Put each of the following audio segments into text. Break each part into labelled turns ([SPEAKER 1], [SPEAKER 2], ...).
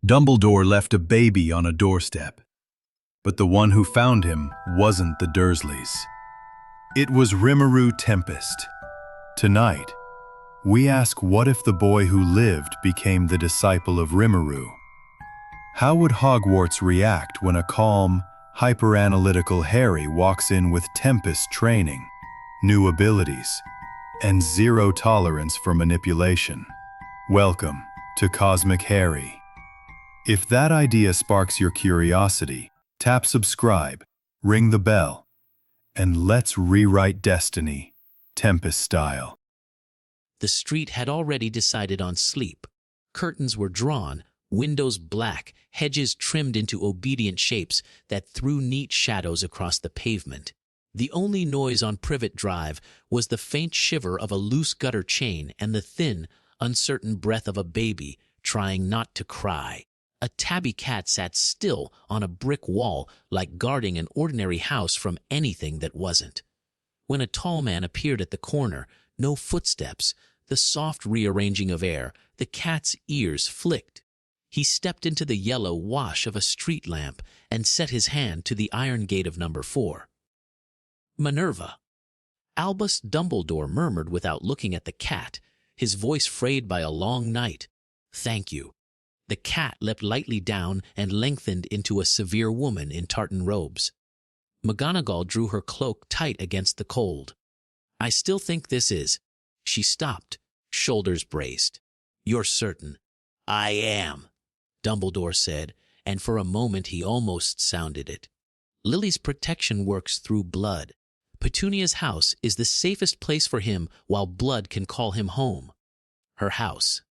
[SPEAKER 1] Dumbledore left a baby on a doorstep, but the one who found him wasn't the Dursleys. It was Rimuru Tempest. Tonight, we ask what if the boy who lived became the disciple of Rimuru? How would Hogwarts react when a calm, hyper-analytical Harry walks in with Tempest training, new abilities, and zero tolerance for manipulation? Welcome to Cosmic Harry. If that idea sparks your curiosity, tap subscribe, ring the bell, and let's rewrite destiny, Tempest style.
[SPEAKER 2] The street had already decided on sleep. Curtains were drawn, windows black, hedges trimmed into obedient shapes that threw neat shadows across the pavement. The only noise on Privet Drive was the faint shiver of a loose gutter chain and the thin, uncertain breath of a baby trying not to cry. A tabby cat sat still on a brick wall, like guarding an ordinary house from anything that wasn't. When a tall man appeared at the corner, no footsteps, the soft rearranging of air, the cat's ears flicked. He stepped into the yellow wash of a street lamp and set his hand to the iron gate of number 4. Minerva. Albus Dumbledore murmured without looking at the cat, his voice frayed by a long night. "Thank you." The cat leapt lightly down and lengthened into a severe woman in tartan robes. McGonagall drew her cloak tight against the cold. "I still think this is—" She stopped, shoulders braced. "You're certain?" "I am," Dumbledore said, and for a moment he almost sounded it. "Lily's protection works through blood. Petunia's house is the safest place for him while blood can call him home." "Her house,"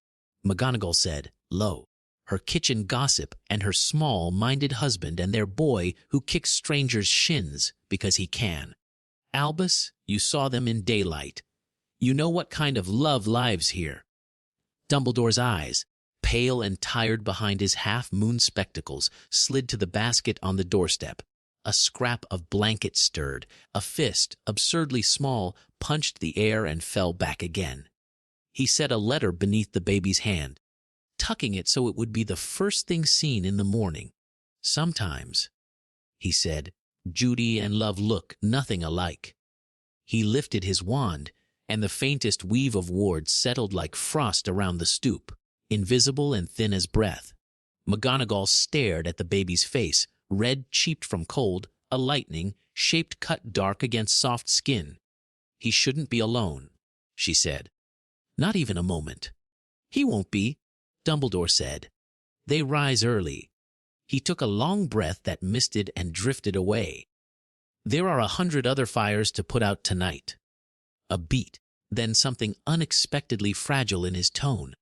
[SPEAKER 2] McGonagall said, low. "Her kitchen gossip and her small-minded husband and their boy who kicks strangers' shins because he can. Albus, you saw them in daylight. You know what kind of love lives here." Dumbledore's eyes, pale and tired behind his half-moon spectacles, slid to the basket on the doorstep. A scrap of blanket stirred. A fist, absurdly small, punched the air and fell back again. He set a letter beneath the baby's hand, tucking it so it would be the first thing seen in the morning. "Sometimes," he said, "Judy and love look nothing alike." He lifted his wand, and the faintest weave of ward settled like frost around the stoop, invisible and thin as breath. McGonagall stared at the baby's face, red cheeked from cold, a lightning-shaped cut dark against soft skin. "He shouldn't be alone," she said. "Not even a moment." "He won't be," Dumbledore said. "They rise early." He took a long breath that misted and drifted away. "There are 100 other fires to put out tonight." A beat, then something unexpectedly fragile in his tone.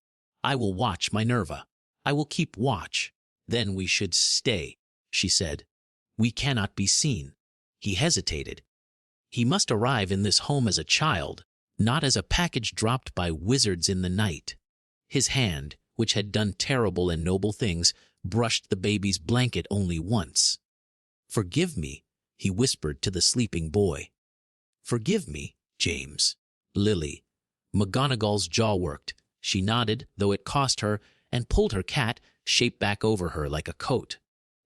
[SPEAKER 2] "I will watch Minerva. I will keep watch. Then we should stay," she said. "We cannot be seen." He hesitated. He must arrive in this home as a child, not as a package dropped by wizards in the night. His hand, which had done terrible and noble things, brushed the baby's blanket only once. "Forgive me," he whispered to the sleeping boy. "Forgive me, James." "Lily." McGonagall's jaw worked. She nodded, though it cost her, and pulled her cat shape back over her like a coat.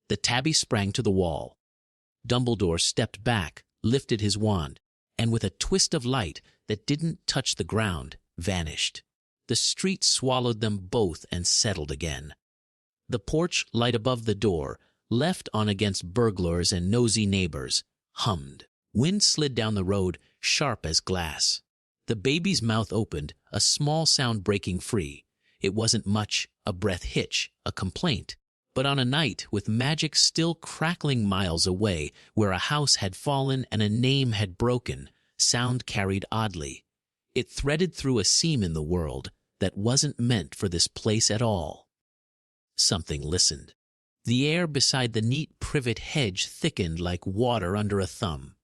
[SPEAKER 2] The tabby sprang to the wall. Dumbledore stepped back, lifted his wand, and with a twist of light that didn't touch the ground, vanished. The street swallowed them both and settled again. The porch light above the door, left on against burglars and nosy neighbors, hummed. Wind slid down the road, sharp as glass. The baby's mouth opened, a small sound breaking free. It wasn't much, a breath hitch, a complaint. But on a night with magic still crackling miles away, where a house had fallen and a name had broken, sound carried oddly. It threaded through a seam in the world that wasn't meant for this place at all. Something listened. The air beside the neat privet hedge thickened like water under a thumb.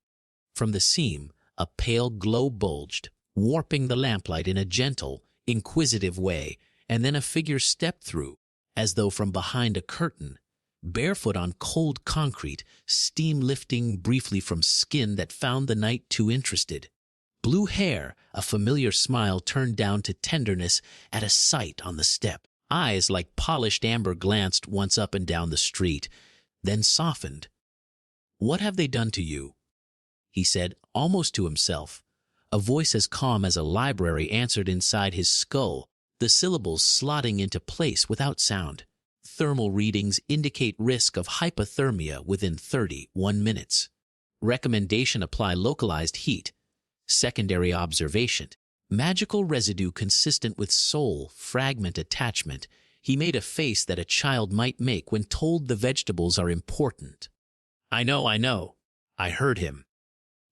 [SPEAKER 2] From the seam, a pale glow bulged, warping the lamplight in a gentle, inquisitive way, and then a figure stepped through, as though from behind a curtain, barefoot on cold concrete, steam lifting briefly from skin that found the night too interested. Blue hair, a familiar smile turned down to tenderness at a sight on the step. eyes like polished amber glanced once up and down the street, then softened. "What have they done to you?" he said, almost to himself. A voice as calm as a library answered inside his skull, the syllables slotting into place without sound. "Thermal readings indicate risk of hypothermia within 31 minutes. Recommendation: apply localized heat. Secondary observation: magical residue consistent with soul fragment attachment." He made a face that a child might make when told the vegetables are important. I know. I heard him."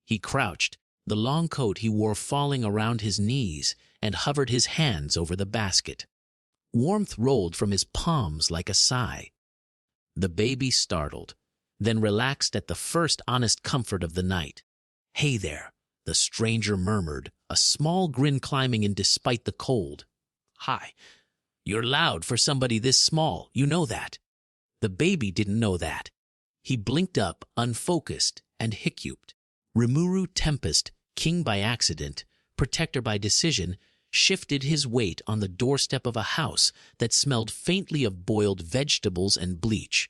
[SPEAKER 2] He crouched, the long coat he wore falling around his knees, and hovered his hands over the basket. Warmth rolled from his palms like a sigh. The baby startled, then relaxed at the first honest comfort of the night. "Hey there," the stranger murmured, a small grin climbing in despite the cold. "Hi. You're loud for somebody this small, you know that." The baby didn't know that. He blinked up, unfocused, and hiccuped. Rimuru Tempest, king by accident, protector by decision, shifted his weight on the doorstep of a house that smelled faintly of boiled vegetables and bleach.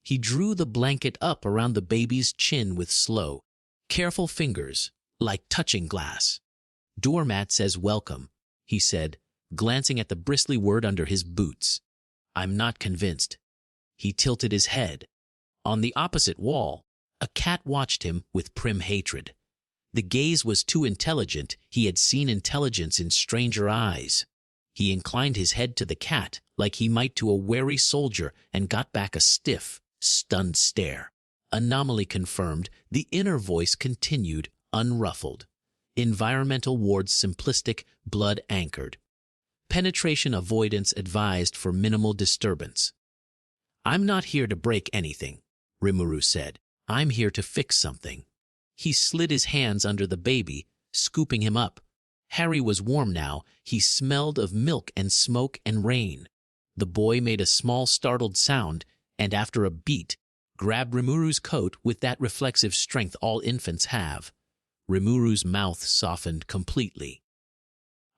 [SPEAKER 2] He drew the blanket up around the baby's chin with slow, careful fingers, like touching glass. "Doormat says welcome," he said, glancing at the bristly word under his boots. "I'm not convinced." He tilted his head. On the opposite wall, a cat watched him with prim hatred. The gaze was too intelligent. He had seen intelligence in stranger eyes. He inclined his head to the cat like he might to a wary soldier and got back a stiff, stunned stare. Anomaly confirmed, the inner voice continued, unruffled. Environmental wards simplistic, blood anchored. Penetration avoidance advised for minimal disturbance. "I'm not here to break anything," Rimuru said. "I'm here to fix something." He slid his hands under the baby, scooping him up. Harry was warm now. He smelled of milk and smoke and rain. The boy made a small startled sound, and after a beat, grabbed Rimuru's coat with that reflexive strength all infants have. Rimuru's mouth softened completely.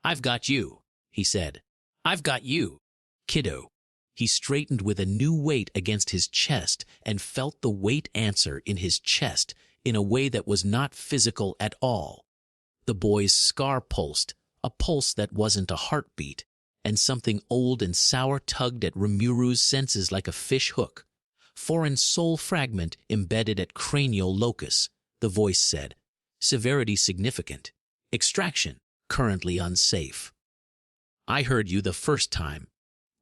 [SPEAKER 2] "I've got you," he said. "I've got you, kiddo." He straightened with a new weight against his chest and felt the weight answer in his chest in a way that was not physical at all. The boy's scar pulsed, a pulse that wasn't a heartbeat, and something old and sour tugged at Rimuru's senses like a fish hook. "Foreign soul fragment embedded at cranial locus," the voice said. "Severity significant. Extraction currently unsafe." "I heard you the first time."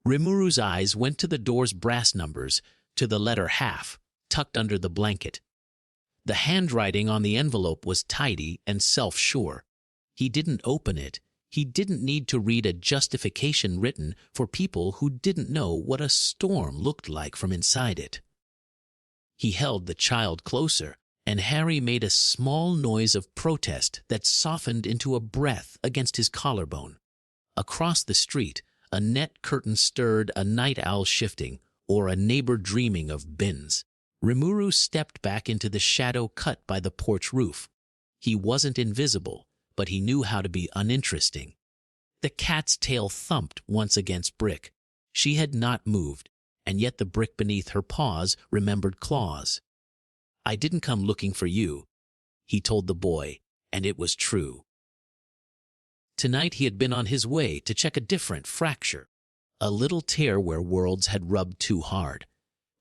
[SPEAKER 2] Rimuru's eyes went to the door's brass numbers, to the letter half, tucked under the blanket. The handwriting on the envelope was tidy and self-sure. He didn't open it. He didn't need to read a justification written for people who didn't know what a storm looked like from inside it. He held the child closer, and Harry made a small noise of protest that softened into a breath against his collarbone. Across the street, a net curtain stirred, a night owl shifting, or a neighbor dreaming of bins. Rimuru stepped back into the shadow cut by the porch roof. He wasn't invisible, but he knew how to be uninteresting. The cat's tail thumped once against brick. She had not moved, and yet the brick beneath her paws remembered claws. "I didn't come looking for you," he told the boy, and it was true. Tonight he had been on his way to check a different fracture, a little tear where worlds had rubbed too hard.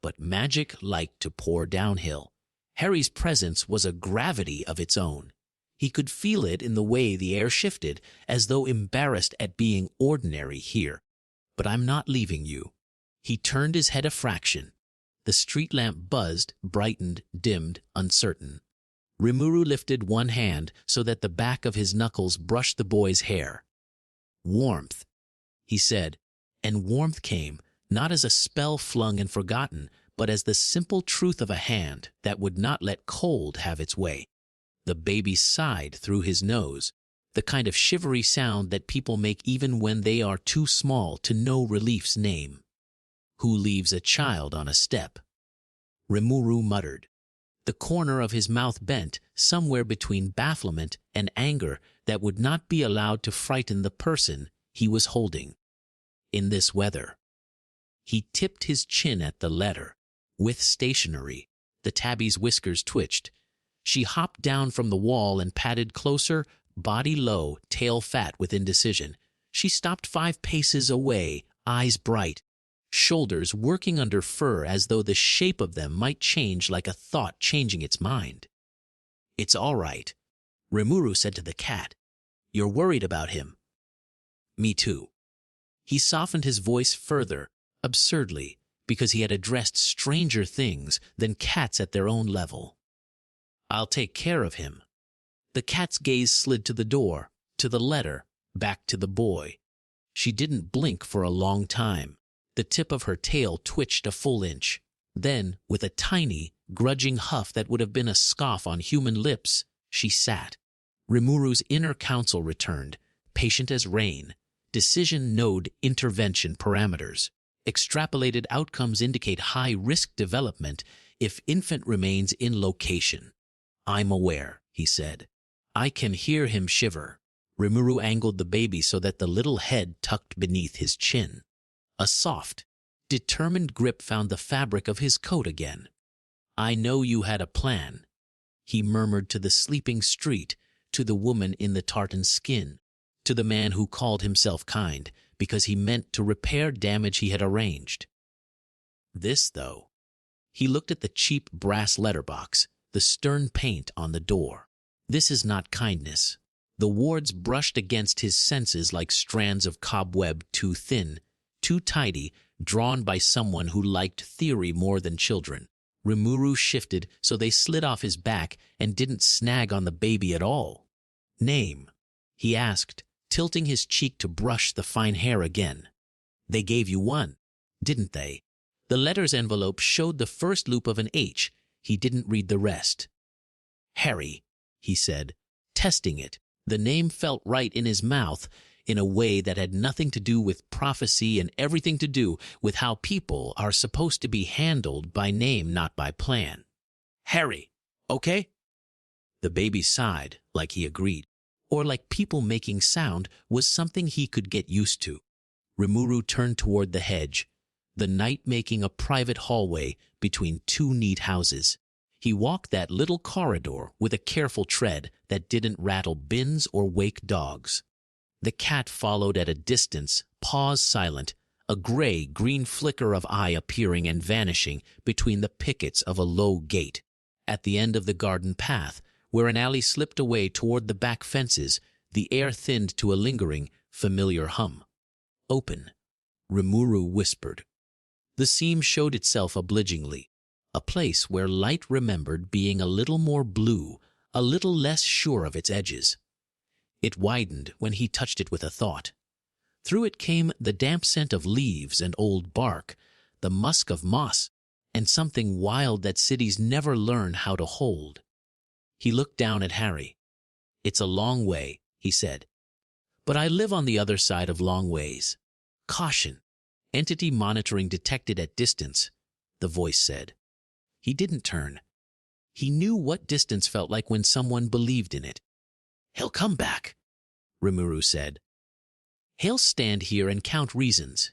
[SPEAKER 2] But magic liked to pour downhill. Harry's presence was a gravity of its own. He could feel it in the way the air shifted, as though embarrassed at being ordinary here. "But I'm not leaving you." He turned his head a fraction. The street lamp buzzed, brightened, dimmed, uncertain. Rimuru lifted one hand so that the back of his knuckles brushed the boy's hair. "Warmth," he said, and warmth came, not as a spell flung and forgotten, but as the simple truth of a hand that would not let cold have its way. The baby sighed through his nose, the kind of shivery sound that people make even when they are too small to know relief's name. "Who leaves a child on a step?" Rimuru muttered. The corner of his mouth bent, somewhere between bafflement and anger that would not be allowed to frighten the person he was holding. In this weather, He tipped his chin at the letter. With stationery, the tabby's whiskers twitched. She hopped down from the wall and padded closer, body low, tail fat with indecision. She stopped 5 paces away, eyes bright, shoulders working under fur as though the shape of them might change like a thought changing its mind. "It's all right," Rimuru said to the cat. "You're worried about him." "Me too." He softened his voice further, absurdly, because he had addressed stranger things than cats at their own level. "I'll take care of him." The cat's gaze slid to the door, to the letter, back to the boy. She didn't blink for a long time. The tip of her tail twitched a full inch. Then, with a tiny, grudging huff that would have been a scoff on human lips, she sat. Rimuru's inner counsel returned, patient as rain. Decision node intervention parameters. Extrapolated outcomes indicate high-risk development if infant remains in location. "I'm aware," he said. "I can hear him shiver." Rimuru angled the baby so that the little head tucked beneath his chin. A soft, determined grip found the fabric of his coat again. "I know you had a plan," he murmured to the sleeping street, to the woman in the tartan skin, to the man who called himself kind because he meant to repair damage he had arranged. This, though, he looked at the cheap brass letterbox, the stern paint on the door. "This is not kindness." The wards brushed against his senses like strands of cobweb too thin, too tidy, drawn by someone who liked theory more than children. Rimuru shifted so they slid off his back and didn't snag on the baby at all. "Name?" he asked, tilting his cheek to brush the fine hair again. "They gave you one, didn't they?" The letter's envelope showed the first loop of an H. He didn't read the rest. "Harry," he said, testing it. The name felt right in his mouth in a way that had nothing to do with prophecy and everything to do with how people are supposed to be handled by name, not by plan. "Harry, okay?" The baby sighed, like he agreed, or like people making sound was something he could get used to. Rimuru turned toward the hedge, the night making a private hallway between 2 neat houses. He walked that little corridor with a careful tread that didn't rattle bins or wake dogs. The cat followed at a distance, paws silent, a gray-green flicker of eye appearing and vanishing between the pickets of a low gate. At the end of the garden path, where an alley slipped away toward the back fences, the air thinned to a lingering, familiar hum. "Open," Rimuru whispered. The seam showed itself obligingly, a place where light remembered being a little more blue, a little less sure of its edges. It widened when he touched it with a thought. Through it came the damp scent of leaves and old bark, the musk of moss, and something wild that cities never learn how to hold. He looked down at Harry. "It's a long way," he said. "But I live on the other side of long ways." "Caution. Entity monitoring detected at distance," the voice said. He didn't turn. He knew what distance felt like when someone believed in it. "He'll come back," Rimuru said. "He'll stand here and count reasons."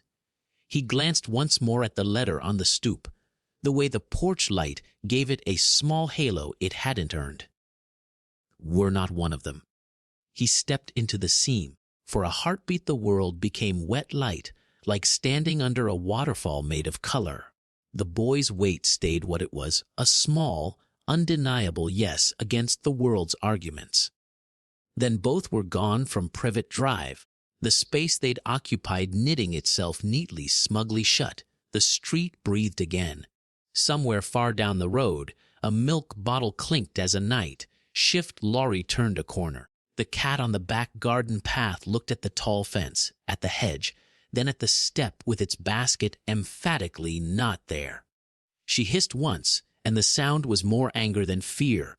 [SPEAKER 2] He glanced once more at the letter on the stoop, the way the porch light gave it a small halo it hadn't earned. "We're not one of them." He stepped into the seam. For a heartbeat the world became wet light, like standing under a waterfall made of color. The boy's weight stayed what it was, a small, undeniable yes against the world's arguments. Then both were gone from Privet Drive, the space they'd occupied knitting itself neatly, smugly shut. The street breathed again. Somewhere far down the road, a milk bottle clinked as a night shift lorry turned a corner. The cat on the back garden path looked at the tall fence, at the hedge, then at the step with its basket, emphatically not there. She hissed once, and the sound was more anger than fear.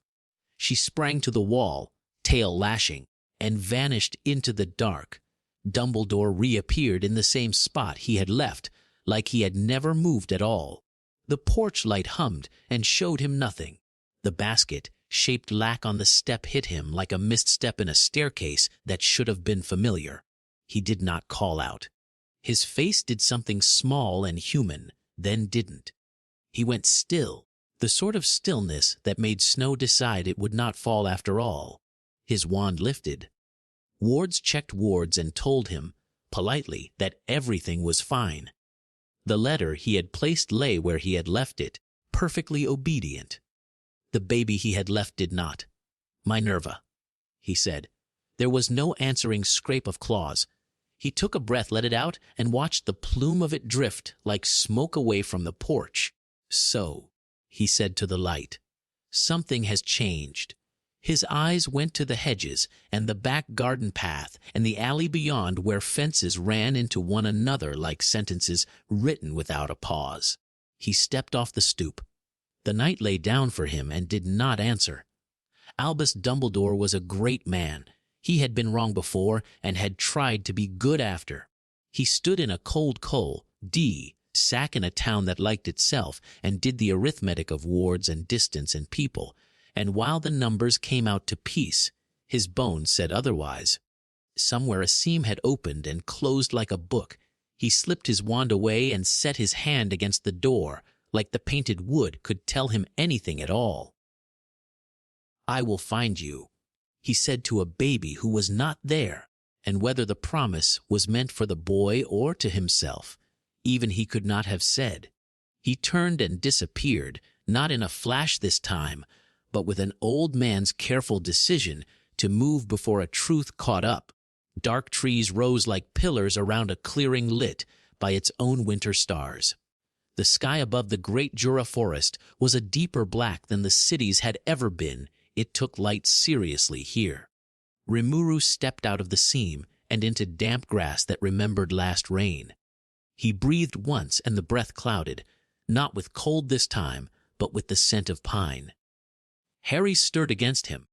[SPEAKER 2] She sprang to the wall, tail lashing, and vanished into the dark. Dumbledore reappeared in the same spot he had left, like he had never moved at all. The porch light hummed and showed him nothing. The basket-shaped lack on the step hit him like a missed step in a staircase that should have been familiar. He did not call out. His face did something small and human, then didn't. He went still, the sort of stillness that made Snow decide it would not fall after all. His wand lifted. Wards checked Wards and told him, politely, that everything was fine. The letter he had placed lay where he had left it, perfectly obedient. The baby he had left did not. "Minerva," he said. There was no answering scrape of claws. He took a breath, let it out, and watched the plume of it drift like smoke away from the porch. "So," he said to the light, "something has changed." His eyes went to the hedges and the back garden path and the alley beyond where fences ran into one another like sentences written without a pause. He stepped off the stoop. The knight lay down for him and did not answer. Albus Dumbledore was a great man. He had been wrong before and had tried to be good after. He stood in a cold coal, sack in a town that liked itself and did the arithmetic of wards and distance and people, and while the numbers came out to peace, his bones said otherwise. Somewhere a seam had opened and closed like a book. He slipped his wand away and set his hand against the door, like the painted wood could tell him anything at all. "I will find you," he said to a baby who was not there, and whether the promise was meant for the boy or to himself, even he could not have said. He turned and disappeared, not in a flash this time, but with an old man's careful decision to move before a truth caught up. Dark trees rose like pillars around a clearing lit by its own winter stars. The sky above the great Jura forest was a deeper black than the cities had ever been. It took light seriously here. Rimuru stepped out of the seam and into damp grass that remembered last rain. He breathed once and the breath clouded, not with cold this time, but with the scent of pine. Harry stirred against him,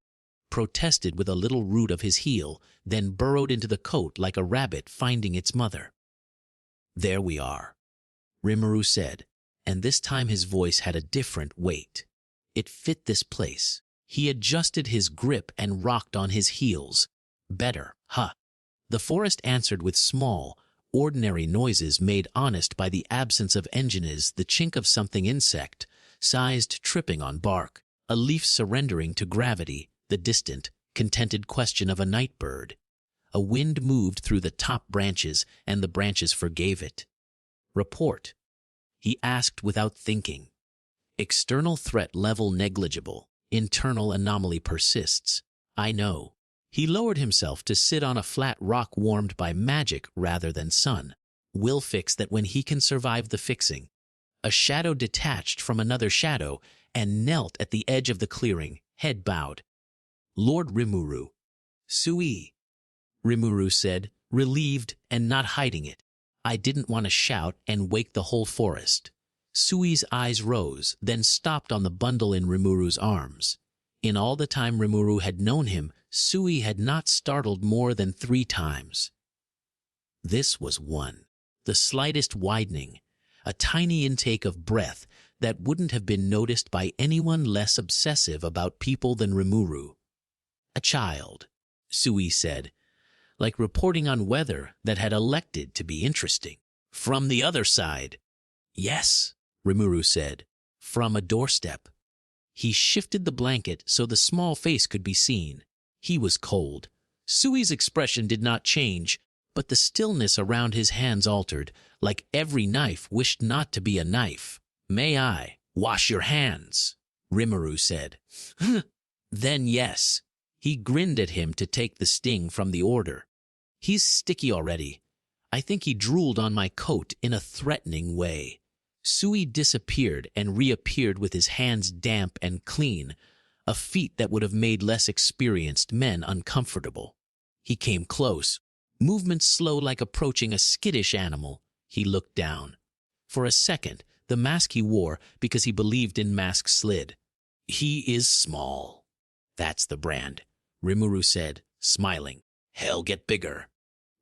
[SPEAKER 2] protested with a little root of his heel, then burrowed into the coat like a rabbit finding its mother. "There we are," Rimuru said, and this time his voice had a different weight. It fit this place. He adjusted his grip and rocked on his heels. "Better, huh?" The forest answered with small, ordinary noises made honest by the absence of engines, the chink of something insect, sized tripping on bark, a leaf surrendering to gravity, the distant, contented question of a night bird. A wind moved through the top branches, and the branches forgave it. "Report," he asked without thinking. "External threat level negligible. Internal anomaly persists. I know." He lowered himself to sit on a flat rock warmed by magic rather than sun. "We'll fix that when he can survive the fixing." A shadow detached from another shadow and knelt at the edge of the clearing, head bowed. "Lord Rimuru." "Sui," Rimuru said, relieved and not hiding it. "I didn't want to shout and wake the whole forest." Sui's eyes rose, then stopped on the bundle in Rimuru's arms. In all the time Rimuru had known him, Sui had not startled more than 3 times. This was one. The slightest widening, a tiny intake of breath that wouldn't have been noticed by anyone less obsessive about people than Rimuru. "A child," Sui said, like reporting on weather that had elected to be interesting. "From the other side." "Yes," Rimuru said, "from a doorstep." He shifted the blanket so the small face could be seen. He was cold. Sui's expression did not change, but the stillness around his hands altered, like every knife wished not to be a knife. "May I wash your hands?" Rimuru said. "Then yes." He grinned at him to take the sting from the order. "He's sticky already. I think he drooled on my coat in a threatening way." Sui disappeared and reappeared with his hands damp and clean, a feat that would have made less experienced men uncomfortable. He came close, movements slow like approaching a skittish animal. He looked down. For a second, the mask he wore, because he believed in masks, slid. "He is small." "That's the brand," Rimuru said, smiling. "Hell get bigger."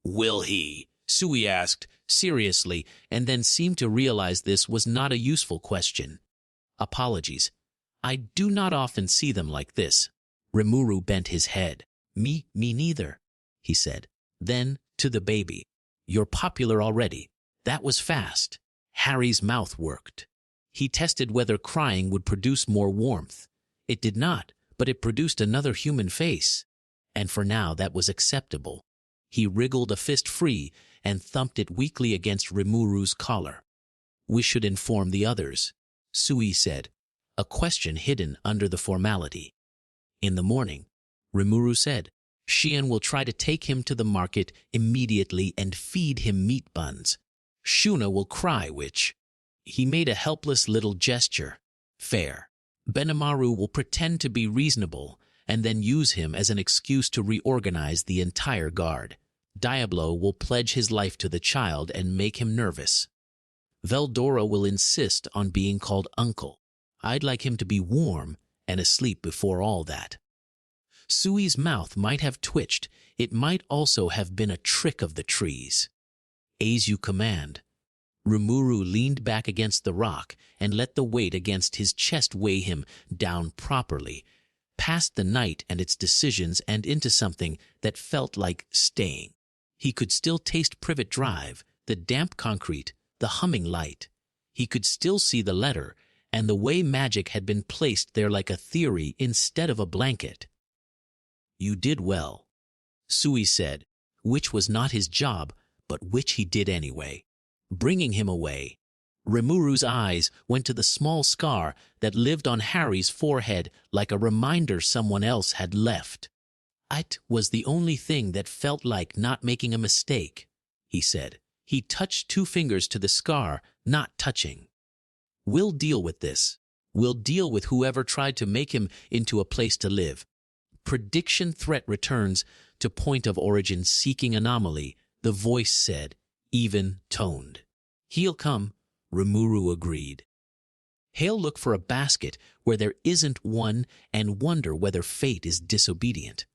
[SPEAKER 2] "Will he?" Sui asked, seriously, and then seemed to realize this was not a useful question. "Apologies. I do not often see them like this." Rimuru bent his head. Me neither," he said. Then, to the baby, You're popular already. That was fast. Harry's mouth worked. He tested whether crying would produce more warmth. It did not, but it produced another human face. And for now that was acceptable. He wriggled a fist free and thumped it weakly against Rimuru's collar. We should inform the others, Sui said, a question hidden under the formality. In the morning, Rimuru said, Xian will try to take him to the market immediately and feed him meat buns. Shuna will cry, which... He made a helpless little gesture. Fair. Benimaru will pretend to be reasonable and then use him as an excuse to reorganize the entire guard. Diablo will pledge his life to the child and make him nervous. Veldora will insist on being called uncle. I'd like him to be warm and asleep before all that. Sui's mouth might have twitched. It might also have been a trick of the trees. As you command. Rimuru leaned back against the rock and let the weight against his chest weigh him down properly, past the night and its decisions and into something that felt like staying. He could still taste Privet Drive, the damp concrete, the humming light. He could still see the letter and the way magic had been placed there like a theory instead of a blanket. You did well, Sui said, which was not his job, but which he did anyway. Bringing him away. Rimuru's eyes went to the small scar that lived on Harry's forehead like a reminder someone else had left. It was the only thing that felt like not making a mistake, he said. He touched 2 fingers to the scar, not touching. We'll deal with this. We'll deal with whoever tried to make him into a place to live. Prediction threat returns to point of origin seeking anomaly, the voice said, even-toned. He'll come, Rimuru agreed. He'll look for a basket where there isn't one and wonder whether fate is disobedient.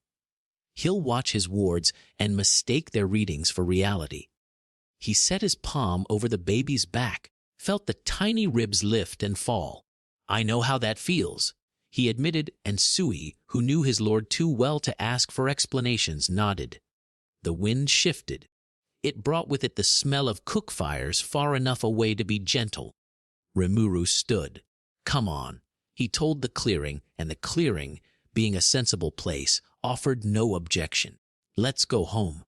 [SPEAKER 2] He'll watch his wards and mistake their readings for reality. He set his palm over the baby's back, felt the tiny ribs lift and fall. I know how that feels, he admitted, and Sui, who knew his lord too well to ask for explanations, nodded. The wind shifted. It brought with it the smell of cook fires far enough away to be gentle. Rimuru stood. Come on, he told the clearing, and the clearing, being a sensible place, offered no objection. Let's go home.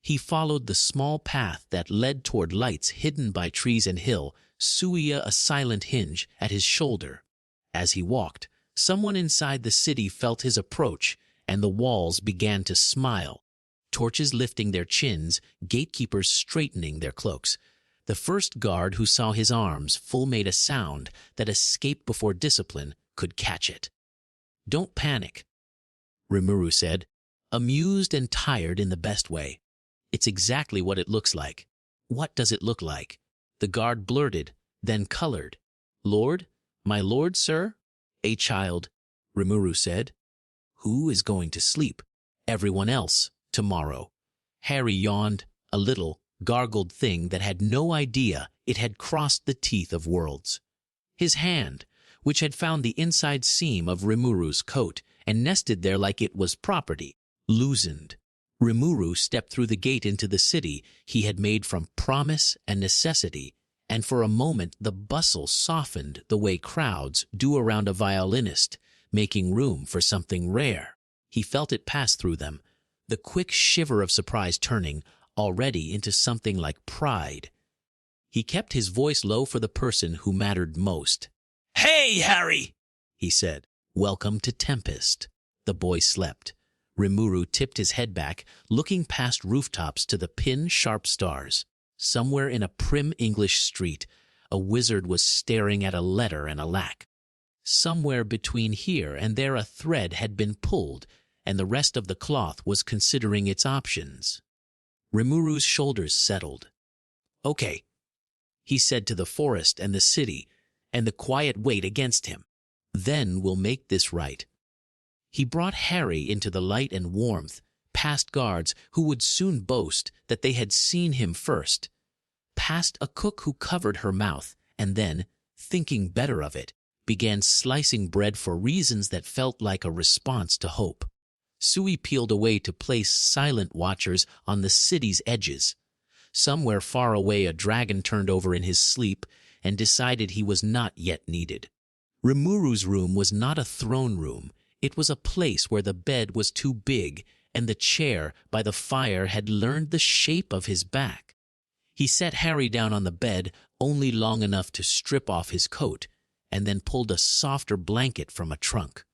[SPEAKER 2] He followed the small path that led toward lights hidden by trees and hill, Suia a silent hinge at his shoulder. As he walked, someone inside the city felt his approach, and the walls began to smile. Torches lifting their chins, gatekeepers straightening their cloaks. The first guard who saw his arms full made a sound that escaped before discipline could catch it. Don't panic, Rimuru said, amused and tired in the best way. It's exactly what it looks like. What does it look like? The guard blurted, then colored. Lord? My lord, sir? A child, Rimuru said. Who is going to sleep? Everyone else. Tomorrow. Harry yawned, a little, gargled thing that had no idea it had crossed the teeth of worlds. His hand, which had found the inside seam of Rimuru's coat and nested there like it was property, loosened. Rimuru stepped through the gate into the city he had made from promise and necessity, and for a moment the bustle softened the way crowds do around a violinist, making room for something rare. He felt it pass through them, the quick shiver of surprise turning already into something like pride. He kept his voice low for the person who mattered most. Hey, Harry, he said. Welcome to Tempest. The boy slept. Rimuru tipped his head back, looking past rooftops to the pin-sharp stars. Somewhere in a prim English street, a wizard was staring at a letter and a lac. Somewhere between here and there a thread had been pulled, and the rest of the cloth was considering its options. Rimuru's shoulders settled. Okay, he said to the forest and the city, and the quiet weight against him. Then we'll make this right. He brought Harry into the light and warmth, past guards who would soon boast that they had seen him first, past a cook who covered her mouth, and then, thinking better of it, began slicing bread for reasons that felt like a response to hope. Sui peeled away to place silent watchers on the city's edges. Somewhere far away, a dragon turned over in his sleep and decided he was not yet needed. Rimuru's room was not a throne room. It was a place where the bed was too big and the chair by the fire had learned the shape of his back. He set Harry down on the bed only long enough to strip off his coat and then pulled a softer blanket from a trunk.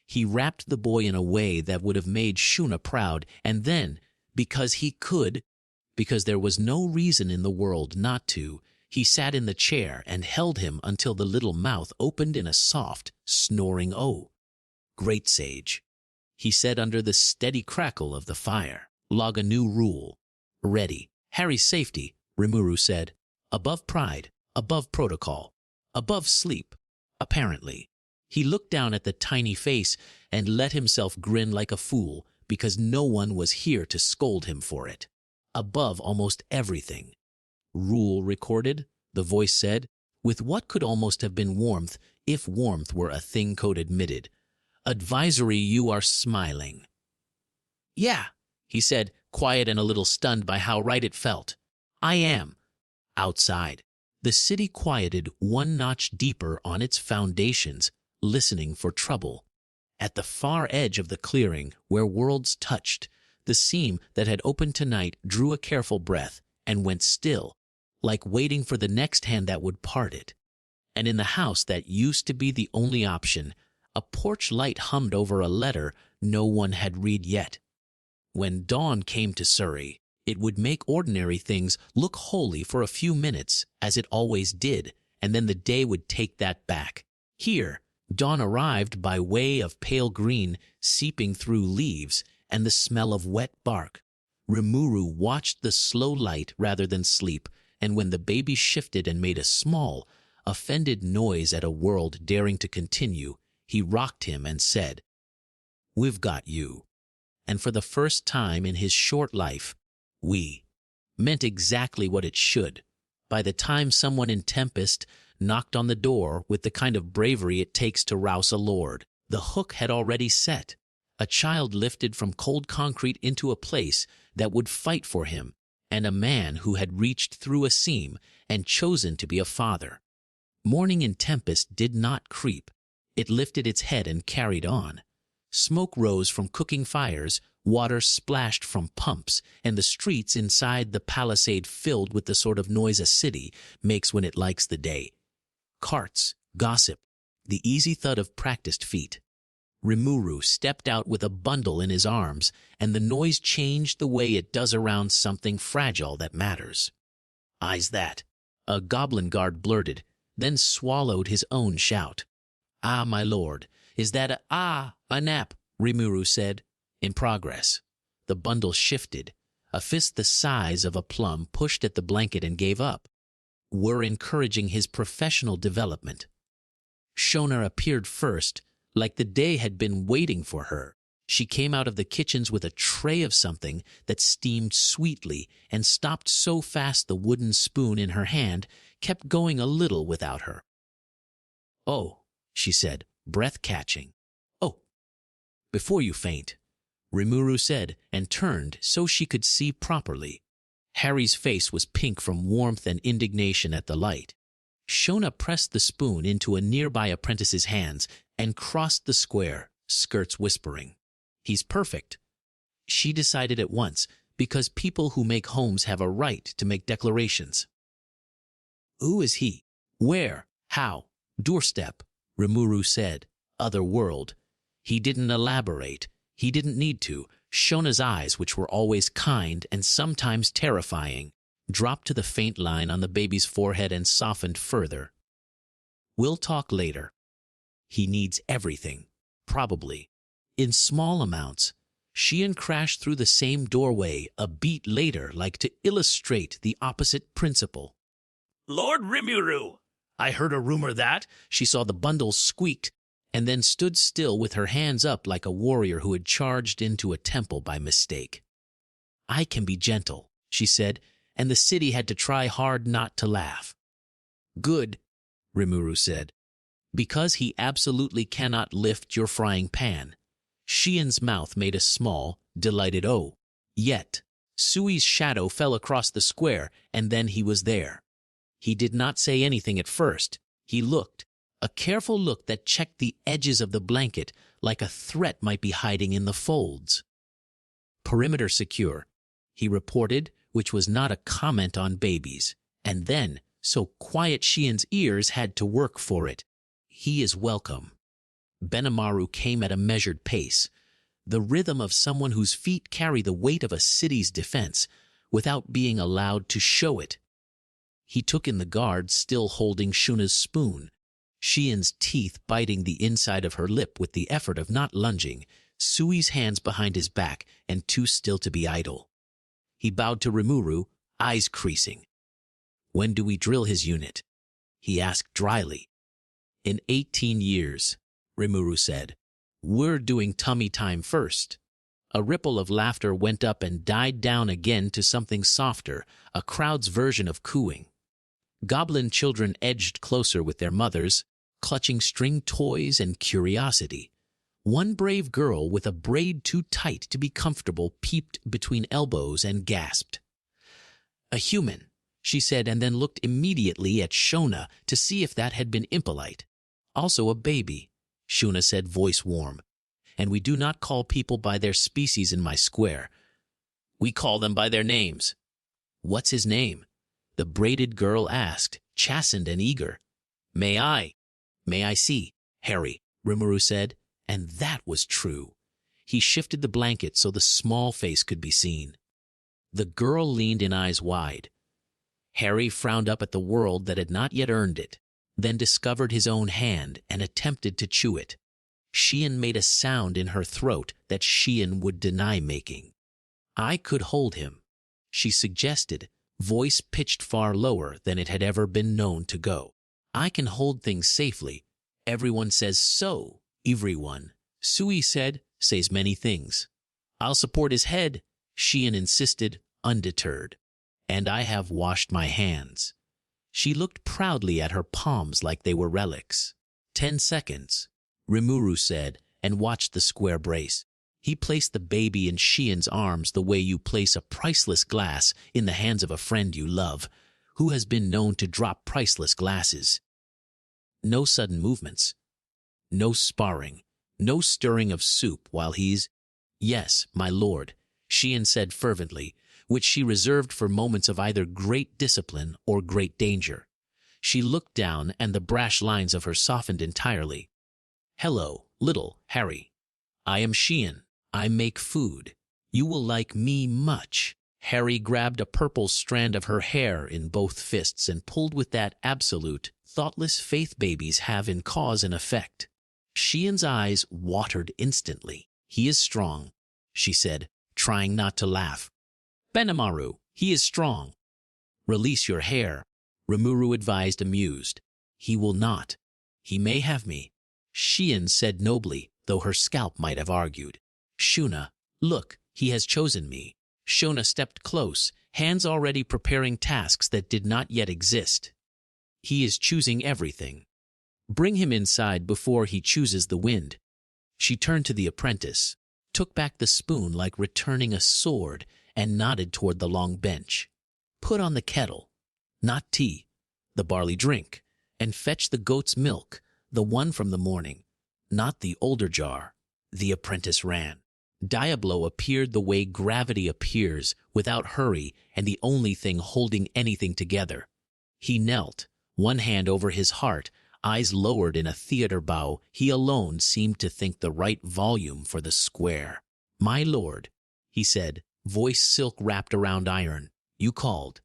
[SPEAKER 2] He wrapped the boy in a way that would have made Shuna proud, and then, because he could, because there was no reason in the world not to, he sat in the chair and held him until the little mouth opened in a soft, snoring "Oh." "Great sage," he said under the steady crackle of the fire. "Log a new rule." "Ready. Harry's safety," Rimuru said. "Above pride, above protocol, above sleep, apparently." He looked down at the tiny face and let himself grin like a fool because no one was here to scold him for it. Above almost everything. "Rule recorded," the voice said, with what could almost have been warmth if warmth were a thing code admitted. "Advisory, you are smiling." "Yeah," he said, quiet and a little stunned by how right it felt. "I am." Outside, the city quieted one notch deeper on its foundations, listening for trouble. At the far edge of the clearing, where worlds touched, the seam that had opened tonight drew a careful breath and went still, like waiting for the next hand that would part it. And in the house that used to be the only option, a porch light hummed over a letter no one had read yet. When dawn came to Surrey, it would make ordinary things look holy for a few minutes, as it always did, and then the day would take that back. Here, dawn arrived by way of pale green seeping through leaves and the smell of wet bark. Rimuru watched the slow light rather than sleep, and when the baby shifted and made a small, offended noise at a world daring to continue, he rocked him and said, "We've got you." And for the first time in his short life, "we" meant exactly what it should. By the time someone in Tempest knocked on the door with the kind of bravery it takes to rouse a lord, the hook had already set. A child lifted from cold concrete into a place that would fight for him, and a man who had reached through a seam and chosen to be a father. Morning in Tempest did not creep. It lifted its head and carried on. Smoke rose from cooking fires, water splashed from pumps, and the streets inside the palisade filled with the sort of noise a city makes when it likes the day. Carts, gossip, the easy thud of practiced feet. Rimuru stepped out with a bundle in his arms, and the noise changed the way it does around something fragile that matters. "Eyes that," a goblin guard blurted, then swallowed his own shout. "Ah, my lord, is that a nap?" Rimuru said. "In progress." The bundle shifted. A fist the size of a plum pushed at the blanket and gave up. "We're encouraging his professional development." Shona appeared first, like the day had been waiting for her. She came out of the kitchens with a tray of something that steamed sweetly and stopped so fast the wooden spoon in her hand kept going a little without her. "Oh," she said, breath-catching. "Oh." "Before you faint," Rimuru said, and turned so she could see properly. Harry's face was pink from warmth and indignation at the light. Shona pressed the spoon into a nearby apprentice's hands and crossed the square, skirts whispering. "He's perfect." She decided at once, because people who make homes have a right to make declarations. "Who is he? Where? How?" "Doorstep," Rimuru said. "Other world." He didn't elaborate. He didn't need to. Shona's eyes, which were always kind and sometimes terrifying, dropped to the faint line on the baby's forehead and softened further. "We'll talk later. He needs everything, probably. In small amounts." Sheehan crashed through the same doorway a beat later, like to illustrate the opposite principle. "Lord Rimuru!" "I heard a rumor that." She saw the bundles squeaked, and then stood still with her hands up like a warrior who had charged into a temple by mistake. "I can be gentle," she said, and the city had to try hard not to laugh. "Good," Rimuru said, "because he absolutely cannot lift your frying pan." Sheehan's mouth made a small, delighted "oh." "Yet," Sui's shadow fell across the square, and then he was there. He did not say anything at first. He looked, a careful look that checked the edges of the blanket like a threat might be hiding in the folds. "Perimeter secure," he reported, which was not a comment on babies. And then, so quiet Shien's ears had to work for it. "He is welcome." Benimaru came at a measured pace, the rhythm of someone whose feet carry the weight of a city's defense, without being allowed to show it. He took in the guard, still holding Shuna's spoon, Shien's teeth biting the inside of her lip with the effort of not lunging, Sui's hands behind his back and too still to be idle. He bowed to Rimuru, eyes creasing. "When do we drill his unit?" he asked dryly. "In 18 years, Rimuru said. "We're doing tummy time first." A ripple of laughter went up and died down again to something softer, a crowd's version of cooing. Goblin children edged closer with their mothers, clutching string toys and curiosity. One brave girl with a braid too tight to be comfortable peeped between elbows and gasped. "A human," she said, and then looked immediately at Shona to see if that had been impolite. "Also a baby," Shuna said, voice warm. "And we do not call people by their species in my square. We call them by their names." "What's his name?" the braided girl asked, chastened and eager. May I see, Harry," Rimuru said, and that was true. He shifted the blanket so the small face could be seen. The girl leaned in, eyes wide. Harry frowned up at the world that had not yet earned it, then discovered his own hand and attempted to chew it. Shien made a sound in her throat that Shien would deny making. "I could hold him," she suggested, voice pitched far lower than it had ever been known to go. "I can hold things safely. Everyone says so, everyone." Sui said, "Says many things." "I'll support his head," Shien insisted, undeterred. "And I have washed my hands." She looked proudly at her palms like they were relics. 10 seconds, Rimuru said, and watched the square brace. He placed the baby in Shien's arms the way you place a priceless glass in the hands of a friend you love, who has been known to drop priceless glasses. No sudden movements. No sparring. No stirring of soup while he's— "Yes, my lord," Shien said fervently, which she reserved for moments of either great discipline or great danger. She looked down, and the brash lines of her softened entirely. "Hello, little Harry. I am Shien. I make food. You will like me much." Harry grabbed a purple strand of her hair in both fists and pulled with that absolute, thoughtless faith babies have in cause and effect. Shien's eyes watered instantly. "He is strong," she said, trying not to laugh. "Benimaru, he is strong." "Release your hair," Rimuru advised, amused. "He will not. He may have me," Shien said nobly, though her scalp might have argued. "Shuna, look, he has chosen me." Shona stepped close, hands already preparing tasks that did not yet exist. "He is choosing everything. Bring him inside before he chooses the wind." She turned to the apprentice, took back the spoon like returning a sword, and nodded toward the long bench. "Put on the kettle, not tea, the barley drink, and fetch the goat's milk, the one from the morning, not the older jar." The apprentice ran. Diablo appeared the way gravity appears, without hurry, and the only thing holding anything together. He knelt, one hand over his heart, eyes lowered in a theater bow. He alone seemed to think the right volume for the square. "My lord," he said, voice silk wrapped around iron. "You called."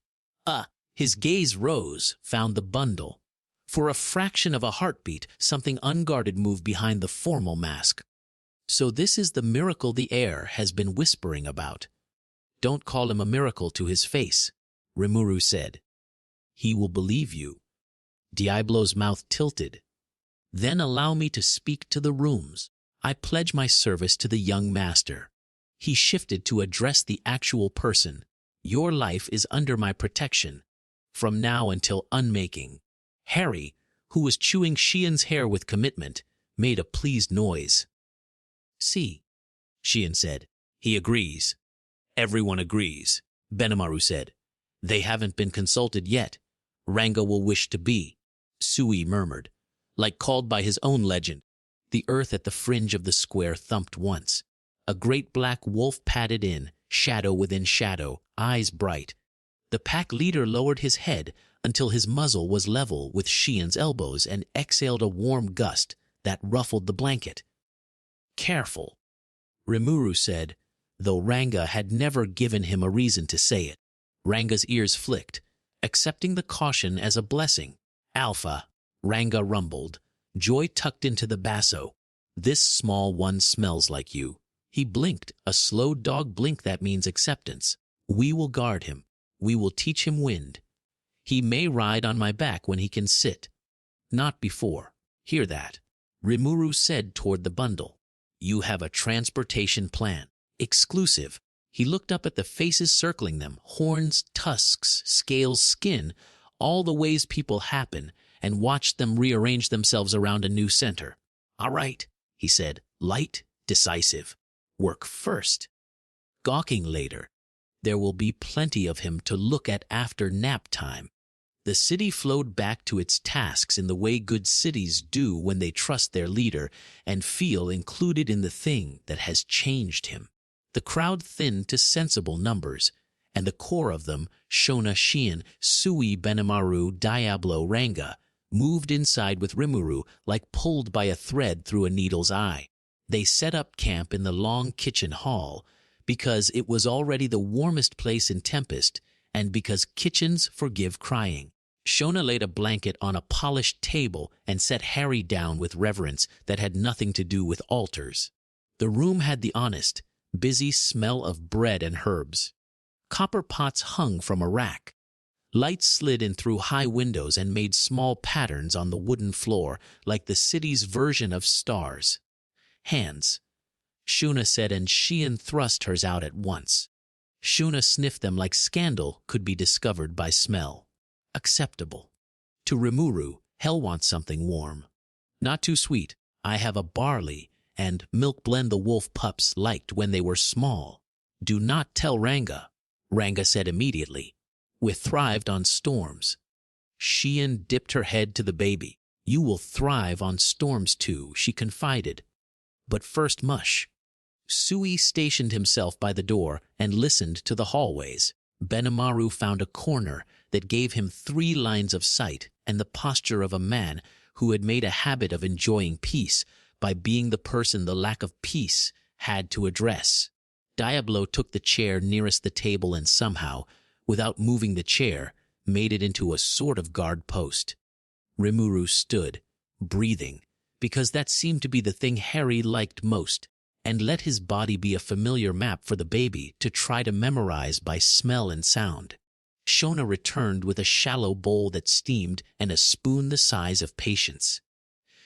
[SPEAKER 2] His gaze rose, found the bundle. For a fraction of a heartbeat, something unguarded moved behind the formal mask. "So this is the miracle the air has been whispering about." "Don't call him a miracle to his face," Rimuru said. "He will believe you." Diablo's mouth tilted. "Then allow me to speak to the rooms. I pledge my service to the young master." He shifted to address the actual person. "Your life is under my protection, from now until unmaking." Harry, who was chewing Shien's hair with commitment, made a pleased noise. "See," Shien said. "He agrees." Everyone agrees, Benimaru said. They haven't been consulted yet. Ranga will wish to be, Sui murmured, like called by his own legend. The earth at the fringe of the square thumped once. A great black wolf padded in, shadow within shadow, eyes bright. The pack leader lowered his head until his muzzle was level with Xian's elbows and exhaled a warm gust that ruffled the blanket. Careful, Rimuru said, though Ranga had never given him a reason to say it. Ranga's ears flicked, accepting the caution as a blessing. Alpha, Ranga rumbled, joy tucked into the basso. This small one smells like you. He blinked, a slow dog blink that means acceptance. We will guard him. We will teach him wind. He may ride on my back when he can sit. Not before. Hear that? Rimuru said toward the bundle. You have a transportation plan. Exclusive. He looked up at the faces circling them, horns, tusks, scales, skin, all the ways people happen, and watched them rearrange themselves around a new center. All right, he said, light, decisive. Work first. Gawking later. There will be plenty of him to look at after nap time. The city flowed back to its tasks in the way good cities do when they trust their leader and feel included in the thing that has changed him. The crowd thinned to sensible numbers, and the core of them, Shona Xian, Sui Benimaru, Diablo Ranga, moved inside with Rimuru like pulled by a thread through a needle's eye. They set up camp in the long kitchen hall because it was already the warmest place in Tempest and because kitchens forgive crying. Shona laid a blanket on a polished table and set Harry down with reverence that had nothing to do with altars. The room had the honest, busy smell of bread and herbs. Copper pots hung from a rack. Lights slid in through high windows and made small patterns on the wooden floor like the city's version of stars. Hands, Shuna said, and Xian thrust hers out at once. Shuna sniffed them like scandal could be discovered by smell. Acceptable. To Rimuru, hell wants something warm. Not too sweet. I have a barley and milk blend the wolf pups liked when they were small. Do not tell Ranga, Ranga said immediately. We thrived on storms. Xian dipped her head to the baby. You will thrive on storms too, she confided. But first mush. Sui stationed himself by the door and listened to the hallways. Benimaru found a corner that gave him 3 lines of sight and the posture of a man who had made a habit of enjoying peace by being the person the lack of peace had to address. Diablo took the chair nearest the table and somehow, without moving the chair, made it into a sort of guard post. Rimuru stood, breathing, because that seemed to be the thing Harry liked most, and let his body be a familiar map for the baby to try to memorize by smell and sound. Shona returned with a shallow bowl that steamed and a spoon the size of Patience.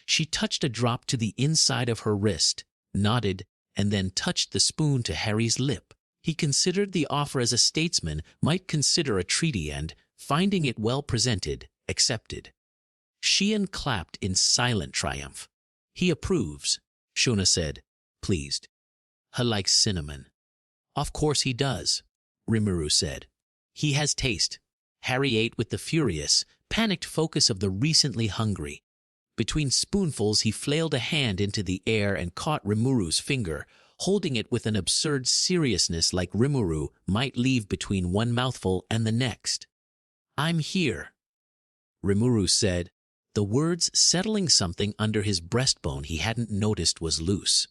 [SPEAKER 2] She touched a drop to the inside of her wrist, nodded, and then touched the spoon to Harry's lip. He considered the offer as a statesman might consider a treaty and, finding it well presented, accepted. Xian clapped in silent triumph. He approves, Shona said, pleased. He likes cinnamon. Of course he does, Rimuru said. He has taste. Harry ate with the furious, panicked focus of the recently hungry. Between spoonfuls he flailed a hand into the air and caught Rimuru's finger, holding it with an absurd seriousness like Rimuru might leave between one mouthful and the next. I'm here, Rimuru said, the words settling something under his breastbone he hadn't noticed was loose.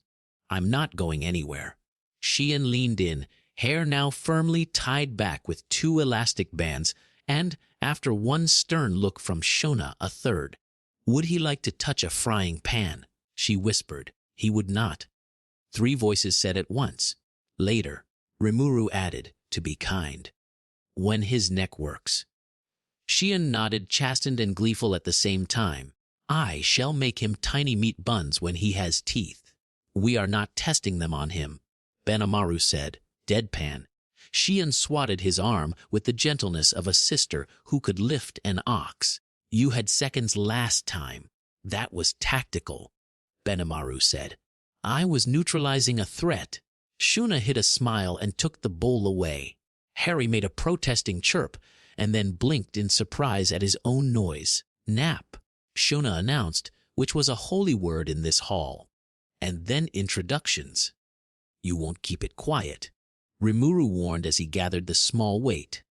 [SPEAKER 2] I'm not going anywhere. Xian leaned in, hair now firmly tied back with 2 elastic bands, and, after one stern look from Shona, a third. Would he like to touch a frying pan? She whispered. He would not. 3 voices said at once. Later, Rimuru added, to be kind. When his neck works. Xian nodded, chastened and gleeful at the same time. I shall make him tiny meat buns when he has teeth. We are not testing them on him, Benimaru said, deadpan. Xian swatted his arm with the gentleness of a sister who could lift an ox. You had seconds last time. That was tactical, Benimaru said. I was neutralizing a threat, Shuna hid a smile and took the bowl away. Harry made a protesting chirp and then blinked in surprise at his own noise. Nap, Shuna announced, which was a holy word in this hall. And then introductions. You won't keep it quiet, Rimuru warned as he gathered the small weight.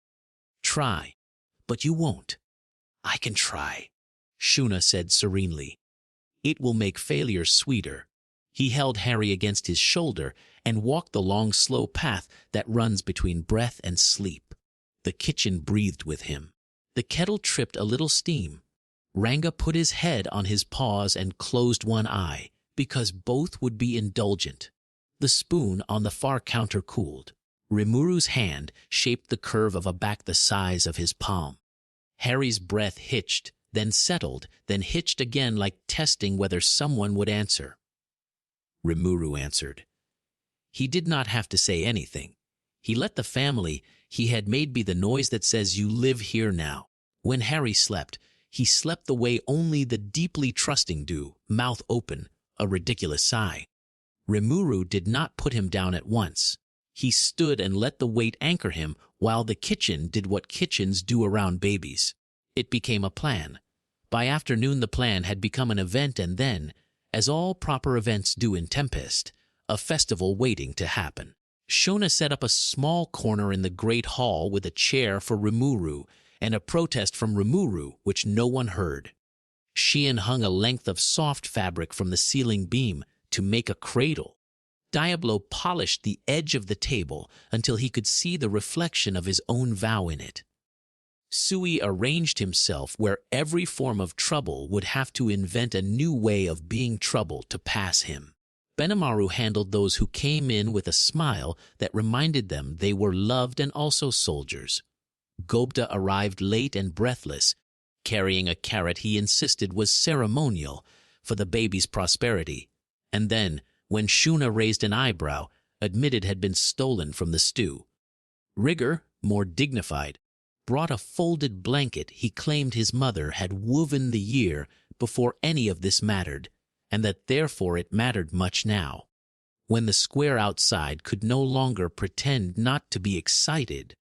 [SPEAKER 2] Try, but you won't. I can try, Shuna said serenely. It will make failure sweeter. He held Harry against his shoulder and walked the long, slow path that runs between breath and sleep. The kitchen breathed with him. The kettle tripped a little steam. Ranga put his head on his paws and closed one eye, because both would be indulgent. The spoon on the far counter cooled. Rimuru's hand shaped the curve of a back the size of his palm. Harry's breath hitched, then settled, then hitched again, like testing whether someone would answer. Rimuru answered. He did not have to say anything. He let the family he had made be the noise that says you live here now. When Harry slept, he slept the way only the deeply trusting do, mouth open, a ridiculous sigh. Rimuru did not put him down at once. He stood and let the weight anchor him while the kitchen did what kitchens do around babies. It became a plan. By afternoon the plan had become an event, and then, as all proper events do in Tempest, a festival waiting to happen. Shona set up a small corner in the great hall with a chair for Rimuru and a protest from Rimuru which no one heard. Sheehan hung a length of soft fabric from the ceiling beam to make a cradle. Diablo polished the edge of the table until he could see the reflection of his own vow in it. Sui arranged himself where every form of trouble would have to invent a new way of being trouble to pass him. Benimaru handled those who came in with a smile that reminded them they were loved and also soldiers. Gobda arrived late and breathless, carrying a carrot he insisted was ceremonial for the baby's prosperity, and then, when Shuna raised an eyebrow, admitted had been stolen from the stew. Rigger, more dignified, brought a folded blanket he claimed his mother had woven the year before any of this mattered, and that therefore it mattered much now. When the square outside could no longer pretend not to be excited,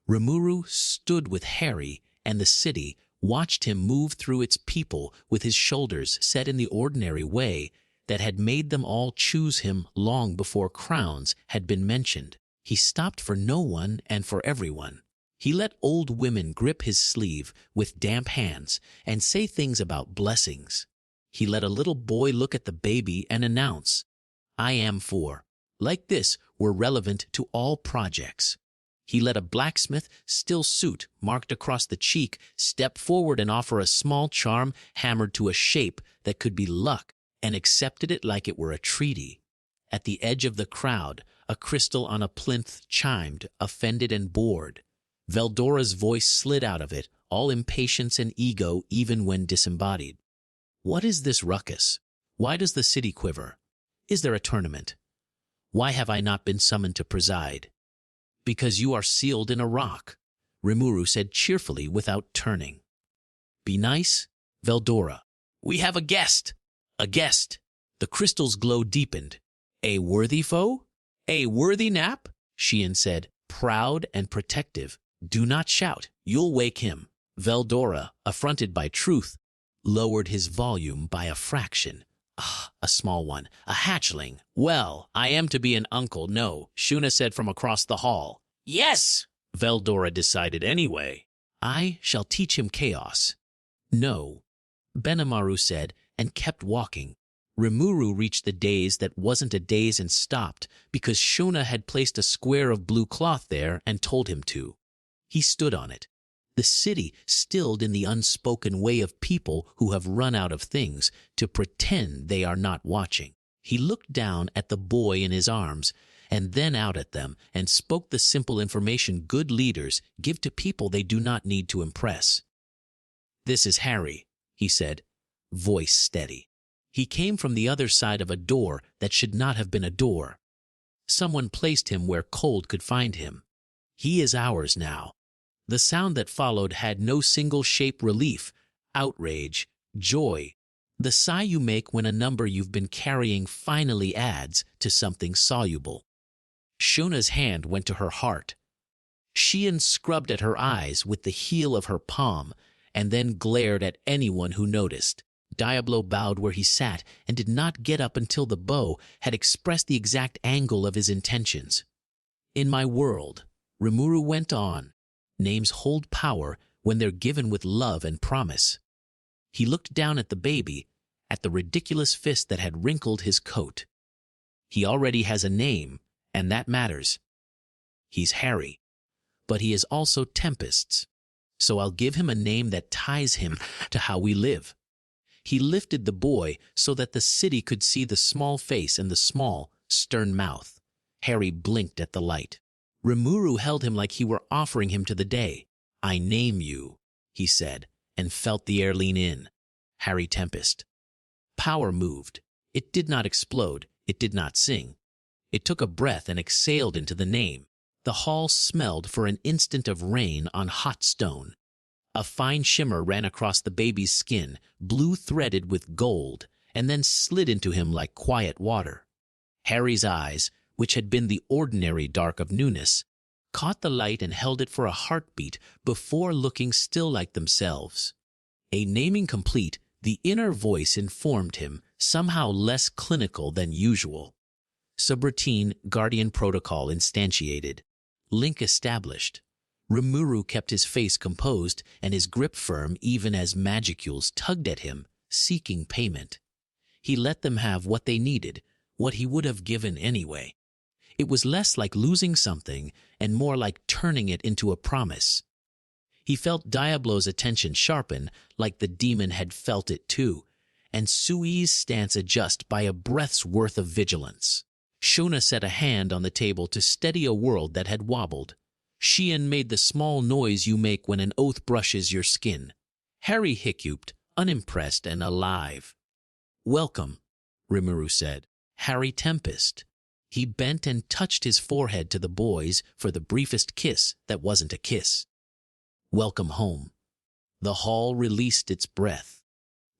[SPEAKER 2] Rimuru stood with Harry, and the city watched him move through its people with his shoulders set in the ordinary way that had made them all choose him long before crowns had been mentioned. He stopped for no one and for everyone. He let old women grip his sleeve with damp hands and say things about blessings. He let a little boy look at the baby and announce, "I am for." Like this were relevant to all projects. He let a blacksmith, still suit marked across the cheek, step forward and offer a small charm hammered to a shape that could be luck, and accepted it like it were a treaty. At the edge of the crowd, a crystal on a plinth chimed, offended and bored. Veldora's voice slid out of it, all impatience and ego even when disembodied. What is this ruckus? Why does the city quiver? Is there a tournament? Why have I not been summoned to preside? Because you are sealed in a rock, Rimuru said cheerfully without turning. Be nice, Veldora. We have a guest. A guest. The crystal's glow deepened. A worthy foe? A worthy nap? Sheehan said, proud and protective. Do not shout. You'll wake him. Veldora, affronted by truth, lowered his volume by a fraction. Ah, a small one, a hatchling. Well, I am to be an uncle, no, Shuna said from across the hall. Yes, Veldora decided anyway. I shall teach him chaos. No, Benimaru said, and kept walking. Rimuru reached the daze that wasn't a daze and stopped because Shuna had placed a square of blue cloth there and told him to. He stood on it. The city stilled in the unspoken way of people who have run out of things to pretend they are not watching. He looked down at the boy in his arms and then out at them and spoke the simple information good leaders give to people they do not need to impress. This is Harry, he said, voice steady. He came from the other side of a door that should not have been a door. Someone placed him where cold could find him. He is ours now. The sound that followed had no single shape relief, outrage, joy. The sigh you make when a number you've been carrying finally adds to something soluble. Shuna's hand went to her heart. Sheehan scrubbed at her eyes with the heel of her palm and then glared at anyone who noticed. Diablo bowed where he sat and did not get up until the bow had expressed the exact angle of his intentions. In my world, Rimuru went on, names hold power when they're given with love and promise. He looked down at the baby, at the ridiculous fist that had wrinkled his coat. He already has a name, and that matters. He's Harry, but he is also Tempest's, so I'll give him a name that ties him to how we live. He lifted the boy so that the city could see the small face and the small, stern mouth. Harry blinked at the light. Rimuru held him like he were offering him to the day. "I name you," he said, and felt the air lean in. Harry Tempest. Power moved. It did not explode. It did not sing. It took a breath and exhaled into the name. The hall smelled for an instant of rain on hot stone. A fine shimmer ran across the baby's skin, blue-threaded with gold, and then slid into him like quiet water. Harry's eyes, which had been the ordinary dark of newness, caught the light and held it for a heartbeat before looking still like themselves. A naming complete, the inner voice informed him, somehow less clinical than usual. Subroutine Guardian Protocol instantiated. Link established. Rimuru kept his face composed and his grip firm even as Magicules tugged at him, seeking payment. He let them have what they needed, what he would have given anyway. It was less like losing something and more like turning it into a promise. He felt Diablo's attention sharpen, like the demon had felt it too, and Sui's stance adjust by a breath's worth of vigilance. Shuna set a hand on the table to steady a world that had wobbled. Sheehan made the small noise you make when an oath brushes your skin. Harry hiccuped, unimpressed and alive. "Welcome," Rimuru said. "Harry Tempest." He bent and touched his forehead to the boys for the briefest kiss that wasn't a kiss. "Welcome home." The hall released its breath.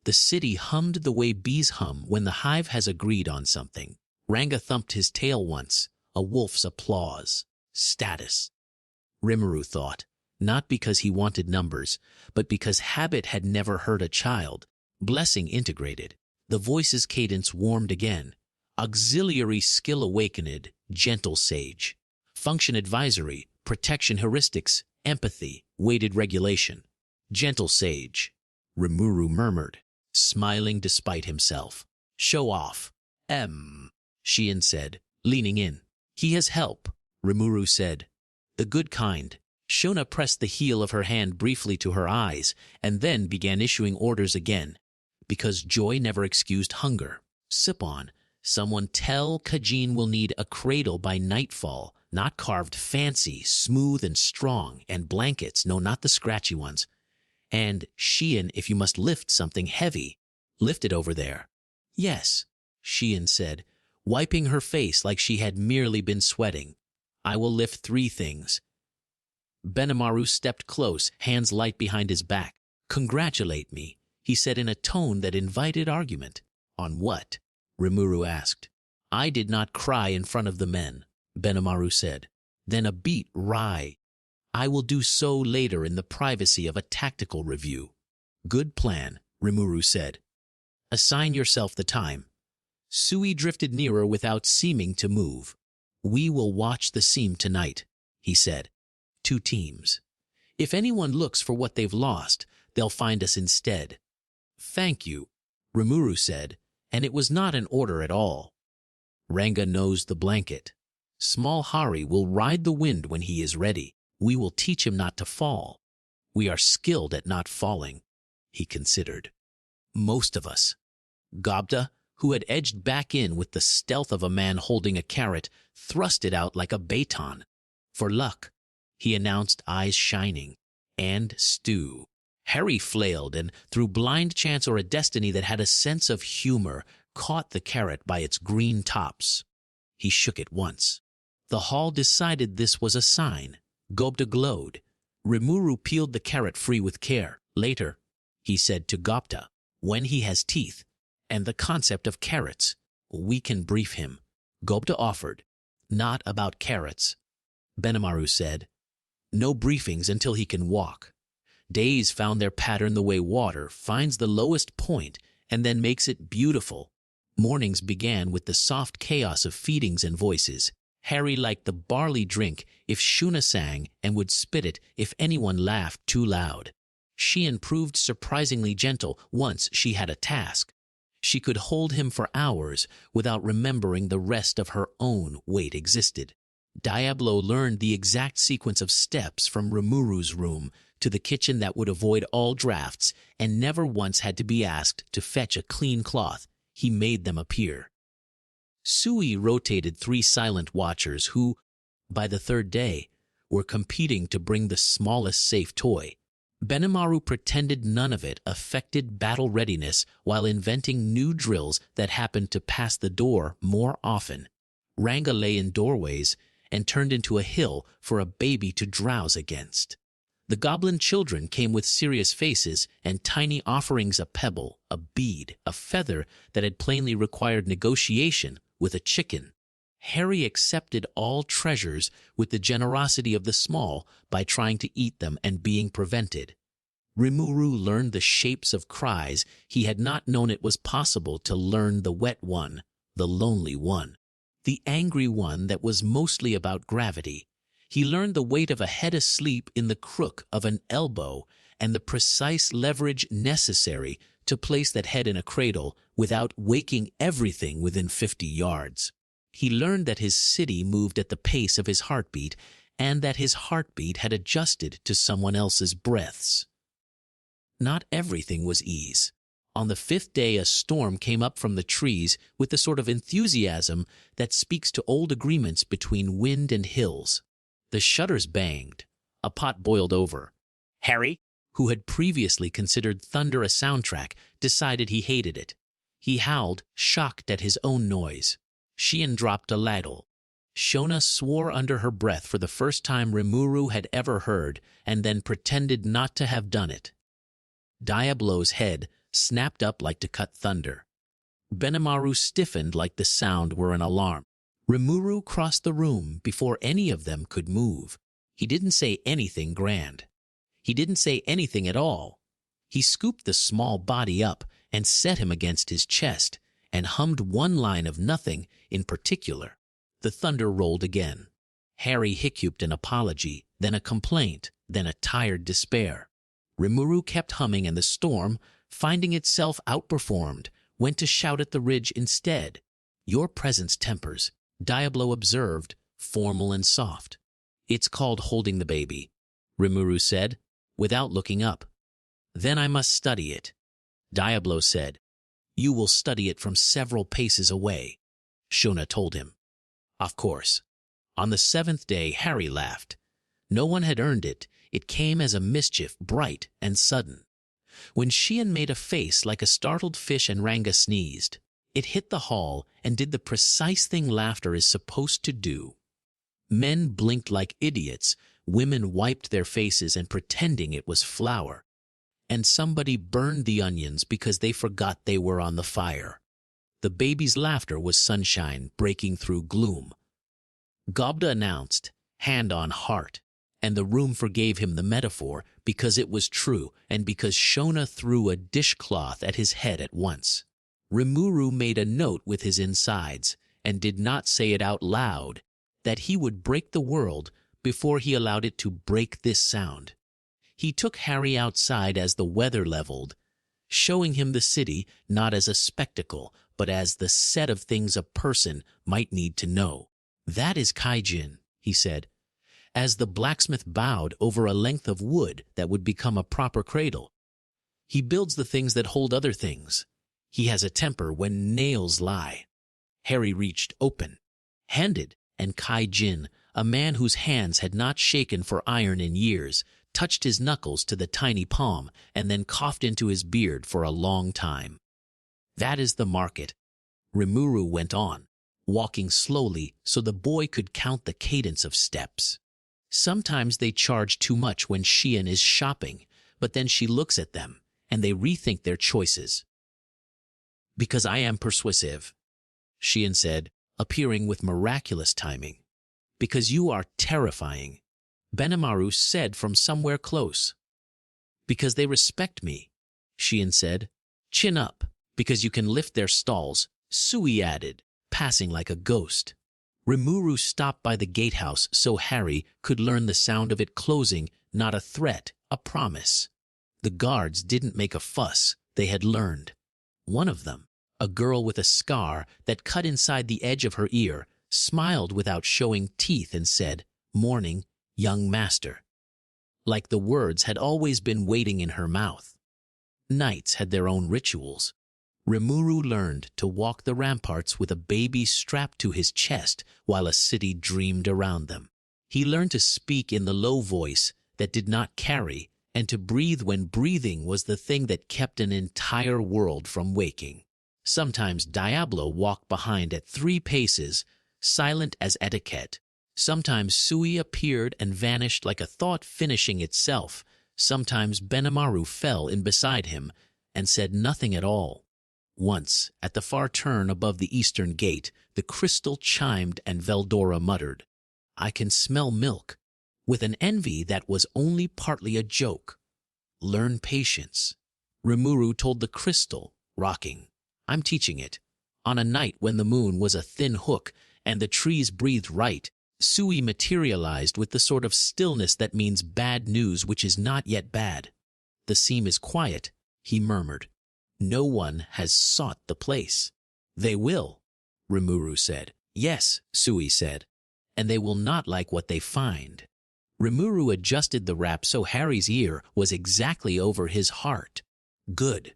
[SPEAKER 2] The city hummed the way bees hum when the hive has agreed on something. Ranga thumped his tail once, a wolf's applause. Status. Rimuru thought, not because he wanted numbers, but because habit had never hurt a child. Blessing integrated. The voice's cadence warmed again. Auxiliary skill awakened, gentle sage. Function advisory, protection heuristics, empathy, weighted regulation. Gentle sage, Rimuru murmured, smiling despite himself. Show off. Sheehan said, leaning in. He has help, Rimuru said. The good kind. Shona pressed the heel of her hand briefly to her eyes and then began issuing orders again. Because joy never excused hunger. Sip on. Someone tell Kajin will need a cradle by nightfall, not carved fancy, smooth and strong, and blankets, no, not the scratchy ones. And Sheehan, if you must lift something heavy, lift it over there. Yes, Sheehan said, wiping her face like she had merely been sweating. I will lift 3 things. Benimaru stepped close, hands light behind his back. Congratulate me, he said in a tone that invited argument. On what? Rimuru asked. I did not cry in front of the men, Benimaru said. Then a beat wry. I will do so later in the privacy of a tactical review. Good plan, Rimuru said. Assign yourself the time. Sui drifted nearer without seeming to move. We will watch the seam tonight, he said. 2 teams. If anyone looks for what they've lost, they'll find us instead. Thank you, Rimuru said, and it was not an order at all. Ranga nosed the blanket. Small Hari will ride the wind when he is ready. We will teach him not to fall. We are skilled at not falling, he considered. Most of us. Gobda, who had edged back in with the stealth of a man holding a carrot, thrust it out like a baton. For luck, he announced, eyes shining. And stew. Harry flailed and, through blind chance or a destiny that had a sense of humor, caught the carrot by its green tops. He shook it once. The hall decided this was a sign. Gobda glowed. Rimuru peeled the carrot free with care. Later, he said to Gopta, when he has teeth, and the concept of carrots, we can brief him. Gobda offered. Not about carrots, Benimaru said. No briefings until he can walk. Days found their pattern the way water finds the lowest point and then makes it beautiful. Mornings began with the soft chaos of feedings and voices. Harry liked the barley drink if Shuna sang and would spit it if anyone laughed too loud. Sheehan proved surprisingly gentle once she had a task. She could hold him for hours without remembering the rest of her own weight existed. Diablo learned the exact sequence of steps from Rimuru's room to the kitchen that would avoid all drafts and never once had to be asked to fetch a clean cloth. He made them appear. Sui rotated 3 silent watchers who, by the 3rd day, were competing to bring the smallest safe toy. Benimaru pretended none of it affected battle readiness while inventing new drills that happened to pass the door more often. Ranga lay in doorways and turned into a hill for a baby to drowse against. The goblin children came with serious faces and tiny offerings, a pebble, a bead, a feather that had plainly required negotiation with a chicken. Harry accepted all treasures with the generosity of the small by trying to eat them and being prevented. Rimuru learned the shapes of cries. He had not known it was possible to learn the wet one, the lonely one, the angry one that was mostly about gravity. He learned the weight of a head asleep in the crook of an elbow and the precise leverage necessary to place that head in a cradle without waking everything within 50 yards. He learned that his city moved at the pace of his heartbeat and that his heartbeat had adjusted to someone else's breaths. Not everything was ease. On the 5th day, a storm came up from the trees with the sort of enthusiasm that speaks to old agreements between wind and hills. The shutters banged. A pot boiled over. Harry, who had previously considered thunder a soundtrack, decided he hated it. He howled, shocked at his own noise. Sheehan dropped a ladle. Shona swore under her breath for the first time Rimuru had ever heard, and then pretended not to have done it. Diablo's head snapped up like to cut thunder. Benimaru stiffened like the sound were an alarm. Rimuru crossed the room before any of them could move. He didn't say anything grand. He didn't say anything at all. He scooped the small body up and set him against his chest and hummed one line of nothing in particular. The thunder rolled again. Harry hiccuped an apology, then a complaint, then a tired despair. Rimuru kept humming, and the storm, finding itself outperformed, went to shout at the ridge instead. Your presence tempers, Diablo observed, formal and soft. It's called holding the baby, Rimuru said, without looking up. Then I must study it, Diablo said. You will study it from several paces away, Shona told him. Of course. On the 7th day, Harry laughed. No one had earned it. It came as a mischief, bright and sudden. When Sheehan made a face like a startled fish and Ranga sneezed, it hit the hall and did the precise thing laughter is supposed to do. Men blinked like idiots, women wiped their faces and pretending it was flour. And somebody burned the onions because they forgot they were on the fire. The baby's laughter was sunshine breaking through gloom. Gobda announced, hand on heart, and the room forgave him the metaphor because it was true and because Shona threw a dishcloth at his head at once. Rimuru made a note with his insides and did not say it out loud that he would break the world before he allowed it to break this sound. He took Harry outside as the weather leveled, showing him the city not as a spectacle, but as the set of things a person might need to know. That is Kaijin, he said, as the blacksmith bowed over a length of wood that would become a proper cradle. He builds the things that hold other things. He has a temper when nails lie. Harry reached open-handed, and Kaijin, a man whose hands had not shaken for iron in years, touched his knuckles to the tiny palm and then coughed into his beard for a long time. That is the market, Rimuru went on, walking slowly so the boy could count the cadence of steps. Sometimes they charge too much when Sheehan is shopping, but then she looks at them, and they rethink their choices. Because I am persuasive, Sheehan said, appearing with miraculous timing. Because you are terrifying, Benimaru said from somewhere close. Because they respect me, Shion said. Chin up, because you can lift their stalls, Sui added, passing like a ghost. Rimuru stopped by the gatehouse so Harry could learn the sound of it closing, not a threat, a promise. The guards didn't make a fuss, they had learned. One of them, a girl with a scar that cut inside the edge of her ear, smiled without showing teeth and said, "Morning, young master." Like the words had always been waiting in her mouth. Knights had their own rituals. Rimuru learned to walk the ramparts with a baby strapped to his chest while a city dreamed around them. He learned to speak in the low voice that did not carry, and to breathe when breathing was the thing that kept an entire world from waking. Sometimes Diablo walked behind at 3 paces, silent as etiquette. Sometimes Sui appeared and vanished like a thought finishing itself. Sometimes Benimaru fell in beside him and said nothing at all. Once, at the far turn above the eastern gate, the crystal chimed and Veldora muttered, "I can smell milk," with an envy that was only partly a joke. "Learn patience," Rimuru told the crystal, rocking. "I'm teaching it." On a night when the moon was a thin hook and the trees breathed right, Sui materialized with the sort of stillness that means bad news which is not yet bad. "The seam is quiet," he murmured. "No one has sought the place." "They will," Rimuru said. "Yes," Sui said, "and they will not like what they find." Rimuru adjusted the wrap so Harry's ear was exactly over his heart. "Good,"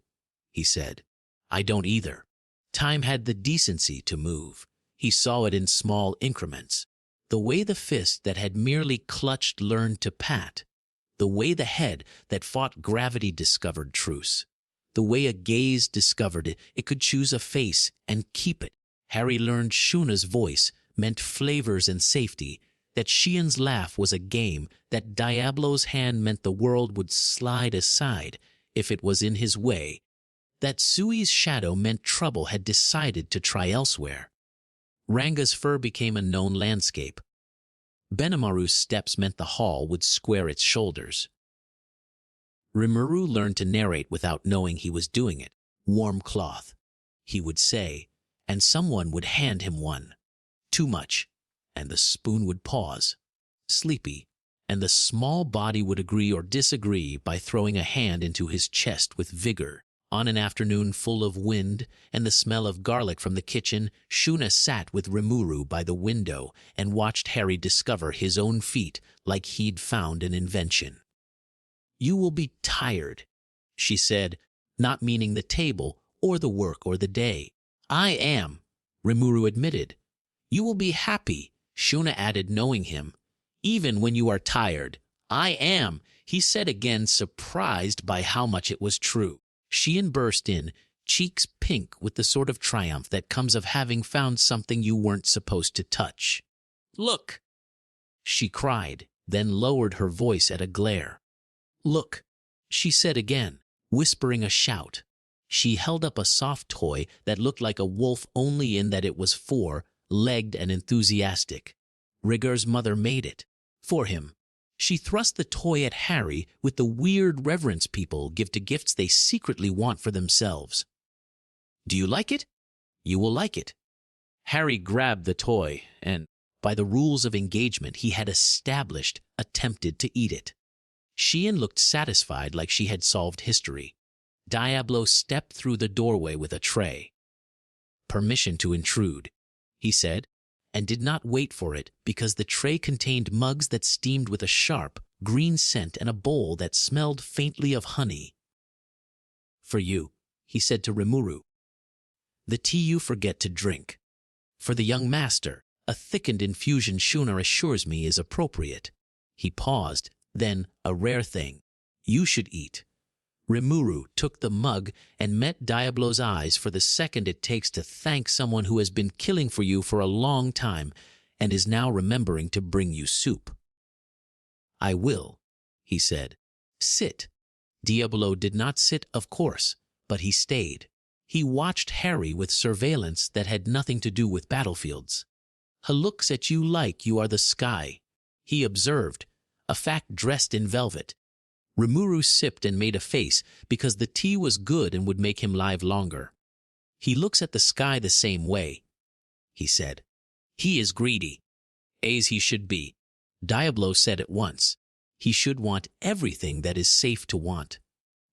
[SPEAKER 2] he said. "I don't either." Time had the decency to move. He saw it in small increments. The way the fist that had merely clutched learned to pat. The way the head that fought gravity discovered truce. The way a gaze discovered it could choose a face and keep it. Harry learned Shuna's voice meant flavors and safety, that Shion's laugh was a game, that Diablo's hand meant the world would slide aside if it was in his way, that Sui's shadow meant trouble had decided to try elsewhere. Ranga's fur became a known landscape. Benimaru's steps meant the hall would square its shoulders. Rimuru learned to narrate without knowing he was doing it. "Warm cloth," he would say, and someone would hand him one. "Too much," and the spoon would pause. "Sleepy," and the small body would agree or disagree by throwing a hand into his chest with vigor. On an afternoon full of wind and the smell of garlic from the kitchen, Shuna sat with Rimuru by the window and watched Harry discover his own feet like he'd found an invention. "You will be tired," she said, not meaning the table or the work or the day. "I am," Rimuru admitted. "You will be happy," Shuna added, knowing him. "Even when you are tired." "I am," he said again, surprised by how much it was true. Shion burst in, cheeks pink with the sort of triumph that comes of having found something you weren't supposed to touch. "Look!" she cried, then lowered her voice at a glare. "Look!" she said again, whispering a shout. She held up a soft toy that looked like a wolf only in that it was four-legged and enthusiastic. Rigger's mother made it. For him. She thrust the toy at Harry with the weird reverence people give to gifts they secretly want for themselves. "Do you like it? You will like it." Harry grabbed the toy and, by the rules of engagement he had established, attempted to eat it. Shion looked satisfied like she had solved history. Diablo stepped through the doorway with a tray. "Permission to intrude," he said, and did not wait for it because the tray contained mugs that steamed with a sharp, green scent and a bowl that smelled faintly of honey. "For you," he said to Rimuru. "The tea you forget to drink. For the young master, a thickened infusion Shuna assures me is appropriate." He paused, then, "a rare thing. You should eat." Rimuru took the mug and met Diablo's eyes for the second it takes to thank someone who has been killing for you for a long time and is now remembering to bring you soup. "I will," he said. "Sit." Diablo did not sit, of course, but he stayed. He watched Harry with surveillance that had nothing to do with battlefields. "He looks at you like you are the sky," he observed, a fact dressed in velvet. Rimuru sipped and made a face because the tea was good and would make him live longer. "He looks at the sky the same way," he said. "He is greedy, as he should be," Diablo said at once. "He should want everything that is safe to want."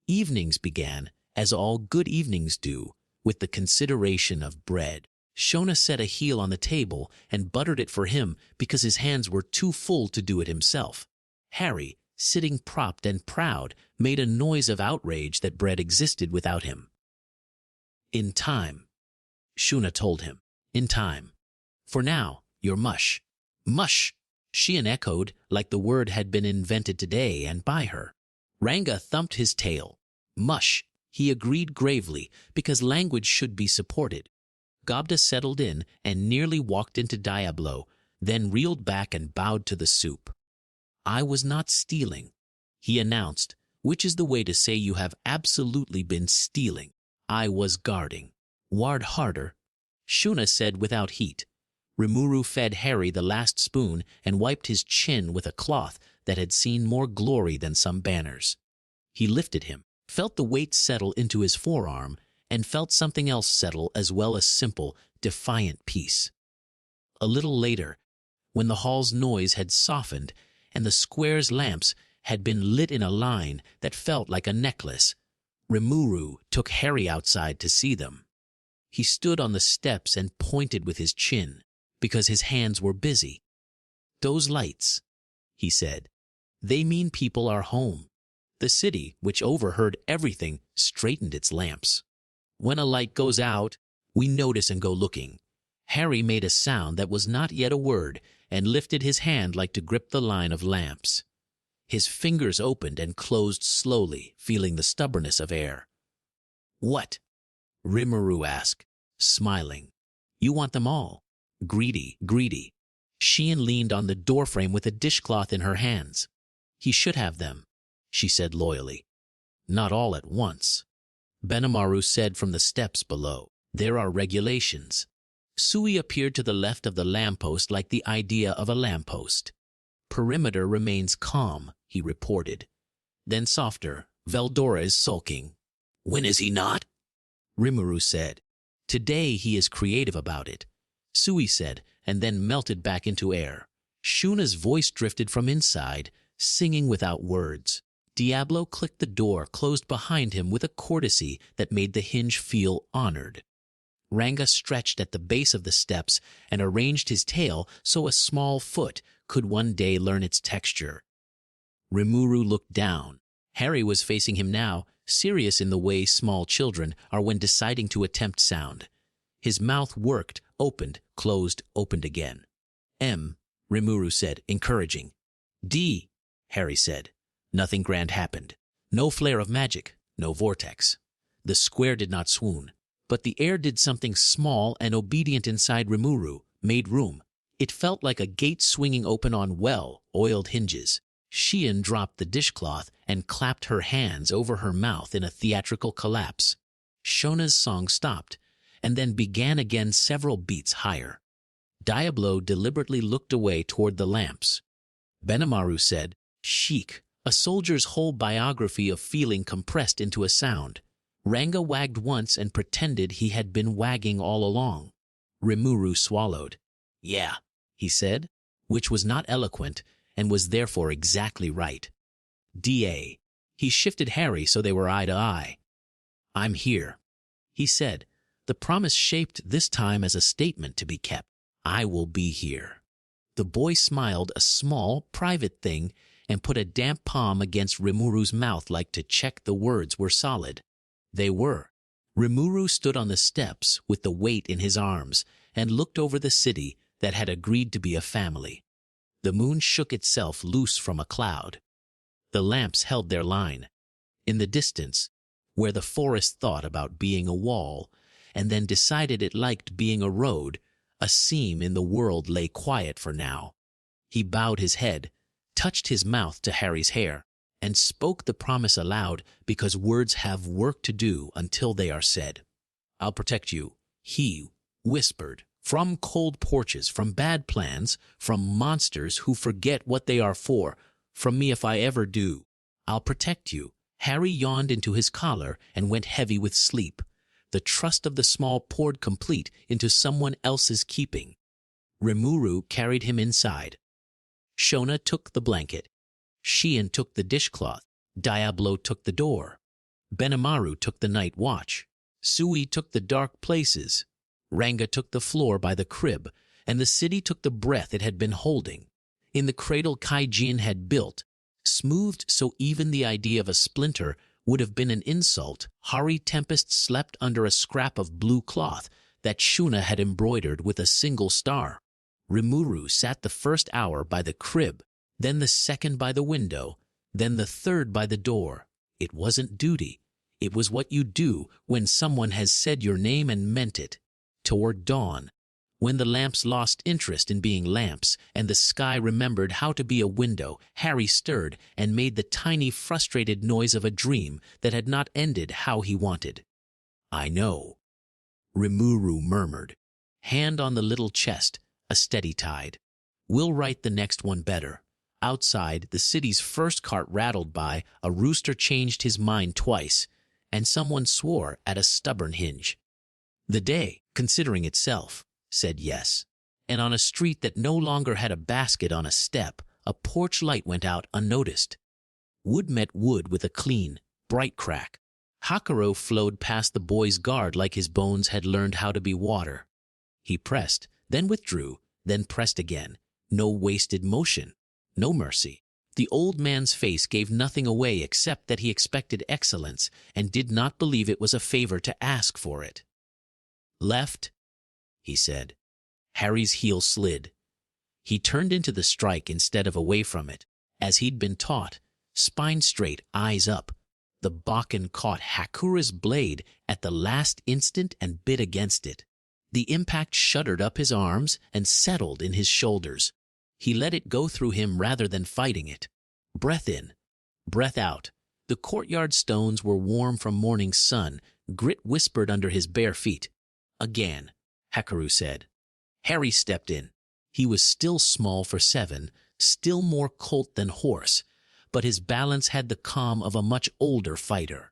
[SPEAKER 2] Evenings began, as all good evenings do, with the consideration of bread. Shona set a heel on the table and buttered it for him because his hands were too full to do it himself. Harry, sitting propped and proud, made a noise of outrage that bread existed without him. "In time," Shuna told him. "In time. For now, you're mush." "Mush," Sheehan echoed like the word had been invented today and by her. Ranga thumped his tail. "Mush," he agreed gravely, because language should be supported. Gobda settled in and nearly walked into Diablo, then reeled back and bowed to the soup. "I was not stealing," he announced, which is the way to say you have absolutely been stealing. "I was guarding." "Ward harder," Shuna said without heat. Rimuru fed Harry the last spoon and wiped his chin with a cloth that had seen more glory than some banners. He lifted him, felt the weight settle into his forearm, and felt something else settle as well, a simple, defiant peace. A little later, when the hall's noise had softened and the square's lamps had been lit in a line that felt like a necklace, Rimuru took Harry outside to see them. He stood on the steps and pointed with his chin, because his hands were busy. "Those lights," he said, "they mean people are home." The city, which overheard everything, straightened its lamps. "When a light goes out, we notice and go looking." Harry made a sound that was not yet a word and lifted his hand like to grip the line of lamps. His fingers opened and closed slowly, feeling the stubbornness of air. "What?" Rimuru asked, smiling. "You want them all. Greedy, greedy." Sheehan leaned on the doorframe with a dishcloth in her hands. "He should have them," she said loyally. "Not all at once," Benimaru said from the steps below. "There are regulations." Sui appeared to the left of the lamppost like the idea of a lamppost. "Perimeter remains calm," he reported. Then softer, "Veldora is sulking." "When is he not?" Rimuru said. "Today he is creative about it," Sui said, and then melted back into air. Shuna's voice drifted from inside, singing without words. Diablo clicked the door closed behind him with a courtesy that made the hinge feel honored. Ranga stretched at the base of the steps and arranged his tail so a small foot could one day learn its texture. Rimuru looked down. Harry was facing him now, serious in the way small children are when deciding to attempt sound. His mouth worked, opened, closed, opened again. "M," Rimuru said, encouraging. "D," Harry said. Nothing grand happened. No flare of magic, no vortex. The square did not swoon, but the air did something small and obedient inside Rimuru, made room. It felt like a gate swinging open on well-oiled hinges. Sheehan dropped the dishcloth and clapped her hands over her mouth in a theatrical collapse. Shona's song stopped, and then began again several beats higher. Diablo deliberately looked away toward the lamps. Benimaru said, "Chic," a soldier's whole biography of feeling compressed into a sound. Ranga wagged once and pretended he had been wagging all along. Rimuru swallowed. "Yeah," he said, which was not eloquent and was therefore exactly right. "Da." He shifted Harry so they were eye to eye. "I'm here," he said, the promise shaped this time as a statement to be kept. "I will be here." The boy smiled, a small, private thing, and put a damp palm against Rimuru's mouth like to check the words were solid. They were. Rimuru stood on the steps with the weight in his arms and looked over the city that had agreed to be a family. The moon shook itself loose from a cloud. The lamps held their line. In the distance, where the forest thought about being a wall and then decided it liked being a road, a seam in the world lay quiet for now. He bowed his head, touched his mouth to Harry's hair, and spoke the promise aloud because words have work to do until they are said. I'll protect you, he whispered. From cold porches, from bad plans, from monsters who forget what they are for, from me if I ever do. I'll protect you. Harry yawned into his collar and went heavy with sleep. The trust of the small poured complete into someone else's keeping. Rimuru carried him inside. Shona took the blanket. Sheehan took the dishcloth. Diablo took the door. Benimaru took the night watch. Sui took the dark places. Ranga took the floor by the crib, and the city took the breath it had been holding. In the cradle Kaijin had built, smoothed so even the idea of a splinter would have been an insult, Hari Tempest slept under a scrap of blue cloth that Shuna had embroidered with a single star. Rimuru sat the first hour by the crib, then the second by the window, then the third by the door. It wasn't duty. It was what you do when someone has said your name and meant it. Toward dawn, when the lamps lost interest in being lamps and the sky remembered how to be a window, Harry stirred and made the tiny, frustrated noise of a dream that had not ended how he wanted. I know, Rimuru murmured, hand on the little chest, a steady tide. We'll write the next one better. Outside, the city's first cart rattled by, a rooster changed his mind twice, and someone swore at a stubborn hinge. The day, considering itself, said yes. And on a street that no longer had a basket on a step, a porch light went out unnoticed. Wood met wood with a clean, bright crack. Hakuro flowed past the boy's guard like his bones had learned how to be water. He pressed, then withdrew, then pressed again. No wasted motion, no mercy. The old man's face gave nothing away except that he expected excellence and did not believe it was a favor to ask for it. Left, he said. Harry's heel slid. He turned into the strike instead of away from it, as he'd been taught, spine straight, eyes up. The Bakken caught Hakura's blade at the last instant and bit against it. The impact shuddered up his arms and settled in his shoulders. He let it go through him rather than fighting it. Breath in, breath out. The courtyard stones were warm from morning sun. Grit whispered under his bare feet. Again, Hakuru said. Harry stepped in. He was still small for 7, still more colt than horse, but his balance had the calm of a much older fighter.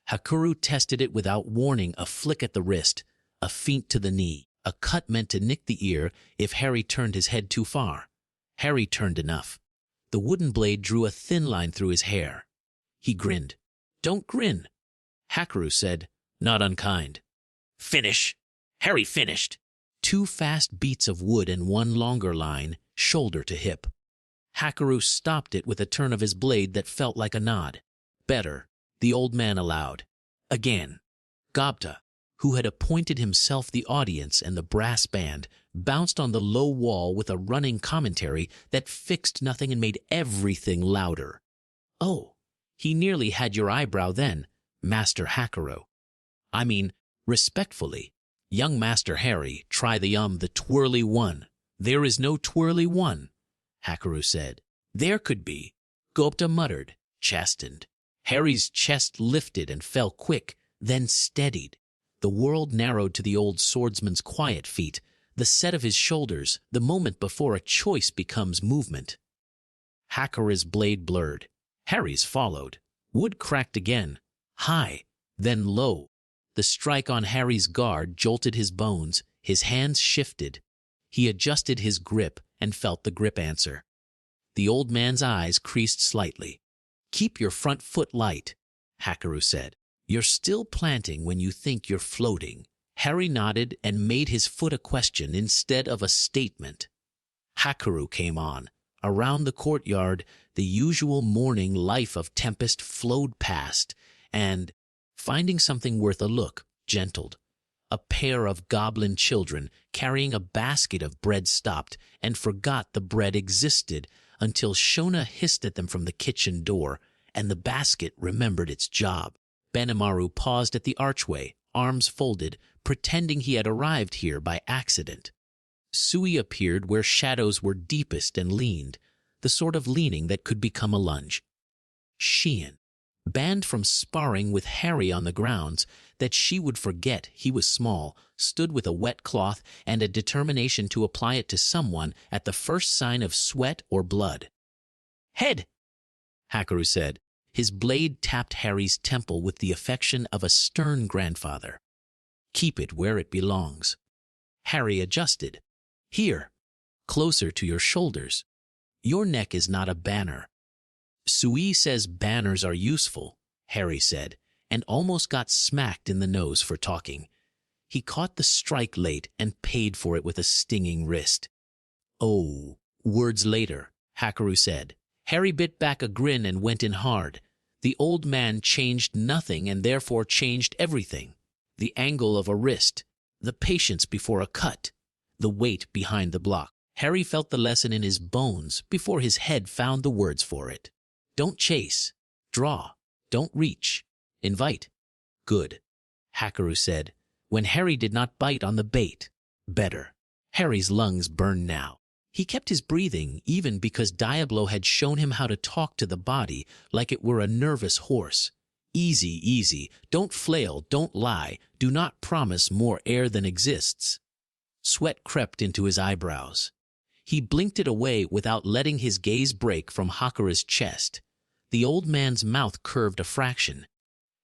[SPEAKER 2] Hakuru tested it without warning, a flick at the wrist, a feint to the knee, a cut meant to nick the ear if Harry turned his head too far. Harry turned enough. The wooden blade drew a thin line through his hair. He grinned. Don't grin, Hakuru said, not unkind. Finish. Harry finished. 2 fast beats of wood and 1 longer line, shoulder to hip. Hakuru stopped it with a turn of his blade that felt like a nod. Better, the old man allowed. Again. Gobta, who had appointed himself the audience and the brass band, bounced on the low wall with a running commentary that fixed nothing and made everything louder. Oh, he nearly had your eyebrow then, Master Hakuro. I mean, respectfully, young Master Harry, try the twirly one. There is no twirly one, Hakuru said. There could be, Gupta muttered, chastened. Harry's chest lifted and fell quick, then steadied. The world narrowed to the old swordsman's quiet feet, the set of his shoulders, the moment before a choice becomes movement. Hakura's blade blurred. Harry's followed. Wood cracked again, high, then low. The strike on Harry's guard jolted his bones, his hands shifted. He adjusted his grip and felt the grip answer. The old man's eyes creased slightly. Keep your front foot light, Hakuru said. You're still planting when you think you're floating. Harry nodded and made his foot a question instead of a statement. Hakuru came on. Around the courtyard, the usual morning life of Tempest flowed past, and, finding something worth a look, gentled. A pair of goblin children carrying a basket of bread stopped and forgot the bread existed until Shona hissed at them from the kitchen door, and the basket remembered its job. Benimaru paused at the archway, arms folded, pretending he had arrived here by accident. Sui appeared where shadows were deepest and leaned, the sort of leaning that could become a lunge. Sheehan, banned from sparring with Harry on the grounds that she would forget he was small, stood with a wet cloth and a determination to apply it to someone at the first sign of sweat or blood. "Head," Hakaru said. His blade tapped Harry's temple with the affection of a stern grandfather. "Keep it where it belongs." Harry adjusted. "Here, closer to your shoulders. Your neck is not a banner." "Sui says banners are useful," Harry said, and almost got smacked in the nose for talking. He caught the strike late and paid for it with a stinging wrist. "Oh," words later, Hakaru said. Harry bit back a grin and went in hard. The old man changed nothing and therefore changed everything. The angle of a wrist, the patience before a cut, the weight behind the block. Harry felt the lesson in his bones before his head found the words for it. Don't chase. Draw. Don't reach. Invite. Good, Hakaru said, when Harry did not bite on the bait. Better. Harry's lungs burned now. He kept his breathing even because Diablo had shown him how to talk to the body like it were a nervous horse. Easy, easy. Don't flail, don't lie. Do not promise more air than exists. Sweat crept into his eyebrows. He blinked it away without letting his gaze break from Hakaru's chest. The old man's mouth curved a fraction.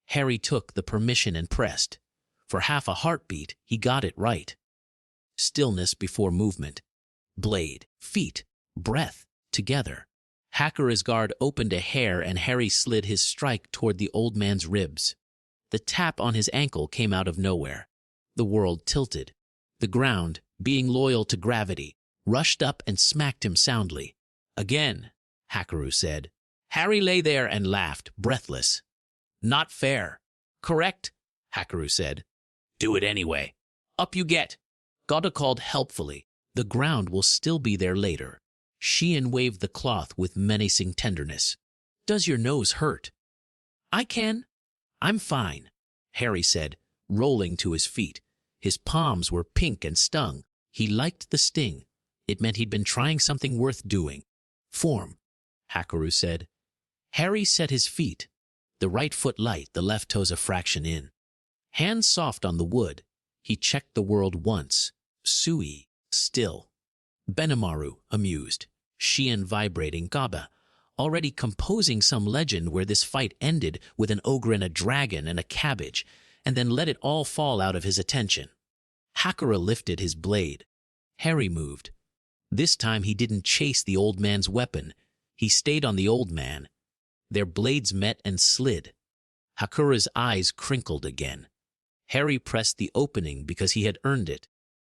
[SPEAKER 2] Harry took the permission and pressed. For half a heartbeat, he got it right. Stillness before movement. Blade, feet, breath, together. Hakaru's guard opened a hair and Harry slid his strike toward the old man's ribs. The tap on his ankle came out of nowhere. The world tilted. The ground, being loyal to gravity, rushed up and smacked him soundly. "Again," Hakaru said. Harry lay there and laughed, breathless. "Not fair." "Correct," Hakaru said. "Do it anyway." "Up you get." Goda called helpfully. "The ground will still be there later." Sheehan waved the cloth with menacing tenderness. "Does your nose hurt?" "I can. I'm fine," Harry said, rolling to his feet. His palms were pink and stung. He liked the sting. It meant he'd been trying something worth doing. "Form," Hakaru said. Harry set his feet, the right foot light, the left toes a fraction in. Hands soft on the wood, he checked the world once. Sui, still. Benimaru, amused. Sheehan vibrating. Gaba, already composing some legend where this fight ended with an ogre and a dragon and a cabbage, and then let it all fall out of his attention. Hakaru lifted his blade. Harry moved. This time he didn't chase the old man's weapon. He stayed on the old man. Their blades met and slid. Hakaru's eyes crinkled again. Harry pressed the opening because he had earned it.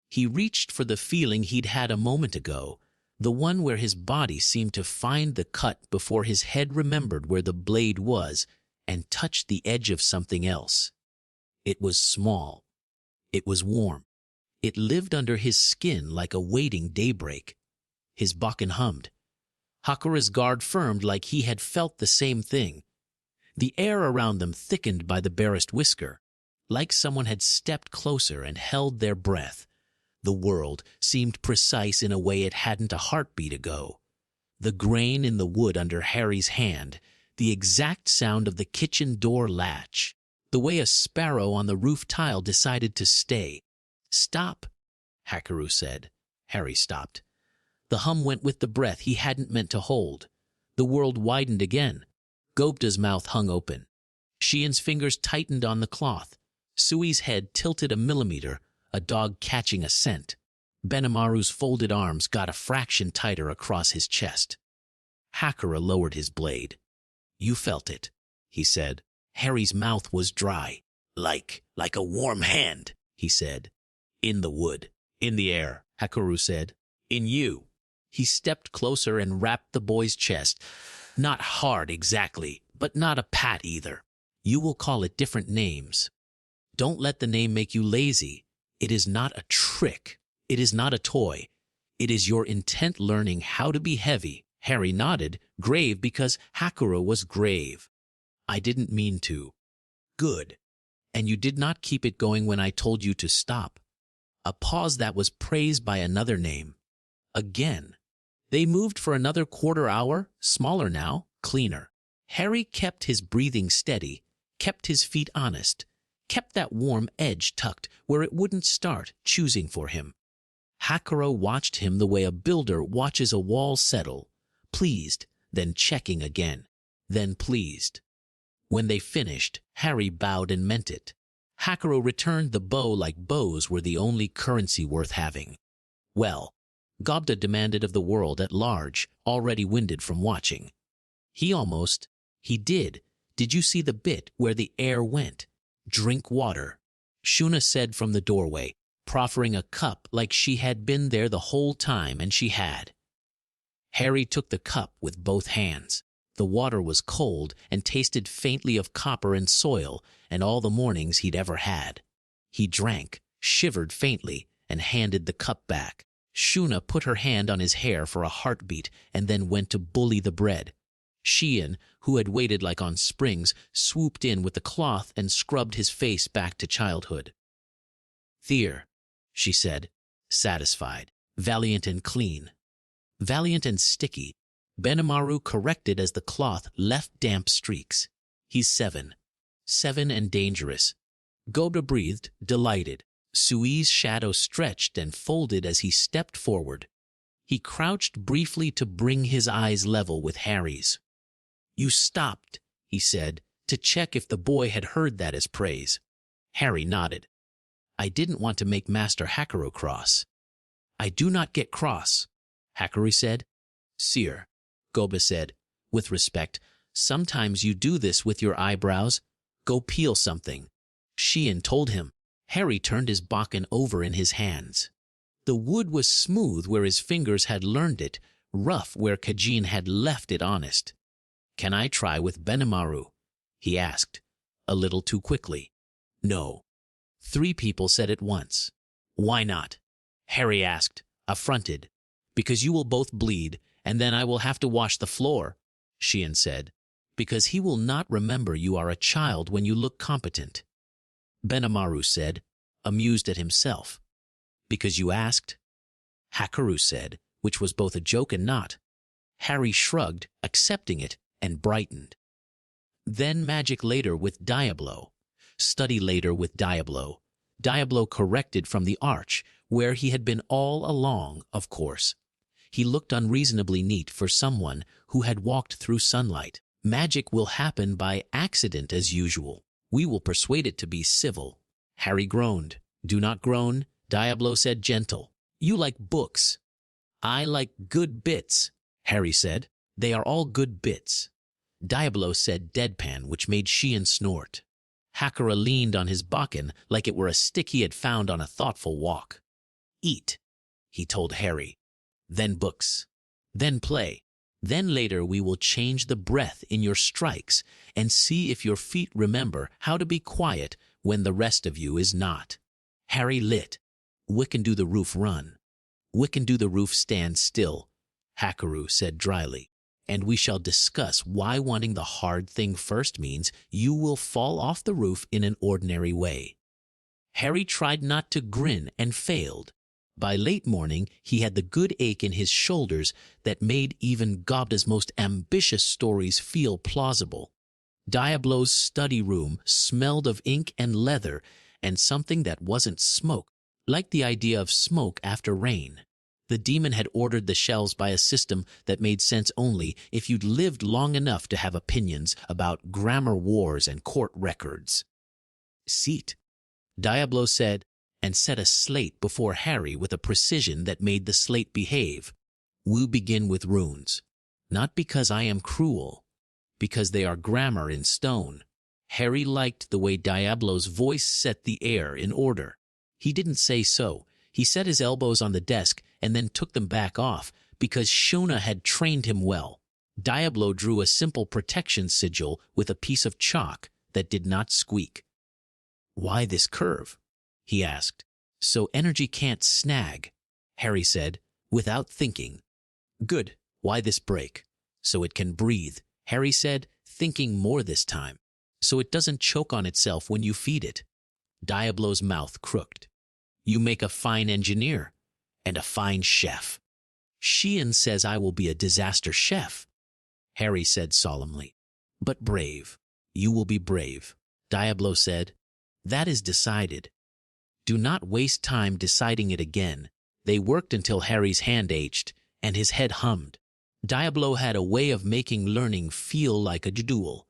[SPEAKER 2] He reached for the feeling he'd had a moment ago, the one where his body seemed to find the cut before his head remembered where the blade was and touched the edge of something else. It was small. It was warm. It lived under his skin like a waiting daybreak. His Bakken hummed. Hakaru's guard firmed like he had felt the same thing. The air around them thickened by the barest whisker, like someone had stepped closer and held their breath. The world seemed precise in a way it hadn't a heartbeat ago. The grain in the wood under Harry's hand, the exact sound of the kitchen door latch, the way a sparrow on the roof tile decided to stay. "Stop," Hakaru said. Harry stopped. The hum went with the breath he hadn't meant to hold. The world widened again. Gobda's mouth hung open. Sheehan's fingers tightened on the cloth. Sui's head tilted a millimeter, a dog catching a scent. Benimaru's folded arms got a fraction tighter across his chest. Hakaru lowered his blade. "You felt it," he said. Harry's mouth was dry. Like a warm hand," he said. "In the wood, in the air," Hakaru said. "In you." He stepped closer and rapped the boy's chest. "Not hard exactly, but not a pat either. You will call it different names. Don't let the name make you lazy. It is not a trick. It is not a toy. It is your intent learning how to be heavy." Harry nodded, grave because Hakaru was grave. "I didn't mean to." "Good. And you did not keep it going when I told you to stop." A pause that was praised by another name. Again. They moved for another quarter hour, smaller now, cleaner. Harry kept his breathing steady, kept his feet honest, kept that warm edge tucked where it wouldn't start choosing for him. Hakuro watched him the way a builder watches a wall settle, pleased, then checking again, then pleased. When they finished, Harry bowed and meant it. Hakuro returned the bow like bows were the only currency worth having. Well, Gobda demanded of the world at large, already winded from watching. He did. Did you see the bit where the air went? Drink water, Shuna said from the doorway, proffering a cup like she had been there the whole time, and she had. Harry took the cup with both hands. The water was cold and tasted faintly of copper and soil and all the mornings he'd ever had. He drank, shivered faintly, and handed the cup back. Shuna put her hand on his hair for a heartbeat and then went to bully the bread. Sheehan, who had waited like on springs, swooped in with the cloth and scrubbed his face back to childhood. "There," she said, satisfied, valiant and clean. Valiant and sticky, Benimaru corrected as the cloth left damp streaks. "He's 7. 7 and dangerous." Gobda breathed, delighted. Sui's shadow stretched and folded as he stepped forward. He crouched briefly to bring his eyes level with Harry's. "You stopped," he said, to check if the boy had heard that as praise. Harry nodded. "I didn't want to make Master Hakuro cross." "I do not get cross," Hakuri said. "Sir," Gobda said, with respect, "sometimes you do this with your eyebrows. Go peel something." Sheehan told him. Harry turned his bakken over in his hands. The wood was smooth where his fingers had learned it, rough where Kajin had left it honest. "Can I try with Benimaru?" he asked, a little too quickly. "No." 3 people said at once. "Why not?" Harry asked, affronted. "Because you will both bleed, and then I will have to wash the floor," Sheehan said. "Because he will not remember you are a child when you look competent," Benimaru said, amused at himself. "Because you asked?" Hakuru said, which was both a joke and not. Harry shrugged, accepting it, and brightened. Then magic later with Diablo. Study later with Diablo. Diablo corrected from the arch, where he had been all along, of course. He looked unreasonably neat for someone who had walked through sunlight. Magic will happen by accident as usual. We will persuade it to be civil. Harry groaned. "Do not groan," Diablo said gentle. "You like books." "I like good bits," Harry said. "They are all good bits," Diablo said deadpan, which made Sheehan snort. Hakura leaned on his bakken like it were a stick he had found on a thoughtful walk. "Eat," he told Harry. "Then books. Then play. Then later we will change the breath in your strikes and see if your feet remember how to be quiet when the rest of you is not." Harry lit. "We can do the roof run. We can do the roof stand still," Hakuru said dryly. "And we shall discuss why wanting the hard thing first means you will fall off the roof in an ordinary way." Harry tried not to grin and failed. By late morning, he had the good ache in his shoulders that made even Gobda's most ambitious stories feel plausible. Diablo's study room smelled of ink and leather and something that wasn't smoke, like the idea of smoke after rain. The demon had ordered the shelves by a system that made sense only if you'd lived long enough to have opinions about grammar wars and court records. "Seat," Diablo said, and set a slate before Harry with a precision that made the slate behave. "We'll begin with runes. Not because I am cruel, because they are grammar in stone." Harry liked the way Diablo's voice set the air in order. He didn't say so. He set his elbows on the desk and then took them back off because Shona had trained him well. Diablo drew a simple protection sigil with a piece of chalk that did not squeak. "Why this curve?" he asked. "So energy can't snag," Harry said, without thinking. "Good. Why this break?" "So it can breathe," Harry said, thinking more this time. "So it doesn't choke on itself when you feed it." Diablo's mouth crooked. "You make a fine engineer and a fine chef." "Sheehan says I will be a disaster chef," Harry said solemnly. But brave. You will be brave, Diablo said. That is decided. Do not waste time deciding it again. They worked until Harry's hand ached, and his head hummed. Diablo had a way of making learning feel like a duel,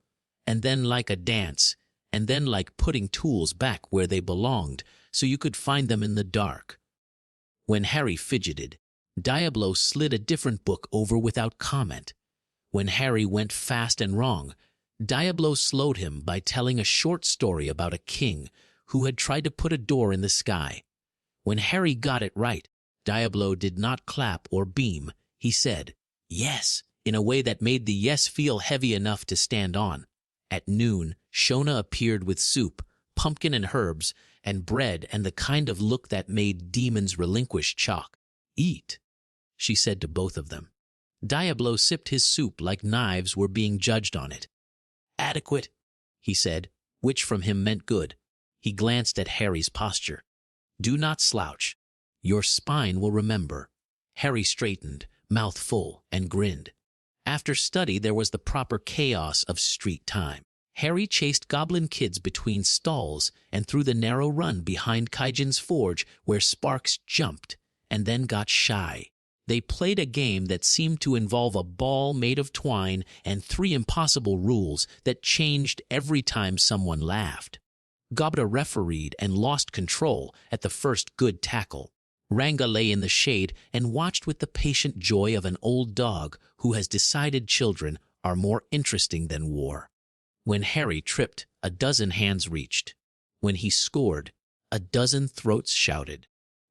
[SPEAKER 2] and then like a dance, and then like putting tools back where they belonged so you could find them in the dark. When Harry fidgeted, Diablo slid a different book over without comment. When Harry went fast and wrong, Diablo slowed him by telling a short story about a king who had tried to put a door in the sky. When Harry got it right, Diablo did not clap or beam. He said, "Yes," in a way that made the yes feel heavy enough to stand on. At noon, Shona appeared with soup, pumpkin and herbs, and bread, and the kind of look that made demons relinquish chalk. "Eat," she said to both of them. Diablo sipped his soup like knives were being judged on it. "Adequate," he said, which from him meant good. He glanced at Harry's posture. "Do not slouch. Your spine will remember." Harry straightened, mouth full, and grinned. After study there was the proper chaos of street time. Harry chased goblin kids between stalls and through the narrow run behind Kaijin's forge where sparks jumped and then got shy. They played a game that seemed to involve a ball made of twine and 3 impossible rules that changed every time someone laughed. Gobda refereed and lost control at the first good tackle. Ranga lay in the shade and watched with the patient joy of an old dog who has decided children are more interesting than war. When Harry tripped, a dozen hands reached. When he scored, a dozen throats shouted.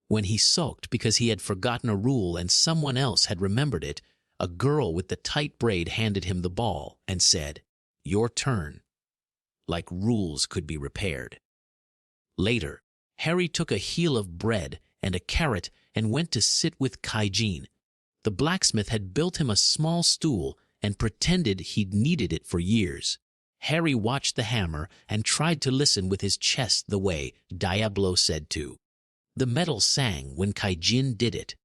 [SPEAKER 2] When he sulked because he had forgotten a rule and someone else had remembered it, a girl with the tight braid handed him the ball and said, "Your turn." Like rules could be repaired. Later, Harry took a heel of bread and a carrot and went to sit with Kaijin. The blacksmith had built him a small stool and pretended he'd needed it for years. Harry watched the hammer and tried to listen with his chest the way Diablo said to. The metal sang when Kaijin did it.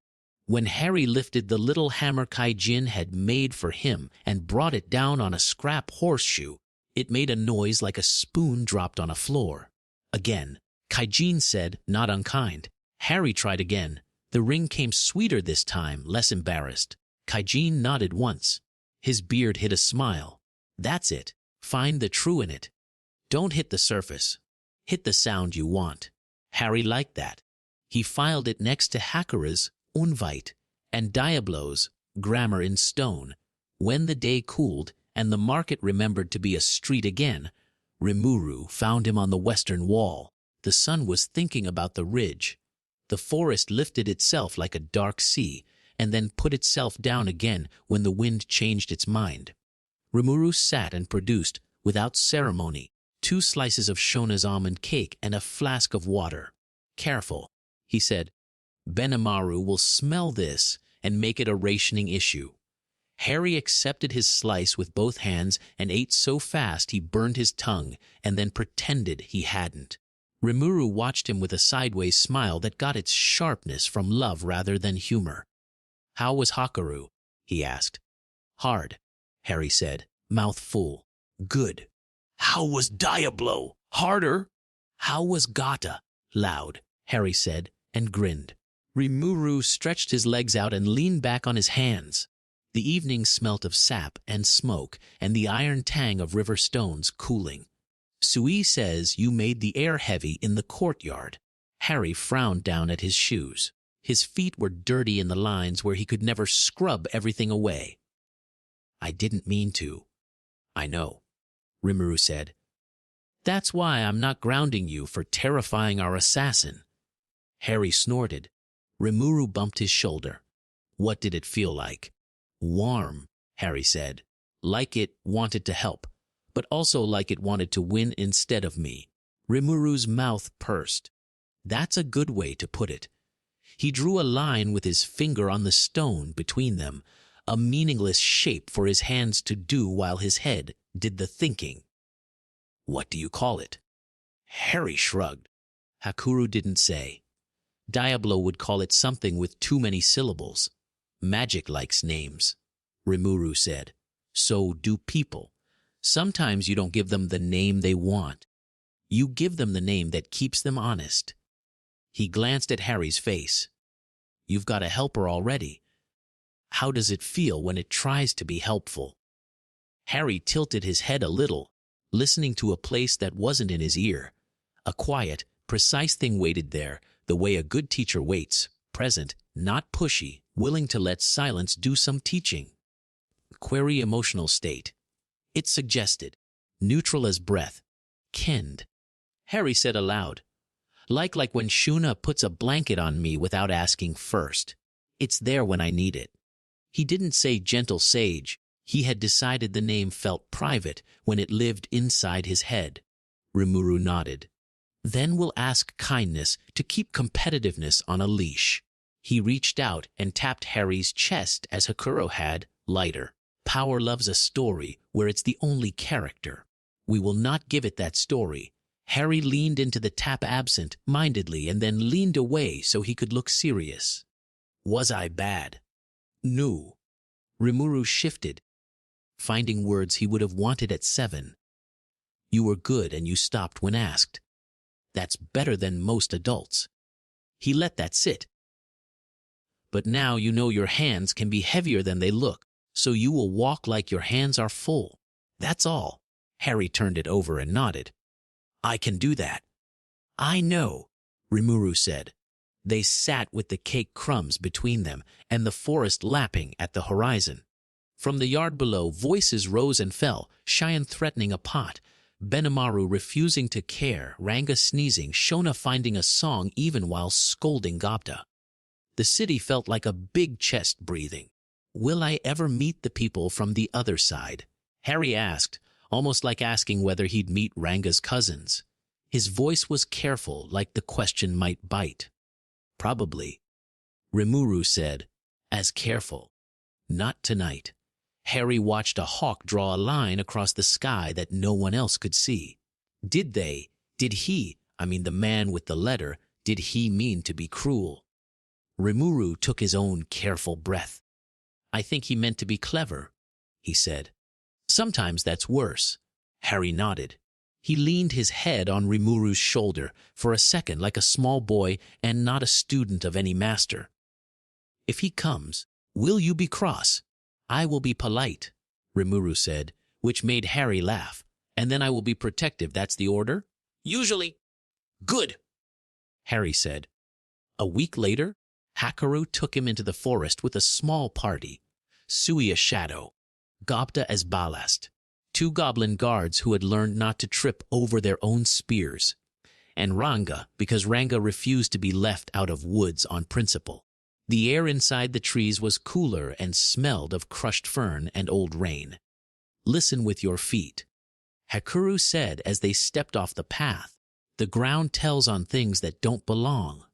[SPEAKER 2] When Harry lifted the little hammer Kaijin had made for him and brought it down on a scrap horseshoe, it made a noise like a spoon dropped on a floor. Again, Kaijin said, not unkind. Harry tried again. The ring came sweeter this time, less embarrassed. Kaijin nodded once. His beard hid a smile. "That's it. Find the true in it. Don't hit the surface. Hit the sound you want." Harry liked that. He filed it next to Hakara's Unvite and Diablo's Grammar in Stone. When the day cooled and the market remembered to be a street again, Rimuru found him on the western wall. The sun was thinking about the ridge. The forest lifted itself like a dark sea and then put itself down again when the wind changed its mind. Rimuru sat and produced, without ceremony, 2 slices of Shona's almond cake and a flask of water. "Careful," he said. "Benimaru will smell this and make it a rationing issue." Harry accepted his slice with both hands and ate so fast he burned his tongue and then pretended he hadn't. Rimuru watched him with a sideways smile that got its sharpness from love rather than humor. "How was Hakaru?" he asked. "Hard," Harry said, mouth full. "Good." "How was Diablo?" "Harder." "How was Gata?" Loud, Harry said, and grinned. Rimuru stretched his legs out and leaned back on his hands. The evening smelt of sap and smoke and the iron tang of river stones cooling. "Sui says you made the air heavy in the courtyard." Harry frowned down at his shoes. His feet were dirty in the lines where he could never scrub everything away. "I didn't mean to." "I know," Rimuru said. "That's why I'm not grounding you for terrifying our assassin." Harry snorted. Rimuru bumped his shoulder. "What did it feel like?" "Warm," Harry said. "Like it wanted to help, but also like it wanted to win instead of me." Rimuru's mouth pursed. "That's a good way to put it." He drew a line with his finger on the stone between them, a meaningless shape for his hands to do while his head did the thinking. "What do you call it?" Harry shrugged. Hakuru didn't say. Diablo would call it something with too many syllables. "Magic likes names," Rimuru said. "So do people. Sometimes you don't give them the name they want. You give them the name that keeps them honest. He glanced at Harry's face. You've got a helper already. How does it feel when it tries to be helpful? Harry tilted his head a little, listening to a place that wasn't in his ear. A quiet, precise thing waited there, the way a good teacher waits, present, not pushy, willing to let silence do some teaching. Query emotional state. It suggested, neutral as breath, kenned. Harry said aloud, like when Shuna puts a blanket on me without asking first. It's there when I need it. He didn't say gentle sage. He had decided the name felt private when it lived inside his head. Rimuru nodded. Then we'll ask kindness to keep competitiveness on a leash. He reached out and tapped Harry's chest as Hakuro had, lighter. Power loves a story where it's the only character. We will not give it that story. Harry leaned into the tap absent-mindedly and then leaned away so he could look serious. Was I bad? No. Rimuru shifted, finding words he would have wanted at 7. You were good and you stopped when asked. That's better than most adults. He let that sit. But now you know your hands can be heavier than they look, so you will walk like your hands are full. That's all. Harry turned it over and nodded. I can do that. I know, Rimuru said. They sat with the cake crumbs between them and the forest lapping at the horizon. From the yard below, voices rose and fell, Cheyenne threatening a pot, Benimaru refusing to care, Ranga sneezing, Shona finding a song even while scolding Gobta. The city felt like a big chest breathing. Will I ever meet the people from the other side? Harry asked, almost like asking whether he'd meet Ranga's cousins. His voice was careful, like the question might bite. Probably. Rimuru said, as careful. Not tonight. Harry watched a hawk draw a line across the sky that no one else could see. Did he, the man with the letter, did he mean to be cruel? Rimuru took his own careful breath. I think he meant to be clever, he said. Sometimes that's worse. Harry nodded. He leaned his head on Rimuru's shoulder for a second like a small boy and not a student of any master. If he comes, will you be cross? I will be polite, Rimuru said, which made Harry laugh. And then I will be protective, that's the order? Usually. Good, Harry said. A week later, Hakuro took him into the forest with a small party. Sui a shadow, Gobta as ballast, 2 goblin guards who had learned not to trip over their own spears, and Ranga because Ranga refused to be left out of woods on principle. The air inside the trees was cooler and smelled of crushed fern and old rain. Listen with your feet, Hakuro said as they stepped off the path. The ground tells on things that don't belong.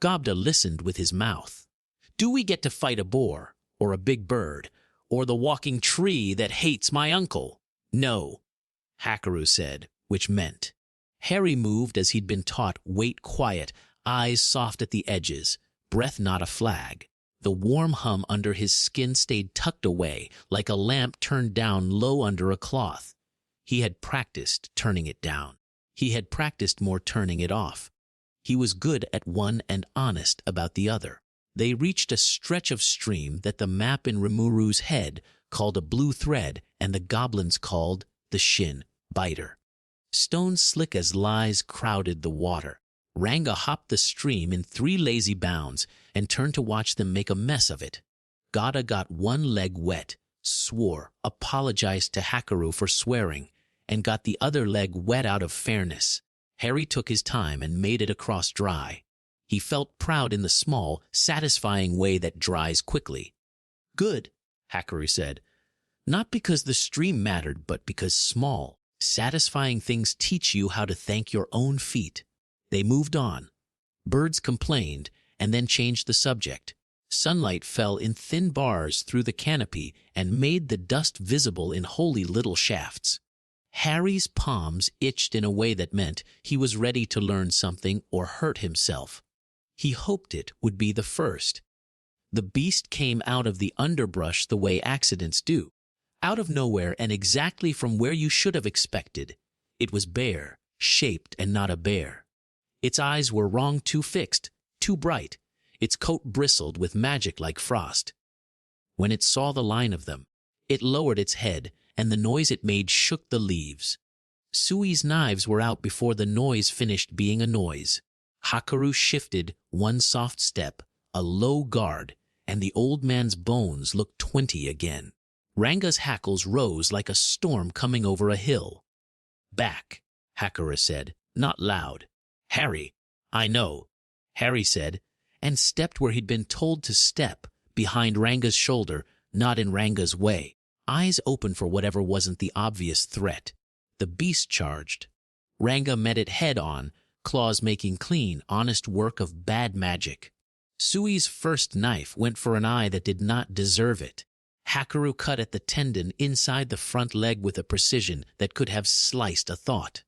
[SPEAKER 2] Gobta listened with his mouth. Do we get to fight a boar, or a big bird, or the walking tree that hates my uncle? No, Hakuro said, which meant. Harry moved as he'd been taught, wait quiet, eyes soft at the edges, breath not a flag. The warm hum under his skin stayed tucked away, like a lamp turned down low under a cloth. He had practiced turning it down. He had practiced more turning it off. He was good at one and honest about the other. They reached a stretch of stream that the map in Rimuru's head called a blue thread and the goblins called the shin biter. Stones slick as lies crowded the water. Ranga hopped the stream in 3 lazy bounds and turned to watch them make a mess of it. Gada got one leg wet, swore, apologized to Hakuro for swearing, and got the other leg wet out of fairness. Harry took his time and made it across dry. He felt proud in the small, satisfying way that dries quickly. Good, Hakuro said. Not because the stream mattered, but because small, satisfying things teach you how to thank your own feet. They moved on. Birds complained and then changed the subject. Sunlight fell in thin bars through the canopy and made the dust visible in holy little shafts. Harry's palms itched in a way that meant he was ready to learn something or hurt himself. He hoped it would be the first. The beast came out of the underbrush the way accidents do, Out of nowhere and exactly from where you should have expected, it was bear, shaped and not a bear. Its eyes were wrong, too fixed, too bright. Its coat bristled with magic like frost. When it saw the line of them, it lowered its head, and the noise it made shook the leaves. Sui's knives were out before the noise finished being a noise. Hakaru shifted one soft step, a low guard, and the old man's bones looked 20 again. Ranga's hackles rose like a storm coming over a hill. "Back," Hakaru said, not loud. "Harry." "I know," Harry said, and stepped where he'd been told to step, behind Ranga's shoulder, not in Ranga's way. Eyes open for whatever wasn't the obvious threat. The beast charged. Ranga met it head on, claws making clean, honest work of bad magic. Sui's first knife went for an eye that did not deserve it. Hakaru cut at the tendon inside the front leg with a precision that could have sliced a thought.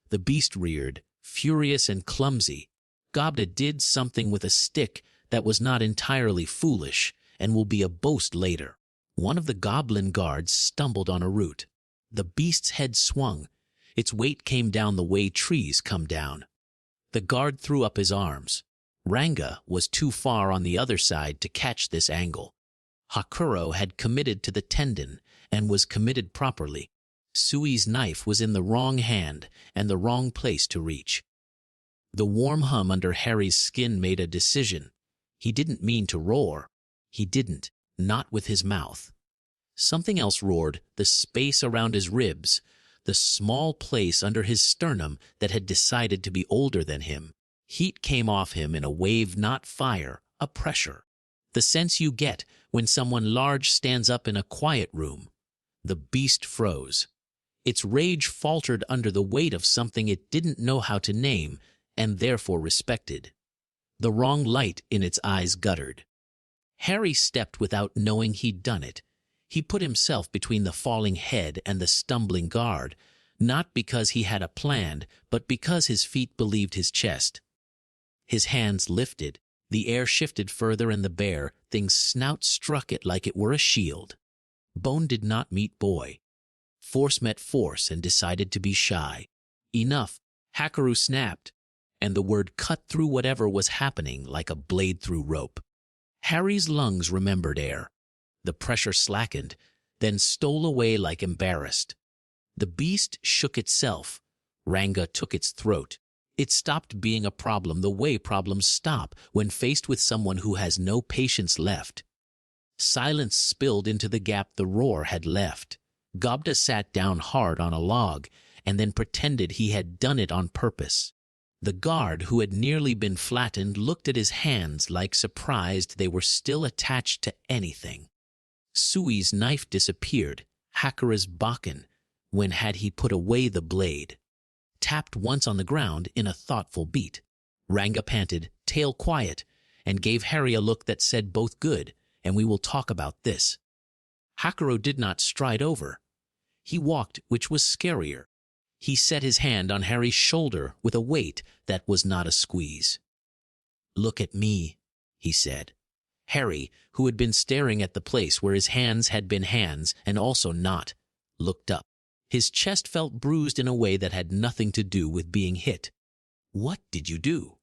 [SPEAKER 2] The beast reared, furious and clumsy. Gobda did something with a stick that was not entirely foolish and will be a boast later. One of the goblin guards stumbled on a root. The beast's head swung. Its weight came down the way trees come down. The guard threw up his arms. Ranga was too far on the other side to catch this angle. Hakuro had committed to the tendon and was committed properly. Sui's knife was in the wrong hand and the wrong place to reach. The warm hum under Harry's skin made a decision. He didn't mean to roar. He didn't, not with his mouth. Something else roared, the space around his ribs, the small place under his sternum that had decided to be older than him. Heat came off him in a wave, not fire, a pressure. The sense you get when someone large stands up in a quiet room. The beast froze. Its rage faltered under the weight of something it didn't know how to name and therefore respected. The wrong light in its eyes guttered. Harry stepped without knowing he'd done it. He put himself between the falling head and the stumbling guard, not because he had a plan, but because his feet believed his chest. His hands lifted. The air shifted further, and the bear thing's snout struck it like it were a shield. Bone did not meet boy. Force met force and decided to be shy. Enough, Hakaru snapped, and the word cut through whatever was happening like a blade through rope. Harry's lungs remembered air. The pressure slackened, then stole away like embarrassed. The beast shook itself. Ranga took its throat. It stopped being a problem the way problems stop when faced with someone who has no patience left. Silence spilled into the gap the roar had left. Gobda sat down hard on a log and then pretended he had done it on purpose. The guard, who had nearly been flattened, looked at his hands like surprised they were still attached to anything. Sui's knife disappeared. Hakara's bakken, when had he put away the blade? Tapped once on the ground in a thoughtful beat. Ranga panted, tail quiet, and gave Harry a look that said both good, and we will talk about this. Hakaru did not stride over. He walked, which was scarier. He set his hand on Harry's shoulder with a weight that was not a squeeze. "Look at me," he said. Harry, who had been staring at the place where his hands had been hands and also not, looked up. His chest felt bruised in a way that had nothing to do with being hit. "What did you do?"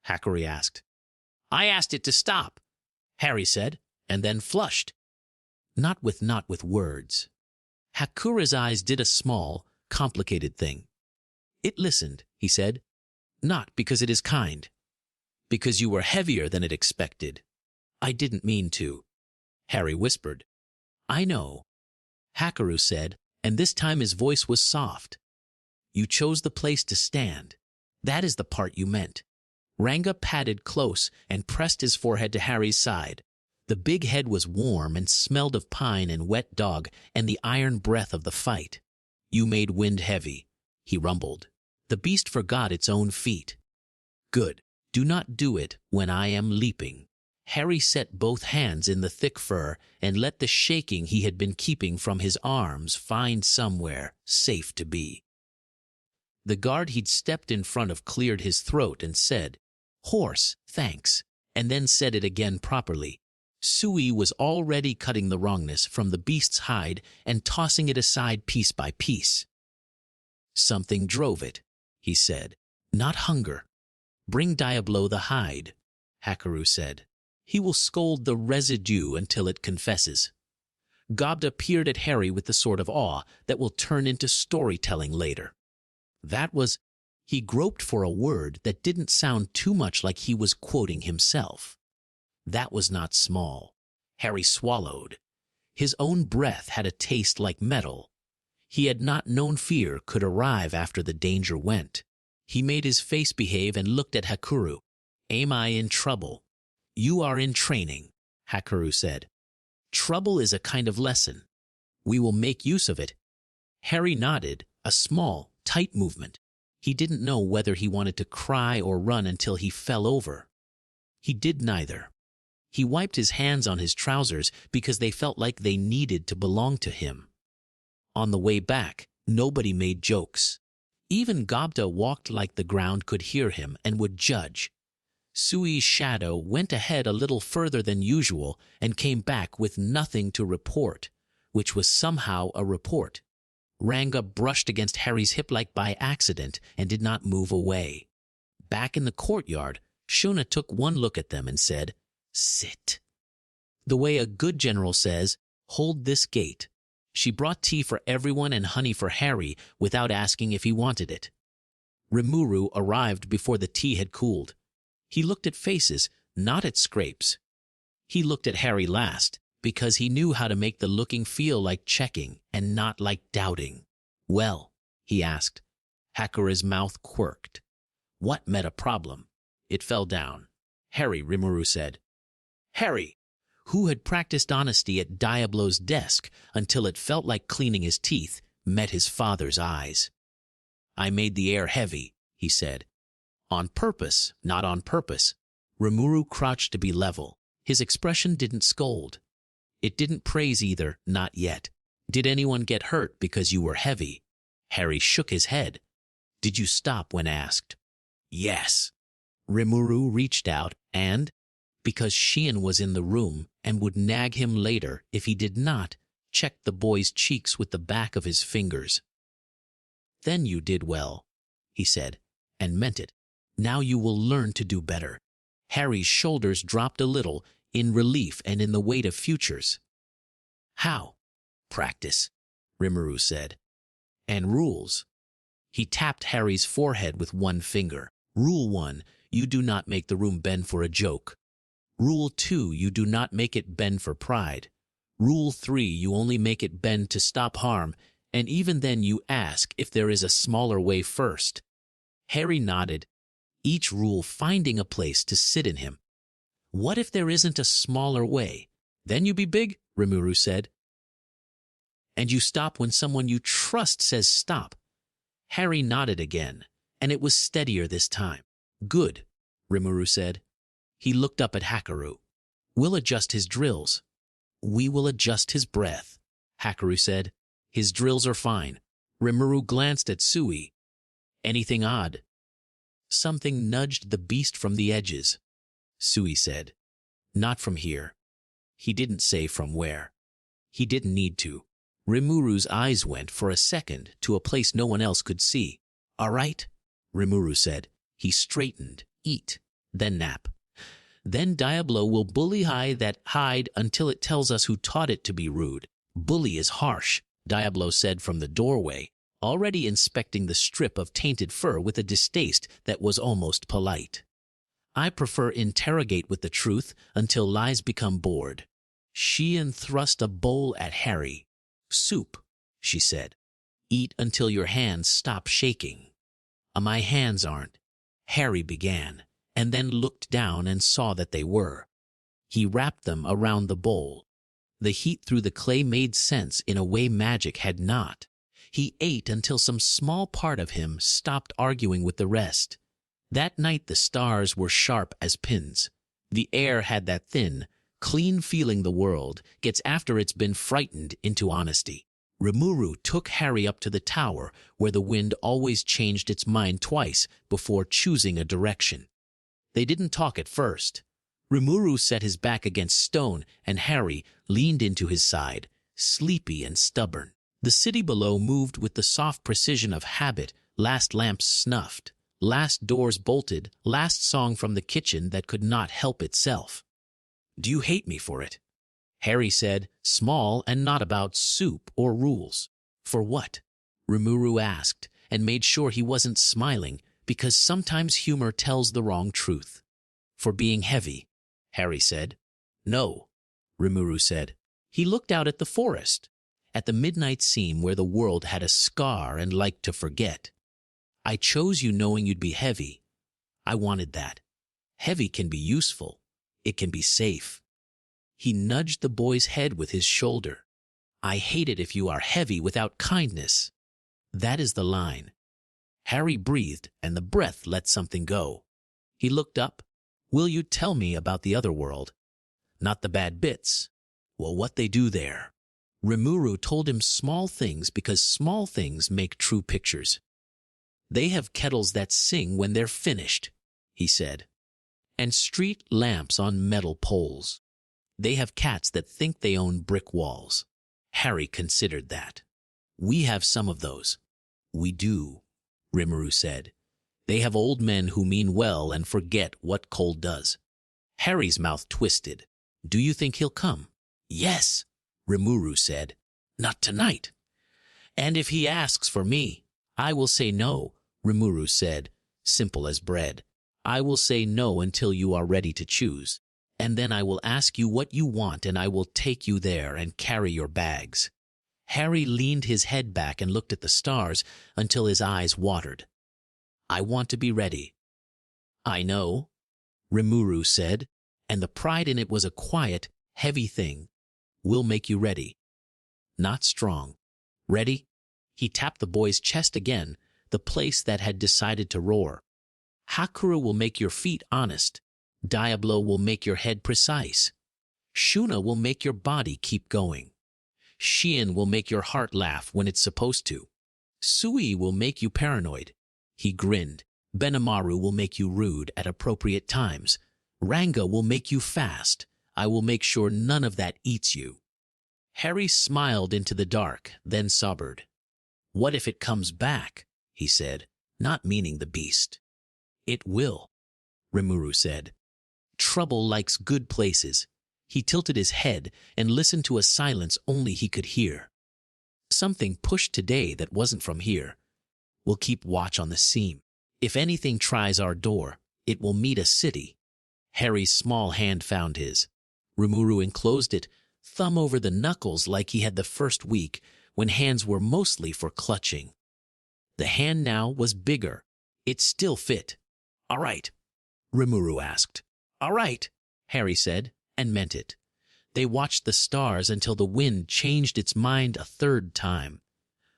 [SPEAKER 2] Hakaru asked. "I asked it to stop," Harry said, and then flushed. Not with words. Hakura's eyes did a small, complicated thing. "It listened," he said. "Not because it is kind. Because you were heavier than it expected." "I didn't mean to," Harry whispered. "I know," Hakaru said, and this time his voice was soft. "You chose the place to stand. That is the part you meant." Ranga padded close and pressed his forehead to Harry's side. The big head was warm and smelled of pine and wet dog and the iron breath of the fight. "You made wind heavy," he rumbled. "The beast forgot its own feet." "Good. Do not do it when I am leaping." Harry set both hands in the thick fur and let the shaking he had been keeping from his arms find somewhere safe to be. The guard he'd stepped in front of cleared his throat and said, "Horse, thanks," and then said it again properly. Sui was already cutting the wrongness from the beast's hide and tossing it aside piece by piece. Something drove it, he said. Not hunger. Bring Diablo the hide, Hakaru said. He will scold the residue until it confesses. Gobda peered at Harry with the sort of awe that will turn into storytelling later. That was... He groped for a word that didn't sound too much like he was quoting himself. That was not small. Harry swallowed. His own breath had a taste like metal. He had not known fear could arrive after the danger went. He made his face behave and looked at Hakaru. Am I in trouble? You are in training, Hakaru said. Trouble is a kind of lesson. We will make use of it. Harry nodded, a small, tight movement. He didn't know whether he wanted to cry or run until he fell over. He did neither. He wiped his hands on his trousers because they felt like they needed to belong to him. On the way back, nobody made jokes. Even Gobda walked like the ground could hear him and would judge. Sui's shadow went ahead a little further than usual and came back with nothing to report, which was somehow a report. Ranga brushed against Harry's hip like by accident and did not move away. Back in the courtyard, Shuna took one look at them and said, Sit. The way a good general says, hold this gate. She brought tea for everyone and honey for Harry without asking if he wanted it. Rimuru arrived before the tea had cooled. He looked at faces, not at scrapes. He looked at Harry last, because he knew how to make the looking feel like checking and not like doubting. Well, he asked. Hakura's mouth quirked. What met a problem? It fell down. Harry, Rimuru said. Harry, who had practiced honesty at Diablo's desk until it felt like cleaning his teeth, met his father's eyes. I made the air heavy, he said. On purpose, not on purpose. Rimuru crouched to be level. His expression didn't scold. It didn't praise either, not yet. Did anyone get hurt because you were heavy? Harry shook his head. Did you stop when asked? Yes. Rimuru reached out and, because Sheehan was in the room and would nag him later if he did not, checked the boy's cheeks with the back of his fingers. Then you did well, he said, and meant it. Now you will learn to do better. Harry's shoulders dropped a little, in relief and in the weight of futures. How? Practice, Rimuru said. And rules. He tapped Harry's forehead with one finger. Rule 1, you do not make the room bend for a joke. Rule 2, you do not make it bend for pride. Rule 3, you only make it bend to stop harm, and even then you ask if there is a smaller way first. Harry nodded, each rule finding a place to sit in him. What if there isn't a smaller way? Then you be big, Rimuru said. And you stop when someone you trust says stop. Harry nodded again, and it was steadier this time. Good, Rimuru said. He looked up at Hakaru. We'll adjust his drills. We will adjust his breath, Hakaru said. His drills are fine. Rimuru glanced at Sui. Anything odd? Something nudged the beast from the edges, Sui said. Not from here. He didn't say from where. He didn't need to. Rimuru's eyes went for a second to a place no one else could see. All right, Rimuru said. He straightened. Eat, then nap. Then Diablo will bully that hide until it tells us who taught it to be rude. Bully is harsh, Diablo said from the doorway, already inspecting the strip of tainted fur with a distaste that was almost polite. I prefer interrogate with the truth until lies become bored. Sheehan thrust a bowl at Harry. Soup, she said. Eat until your hands stop shaking. My hands aren't. Harry began, and then looked down and saw that they were. He wrapped them around the bowl. The heat through the clay made sense in a way magic had not. He ate until some small part of him stopped arguing with the rest. That night the stars were sharp as pins. The air had that thin, clean feeling the world gets after it's been frightened into honesty. Rimuru took Harry up to the tower where the wind always changed its mind twice before choosing a direction. They didn't talk at first. Rimuru set his back against stone, and Harry leaned into his side, sleepy and stubborn. The city below moved with the soft precision of habit, last lamps snuffed, last doors bolted, last song from the kitchen that could not help itself. "Do you hate me for it?" Harry said, small and not about soup or rules. "For what?" Rimuru asked, and made sure he wasn't smiling, because sometimes humor tells the wrong truth. "For being heavy," Harry said. "No," Rimuru said. He looked out at the forest, at the midnight seam where the world had a scar and liked to forget. "I chose you knowing you'd be heavy. I wanted that. Heavy can be useful. It can be safe." He nudged the boy's head with his shoulder. "I hate it if you are heavy without kindness. That is the line." Harry breathed, and the breath let something go. He looked up. "Will you tell me about the other world? Not the bad bits. Well, what they do there." Rimuru told him small things because small things make true pictures. "They have kettles that sing when they're finished," he said, "and street lamps on metal poles. They have cats that think they own brick walls." Harry considered that. "We have some of those." "We do," Rimuru said. "They have old men who mean well and forget what cold does." Harry's mouth twisted. "Do you think he'll come?" "Yes," Rimuru said. "Not tonight." "And if he asks for me, I will say no," Rimuru said, simple as bread. "I will say no until you are ready to choose. And then I will ask you what you want, and I will take you there and carry your bags." Harry leaned his head back and looked at the stars until his eyes watered. "I want to be ready." "I know," Rimuru said, and the pride in it was a quiet, heavy thing. "We'll make you ready. Not strong. Ready?" He tapped the boy's chest again, the place that had decided to roar. "Hakuru will make your feet honest. Diablo will make your head precise. Shuna will make your body keep going. Shion will make your heart laugh when it's supposed to. Sui will make you paranoid." He grinned. "Benamaru will make you rude at appropriate times. Ranga will make you fast. I will make sure none of that eats you." Harry smiled into the dark, then sobered. "What if it comes back?" he said, not meaning the beast. "It will," Rimuru said. "Trouble likes good places." He tilted his head and listened to a silence only he could hear. "Something pushed today that wasn't from here. We'll keep watch on the seam. If anything tries our door, it will meet a city." Harry's small hand found his. Rimuru enclosed it, thumb over the knuckles like he had the first week, when hands were mostly for clutching. The hand now was bigger. It still fit. "All right?" Rimuru asked. "All right," Harry said, and meant it. They watched the stars until the wind changed its mind a third time.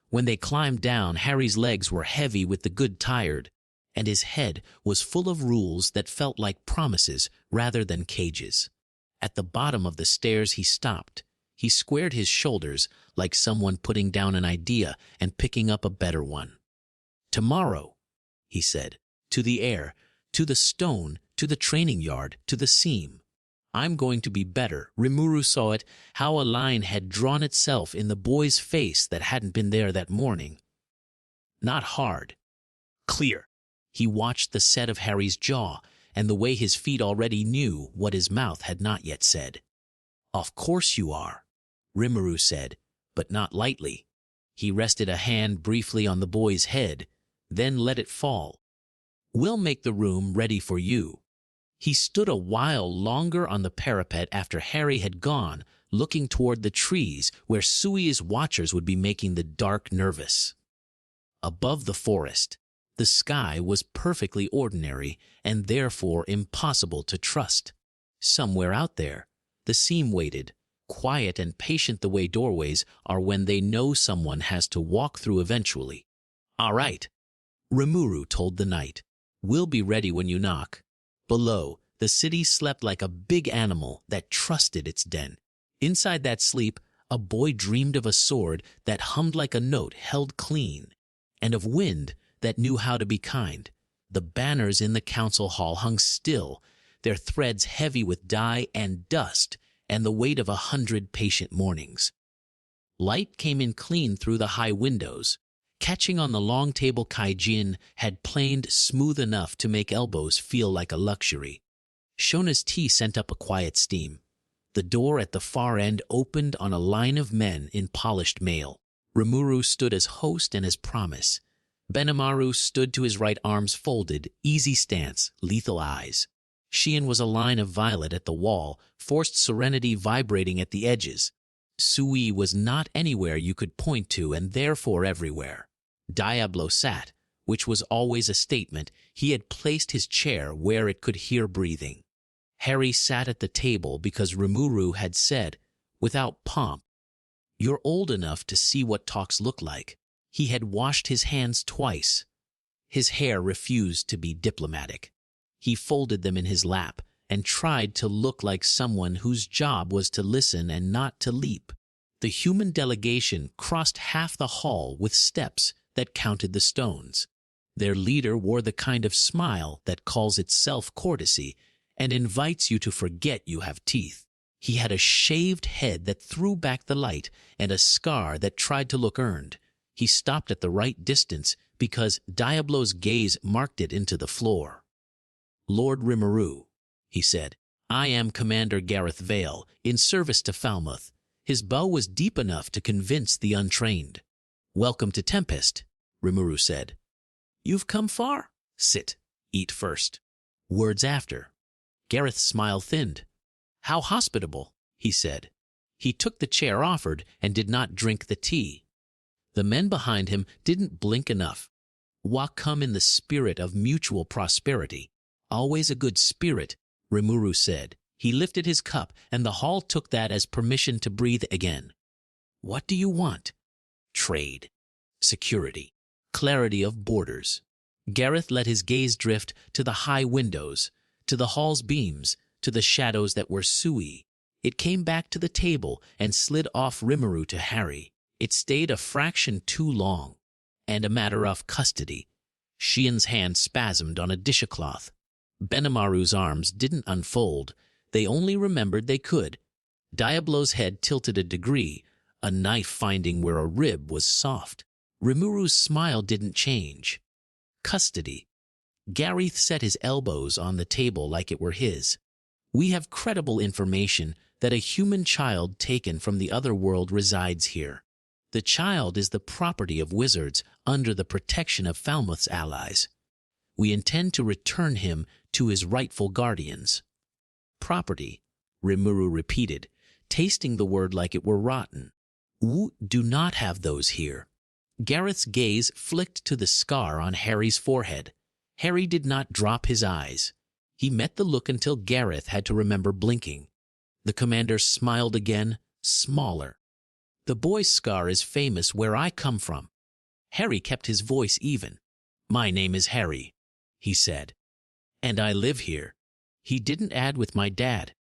[SPEAKER 2] When they climbed down, Harry's legs were heavy with the good tired, and his head was full of rules that felt like promises rather than cages. At the bottom of the stairs he stopped. He squared his shoulders like someone putting down an idea and picking up a better one. "Tomorrow," he said, "to the air, to the stone, to the training yard, to the seam. I'm going to be better." Rimuru saw it, how a line had drawn itself in the boy's face that hadn't been there that morning. Not hard. Clear. He watched the set of Harry's jaw and the way his feet already knew what his mouth had not yet said. "Of course you are," Rimuru said, but not lightly. He rested a hand briefly on the boy's head, then let it fall. "We'll make the room ready for you." He stood a while longer on the parapet after Harry had gone, looking toward the trees where Sui's watchers would be making the dark nervous. Above the forest, the sky was perfectly ordinary and therefore impossible to trust. Somewhere out there, the seam waited, quiet and patient the way doorways are when they know someone has to walk through eventually. "All right," Rimuru told the night. "We'll be ready when you knock." Below, the city slept like a big animal that trusted its den. Inside that sleep, a boy dreamed of a sword that hummed like a note held clean, and of wind that knew how to be kind. The banners in the council hall hung still, their threads heavy with dye and dust and the weight of 100 patient mornings. Light came in clean through the high windows, catching on the long table Kaijin had planed smooth enough to make elbows feel like a luxury. Shona's tea sent up a quiet steam. The door at the far end opened on a line of men in polished mail. Rimuru stood as host and as promise. Benimaru stood to his right, arms folded, easy stance, lethal eyes. Shion was a line of violet at the wall, forced serenity vibrating at the edges. Sui was not anywhere you could point to and therefore everywhere. Diablo sat, which was always a statement. He had placed his chair where it could hear breathing. Harry sat at the table because Rimuru had said, without pomp, "You're old enough to see what talks look like." He had washed his hands twice. His hair refused to be diplomatic. He folded them in his lap and tried to look like someone whose job was to listen and not to leap. The human delegation crossed half the hall with steps that counted the stones. Their leader wore the kind of smile that calls itself courtesy and invites you to forget you have teeth. He had a shaved head that threw back the light and a scar that tried to look earned. He stopped at the right distance because Diablo's gaze marked it into the floor. "Lord Rimuru," he said, "I am Commander Gareth Vale, in service to Falmouth." His bow was deep enough to convince the untrained. "Welcome to Tempest," Rimuru said. "You've come far. Sit. Eat first. Words after." Gareth's smile thinned. "How hospitable," he said. He took the chair offered and did not drink the tea. The men behind him didn't blink enough. Wa come in the spirit of mutual prosperity. "Always a good spirit," Rimuru said. He lifted his cup, and the hall took that as permission to breathe again. "What do you want?" "Trade. Security. Clarity of borders." Gareth let his gaze drift to the high windows, to the hall's beams, to the shadows that were Sui. It came back to the table and slid off Rimuru to Harry. It stayed a fraction too long. "And a matter of custody." Shion's hand spasmed on a dishcloth. Benimaru's arms didn't unfold. They only remembered they could. Diablo's head tilted a degree, a knife finding where a rib was soft. Rimuru's smile didn't change. "Custody." Gareth set his elbows on the table like it were his. "We have credible information that a human child taken from the other world resides here. The child is the property of wizards under the protection of Falmouth's allies. We intend to return him to his rightful guardians." "Property," Rimuru repeated, tasting the word like it were rotten. "We do not have those here." Gareth's gaze flicked to the scar on Harry's forehead. Harry did not drop his eyes. He met the look until Gareth had to remember blinking. The commander smiled again, smaller. "The boy's scar is famous where I come from." Harry kept his voice even. "My name is Harry," he said. "And I live here." He didn't add with my dad.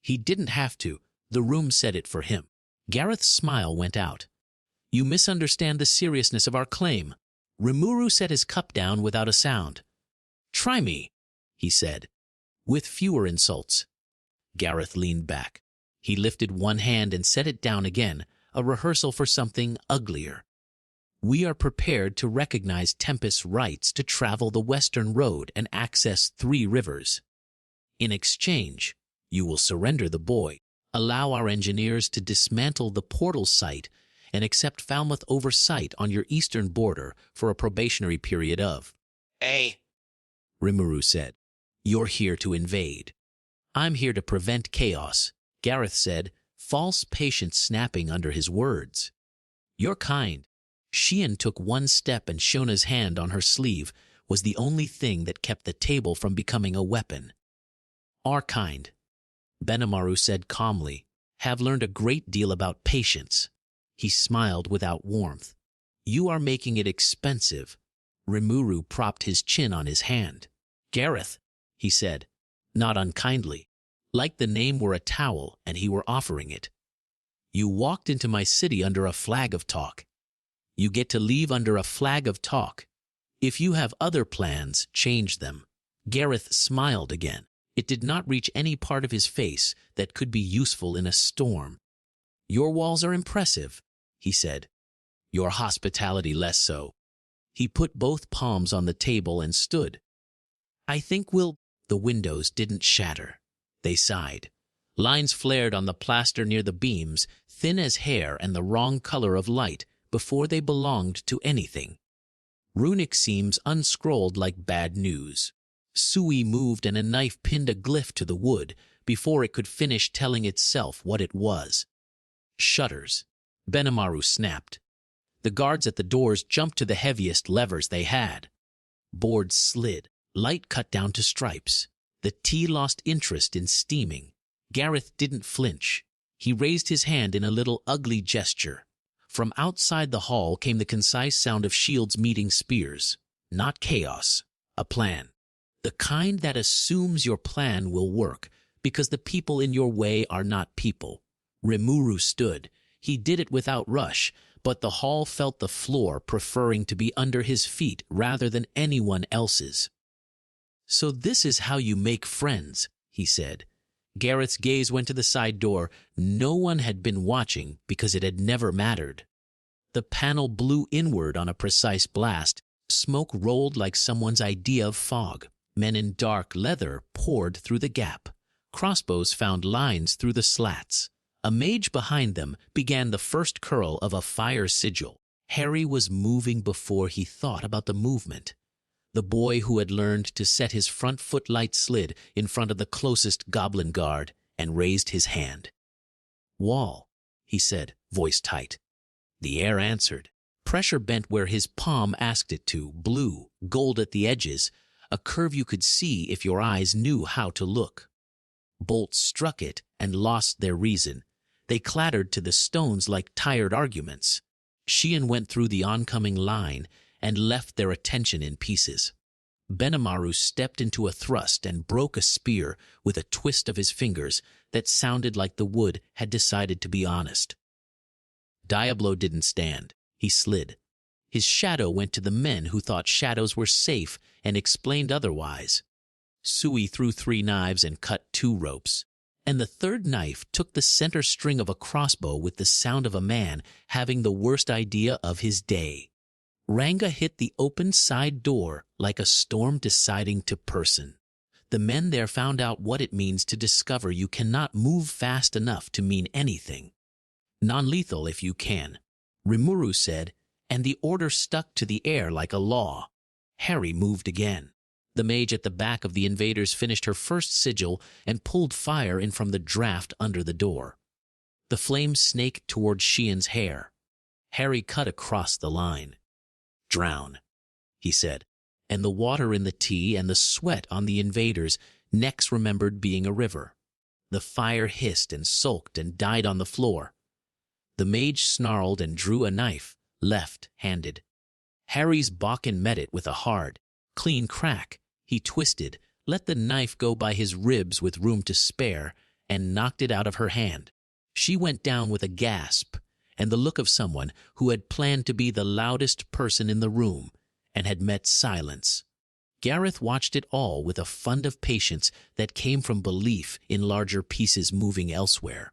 [SPEAKER 2] He didn't have to. The room said it for him. Gareth's smile went out. "You misunderstand the seriousness of our claim." Rimuru set his cup down without a sound. "Try me," he said, with fewer insults. Gareth leaned back. He lifted one hand and set it down again, a rehearsal for something uglier. "We are prepared to recognize Tempest's rights to travel the Western Road and access 3 rivers. In exchange, you will surrender the boy, allow our engineers to dismantle the portal site, and accept Falmouth oversight on your eastern border for a probationary period of." Rimuru said. "You're here to invade." "I'm here to prevent chaos," Gareth said, false patience snapping under his words. "You're kind." Shion took one step and Shona's hand on her sleeve was the only thing that kept the table from becoming a weapon. "Our kind," Benimaru said calmly, "have learned a great deal about patience." He smiled without warmth. "You are making it expensive." Rimuru propped his chin on his hand. "Gareth," he said, not unkindly, like the name were a towel and he were offering it. "You walked into my city under a flag of talk. You get to leave under a flag of talk. If you have other plans, change them." Gareth smiled again. It did not reach any part of his face that could be useful in a storm. "Your walls are impressive," he said. "Your hospitality less so." He put both palms on the table and stood. "I think we'll—" The windows didn't shatter. They sighed. Lines flared on the plaster near the beams, thin as hair and the wrong color of light, before they belonged to anything. Runic seams unscrolled like bad news. Sui moved and a knife pinned a glyph to the wood before it could finish telling itself what it was. Shutters. Benimaru snapped. The guards at the doors jumped to the heaviest levers they had. Boards slid. Light cut down to stripes. The tea lost interest in steaming. Gareth didn't flinch. He raised his hand in a little ugly gesture. From outside the hall came the concise sound of shields meeting spears. Not chaos. A plan. The kind that assumes your plan will work, because the people in your way are not people. Rimuru stood. He did it without rush, but the hall felt the floor preferring to be under his feet rather than anyone else's. "So this is how you make friends," he said. Gareth's gaze went to the side door. No one had been watching because it had never mattered. The panel blew inward on a precise blast. Smoke rolled like someone's idea of fog. Men in dark leather poured through the gap. Crossbows found lines through the slats. A mage behind them began the first curl of a fire sigil. Harry was moving before he thought about the movement. The boy who had learned to set his front foot light slid in front of the closest goblin guard and raised his hand. "Wall," he said, voice tight. The air answered. Pressure bent where his palm asked it to, blue, gold at the edges, a curve you could see if your eyes knew how to look. Bolts struck it and lost their reason. They clattered to the stones like tired arguments. Sheehan went through the oncoming line and left their attention in pieces. Benimaru stepped into a thrust and broke a spear with a twist of his fingers that sounded like the wood had decided to be honest. Diablo didn't stand. He slid. His shadow went to the men who thought shadows were safe and explained otherwise. Sui threw 3 knives and cut 2 ropes, and the third knife took the center string of a crossbow with the sound of a man having the worst idea of his day. Ranga hit the open side door like a storm deciding to person. The men there found out what it means to discover you cannot move fast enough to mean anything. "Non-lethal if you can," Rimuru said, and the order stuck to the air like a law. Harry moved again. The mage at the back of the invaders finished her first sigil and pulled fire in from the draft under the door. The flames snaked toward Sheehan's hair. Harry cut across the line. "Drown," he said, and the water in the tea and the sweat on the invaders' necks remembered being a river. The fire hissed and sulked and died on the floor. The mage snarled and drew a knife, left-handed. Harry's Bakken met it with a hard, clean crack. He twisted, let the knife go by his ribs with room to spare, and knocked it out of her hand. She went down with a gasp and the look of someone who had planned to be the loudest person in the room and had met silence. Gareth watched it all with a fund of patience that came from belief in larger pieces moving elsewhere.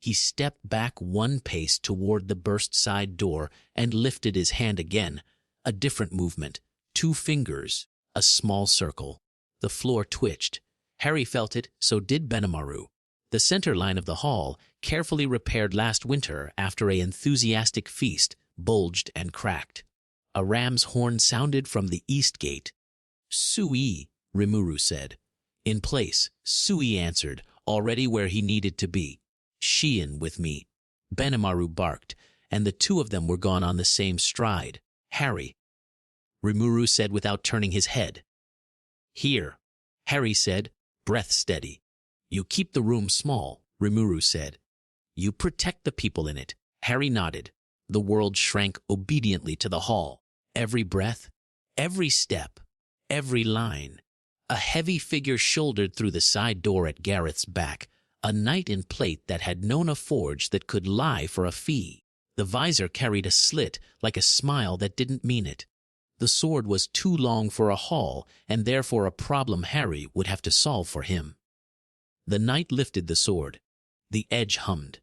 [SPEAKER 2] He stepped back 1 pace toward the burst side door and lifted his hand again. A different movement. 2 fingers. A small circle. The floor twitched. Harry felt it, so did Benimaru. The center line of the hall, carefully repaired last winter after an enthusiastic feast, bulged and cracked. A ram's horn sounded from the east gate. "Sui," Rimuru said. "In place," Sui answered, already where he needed to be. "Sheehan with me." Benimaru barked, and the 2 of them were gone on the same stride. "Harry," Rimuru said without turning his head. "Here," Harry said, breath steady. "You keep the room small," Rimuru said. "You protect the people in it." Harry nodded. The world shrank obediently to the hall. Every breath, every step, every line. A heavy figure shouldered through the side door at Gareth's back, a knight in plate that had known a forge that could lie for a fee. The visor carried a slit like a smile that didn't mean it. The sword was too long for a hall and therefore a problem Harry would have to solve for him. The knight lifted the sword. The edge hummed.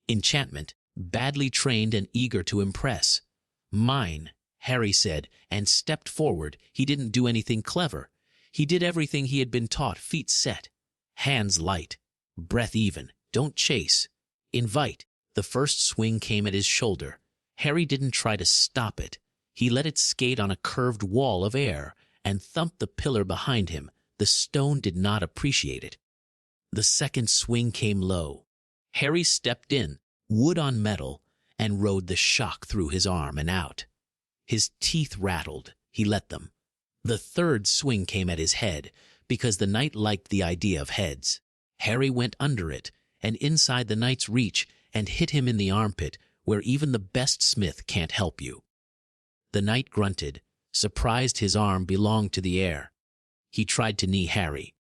[SPEAKER 2] Enchantment, badly trained and eager to impress. Mine, Harry said, and stepped forward. He didn't do anything clever. He did everything he had been taught, feet set, hands light, breath even. Don't chase. Invite. The first swing came at his shoulder. Harry didn't try to stop it. He let it skate on a curved wall of air and thumped the pillar behind him. The stone did not appreciate it. The second swing came low. Harry stepped in, wood on metal, and rode the shock through his arm and out. His teeth rattled. He let them. The third swing came at his head, because the knight liked the idea of heads. Harry went under it, and inside the knight's reach, and hit him in the armpit, where even the best smith can't help you. The knight grunted, surprised his arm belonged to the air. He tried to knee Harry.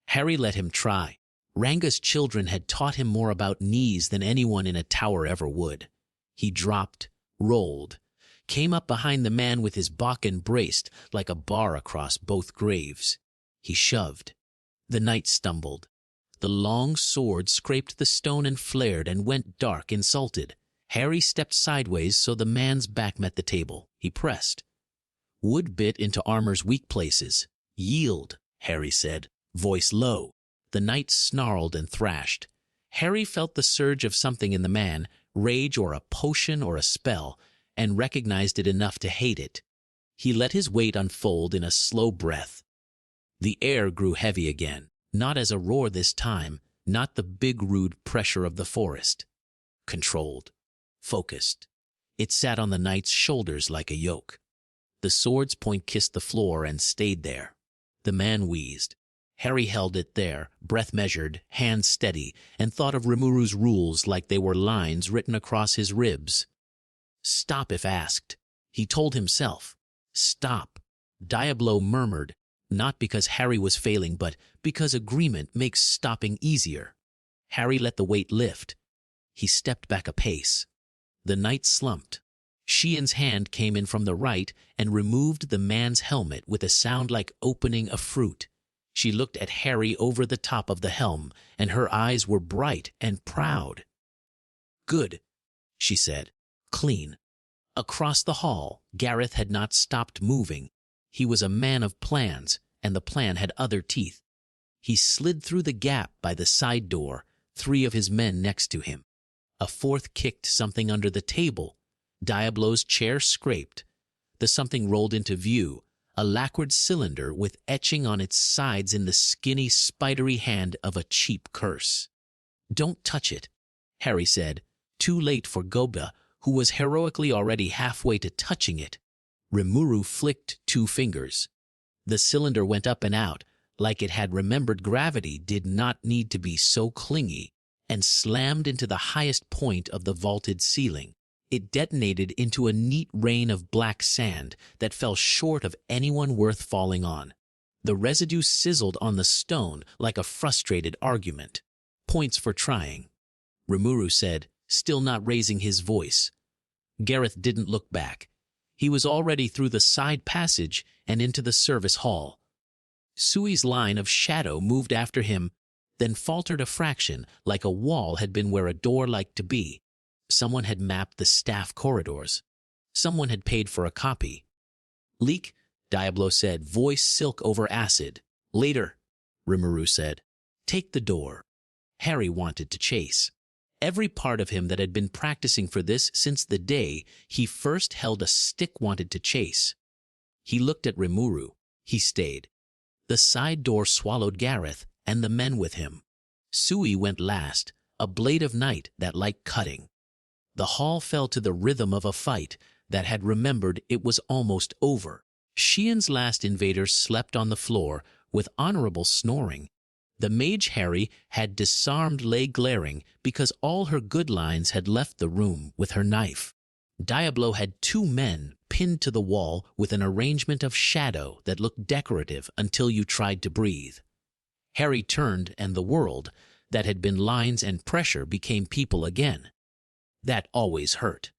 [SPEAKER 2] Harry let him try. Ranga's children had taught him more about knees than anyone in a tower ever would. He dropped, rolled, came up behind the man with his bakken braced like a bar across both graves. He shoved. The knight stumbled. The long sword scraped the stone and flared and went dark, insulted. Harry stepped sideways so the man's back met the table. He pressed. Wood bit into armor's weak places. Yield, Harry said, voice low. The knight snarled and thrashed. Harry felt the surge of something in the man, rage or a potion or a spell, and recognized it enough to hate it. He let his weight unfold in a slow breath. The air grew heavy again, not as a roar this time, not the big rude pressure of the forest. Controlled. Focused. It sat on the knight's shoulders like a yoke. The sword's point kissed the floor and stayed there. The man wheezed. Harry held it there, breath measured, hand steady, and thought of Rimuru's rules like they were lines written across his ribs. Stop if asked. He told himself. Stop. Diablo murmured, not because Harry was failing, but because agreement makes stopping easier. Harry let the weight lift. He stepped back a pace. The knight slumped. Sheehan's hand came in from the right and removed the man's helmet with a sound like opening a fruit. She looked at Harry over the top of the helm, and her eyes were bright and proud. Good, she said. Clean. Across the hall, Gareth had not stopped moving. He was a man of plans, and the plan had other teeth. He slid through the gap by the side door, 3 of his men next to him. A 4th kicked something under the table. Diablo's chair scraped. The something rolled into view, a lacquered cylinder with etching on its sides in the skinny, spidery hand of a cheap curse. Don't touch it, Harry said, too late for Goba, who was heroically already halfway to touching it. Rimuru flicked 2 fingers. The cylinder went up and out, like it had remembered gravity did not need to be so clingy, and slammed into the highest point of the vaulted ceiling. It detonated into a neat rain of black sand that fell short of anyone worth falling on. The residue sizzled on the stone like a frustrated argument. Points for trying, Rimuru said, still not raising his voice. Gareth didn't look back. He was already through the side passage and into the service hall. Sui's line of shadow moved after him, then faltered a fraction, like a wall had been where a door liked to be. Someone had mapped the staff corridors. Someone had paid for a copy. Leak, Diablo said, voice silk over acid. Later, Rimuru said. Take the door. Harry wanted to chase. Every part of him that had been practicing for this since the day he first held a stick wanted to chase. He looked at Rimuru. He stayed. The side door swallowed Gareth and the men with him. Sui went last, a blade of night that liked cutting. The hall fell to the rhythm of a fight that had remembered it was almost over. Sheehan's last invaders slept on the floor with honorable snoring. The mage Harry had disarmed lay glaring because all her good lines had left the room with her knife. Diablo had 2 men pinned to the wall with an arrangement of shadow that looked decorative until you tried to breathe. Harry turned and the world, that had been lines and pressure, became people again. That always hurt.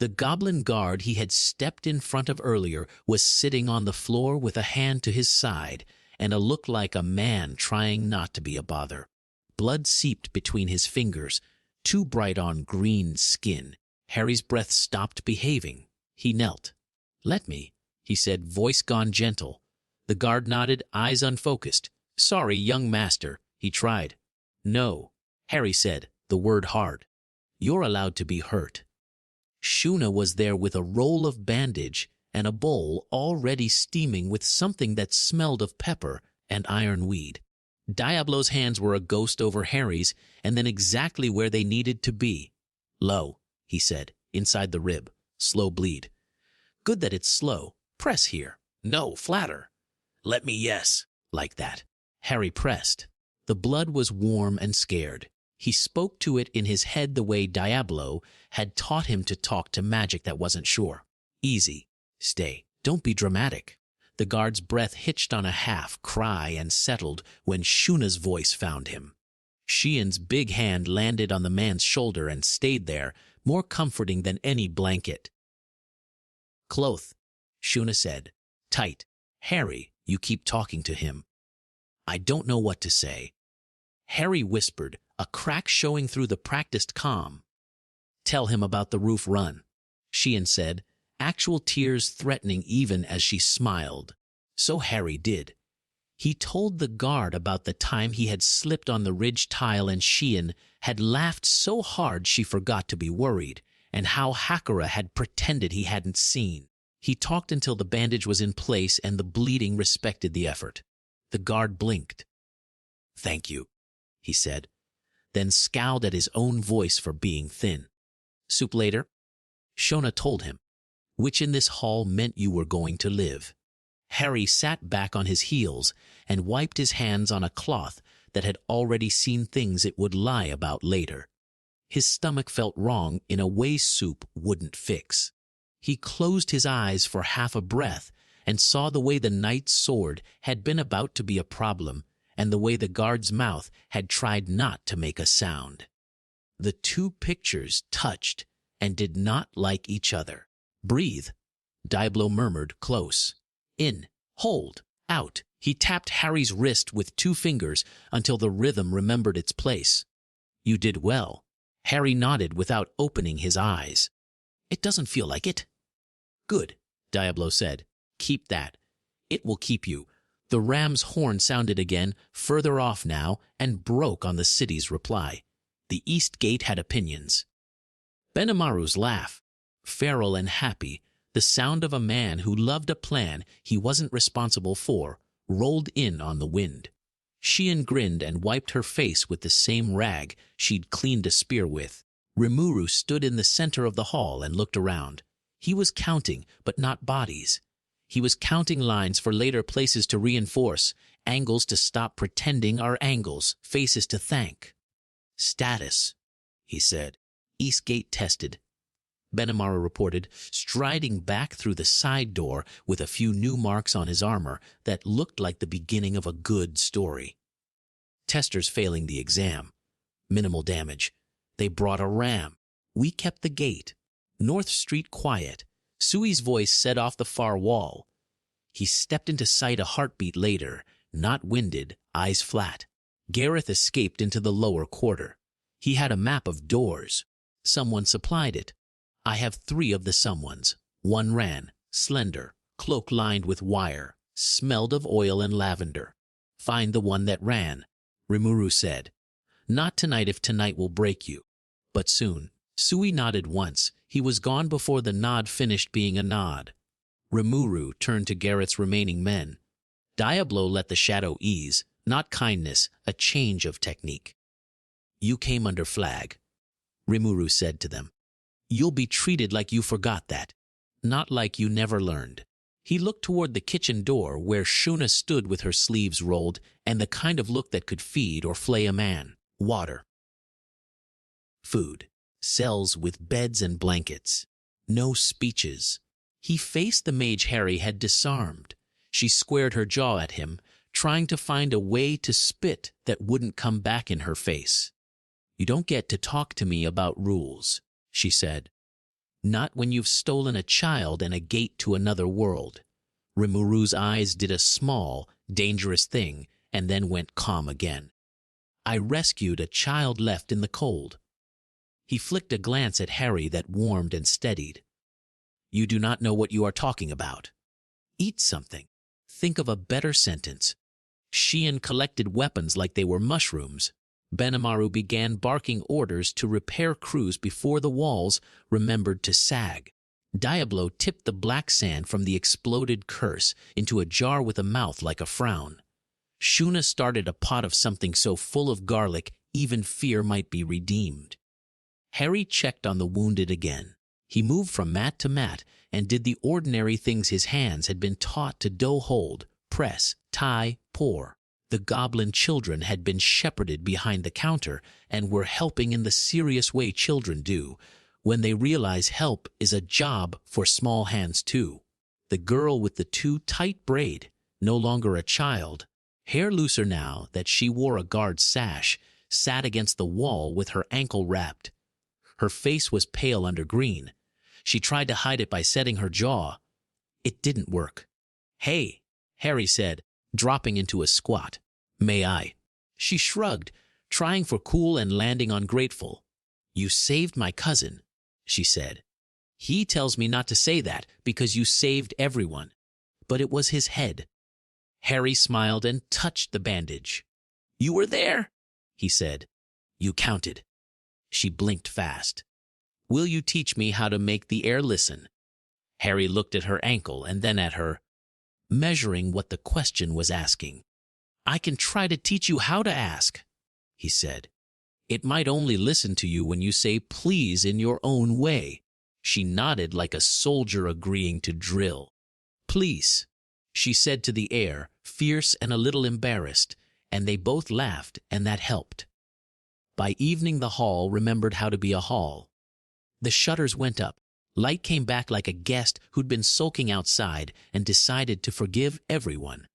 [SPEAKER 2] The goblin guard he had stepped in front of earlier was sitting on the floor with a hand to his side, and a look like a man trying not to be a bother. Blood seeped between his fingers, too bright on green skin. Harry's breath stopped behaving. He knelt. "Let me," he said, voice gone gentle. The guard nodded, eyes unfocused. "Sorry, young master," he tried. "No," Harry said, the word hard. "You're allowed to be hurt." Shuna was there with a roll of bandage and a bowl already steaming with something that smelled of pepper and ironweed. Diablo's hands were a ghost over Harry's, and then exactly where they needed to be. "Low," he said, "inside the rib. Slow bleed." "Good that it's slow. Press here." "No, flatter." "Let me yes." "Like that." Harry pressed. The blood was warm and scared. He spoke to it in his head the way Diablo had taught him to talk to magic that wasn't sure. "Easy. Stay. Don't be dramatic." The guard's breath hitched on a half cry and settled when Shuna's voice found him. Sheehan's big hand landed on the man's shoulder and stayed there, more comforting than any blanket. "Cloth," Shuna said. "Tight. Harry, you keep talking to him." "I don't know what to say." Harry whispered, a crack showing through the practiced calm. "Tell him about the roof run," Sheehan said, actual tears threatening even as she smiled. So Harry did. He told the guard about the time he had slipped on the ridge tile and Sheehan had laughed so hard she forgot to be worried, and how Hakura had pretended he hadn't seen. He talked until the bandage was in place and the bleeding respected the effort. The guard blinked. "Thank you," he said, then scowled at his own voice for being thin. "Soup later?" Shona told him, which in this hall meant you were going to live. Harry sat back on his heels and wiped his hands on a cloth that had already seen things it would lie about later. His stomach felt wrong in a way soup wouldn't fix. He closed his eyes for half a breath and saw the way the knight's sword had been about to be a problem and the way the guard's mouth had tried not to make a sound. The two pictures touched and did not like each other. "Breathe," Diablo murmured close. "In, hold, out." He tapped Harry's wrist with 2 fingers until the rhythm remembered its place. "You did well." Harry nodded without opening his eyes. "It doesn't feel like it." "Good," Diablo said. "Keep that. It will keep you." The ram's horn sounded again, further off now, and broke on the city's reply. The east gate had opinions. Benimaru's laugh, feral and happy, the sound of a man who loved a plan he wasn't responsible for, rolled in on the wind. Sheehan grinned and wiped her face with the same rag she'd cleaned a spear with. Rimuru stood in the center of the hall and looked around. He was counting, but not bodies. He was counting lines for later places to reinforce, angles to stop pretending are angles, faces to thank. "Status," he said. "Eastgate tested," Benimaru reported, striding back through the side door with a few new marks on his armor that looked like the beginning of a good story. "Testers failing the exam. Minimal damage. They brought a ram. We kept the gate. North Street quiet." Sui's voice set off the far wall. He stepped into sight a heartbeat later, not winded, eyes flat. Gareth escaped into the lower quarter. He had a map of doors. Someone supplied it. I have 3 of the someones. One ran, slender, cloak lined with wire, smelled of oil and lavender. "Find the one that ran," Rimuru said. "Not tonight if tonight will break you. But soon." Sui nodded once. He was gone before the nod finished being a nod. Rimuru turned to Garrett's remaining men. Diablo let the shadow ease, not kindness, a change of technique. "You came under flag," Rimuru said to them. "You'll be treated like you forgot that, not like you never learned." He looked toward the kitchen door where Shuna stood with her sleeves rolled and the kind of look that could feed or flay a man. Water. Food. Cells with beds and blankets. No speeches. He faced the mage Harry had disarmed. She squared her jaw at him, trying to find a way to spit that wouldn't come back in her face. "You don't get to talk to me about rules," she said. "Not when you've stolen a child and a gate to another world." Rimuru's eyes did a small, dangerous thing and then went calm again. I rescued a child left in the cold. He flicked a glance at Harry that warmed and steadied. You do not know what you are talking about. Eat something. Think of a better sentence. Shion collected weapons like they were mushrooms. Benimaru began barking orders to repair crews before the walls remembered to sag. Diablo tipped the black sand from the exploded curse into a jar with a mouth like a frown. Shuna started a pot of something so full of garlic even fear might be redeemed. Harry checked on the wounded again. He moved from mat to mat and did the ordinary things his hands had been taught to hold, press, tie, pour. The goblin children had been shepherded behind the counter and were helping in the serious way children do, when they realize help is a job for small hands too. The girl with the too tight braid, no longer a child, hair looser now that she wore a guard sash, sat against the wall with her ankle wrapped. Her face was pale under green. She tried to hide it by setting her jaw. It didn't work. Hey, Harry said, dropping into a squat. May I? She shrugged, trying for cool and landing on grateful. You saved my cousin, she said. He tells me not to say that because you saved everyone. But it was his head. Harry smiled and touched the bandage. You were there, he said. You counted. She blinked fast. Will you teach me how to make the air listen? Harry looked at her ankle and then at her, measuring what the question was asking. I can try to teach you how to ask, he said. It might only listen to you when you say please in your own way. She nodded like a soldier agreeing to drill. Please, she said to the air, fierce and a little embarrassed, and they both laughed, and that helped. By evening the hall remembered how to be a hall. The shutters went up. Light came back like a guest who'd been sulking outside and decided to forgive everyone.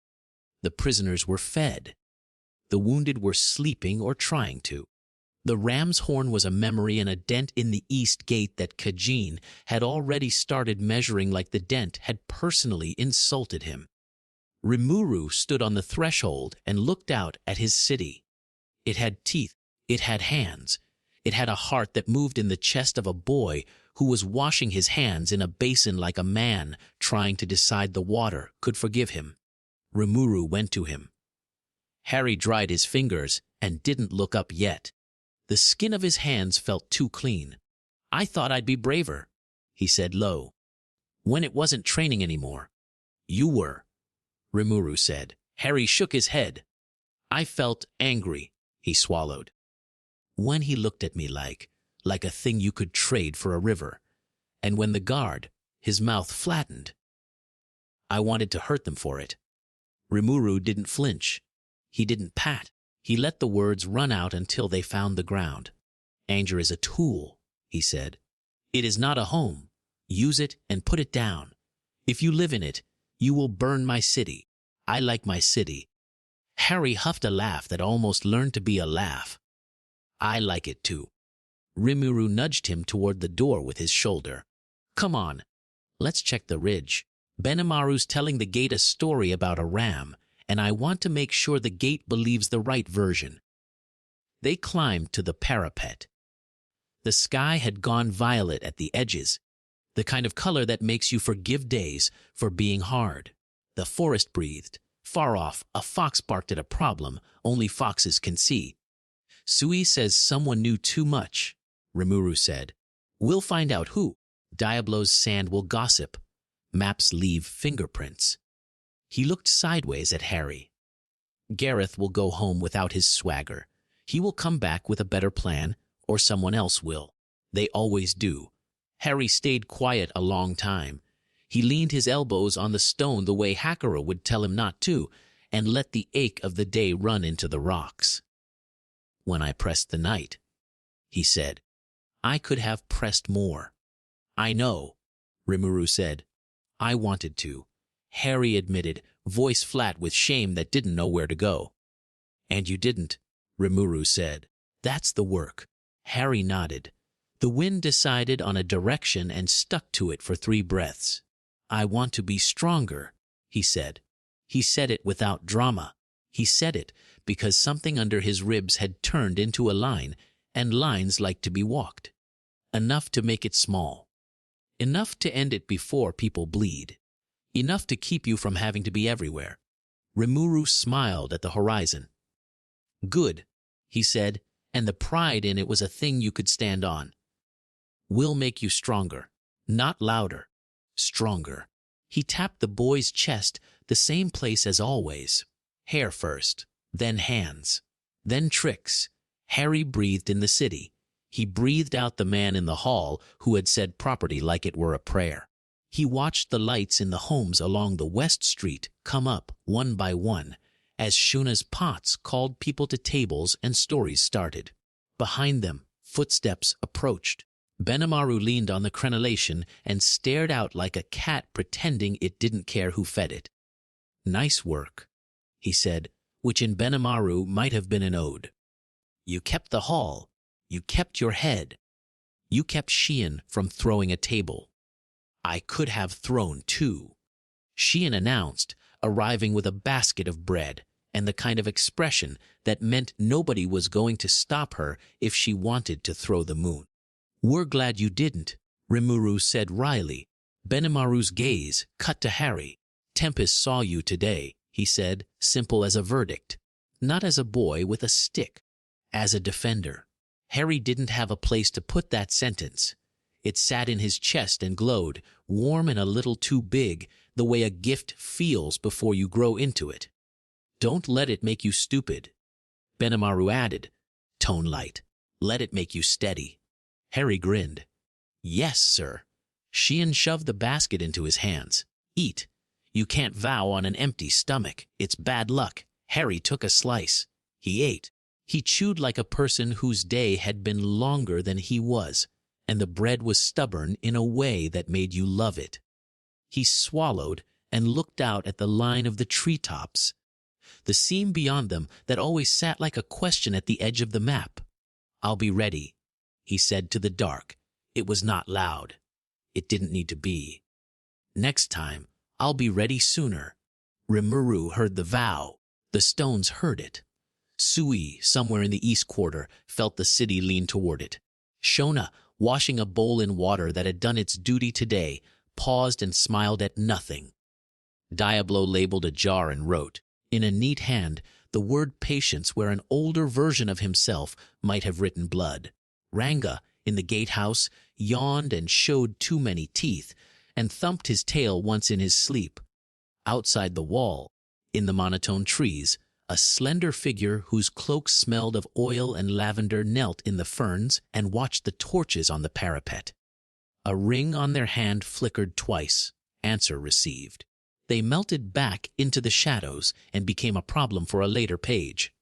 [SPEAKER 2] The prisoners were fed. The wounded were sleeping or trying to. The ram's horn was a memory and a dent in the east gate that Kajin had already started measuring like the dent had personally insulted him. Rimuru stood on the threshold and looked out at his city. It had teeth. It had hands. It had a heart that moved in the chest of a boy who was washing his hands in a basin like a man trying to decide the water could forgive him. Rimuru went to him. Harry dried his fingers and didn't look up yet. The skin of his hands felt too clean. I thought I'd be braver, he said low. When it wasn't training anymore. You were, Rimuru said. Harry shook his head. I felt angry, he swallowed. When he looked at me like a thing you could trade for a river, and when the guard, his mouth flattened. I wanted to hurt them for it. Rimuru didn't flinch. He didn't pat. He let the words run out until they found the ground. Anger is a tool, he said. It is not a home. Use it and put it down. If you live in it, you will burn my city. I like my city. Harry huffed a laugh that almost learned to be a laugh. I like it too. Rimuru nudged him toward the door with his shoulder. Come on, let's check the ridge. Benimaru's telling the gate a story about a ram, and I want to make sure the gate believes the right version. They climbed to the parapet. The sky had gone violet at the edges, the kind of color that makes you forgive days for being hard. The forest breathed. Far off, a fox barked at a problem only foxes can see. Sui says someone knew too much, Rimuru said. We'll find out who. Diablo's sand will gossip. Maps leave fingerprints. He looked sideways at Harry. Gareth will go home without his swagger. He will come back with a better plan, or someone else will. They always do. Harry stayed quiet a long time. He leaned his elbows on the stone the way Hakura would tell him not to, and let the ache of the day run into the rocks. When I pressed the night, he said, I could have pressed more. I know, Rimuru said. I wanted to. Harry admitted, voice flat with shame that didn't know where to go. And you didn't, Rimuru said. That's the work. Harry nodded. The wind decided on a direction and stuck to it for 3 breaths. I want to be stronger, he said. He said it without drama. He said it because something under his ribs had turned into a line, and lines like to be walked. Enough to make it small. Enough to end it before people bleed. Enough to keep you from having to be everywhere. Rimuru smiled at the horizon. Good, he said, and the pride in it was a thing you could stand on. We'll make you stronger, not louder, stronger. He tapped the boy's chest, the same place as always. Hair first, then hands, then tricks. Harry breathed in the city. He breathed out the man in the hall who had said property like it were a prayer. He watched the lights in the homes along the West Street come up one by one as Shuna's pots called people to tables and stories started. Behind them, footsteps approached. Benimaru leaned on the crenellation and stared out like a cat pretending it didn't care who fed it. Nice work, he said, which in Benimaru might have been an ode. You kept the hall. You kept your head. You kept Sheehan from throwing a table. I could have thrown too, Sheehan announced, arriving with a basket of bread and the kind of expression that meant nobody was going to stop her if she wanted to throw the moon. We're glad you didn't, Rimuru said wryly. Benimaru's gaze cut to Harry. Tempest saw you today, he said, simple as a verdict. Not as a boy with a stick, as a defender. Harry didn't have a place to put that sentence. It sat in his chest and glowed, warm and a little too big, the way a gift feels before you grow into it. Don't let it make you stupid, Benimaru added, tone light. Let it make you steady. Harry grinned. Yes, sir. Sheehan shoved the basket into his hands. Eat. You can't vow on an empty stomach. It's bad luck. Harry took a slice. He ate. He chewed like a person whose day had been longer than he was, and the bread was stubborn in a way that made you love it. He swallowed and looked out at the line of the treetops, the seam beyond them that always sat like a question at the edge of the map. I'll be ready, he said to the dark. It was not loud. It didn't need to be. Next time, I'll be ready sooner. Rimuru heard the vow. The stones heard it. Sui, somewhere in the east quarter, felt the city lean toward it. Shona, washing a bowl in water that had done its duty today, paused and smiled at nothing. Diablo labeled a jar and wrote, in a neat hand, the word patience where an older version of himself might have written blood. Ranga, in the gatehouse, yawned and showed too many teeth, and thumped his tail once in his sleep. Outside the wall, in the monotone trees, a slender figure whose cloak smelled of oil and lavender knelt in the ferns and watched the torches on the parapet. A ring on their hand flickered twice. Answer received. They melted back into the shadows and became a problem for a later page.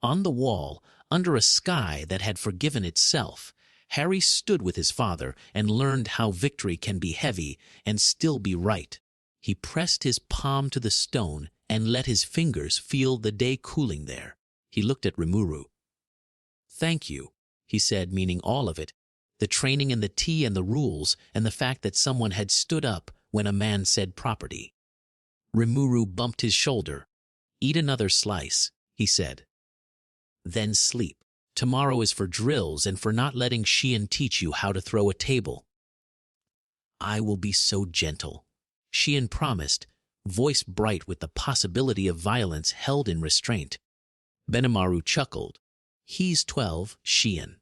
[SPEAKER 2] On the wall, under a sky that had forgiven itself, Harry stood with his father and learned how victory can be heavy and still be right. He pressed his palm to the stone and let his fingers feel the day cooling there. He looked at Rimuru. Thank you, he said, meaning all of it. The training and the tea and the rules and the fact that someone had stood up when a man said property. Rimuru bumped his shoulder. Eat another slice, he said. Then sleep. Tomorrow is for drills and for not letting Sheehan teach you how to throw a table. I will be so gentle, Sheehan promised, voice bright with the possibility of violence held in restraint. Benimaru chuckled. He's 12, Sheehan.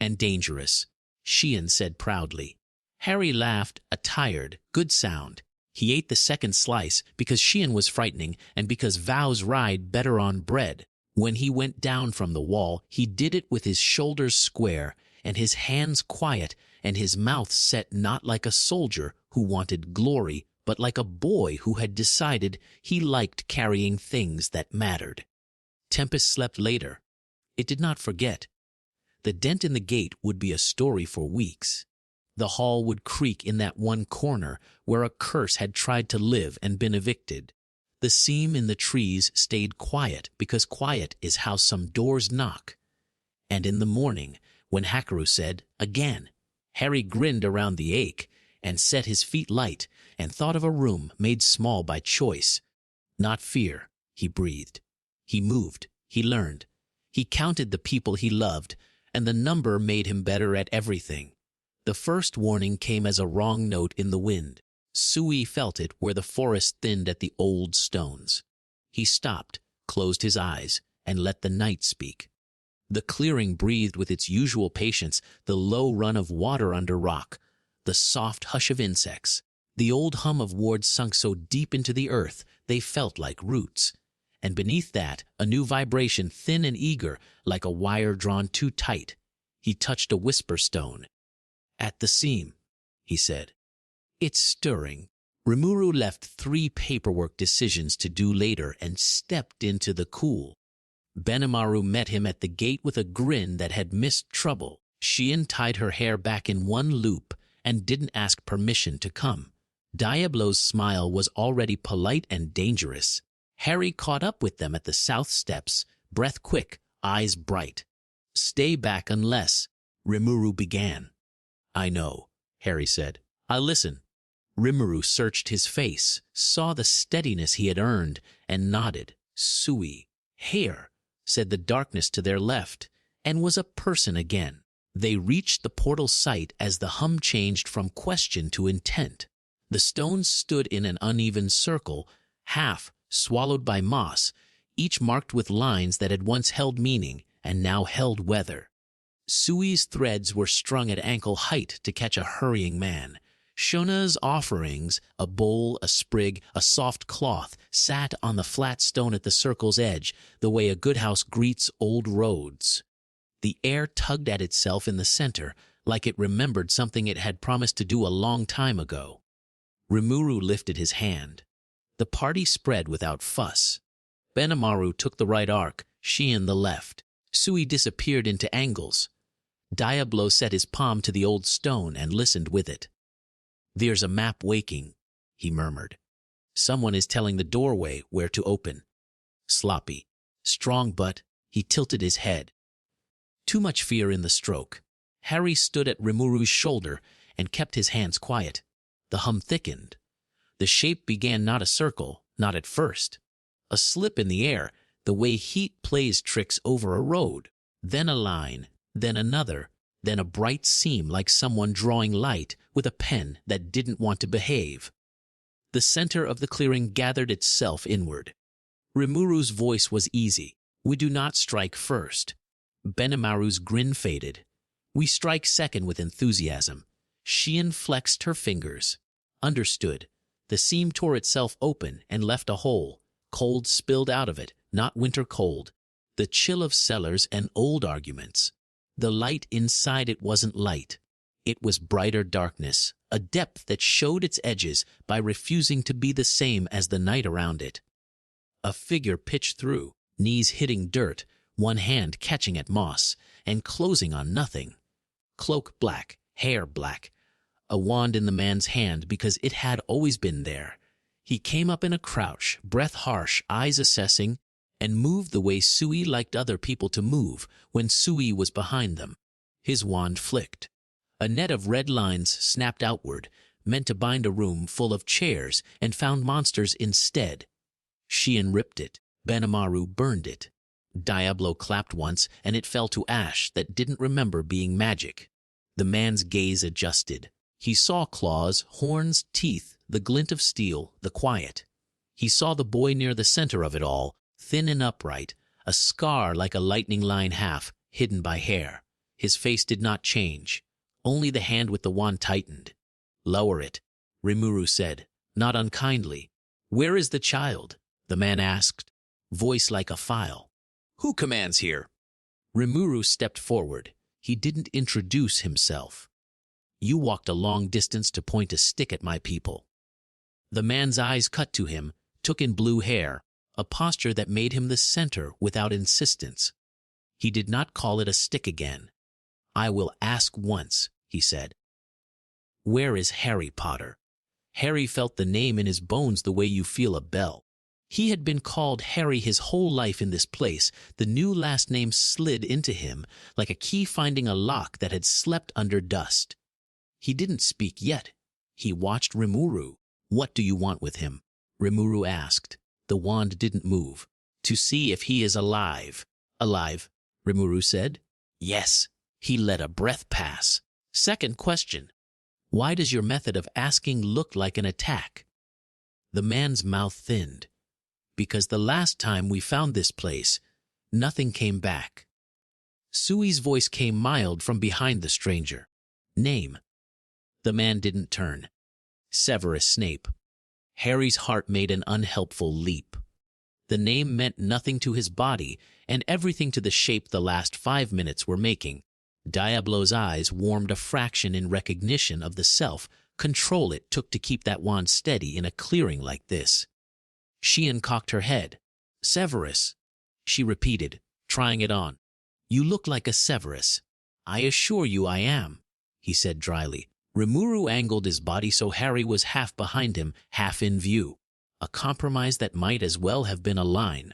[SPEAKER 2] And dangerous, Sheehan said proudly. Harry laughed, a tired, good sound. He ate the second slice because Sheehan was frightening and because vows ride better on bread. When he went down from the wall, he did it with his shoulders square and his hands quiet and his mouth set not like a soldier who wanted glory, but like a boy who had decided he liked carrying things that mattered. Tempest slept later. It did not forget. The dent in the gate would be a story for weeks. The hall would creak in that one corner where a curse had tried to live and been evicted. The seam in the trees stayed quiet because quiet is how some doors knock. And in the morning, when Hakaru said, again, Harry grinned around the ache and set his feet light and thought of a room made small by choice. Not fear, he breathed. He moved, he learned. He counted the people he loved, and the number made him better at everything. The first warning came as a wrong note in the wind. Sui felt it where the forest thinned at the old stones. He stopped, closed his eyes, and let the night speak. The clearing breathed with its usual patience the low run of water under rock, the soft hush of insects. The old hum of wards sunk so deep into the earth they felt like roots. And beneath that, a new vibration, thin and eager, like a wire drawn too tight. He touched a whisper stone. "At the seam," he said. "It's stirring." Rimuru left 3 paperwork decisions to do later and stepped into the cool. Benimaru met him at the gate with a grin that had missed trouble. Sheehan tied her hair back in one loop and didn't ask permission to come. Diablo's smile was already polite and dangerous. Harry caught up with them at the south steps, breath quick, eyes bright. "Stay back unless," Rimuru began. "I know," Harry said. "I'll listen." Rimuru searched his face, saw the steadiness he had earned, and nodded. "Sui, here," said the darkness to their left, and was a person again. They reached the portal site as the hum changed from question to intent. The stones stood in an uneven circle, half swallowed by moss, each marked with lines that had once held meaning and now held weather. Sui's threads were strung at ankle height to catch a hurrying man. Shona's offerings, a bowl, a sprig, a soft cloth, sat on the flat stone at the circle's edge, the way a good house greets old roads. The air tugged at itself in the center, like it remembered something it had promised to do a long time ago. Rimuru lifted his hand. The party spread without fuss. Benimaru took the right arc, Sheehan the left. Sui disappeared into angles. Diablo set his palm to the old stone and listened with it. "There's a map waking," he murmured. "Someone is telling the doorway where to open." Sloppy, strong, but he tilted his head. Too much fear in the stroke. Harry stood at Rimuru's shoulder and kept his hands quiet. The hum thickened. The shape began not a circle, not at first. A slip in the air, the way heat plays tricks over a road. Then a line, then another, then a bright seam like someone drawing light with a pen that didn't want to behave. The center of the clearing gathered itself inward. Rimuru's voice was easy. "We do not strike first." Benimaru's grin faded. "We strike second with enthusiasm." Sheehan flexed her fingers. "Understood." The seam tore itself open and left a hole. Cold spilled out of it, not winter cold. The chill of cellars and old arguments. The light inside it wasn't light. It was brighter darkness, a depth that showed its edges by refusing to be the same as the night around it. A figure pitched through, knees hitting dirt, one hand catching at moss, and closing on nothing. Cloak black, hair black. A wand in the man's hand because it had always been there. He came up in a crouch, breath harsh, eyes assessing, and moved the way Sui liked other people to move when Sui was behind them. His wand flicked. A net of red lines snapped outward, meant to bind a room full of chairs, and found monsters instead. Sheehan ripped it. Benimaru burned it. Diablo clapped once, and it fell to ash that didn't remember being magic. The man's gaze adjusted. He saw claws, horns, teeth, the glint of steel, the quiet. He saw the boy near the center of it all, thin and upright, a scar like a lightning line half, hidden by hair. His face did not change. Only the hand with the wand tightened. "Lower it," Rimuru said, not unkindly. "Where is the child?" the man asked, voice like a file. "Who commands here?" Rimuru stepped forward. He didn't introduce himself. "You walked a long distance to point a stick at my people." The man's eyes cut to him, took in blue hair, a posture that made him the center without insistence. He did not call it a stick again. "I will ask once," he said. "Where is Harry Potter?" Harry felt the name in his bones the way you feel a bell. He had been called Harry his whole life in this place. The new last name slid into him like a key finding a lock that had slept under dust. He didn't speak yet. He watched Rimuru. "What do you want with him?" Rimuru asked. The wand didn't move. "To see if he is alive." "Alive," Rimuru said. "Yes." He let a breath pass. "Second question. Why does your method of asking look like an attack?" The man's mouth thinned. "Because the last time we found this place, nothing came back." Sui's voice came mild from behind the stranger. "Name." The man didn't turn. "Severus Snape." Harry's heart made an unhelpful leap. The name meant nothing to his body and everything to the shape the last 5 minutes were making. Diablo's eyes warmed a fraction in recognition of the self-control it took to keep that wand steady in a clearing like this. Sheehan cocked her head. "Severus," she repeated, trying it on. "You look like a Severus." "I assure you I am," he said dryly. Rimuru angled his body so Harry was half behind him, half in view. A compromise that might as well have been a line.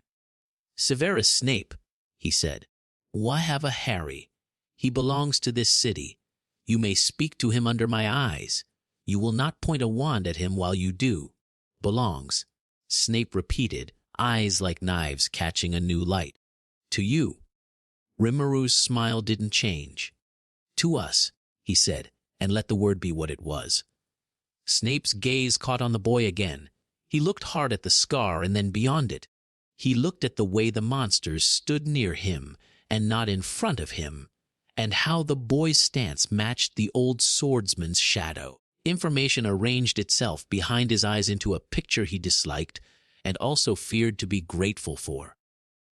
[SPEAKER 2] "Severus Snape," he said. "Why have a Harry? He belongs to this city. You may speak to him under my eyes. You will not point a wand at him while you do." "Belongs," Snape repeated, eyes like knives catching a new light. "To you." Rimuru's smile didn't change. "To us," he said, and let the word be what it was. Snape's gaze caught on the boy again. He looked hard at the scar and then beyond it. He looked at the way the monsters stood near him and not in front of him, and how the boy's stance matched the old swordsman's shadow. Information arranged itself behind his eyes into a picture he disliked and also feared to be grateful for.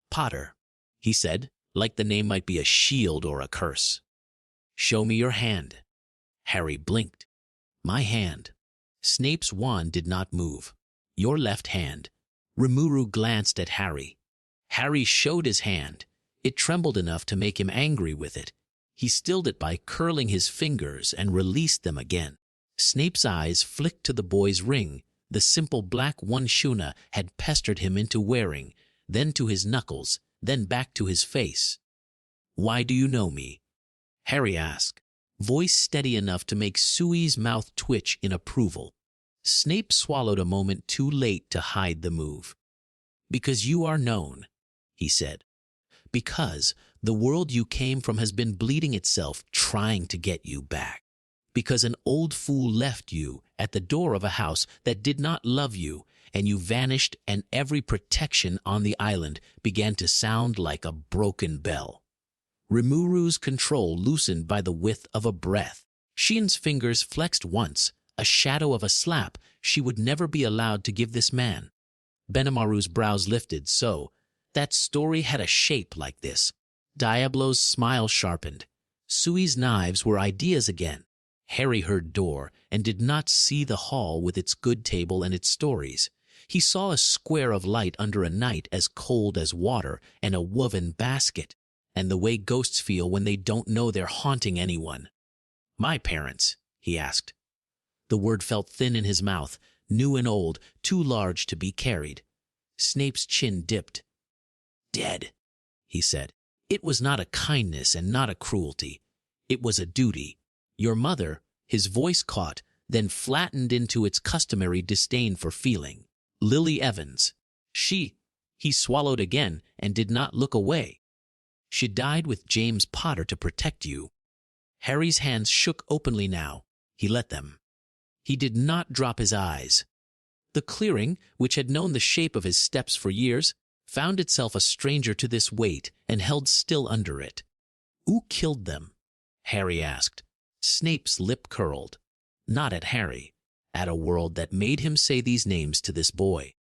[SPEAKER 2] "Potter," he said, like the name might be a shield or a curse. "Show me your hand." Harry blinked. "My hand." Snape's wand did not move. "Your left hand." Rimuru glanced at Harry. Harry showed his hand. It trembled enough to make him angry with it. He stilled it by curling his fingers and released them again. Snape's eyes flicked to the boy's ring, the simple black one Shuna had pestered him into wearing, then to his knuckles, then back to his face. "Why do you know me?" Harry asked, voice steady enough to make Sui's mouth twitch in approval. Snape swallowed a moment too late to hide the move. "Because you are known," he said. "Because the world you came from has been bleeding itself trying to get you back. Because an old fool left you at the door of a house that did not love you, and you vanished, and every protection on the island began to sound like a broken bell." Rimuru's control loosened by the width of a breath. Sheehan's fingers flexed once, a shadow of a slap she would never be allowed to give this man. Benimaru's brows lifted. So that story had a shape like this. Diablo's smile sharpened. Sui's knives were ideas again. Harry heard door and did not see the hall with its good table and its stories. He saw a square of light under a night as cold as water and a woven basket, and the way ghosts feel when they don't know they're haunting anyone. "My parents?" he asked. The word felt thin in his mouth, new and old, too large to be carried. Snape's chin dipped. "Dead," he said. "It was not a kindness and not a cruelty. It was a duty. Your mother," his voice caught, then flattened into its customary disdain for feeling. "Lily Evans. He swallowed again and did not look away. She died with James Potter to protect you." Harry's hands shook openly now. He let them. He did not drop his eyes. The clearing, which had known the shape of his steps for years, found itself a stranger to this weight and held still under it. "Who killed them?" Harry asked. Snape's lip curled. Not at Harry, at a world that made him say these names to this boy.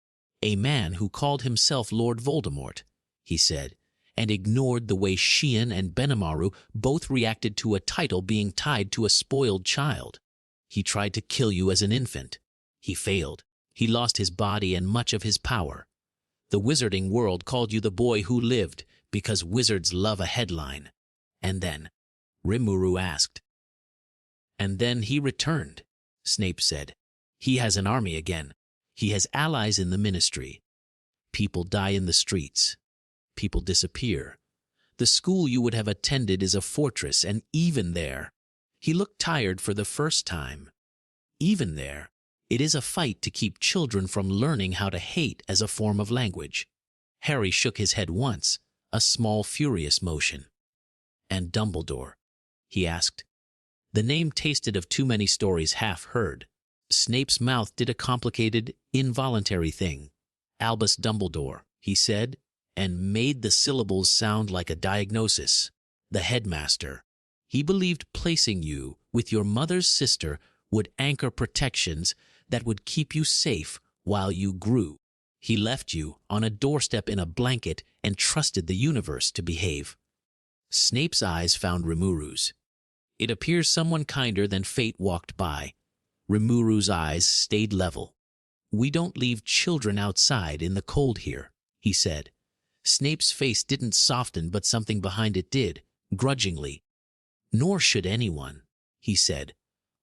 [SPEAKER 2] "A man who called himself Lord Voldemort," he said, and ignored the way Sheehan and Benimaru both reacted to a title being tied to a spoiled child. "He tried to kill you as an infant. He failed. He lost his body and much of his power. The wizarding world called you the boy who lived, because wizards love a headline. And then?" Rimuru asked. "And then he returned," Snape said. "He has an army again. He has allies in the ministry. People die in the streets. People disappear. The school you would have attended is a fortress, and even there," he looked tired for the first time, "even there, It is a fight to keep children from learning how to hate as a form of language. Harry shook his head once, a small furious motion. And Dumbledore? He asked. The name tasted of too many stories half heard. Snape's mouth did a complicated, involuntary thing. Albus Dumbledore, he said, and made the syllables sound like a diagnosis. The headmaster. He believed placing you with your mother's sister would anchor protections that would keep you safe while you grew. He left you on a doorstep in a blanket and trusted the universe to behave. Snape's eyes found Rimuru's. It appears someone kinder than fate walked by. Rimuru's eyes stayed level. We don't leave children outside in the cold here, he said. Snape's face didn't soften, but something behind it did, grudgingly. Nor should anyone, he said,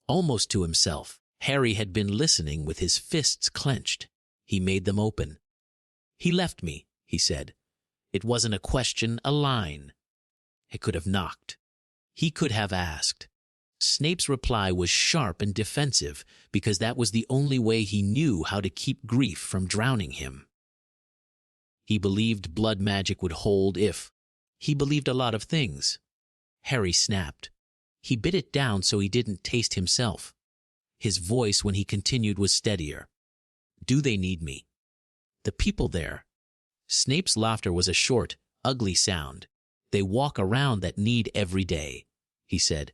[SPEAKER 2] almost to himself. Harry had been listening with his fists clenched. He made them open. He left me, he said. It wasn't a question, a line. He could have knocked. He could have asked. Snape's reply was sharp and defensive because that was the only way he knew how to keep grief from drowning him. He believed blood magic would hold if. He believed a lot of things. Harry snapped. He bit it down so he didn't taste himself. His voice, when he continued, was steadier. Do they need me? The people there. Snape's laughter was a short, ugly sound. They walk around that need every day, he said.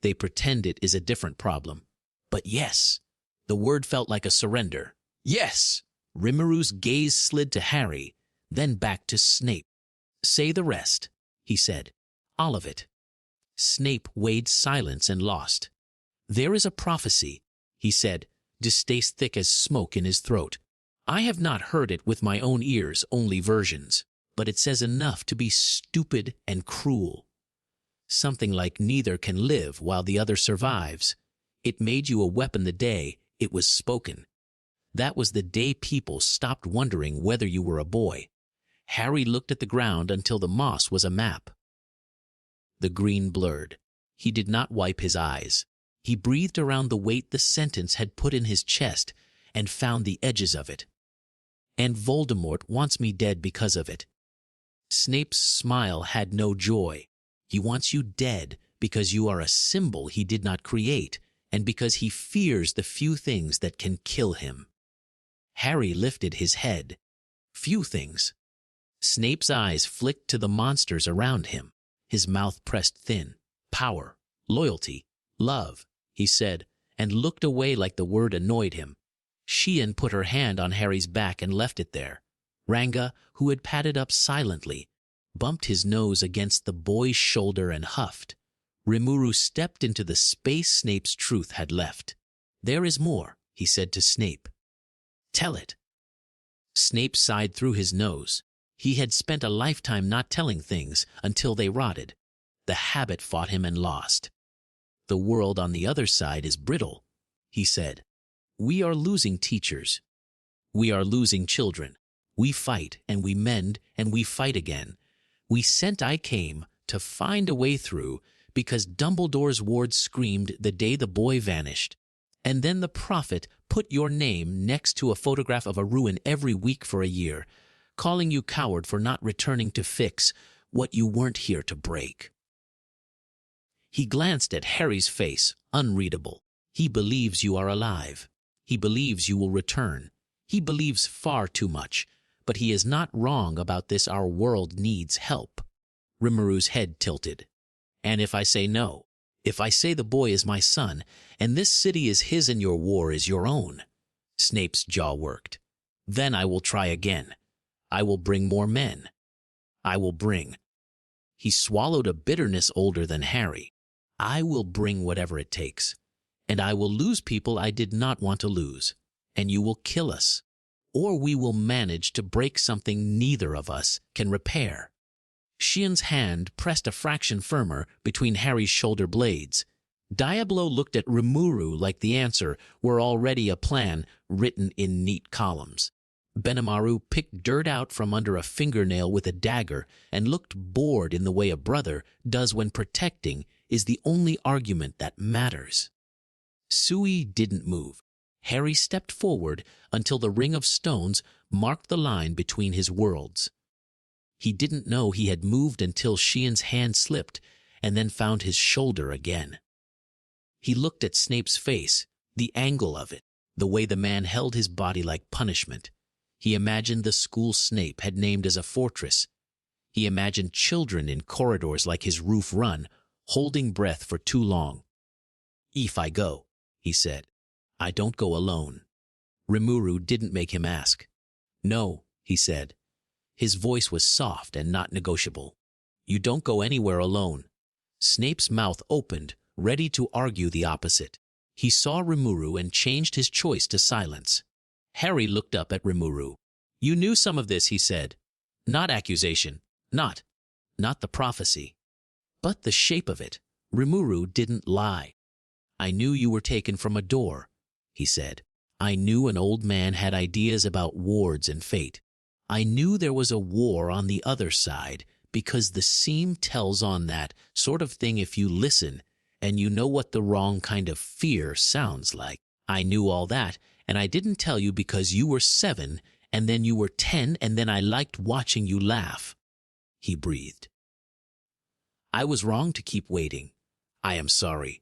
[SPEAKER 2] They pretend it is a different problem. But yes, the word felt like a surrender. Yes! Rimuru's gaze slid to Harry, then back to Snape. Say the rest, he said. All of it. Snape weighed silence and lost. There is a prophecy, he said, distaste thick as smoke in his throat. I have not heard it with my own ears, only versions, but it says enough to be stupid and cruel. Something like neither can live while the other survives. It made you a weapon the day it was spoken. That was the day people stopped wondering whether you were a boy. Harry looked at the ground until the moss was a map. The green blurred. He did not wipe his eyes. He breathed around the weight the sentence had put in his chest and found the edges of it. And Voldemort wants me dead because of it. Snape's smile had no joy. He wants you dead because you are a symbol he did not create and because he fears the few things that can kill him. Harry lifted his head. Few things. Snape's eyes flicked to the monsters around him. His mouth pressed thin. Power, loyalty, love, he said, and looked away like the word annoyed him. Sheehan put her hand on Harry's back and left it there. Ranga, who had padded up silently, bumped his nose against the boy's shoulder and huffed. Rimuru stepped into the space Snape's truth had left. There is more, he said to Snape. Tell it. Snape sighed through his nose. He had spent a lifetime not telling things until they rotted. The habit fought him and lost. The world on the other side is brittle, he said. We are losing teachers. We are losing children. We fight and we mend and we fight again. We sent I came to find a way through because Dumbledore's ward screamed the day the boy vanished. And then the prophet put your name next to a photograph of a ruin every week for a year, calling you coward for not returning to fix what you weren't here to break. He glanced at Harry's face, unreadable. He believes you are alive. He believes you will return. He believes far too much, but he is not wrong about this. Our world needs help. Rimuru's head tilted. And if I say no, if I say the boy is my son, and this city is his and your war is your own, Snape's jaw worked. Then I will try again. I will bring more men. I will bring. He swallowed a bitterness older than Harry. I will bring whatever it takes. And I will lose people I did not want to lose. And you will kill us. Or we will manage to break something neither of us can repair. Sheehan's hand pressed a fraction firmer between Harry's shoulder blades. Diablo looked at Rimuru like the answer were already a plan written in neat columns. Benimaru picked dirt out from under a fingernail with a dagger and looked bored in the way a brother does when protecting is the only argument that matters. Sui didn't move. Harry stepped forward until the ring of stones marked the line between his worlds. He didn't know he had moved until Sheehan's hand slipped and then found his shoulder again. He looked at Snape's face, the angle of it, the way the man held his body like punishment. He imagined the school Snape had named as a fortress. He imagined children in corridors like his roof run, holding breath for too long. "If I go," he said, "I don't go alone." Rimuru didn't make him ask. "No," he said. His voice was soft and not negotiable. "You don't go anywhere alone." Snape's mouth opened, ready to argue the opposite. He saw Rimuru and changed his choice to silence. Harry looked up at Rimuru. "You knew some of this," he said. "Not accusation. Not the prophecy. But the shape of it." Rimuru didn't lie. "I knew you were taken from a door," he said. "I knew an old man had ideas about wards and fate. I knew there was a war on the other side because the seam tells on that sort of thing if you listen, and you know what the wrong kind of fear sounds like. I knew all that, and I didn't tell you because you were 7, and then you were 10, and then I liked watching you laugh." He breathed. "I was wrong to keep waiting. I am sorry."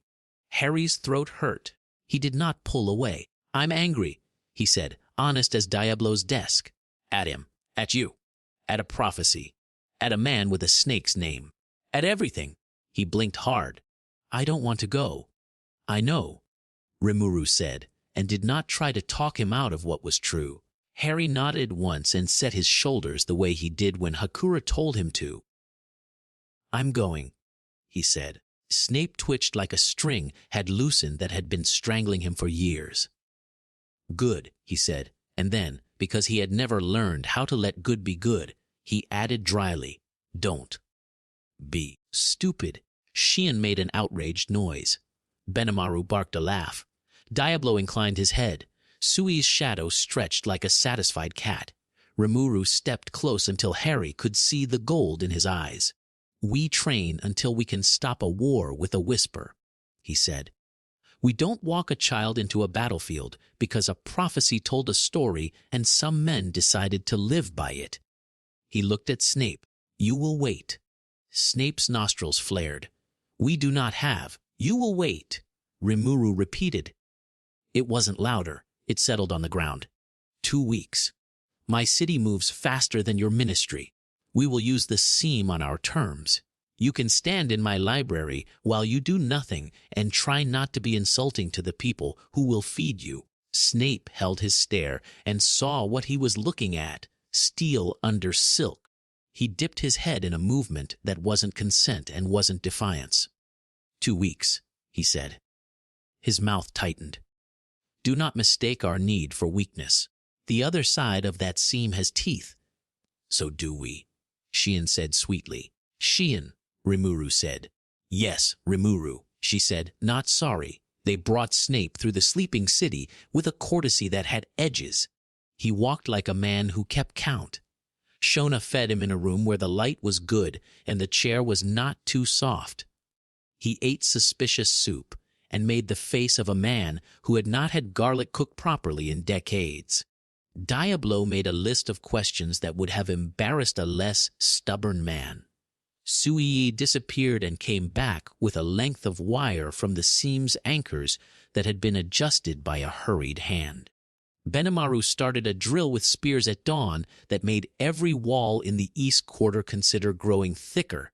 [SPEAKER 2] Harry's throat hurt. He did not pull away. "I'm angry," he said, honest as Diablo's desk. "At him. At you. At a prophecy. At a man with a snake's name. At everything." He blinked hard. "I don't want to go." "I know," Rimuru said, and did not try to talk him out of what was true. Harry nodded once and set his shoulders the way he did when Hakura told him to. "I'm going," he said. Snape twitched like a string had loosened that had been strangling him for years. "Good," he said, and then, because he had never learned how to let good be good, he added dryly, "Don't be stupid." Sheehan made an outraged noise. Benimaru barked a laugh. Diablo inclined his head. Sui's shadow stretched like a satisfied cat. Rimuru stepped close until Harry could see the gold in his eyes. "We train until we can stop a war with a whisper," he said. "We don't walk a child into a battlefield because a prophecy told a story and some men decided to live by it." He looked at Snape. "You will wait." Snape's nostrils flared. "We do not have. You will wait," Rimuru repeated. It wasn't louder. It settled on the ground. 2 weeks. My city moves faster than your ministry. We will use the seam on our terms. You can stand in my library while you do nothing and try not to be insulting to the people who will feed you." Snape held his stare and saw what he was looking at, steel under silk. He dipped his head in a movement that wasn't consent and wasn't defiance. 2 weeks, he said. His mouth tightened. "Do not mistake our need for weakness. The other side of that seam has teeth." "So do we," Sheehan said sweetly. "Sheehan," Rimuru said. "Yes, Rimuru," she said, not sorry. They brought Snape through the sleeping city with a courtesy that had edges. He walked like a man who kept count. Shona fed him in a room where the light was good and the chair was not too soft. He ate suspicious soup and made the face of a man who had not had garlic cooked properly in decades. Diablo made a list of questions that would have embarrassed a less stubborn man. Sui disappeared and came back with a length of wire from the seam's anchors that had been adjusted by a hurried hand. Benimaru started a drill with spears at dawn that made every wall in the east quarter consider growing thicker.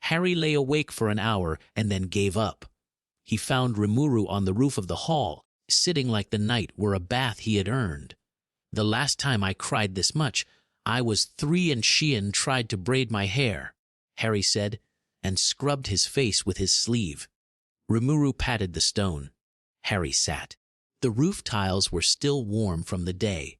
[SPEAKER 2] Harry lay awake for an hour and then gave up. He found Rimuru on the roof of the hall, sitting like the night were a bath he had earned. "The last time I cried this much, I was 3 and Sheehan tried to braid my hair," Harry said, and scrubbed his face with his sleeve. Rimuru patted the stone. Harry sat. The roof tiles were still warm from the day.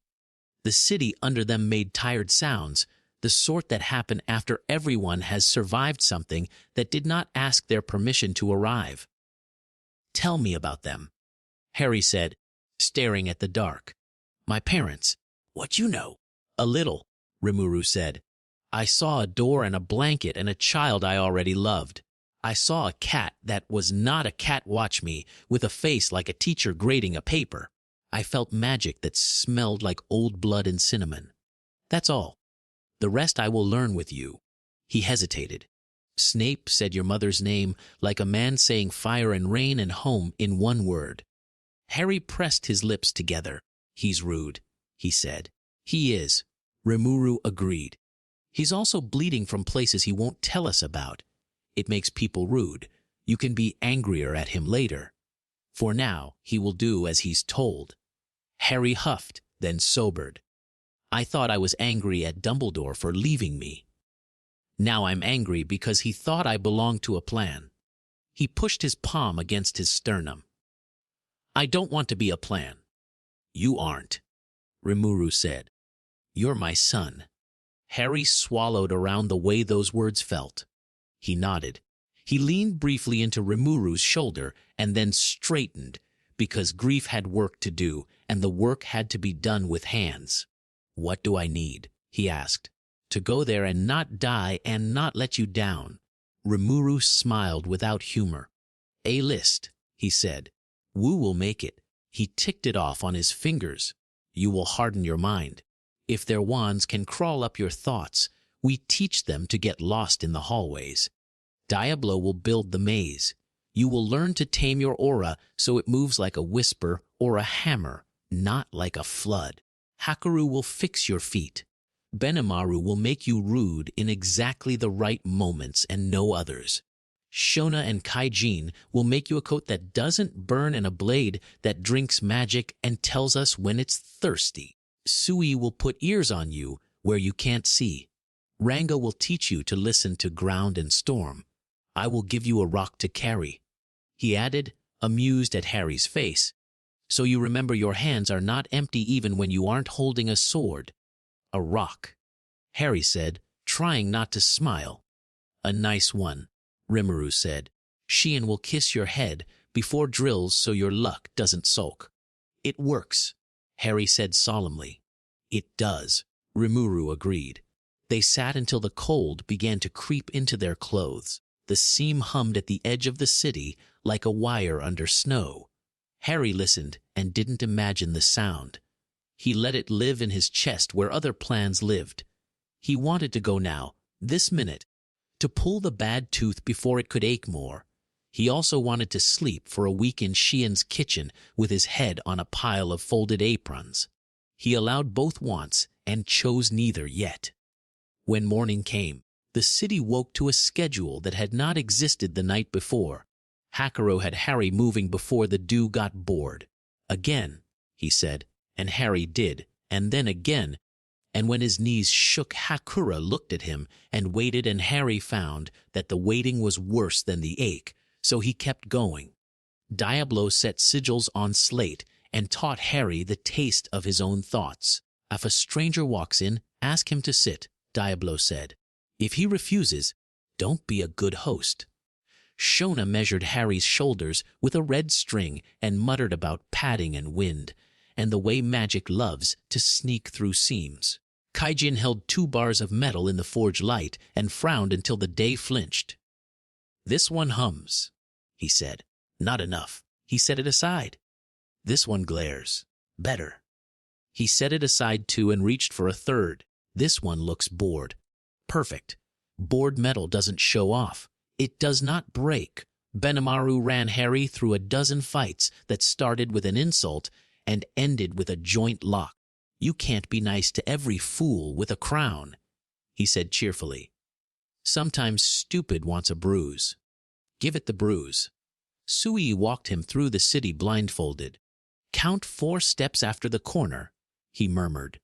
[SPEAKER 2] The city under them made tired sounds, the sort that happen after everyone has survived something that did not ask their permission to arrive. "Tell me about them," Harry said, staring at the dark. "My parents." "What you know?" "A little," Rimuru said. "I saw a door and a blanket and a child I already loved. I saw a cat that was not a cat watch me, with a face like a teacher grading a paper. I felt magic that smelled like old blood and cinnamon. That's all. The rest I will learn with you." He hesitated. "Snape said your mother's name like a man saying fire and rain and home in one word." Harry pressed his lips together. "He's rude," he said. "He is," Rimuru agreed. "He's also bleeding from places he won't tell us about. It makes people rude. You can be angrier at him later. For now, he will do as he's told." Harry huffed, then sobered. "I thought I was angry at Dumbledore for leaving me. Now I'm angry because he thought I belonged to a plan." He pushed his palm against his sternum. "I don't want to be a plan." "You aren't," Rimuru said. "You're my son." Harry swallowed around the way those words felt. He nodded. He leaned briefly into Rimuru's shoulder and then straightened, because grief had work to do, and the work had to be done with hands. "What do I need?" he asked. "To go there and not die and not let you down." Rimuru smiled without humor. "A list," he said. "Wu will make it." He ticked it off on his fingers. "You will harden your mind. If their wands can crawl up your thoughts, we teach them to get lost in the hallways. Diablo will build the maze. You will learn to tame your aura so it moves like a whisper or a hammer, not like a flood. Hakuru will fix your feet. Benimaru will make you rude in exactly the right moments and no others. Shona and Kaijin will make you a coat that doesn't burn and a blade that drinks magic and tells us when it's thirsty. Sui will put ears on you where you can't see. Ranga will teach you to listen to ground and storm. I will give you a rock to carry." He added, amused at Harry's face. "So you remember your hands are not empty even when you aren't holding a sword." "A rock," Harry said, trying not to smile. "A nice one," Rimuru said. "Sheehan will kiss your head before drills so your luck doesn't sulk." "It works," Harry said solemnly. "It does," Rimuru agreed. They sat until the cold began to creep into their clothes. The seam hummed at the edge of the city like a wire under snow. Harry listened and didn't imagine the sound. He let it live in his chest where other plans lived. He wanted to go now, this minute, to pull the bad tooth before it could ache more. He also wanted to sleep for a week in Sheehan's kitchen with his head on a pile of folded aprons. He allowed both wants and chose neither yet. When morning came, the city woke to a schedule that had not existed the night before. Hakuro had Harry moving before the dew got bored. "Again," he said, and Harry did, and then again, and when his knees shook, Hakuro looked at him and waited, and Harry found that the waiting was worse than the ache, so he kept going. Diablo set sigils on slate and taught Harry the taste of his own thoughts. "If a stranger walks in, ask him to sit," Diablo said. "If he refuses, don't be a good host." Shona measured Harry's shoulders with a red string and muttered about padding and wind, and the way magic loves to sneak through seams. Kaijin held 2 bars of metal in the forge light and frowned until the day flinched. "This one hums," he said. "Not enough." He set it aside. "This one glares. Better." He set it aside too and reached for a third. "This one looks bored. Perfect. Bored metal doesn't show off. It does not break." Benimaru ran Harry through a dozen fights that started with an insult and ended with a joint lock. "You can't be nice to every fool with a crown," he said cheerfully. "Sometimes stupid wants a bruise. Give it the bruise." Sui walked him through the city blindfolded. "Count 4 steps after the corner," he murmured.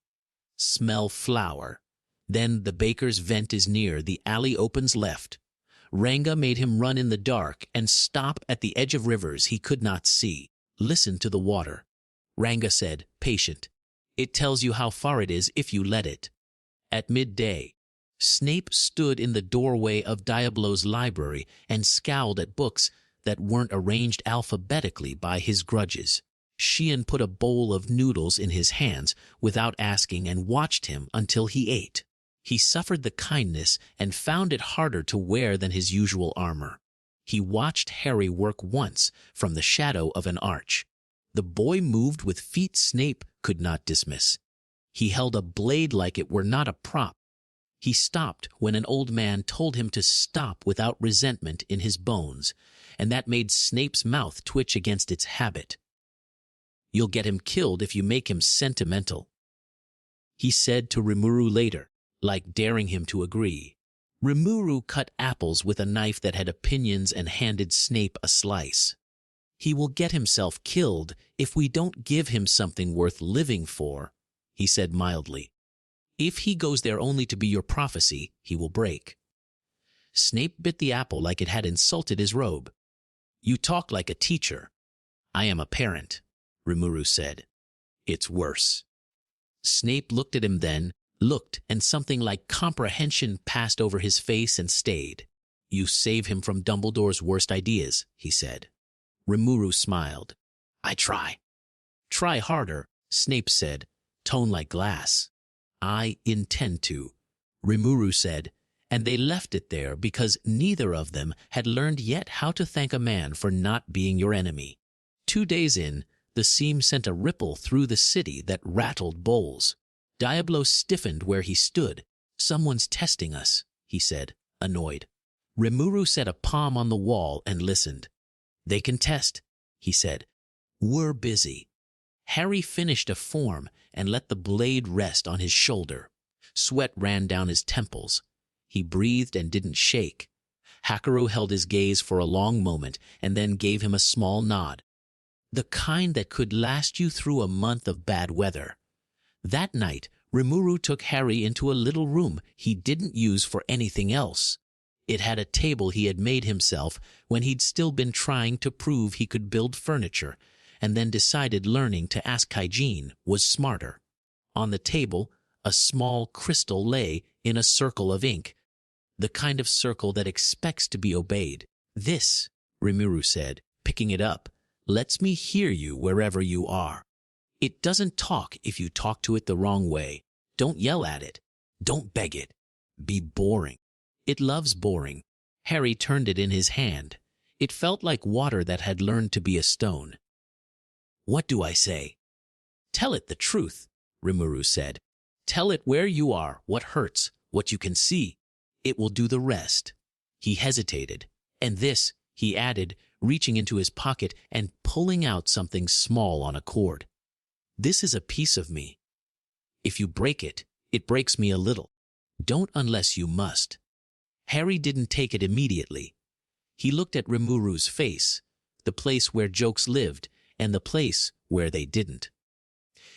[SPEAKER 2] "Smell flour. Then the baker's vent is near, the alley opens left." Ranga made him run in the dark and stop at the edge of rivers he could not see. "Listen to the water," Ranga said, patient. "It tells you how far it is if you let it." At midday, Snape stood in the doorway of Diablo's library and scowled at books that weren't arranged alphabetically by his grudges. Sheehan put a bowl of noodles in his hands without asking and watched him until he ate. He suffered the kindness and found it harder to wear than his usual armor. He watched Harry work once from the shadow of an arch. The boy moved with feet Snape could not dismiss. He held a blade like it were not a prop. He stopped when an old man told him to stop without resentment in his bones, and that made Snape's mouth twitch against its habit. "You'll get him killed if you make him sentimental," he said to Rimuru later, like daring him to agree. Rimuru cut apples with a knife that had opinions and handed Snape a slice. "He will get himself killed if we don't give him something worth living for," he said mildly. "If he goes there only to be your prophecy, he will break." Snape bit the apple like it had insulted his robe. "You talk like a teacher." "I am a parent," Rimuru said. "It's worse." Snape looked at him then, and something like comprehension passed over his face and stayed. "You save him from Dumbledore's worst ideas," he said. Rimuru smiled. "I try." "Try harder," Snape said, tone like glass. "I intend to," Rimuru said, and they left it there because neither of them had learned yet how to thank a man for not being your enemy. 2 days in, the seam sent a ripple through the city that rattled bowls. Diablo stiffened where he stood. "Someone's testing us," he said, annoyed. Rimuru set a palm on the wall and listened. "They can test," he said. "We're busy." Harry finished a form and let the blade rest on his shoulder. Sweat ran down his temples. He breathed and didn't shake. Hakaru held his gaze for a long moment and then gave him a small nod. "The kind that could last you through a month of bad weather." That night, Rimuru took Harry into a little room he didn't use for anything else. It had a table he had made himself when he'd still been trying to prove he could build furniture, and then decided learning to ask hygiene was smarter. On the table, a small crystal lay in a circle of ink, the kind of circle that expects to be obeyed. "This," Rimuru said, picking it up, "lets me hear you wherever you are. It doesn't talk if you talk to it the wrong way. Don't yell at it. Don't beg it. Be boring." "It loves boring." Harry turned it in his hand. It felt like water that had learned to be a stone. "What do I say?" "Tell it the truth," Rimuru said. "Tell it where you are, what hurts, what you can see. It will do the rest." He hesitated. "And this," he added, reaching into his pocket and pulling out something small on a cord. "This is a piece of me. If you break it, it breaks me a little. Don't unless you must." Harry didn't take it immediately. He looked at Rimuru's face, the place where jokes lived and the place where they didn't.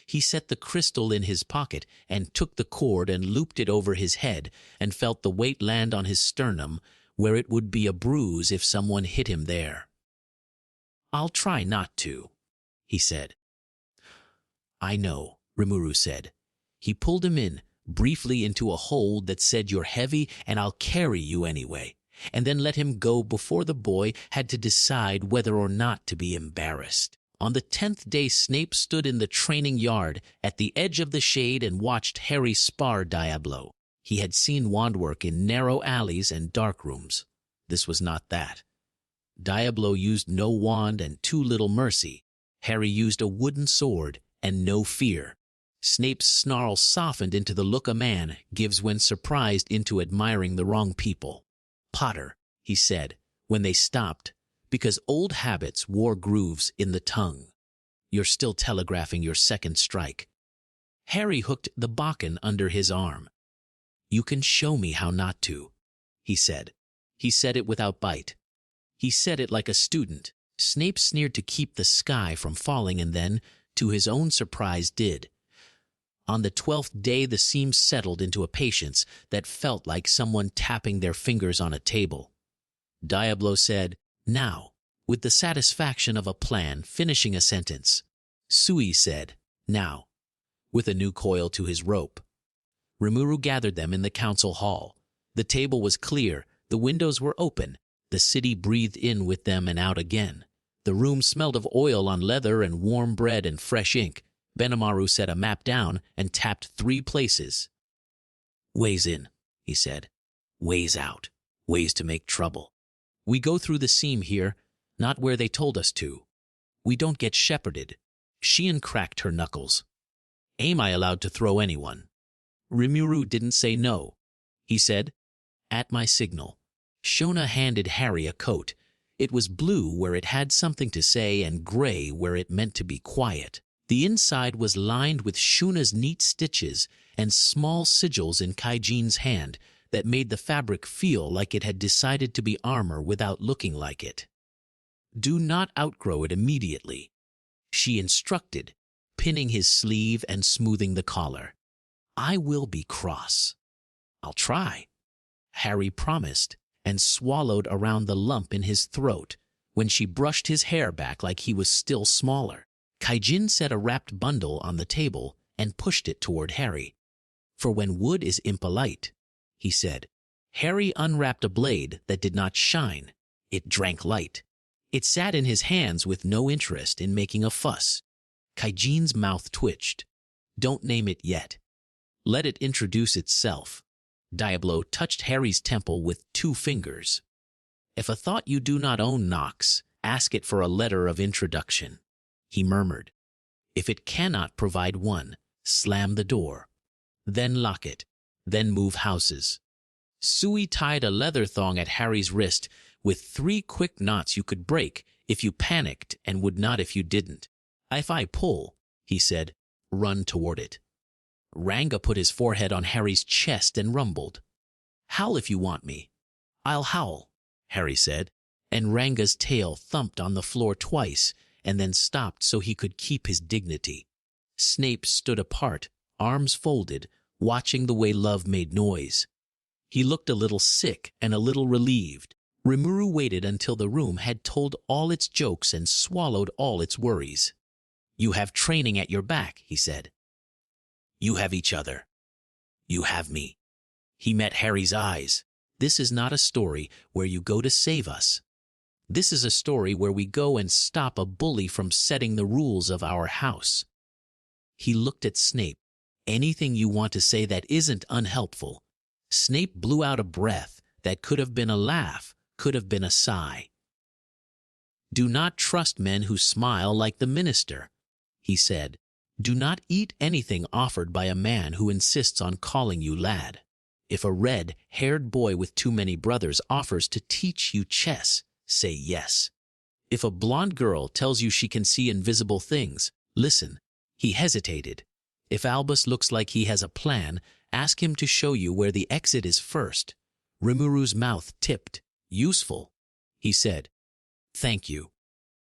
[SPEAKER 2] He set the crystal in his pocket and took the cord and looped it over his head and felt the weight land on his sternum where it would be a bruise if someone hit him there. "I'll try not to," he said. "I know," Rimuru said. He pulled him in, briefly into a hold that said, "You're heavy and I'll carry you anyway," and then let him go before the boy had to decide whether or not to be embarrassed. On the 10th day, Snape stood in the training yard at the edge of the shade and watched Harry spar Diablo. He had seen wand work in narrow alleys and dark rooms. This was not that. Diablo used no wand and too little mercy. Harry used a wooden sword and no fear. Snape's snarl softened into the look a man gives when surprised into admiring the wrong people. "Potter," he said, when they stopped, because old habits wore grooves in the tongue. "You're still telegraphing your second strike." Harry hooked the bakken under his arm. "You can show me how not to," he said. He said it without bite. He said it like a student. Snape sneered to keep the sky from falling and then, to his own surprise, did. On the 12th day, the seam settled into a patience that felt like someone tapping their fingers on a table. Diablo said, "Now," with the satisfaction of a plan finishing a sentence. Sui said, "Now," with a new coil to his rope. Rimuru gathered them in the council hall. The table was clear, the windows were open, the city breathed in with them and out again. The room smelled of oil on leather and warm bread and fresh ink. Benimaru set a map down and tapped 3 places. "Ways in," he said. "Ways out. Ways to make trouble. We go through the seam here, not where they told us to. We don't get shepherded. Shion cracked her knuckles. Am I allowed to throw anyone? Rimuru didn't say no. He said, at my signal. Shona handed Harry a coat. It was blue where it had something to say and gray where it meant to be quiet. The inside was lined with Shuna's neat stitches and small sigils in Kaijin's hand that made the fabric feel like it had decided to be armor without looking like it. Do not outgrow it immediately, she instructed, pinning his sleeve and smoothing the collar. I will be cross. I'll try, Harry promised, and swallowed around the lump in his throat when she brushed his hair back like he was still smaller. Kaijin set a wrapped bundle on the table and pushed it toward Harry. For when wood is impolite, he said. Harry unwrapped a blade that did not shine. It drank light. It sat in his hands with no interest in making a fuss. Kaijin's mouth twitched. Don't name it yet. Let it introduce itself. Diablo touched Harry's temple with 2 fingers. If a thought you do not own knocks, ask it for a letter of introduction, he murmured. If it cannot provide one, slam the door. Then lock it. Then move houses. Sui tied a leather thong at Harry's wrist with 3 quick knots you could break if you panicked and would not if you didn't. If I pull, he said, run toward it. Ranga put his forehead on Harry's chest and rumbled. Howl if you want me. I'll howl, Harry said, and Ranga's tail thumped on the floor twice and then stopped so he could keep his dignity. Snape stood apart, arms folded, watching the way love made noise. He looked a little sick and a little relieved. Rimuru waited until the room had told all its jokes and swallowed all its worries. You have training at your back, he said. You have each other. You have me. He met Harry's eyes. This is not a story where you go to save us. This is a story where we go and stop a bully from setting the rules of our house. He looked at Snape. Anything you want to say that isn't unhelpful. Snape blew out a breath that could have been a laugh, could have been a sigh. Do not trust men who smile like the minister, he said. Do not eat anything offered by a man who insists on calling you lad. If a red-haired boy with too many brothers offers to teach you chess, say yes. If a blonde girl tells you she can see invisible things, listen. He hesitated. If Albus looks like he has a plan, ask him to show you where the exit is first. Rimuru's mouth tipped. Useful, he said. Thank you.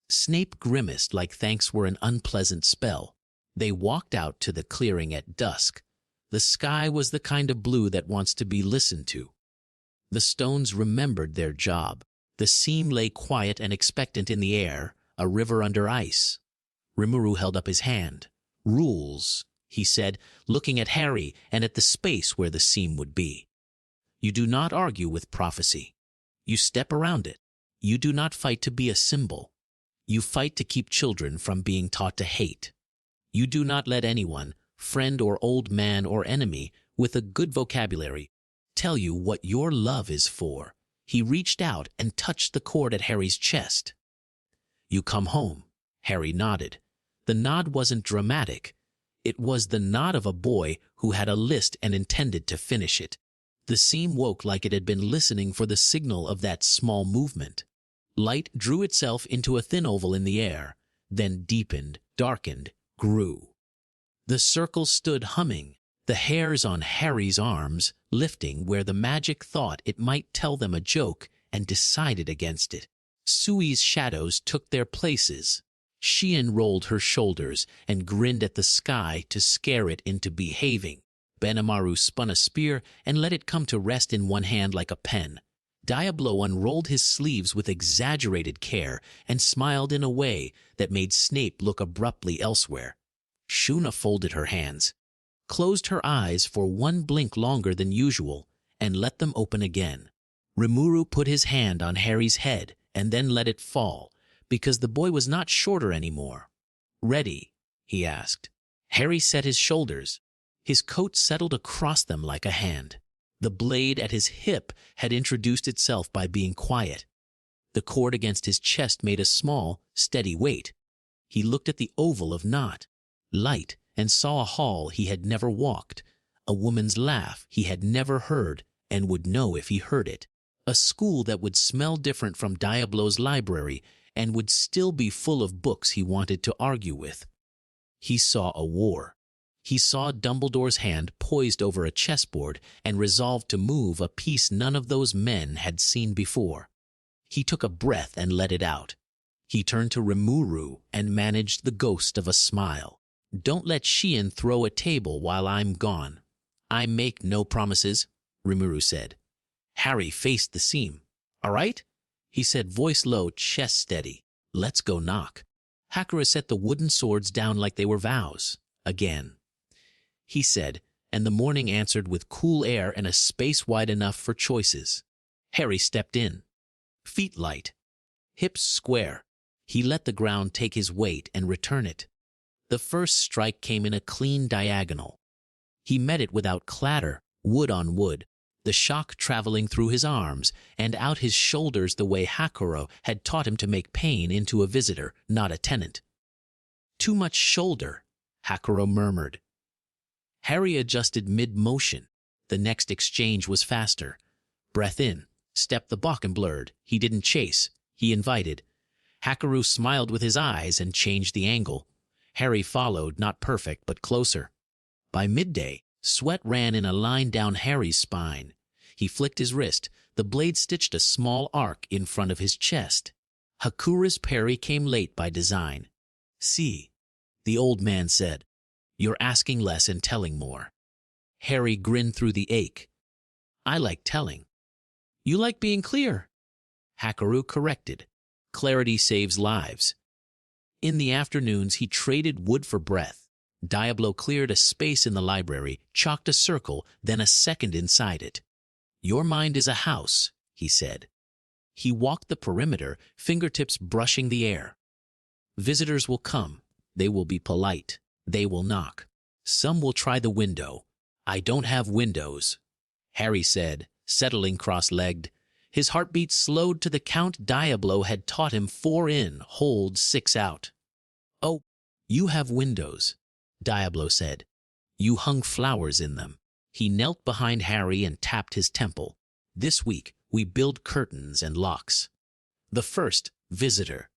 [SPEAKER 2] Snape grimaced like thanks were an unpleasant spell. They walked out to the clearing at dusk. The sky was the kind of blue that wants to be listened to. The stones remembered their job. The seam lay quiet and expectant in the air, a river under ice. Rimuru held up his hand. Rules, he said, looking at Harry and at the space where the seam would be. You do not argue with prophecy. You step around it. You do not fight to be a symbol. You fight to keep children from being taught to hate. You do not let anyone, friend or old man or enemy, with a good vocabulary, tell you what your love is for. He reached out and touched the cord at Harry's chest. You come home. Harry nodded. The nod wasn't dramatic. It was the nod of a boy who had a list and intended to finish it. The seam woke like it had been listening for the signal of that small movement. Light drew itself into a thin oval in the air, then deepened, darkened, grew. The circle stood humming, the hairs on Harry's arms lifting where the magic thought it might tell them a joke and decided against it. Sui's shadows took their places. Shion rolled her shoulders and grinned at the sky to scare it into behaving. Benimaru spun a spear and let it come to rest in one hand like a pen. Diablo unrolled his sleeves with exaggerated care and smiled in a way that made Snape look abruptly elsewhere. Shuna folded her hands, closed her eyes for one blink longer than usual, and let them open again. Rimuru put his hand on Harry's head and then let it fall, because the boy was not shorter anymore. Ready? He asked. Harry set his shoulders. His coat settled across them like a hand. The blade at his hip had introduced itself by being quiet. The cord against his chest made a small, steady weight. He looked at the oval of not light and saw a hall he had never walked, a woman's laugh he had never heard and would know if he heard it, a school that would smell different from Diablo's library and would still be full of books he wanted to argue with. He saw a war. He saw Dumbledore's hand poised over a chessboard and resolved to move a piece none of those men had seen before. He took a breath and let it out. He turned to Rimuru and managed the ghost of a smile. "Don't let Sheehan throw a table while I'm gone." "I make no promises," Rimuru said. Harry faced the seam. "All right?" he said, voice low, chest steady. "Let's go knock." Hakura set the wooden swords down like they were vows. "Again," he said, and the morning answered with cool air and a space wide enough for choices. Harry stepped in. Feet light. Hips square. He let the ground take his weight and return it. The first strike came in a clean diagonal. He met it without clatter, wood on wood, the shock traveling through his arms and out his shoulders the way Hakuro had taught him to make pain into a visitor, not a tenant. "Too much shoulder," Hakuro murmured. Harry adjusted mid-motion. The next exchange was faster. Breath in, step the balk and blurred. He didn't chase, he invited. Hakuro smiled with his eyes and changed the angle. Harry followed, not perfect, but closer. By midday, sweat ran in a line down Harry's spine. He flicked his wrist. The blade stitched a small arc in front of his chest. Hakura's parry came late by design. "See," the old man said. "You're asking less and telling more." Harry grinned through the ache. "I like telling." "You like being clear," Hakuro corrected. "Clarity saves lives." In the afternoons, he traded wood for breath. Diablo cleared a space in the library, chalked a circle, then a second inside it. "Your mind is a house," he said. He walked the perimeter, fingertips brushing the air. "Visitors will come. They will be polite. They will knock. Some will try the window. I don't have windows," Harry said, settling cross-legged. His heartbeat slowed to the count Diablo had taught him: 4 in, hold, 6 out. "Oh, you have windows," Diablo said. "You hung flowers in them." He knelt behind Harry and tapped his temple. "This week, we build curtains and locks." The first, visitor,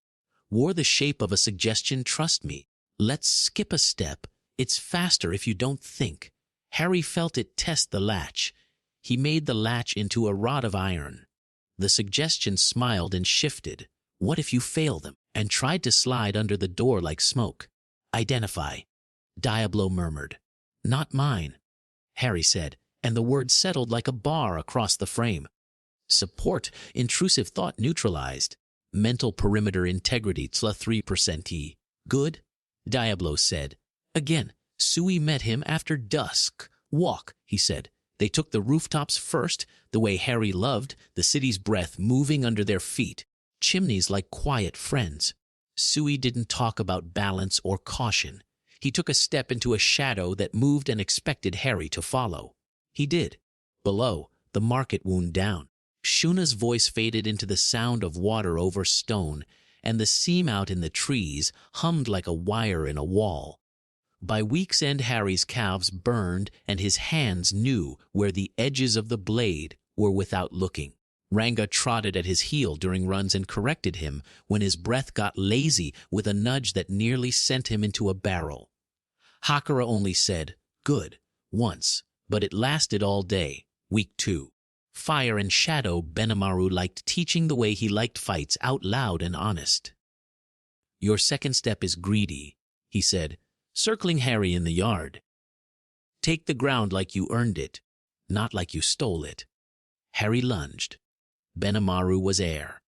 [SPEAKER 2] wore the shape of a suggestion. "Trust me. Let's skip a step. It's faster if you don't think." Harry felt it test the latch. He made the latch into a rod of iron. The suggestion smiled and shifted. "What if you fail them?" and tried to slide under the door like smoke. "Identify," Diablo murmured. "Not mine," Harry said, and the word settled like a bar across the frame. "Support," intrusive thought neutralized. "Mental perimeter integrity, +3 3%. "Good," Diablo said. Again, Sui met him after dusk. "Walk," he said. They took the rooftops first, the way Harry loved, the city's breath moving under their feet, chimneys like quiet friends. Sui didn't talk about balance or caution. He took a step into a shadow that moved and expected Harry to follow. He did. Below, the market wound down. Shuna's voice faded into the sound of water over stone, and the seam out in the trees hummed like a wire in a wall. By week's end, Harry's calves burned, and his hands knew where the edges of the blade were without looking. Ranga trotted at his heel during runs and corrected him when his breath got lazy with a nudge that nearly sent him into a barrel. Hakura only said, "Good," once, but it lasted all day. Week 2. Fire and Shadow. Benimaru liked teaching the way he liked fights, out loud and honest. "Your second step is greedy," he said, circling Harry in the yard. "Take the ground like you earned it, not like you stole it." Harry lunged. Benimaru was air.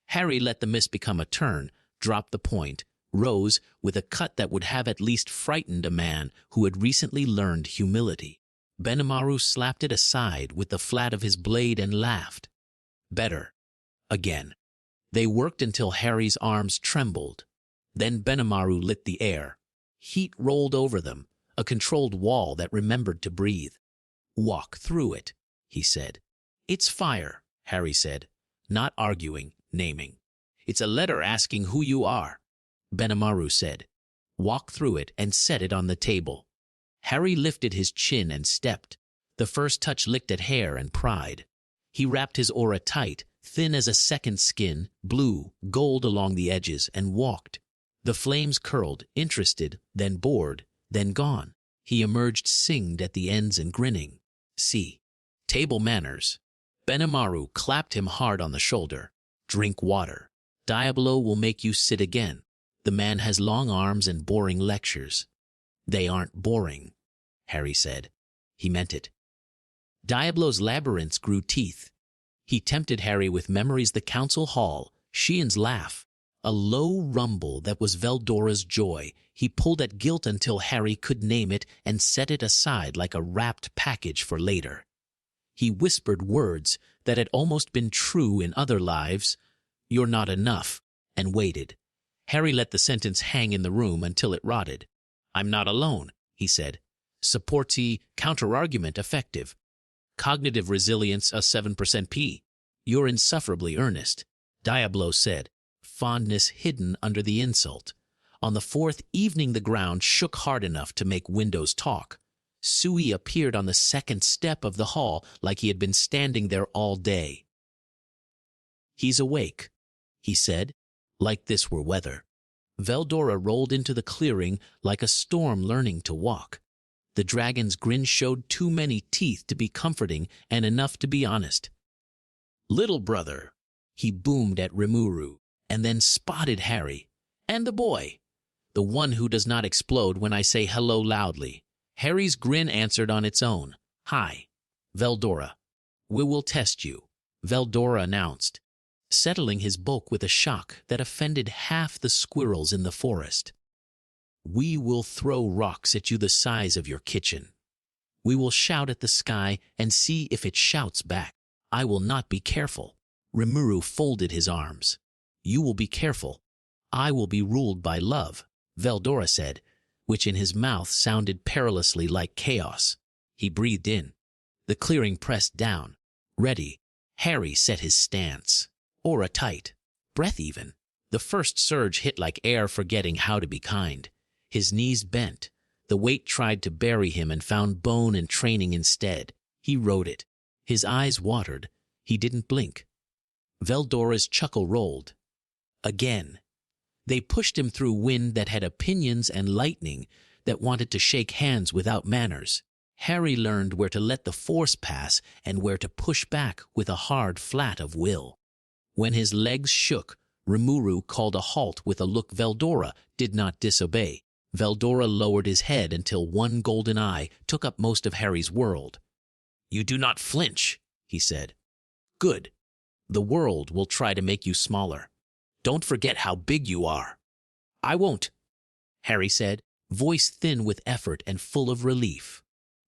[SPEAKER 2] Harry let the miss become a turn, dropped the point, rose with a cut that would have at least frightened a man who had recently learned humility. Benimaru slapped it aside with the flat of his blade and laughed. "Better." Again. They worked until Harry's arms trembled. Then Benimaru lit the air. Heat rolled over them, a controlled wall that remembered to breathe. "Walk through it," he said. "It's fire," Harry said, not arguing, naming. "It's a letter asking who you are." Benimaru said. "Walk through it and set it on the table." Harry lifted his chin and stepped. The first touch licked at hair and pride. He wrapped his aura tight, thin as a second skin, blue, gold along the edges, and walked. The flames curled, interested, then bored, then gone. He emerged singed at the ends and grinning. "See. Table manners." Benimaru clapped him hard on the shoulder. "Drink water. Diablo will make you sit again. The man has long arms and boring lectures." "They aren't boring," Harry said. He meant it. Diablo's labyrinths grew teeth. He tempted Harry with memories the council hall, Sheehan's laugh, a low rumble that was Veldora's joy. He pulled at guilt until Harry could name it and set it aside like a wrapped package for later. He whispered words that had almost been true in other lives. "You're not enough," and waited. Harry let the sentence hang in the room until it rotted. "I'm not alone," he said. Supportee, counter-argument effective. Cognitive resilience a 7% P. "You're insufferably earnest," Diablo said, fondness hidden under the insult. On the fourth evening the ground shook hard enough to make windows talk. Sui appeared on the second step of the hall like he had been standing there all day. "He's awake," he said, like this were weather. Veldora rolled into the clearing like a storm learning to walk. The dragon's grin showed too many teeth to be comforting and enough to be honest. "Little brother," he boomed at Rimuru, and then spotted Harry. "And the boy, the one who does not explode when I say hello loudly." Harry's grin answered on its own. "Hi, Veldora. We will test you," Veldora announced, settling his bulk with a shock that offended half the squirrels in the forest. "We will throw rocks at you the size of your kitchen. We will shout at the sky and see if it shouts back. I will not be careful." Rimuru folded his arms. "You will be careful. I will be ruled by love," Veldora said, which in his mouth sounded perilously like chaos. He breathed in. The clearing pressed down. Ready, Harry set his stance. Aura tight. Breath even. The first surge hit like air forgetting how to be kind. His knees bent. The weight tried to bury him and found bone and training instead. He rode it. His eyes watered. He didn't blink. Veldora's chuckle rolled. Again. They pushed him through wind that had opinions and lightning that wanted to shake hands without manners. Harry learned where to let the force pass and where to push back with a hard flat of will. When his legs shook, Rimuru called a halt with a look Veldora did not disobey. Veldora lowered his head until one golden eye took up most of Harry's world. "You do not flinch," he said. "Good. The world will try to make you smaller. Don't forget how big you are." "I won't," Harry said, voice thin with effort and full of relief.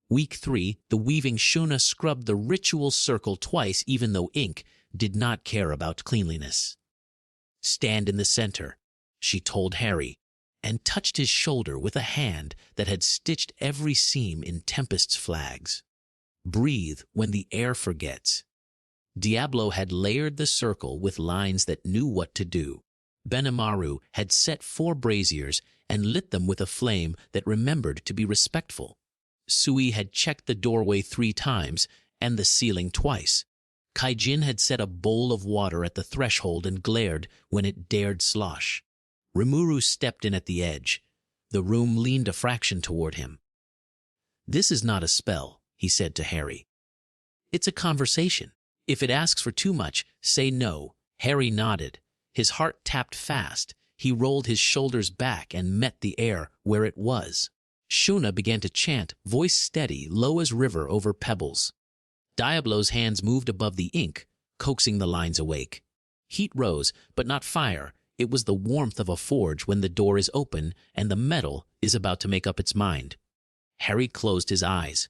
[SPEAKER 2] Week 3, the weaving Shuna scrubbed the ritual circle twice even though ink did not care about cleanliness. "Stand in the center," she told Harry, and touched his shoulder with a hand that had stitched every seam in Tempest's flags. "Breathe when the air forgets." Diablo had layered the circle with lines that knew what to do. Benimaru had set 4 braziers and lit them with a flame that remembered to be respectful. Sui had checked the doorway 3 times and the ceiling twice. Kaijin had set a bowl of water at the threshold and glared when it dared slosh. Rimuru stepped in at the edge. The room leaned a fraction toward him. "This is not a spell," he said to Harry. "It's a conversation. If it asks for too much, say no." Harry nodded. His heart tapped fast. He rolled his shoulders back and met the air where it was. Shuna began to chant, voice steady, low as river over pebbles. Diablo's hands moved above the ink, coaxing the lines awake. Heat rose, but not fire. It was the warmth of a forge when the door is open and the metal is about to make up its mind. Harry closed his eyes.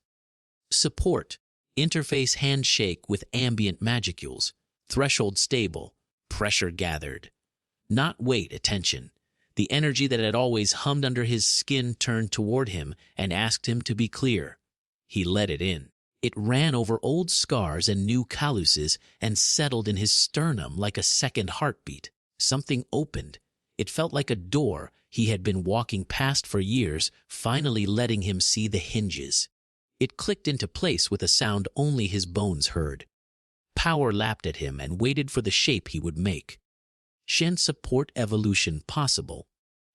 [SPEAKER 2] Support. Interface handshake with ambient magicules. Threshold stable. Pressure gathered. Not weight, attention. The energy that had always hummed under his skin turned toward him and asked him to be clear. He let it in. It ran over old scars and new calluses and settled in his sternum like a second heartbeat. Something opened. It felt like a door he had been walking past for years, finally letting him see the hinges. It clicked into place with a sound only his bones heard. Power lapped at him and waited for the shape he would make. Shen support evolution possible.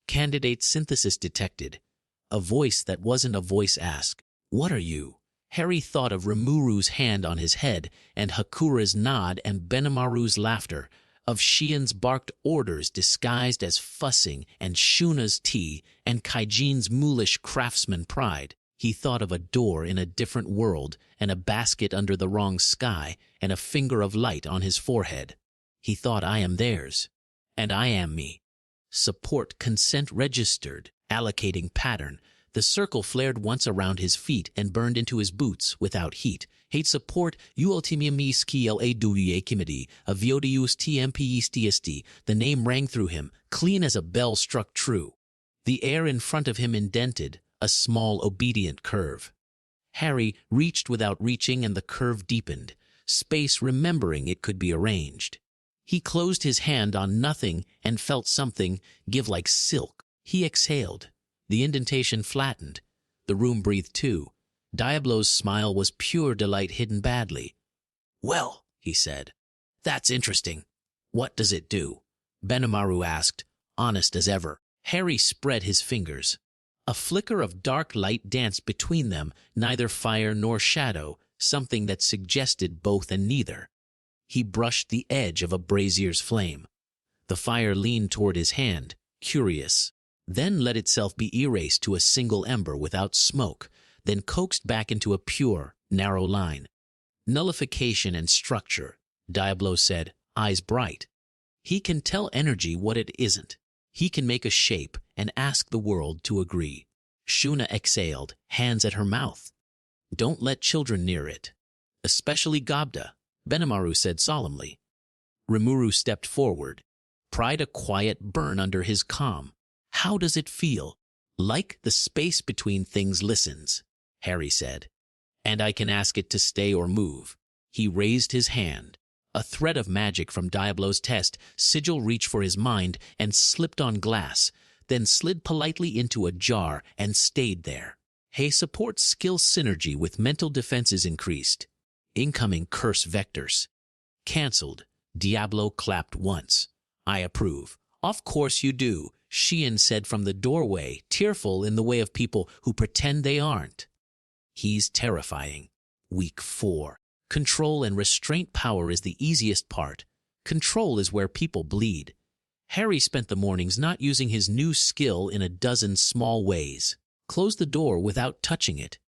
[SPEAKER 2] Candidate synthesis detected. A voice that wasn't a voice asked, "What are you?" Harry thought of Rimuru's hand on his head, and Hakura's nod and Benimaru's laughter, of Xian's barked orders disguised as fussing, and Shuna's tea, and Kaijin's mulish craftsman pride. He thought of a door in a different world, and a basket under the wrong sky, and a finger of light on his forehead. He thought, I am theirs, and I am me. Support consent registered, allocating pattern. The circle flared once around his feet and burned into his boots without heat. Hate support, ultimium skill a duiekimidi, a viodius tmpestst. The name rang through him, clean as a bell struck true. The air in front of him indented, a small obedient curve. Harry reached without reaching, and the curve deepened, space remembering it could be arranged. He closed his hand on nothing and felt something give like silk. He exhaled. The indentation flattened. The room breathed too. Diablo's smile was pure delight hidden badly. "Well," he said, "that's interesting. What does it do?" Benimaru asked, honest as ever. Harry spread his fingers. A flicker of dark light danced between them, neither fire nor shadow, something that suggested both and neither. He brushed the edge of a brazier's flame. The fire leaned toward his hand, curious, then let itself be erased to a single ember without smoke, then coaxed back into a pure, narrow line. Nullification and structure, Diablo said, eyes bright. He can tell energy what it isn't. He can make a shape and ask the world to agree. Shuna exhaled, hands at her mouth. Don't let children near it. Especially Gobda, Benimaru said solemnly. Rimuru stepped forward, pried a quiet burn under his calm. How does it feel? Like the space between things listens, Harry said. And I can ask it to stay or move. He raised his hand. A thread of magic from Diablo's test, sigil reached for his mind and slipped on glass, then slid politely into a jar and stayed there. Hey support skill synergy with mental defenses increased. Incoming curse vectors. Cancelled. Diablo clapped once. I approve. Of course you do, Xian said from the doorway, tearful in the way of people who pretend they aren't. He's terrifying. Week 4. Control and restraint power is the easiest part. Control is where people bleed. Harry spent the mornings not using his new skill in a dozen small ways. Close the door without touching it.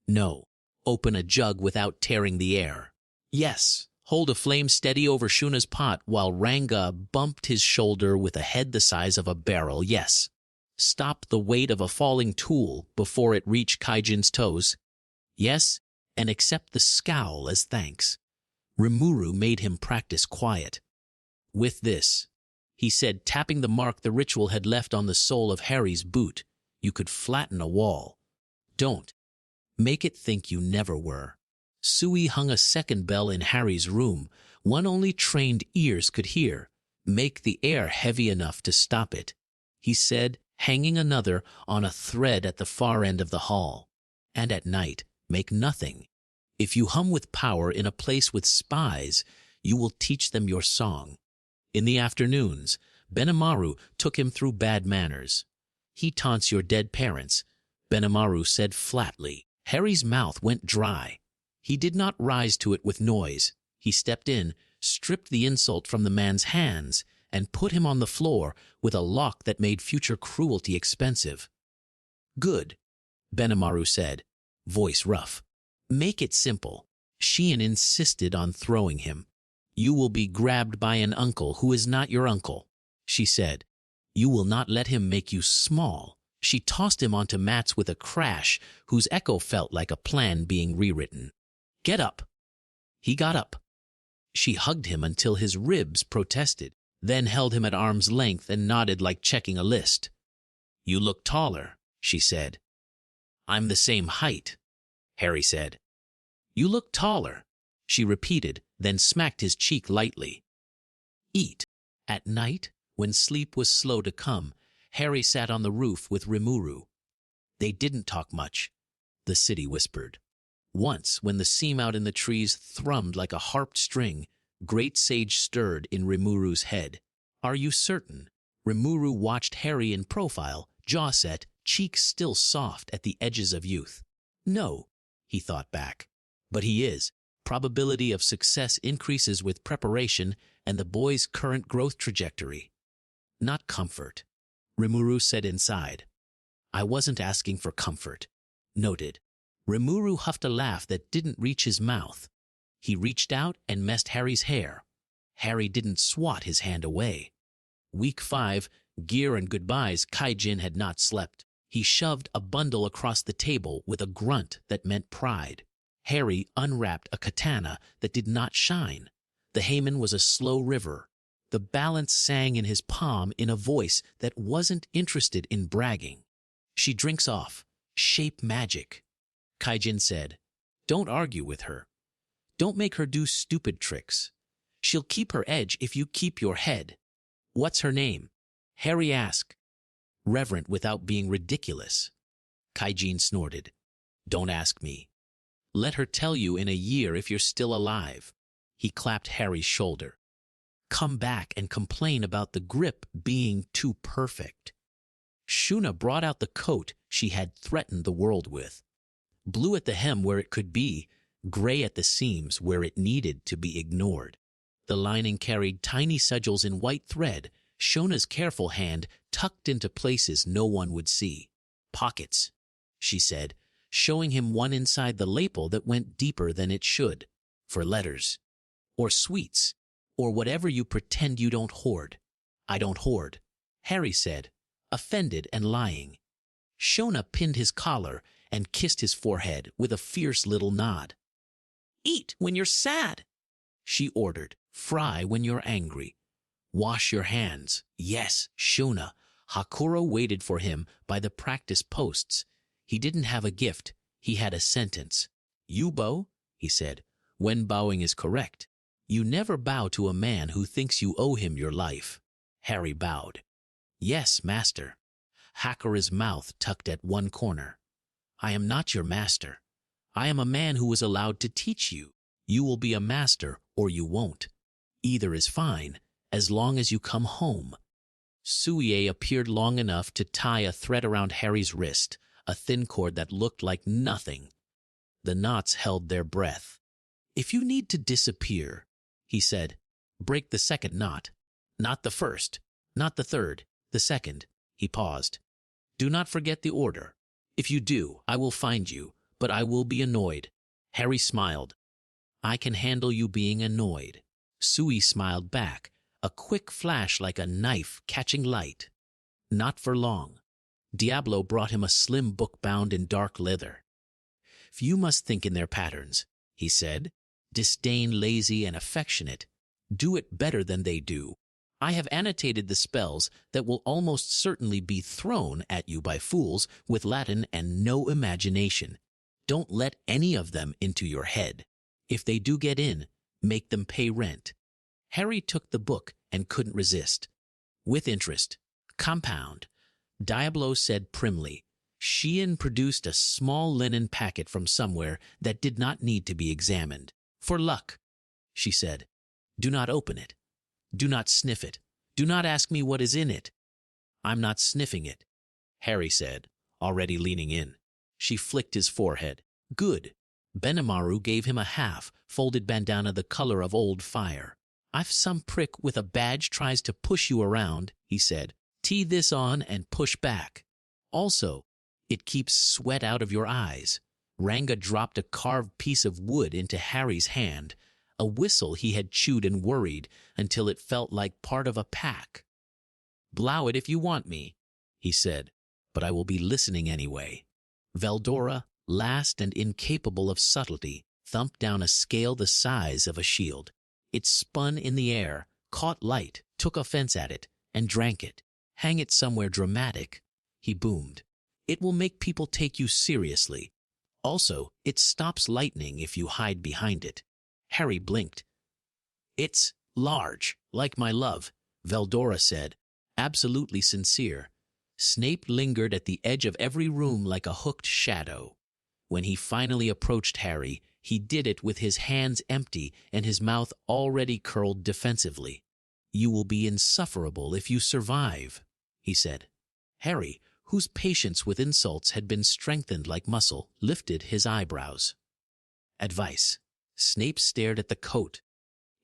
[SPEAKER 2] No. Open a jug without tearing the air. Yes. Hold a flame steady over Shuna's pot while Ranga bumped his shoulder with a head the size of a barrel. Yes. Stop the weight of a falling tool before it reached Kaijin's toes. Yes, and accept the scowl as thanks. Rimuru made him practice quiet. With this, he said, tapping the mark the ritual had left on the sole of Harry's boot, you could flatten a wall. Don't. Make it think you never were. Sui hung a second bell in Harry's room, one only trained ears could hear. Make the air heavy enough to stop it, he said, hanging another on a thread at the far end of the hall. And at night, make nothing. If you hum with power in a place with spies, you will teach them your song. In the afternoons, Benimaru took him through bad manners. He taunts your dead parents, Benimaru said flatly. Harry's mouth went dry. He did not rise to it with noise. He stepped in, stripped the insult from the man's hands, and put him on the floor with a lock that made future cruelty expensive. Good, Benimaru said, voice rough. Make it simple. Xian insisted on throwing him. You will be grabbed by an uncle who is not your uncle, she said. You will not let him make you small. She tossed him onto mats with a crash whose echo felt like a plan being rewritten. Get up. He got up. She hugged him until his ribs protested, then held him at arm's length and nodded like checking a list. You look taller, she said. I'm the same height, Harry said. You look taller, she repeated, then smacked his cheek lightly. Eat. At night, When sleep was slow to come, Harry sat on the roof with Rimuru. They didn't talk much, the city whispered. Once, when the seamout in the trees thrummed like a harped string, Great Sage stirred in Rimuru's head. "Are you certain?" Rimuru watched Harry in profile, jaw set, cheeks still soft at the edges of youth. "No," he thought back. "But he is. Probability of success increases with preparation and the boy's current growth trajectory." "Not comfort," Rimuru said inside. "I wasn't asking for comfort." Noted. Rimuru huffed a laugh that didn't reach his mouth. He reached out and messed Harry's hair. Harry didn't swat his hand away. Week 5, gear and goodbyes, Kaijin had not slept. He shoved a bundle across the table with a grunt that meant pride. Harry unwrapped a katana that did not shine. The Hayman was a slow river. The balance sang in his palm in a voice that wasn't interested in bragging. "She drinks off. Shape magic." Kaijin said, "Don't argue with her. Don't make her do stupid tricks. She'll keep her edge if you keep your head." "What's her name?" Harry asked, reverent without being ridiculous. Kaijin snorted. "Don't ask me. Let her tell you in a year if you're still alive." He clapped Harry's shoulder. "Come back and complain about the grip being too perfect." Shuna brought out the coat she had threatened the world with. Blue at the hem where it could be, gray at the seams where it needed to be ignored. The lining carried tiny sigils in white thread, Shona's careful hand tucked into places no one would see. "Pockets," she said, showing him one inside the lapel that went deeper than it should. "For letters. Or sweets. Or whatever you pretend you don't hoard." "I don't hoard," Harry said, offended and lying. Shona pinned his collar and kissed his forehead with a fierce little nod. "Eat when you're sad," she ordered. "Fry when you're angry. Wash your hands." Yes, Shuna. Hakuro waited for him by the practice posts. He didn't have a gift. He had a sentence. "You bow," he said, "when bowing is correct. You never bow to a man who thinks you owe him your life." Harry bowed. "Yes, master." Hakura's mouth tucked at one corner. "I am not your master. I am a man who was allowed to teach you. You will be a master or you won't. Either is fine, as long as you come home." Suie appeared long enough to tie a thread around Harry's wrist, a thin cord that looked like nothing. The knots held their breath. "If you need to disappear," he said, "break the second knot. Not the first, not the third, the second." He paused. "Do not forget the order. If you do, I will find you, but I will be annoyed." Harry smiled. "I can handle you being annoyed." Sui smiled back, a quick flash like a knife catching light. Not for long. Diablo brought him a slim book bound in dark leather. "Few must think in their patterns," he said. "Disdain lazy and affectionate. Do it better than they do. I have annotated the spells that will almost certainly be thrown at you by fools with Latin and no imagination. Don't let any of them into your head. If they do get in, make them pay rent." Harry took the book and couldn't resist. "With interest. Compound," Diablo said primly. Sheehan produced a small linen packet from somewhere that did not need to be examined. "For luck," she said. "Do not open it. Do not sniff it. Do not ask me what is in it." "I'm not sniffing it," Harry said, already leaning in. She flicked his forehead. "Good." Benimaru gave him a half-folded bandana the color of old fire. "If some prick with a badge tries to push you around," he said, "tee this on and push back. Also, it keeps sweat out of your eyes." Ranga dropped a carved piece of wood into Harry's hand, a whistle he had chewed and worried until it felt like part of a pack. "Blow it if you want me," he said, "but I will be listening anyway." Veldora, last and incapable of subtlety, thumped down a scale the size of a shield. It spun in the air, caught light, took offense at it, and drank it. "Hang it somewhere dramatic," he boomed. "It will make people take you seriously. Also, it stops lightning if you hide behind it." Harry blinked. "It's large, like my love," Veldora said, absolutely sincere. Snape lingered at the edge of every room like a hooked shadow. When he finally approached Harry, he did it with his hands empty and his mouth already curled defensively. "You will be insufferable if you survive," he said. Harry, whose patience with insults had been strengthened like muscle, lifted his eyebrows. "Advice." Snape stared at the coat.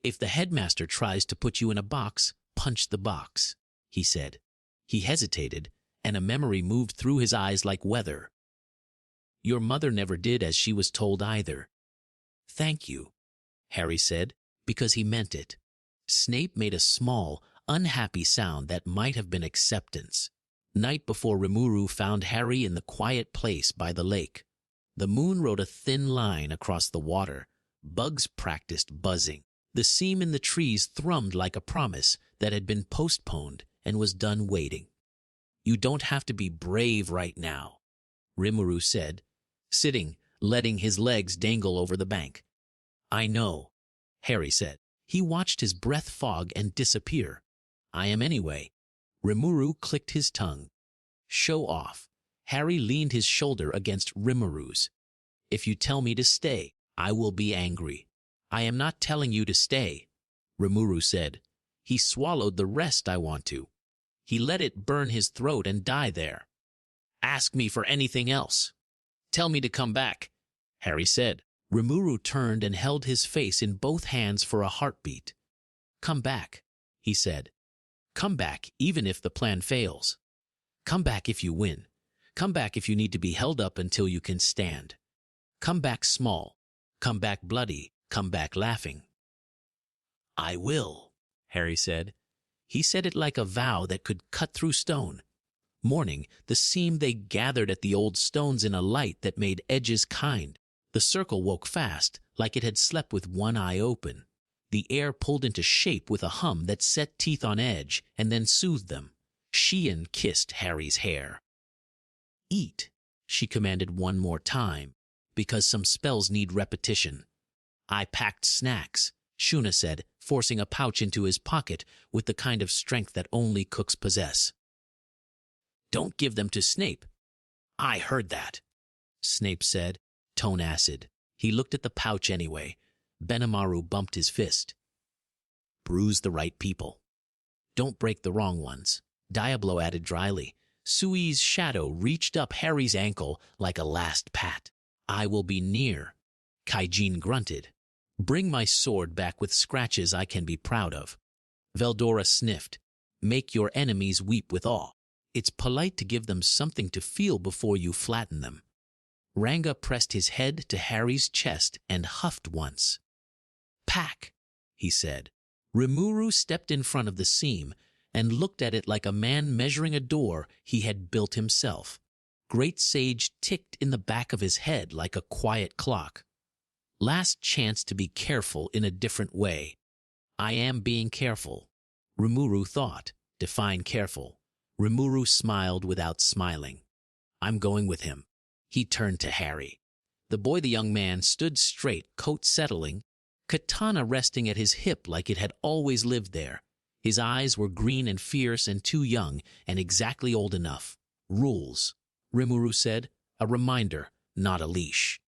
[SPEAKER 2] "If the headmaster tries to put you in a box, punch the box," he said. He hesitated, and a memory moved through his eyes like weather. "Your mother never did as she was told either." "Thank you," Harry said, because he meant it. Snape made a small, unhappy sound that might have been acceptance. Night before Rimuru found Harry in the quiet place by the lake. The moon rode a thin line across the water. Bugs practiced buzzing. The seam in the trees thrummed like a promise that had been postponed and was done waiting. "You don't have to be brave right now," Rimuru said, sitting, letting his legs dangle over the bank. "I know," Harry said. He watched his breath fog and disappear. "I am anyway." Rimuru clicked his tongue. "Show off." Harry leaned his shoulder against Rimuru's. "If you tell me to stay, I will be angry." "I am not telling you to stay," Rimuru said. "He swallowed the rest I want to. He let it burn his throat and die there." "Ask me for anything else. Tell me to come back," Harry said. Rimuru turned and held his face in both hands for a heartbeat. "Come back," he said. "Come back even if the plan fails. Come back if you win. Come back if you need to be held up until you can stand. Come back small. Come back bloody. Come back laughing." "I will," Harry said. He said it like a vow that could cut through stone. Morning, the seam they gathered at the old stones in a light that made edges kind. The circle woke fast, like it had slept with one eye open. The air pulled into shape with a hum that set teeth on edge and then soothed them. Sheehan kissed Harry's hair. "Eat," she commanded one more time, because some spells need repetition. "I packed snacks," Shuna said, forcing a pouch into his pocket with the kind of strength that only cooks possess. "Don't give them to Snape." "I heard that," Snape said, tone acid. He looked at the pouch anyway. Benimaru bumped his fist. "Bruise the right people. Don't break the wrong ones," Diablo added dryly. Sui's shadow reached up Harry's ankle like a last pat. "I will be near," Kaijin grunted. "Bring my sword back with scratches I can be proud of." Veldora sniffed. "Make your enemies weep with awe. It's polite to give them something to feel before you flatten them." Ranga pressed his head to Harry's chest and huffed once. "Pack," he said. Rimuru stepped in front of the seam and looked at it like a man measuring a door he had built himself. Great Sage ticked in the back of his head like a quiet clock. Last chance to be careful in a different way. "I am being careful," Rimuru thought. Define careful. Rimuru smiled without smiling. "I'm going with him." He turned to Harry. The young man stood straight, coat settling, katana resting at his hip like it had always lived there. His eyes were green and fierce and too young and exactly old enough. "Rules," Rimuru said. "A reminder, not a leash.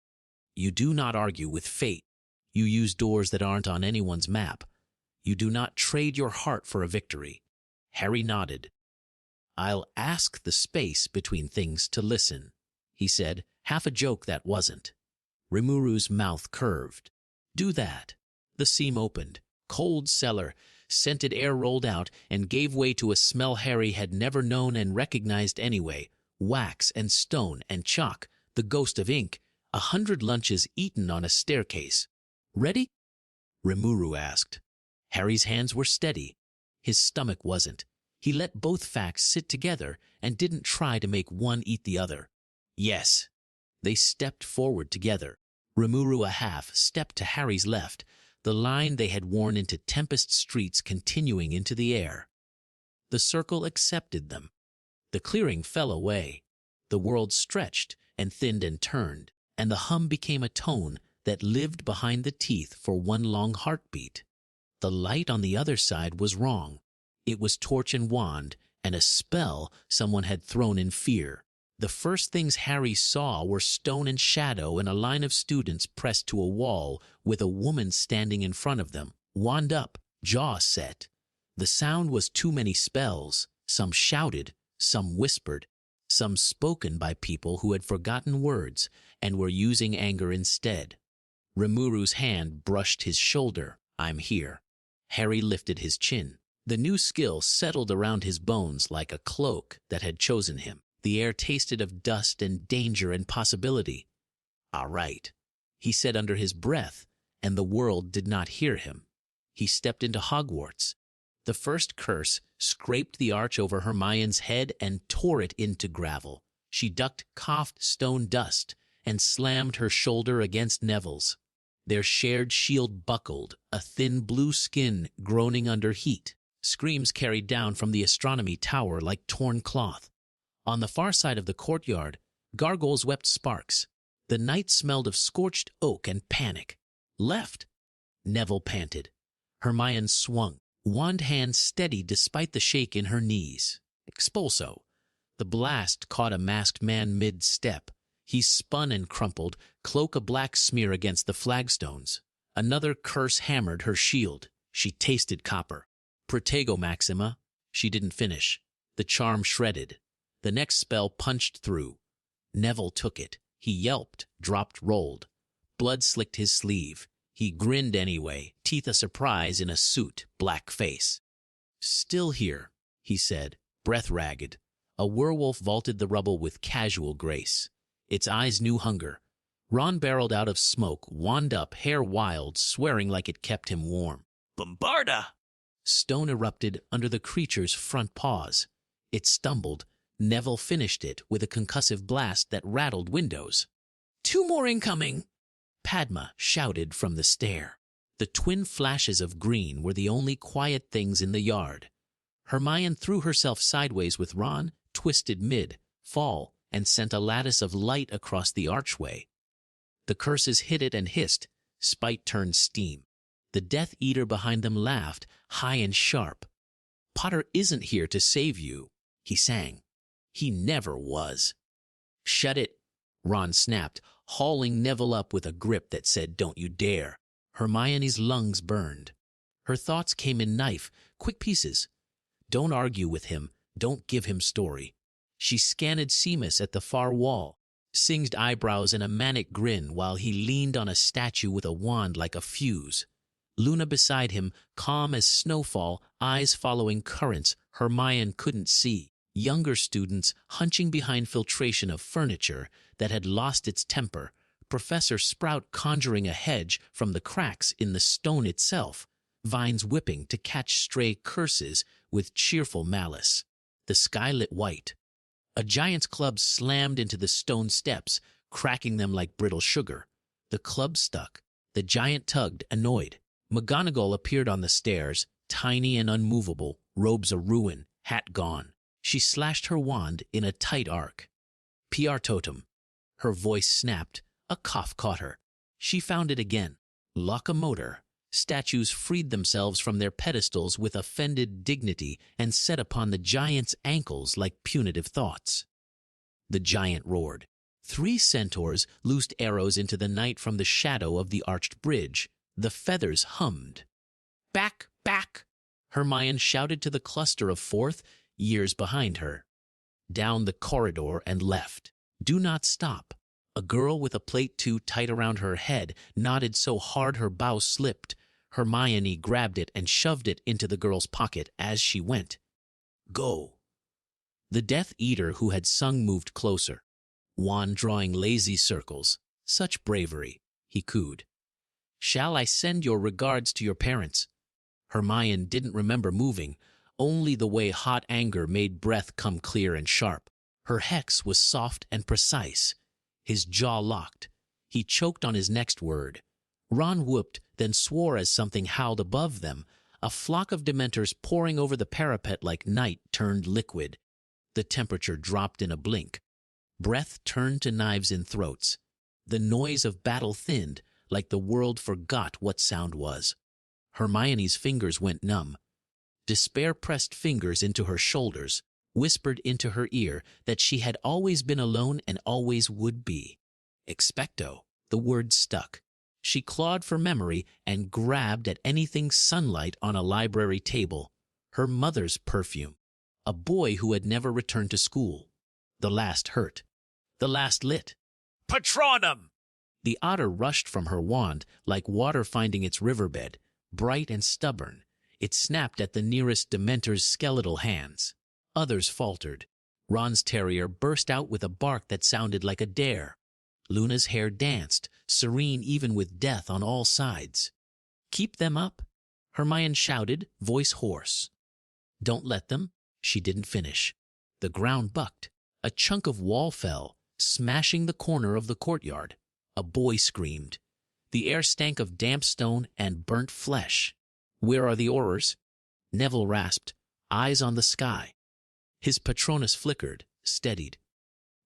[SPEAKER 2] You do not argue with fate. You use doors that aren't on anyone's map. You do not trade your heart for a victory." Harry nodded. "I'll ask the space between things to listen," he said, half a joke that wasn't. Rimuru's mouth curved. "Do that." The seam opened. Cold cellar. Scented air rolled out and gave way to a smell Harry had never known and recognized anyway. Wax and stone and chalk, the ghost of ink, 100 lunches eaten on a staircase. "Ready?" Rimuru asked. Harry's hands were steady. His stomach wasn't. He let both facts sit together and didn't try to make one eat the other. "Yes." They stepped forward together. Rimuru a half stepped to Harry's left, the line they had worn into Tempest streets continuing into the air. The circle accepted them. The clearing fell away. The world stretched and thinned and turned, and the hum became a tone that lived behind the teeth for one long heartbeat. The light on the other side was wrong. It was torch and wand, and a spell someone had thrown in fear. The first things Harry saw were stone and shadow and a line of students pressed to a wall with a woman standing in front of them, wand up, jaw set. The sound was too many spells. Some shouted, some whispered, some spoken by people who had forgotten words and were using anger instead. Rimuru's hand brushed his shoulder. "I'm here." Harry lifted his chin. The new skill settled around his bones like a cloak that had chosen him. The air tasted of dust and danger and possibility. "All right," he said under his breath, and the world did not hear him. He stepped into Hogwarts. The first curse scraped the arch over Hermione's head and tore it into gravel. She ducked, coughed stone dust, and slammed her shoulder against Neville's. Their shared shield buckled, a thin blue skin groaning under heat. Screams carried down from the astronomy tower like torn cloth. On the far side of the courtyard, gargoyles wept sparks. The night smelled of scorched oak and panic. "Left," Neville panted. Hermione swung, wand hand steady despite the shake in her knees. Expulso. The blast caught a masked man mid-step. He spun and crumpled, cloak a black smear against the flagstones. Another curse hammered her shield. She tasted copper. Protego Maxima. She didn't finish. The charm shredded. The next spell punched through. Neville took it. He yelped, dropped, rolled. Blood slicked his sleeve. He grinned anyway, teeth a surprise in a suit, black face. "Still here," he said, breath ragged. A werewolf vaulted the rubble with casual grace. Its eyes knew hunger. Ron barreled out of smoke, wand up, hair wild, swearing like it kept him warm. "Bombarda!" Stone erupted under the creature's front paws. It stumbled. Neville finished it with a concussive blast that rattled windows. "Two more incoming!" Padma shouted from the stair. The twin flashes of green were the only quiet things in the yard. Hermione threw herself sideways with Ron, twisted mid-fall, and sent a lattice of light across the archway. The curses hit it and hissed. Spite turned steam. The Death Eater behind them laughed, high and sharp. "Potter isn't here to save you," he sang. "He never was." "Shut it," Ron snapped, hauling Neville up with a grip that said, "Don't you dare." Hermione's lungs burned. Her thoughts came in knife, quick pieces. Don't argue with him. Don't give him story. She scanned Seamus at the far wall, singed eyebrows and a manic grin while he leaned on a statue with a wand like a fuse. Luna beside him, calm as snowfall, eyes following currents Hermione couldn't see. Younger students hunching behind filtration of furniture that had lost its temper. Professor Sprout conjuring a hedge from the cracks in the stone itself. Vines whipping to catch stray curses with cheerful malice. The sky lit white. A giant's club slammed into the stone steps, cracking them like brittle sugar. The club stuck. The giant tugged, annoyed. McGonagall appeared on the stairs, tiny and unmovable, robes a ruin, hat gone. She slashed her wand in a tight arc. "PR totem." Her voice snapped. A cough caught her. She found it again. Locomotor. Statues freed themselves from their pedestals with offended dignity and set upon the giant's ankles like punitive thoughts. The giant roared. 3 centaurs loosed arrows into the night from the shadow of the arched bridge. The feathers hummed. "Back, back!" Hermione shouted to the cluster of 4th, years behind her. Down the corridor and left. Do not stop. A girl with a plate too tight around her head nodded so hard her bow slipped. Hermione grabbed it and shoved it into the girl's pocket as she went. "Go." The Death Eater who had sung moved closer. Wand drawing lazy circles. "Such bravery," he cooed. "Shall I send your regards to your parents?" Hermione didn't remember moving, only the way hot anger made breath come clear and sharp. Her hex was soft and precise. His jaw locked. He choked on his next word. Ron whooped, then swore as something howled above them, a flock of Dementors pouring over the parapet like night turned liquid. The temperature dropped in a blink. Breath turned to knives in throats. The noise of battle thinned, like the world forgot what sound was. Hermione's fingers went numb. Despair pressed fingers into her shoulders. whispered into her ear that she had always been alone and always would be. Expecto. The word stuck. She clawed for memory and grabbed at anything sunlight on a library table. Her mother's perfume. A boy who had never returned to school. The last hurt. The last lit. Patronum! The otter rushed from her wand like water finding its riverbed, bright and stubborn. It snapped at the nearest Dementor's skeletal hands. Others faltered. Ron's terrier burst out with a bark that sounded like a dare. Luna's hair danced, serene even with death on all sides. "Keep them up," Hermione shouted, voice hoarse. "Don't let them." She didn't finish. The ground bucked. A chunk of wall fell, smashing the corner of the courtyard. A boy screamed. The air stank of damp stone and burnt flesh. "Where are the Aurors?" Neville rasped, eyes on the sky. His Patronus flickered, steadied.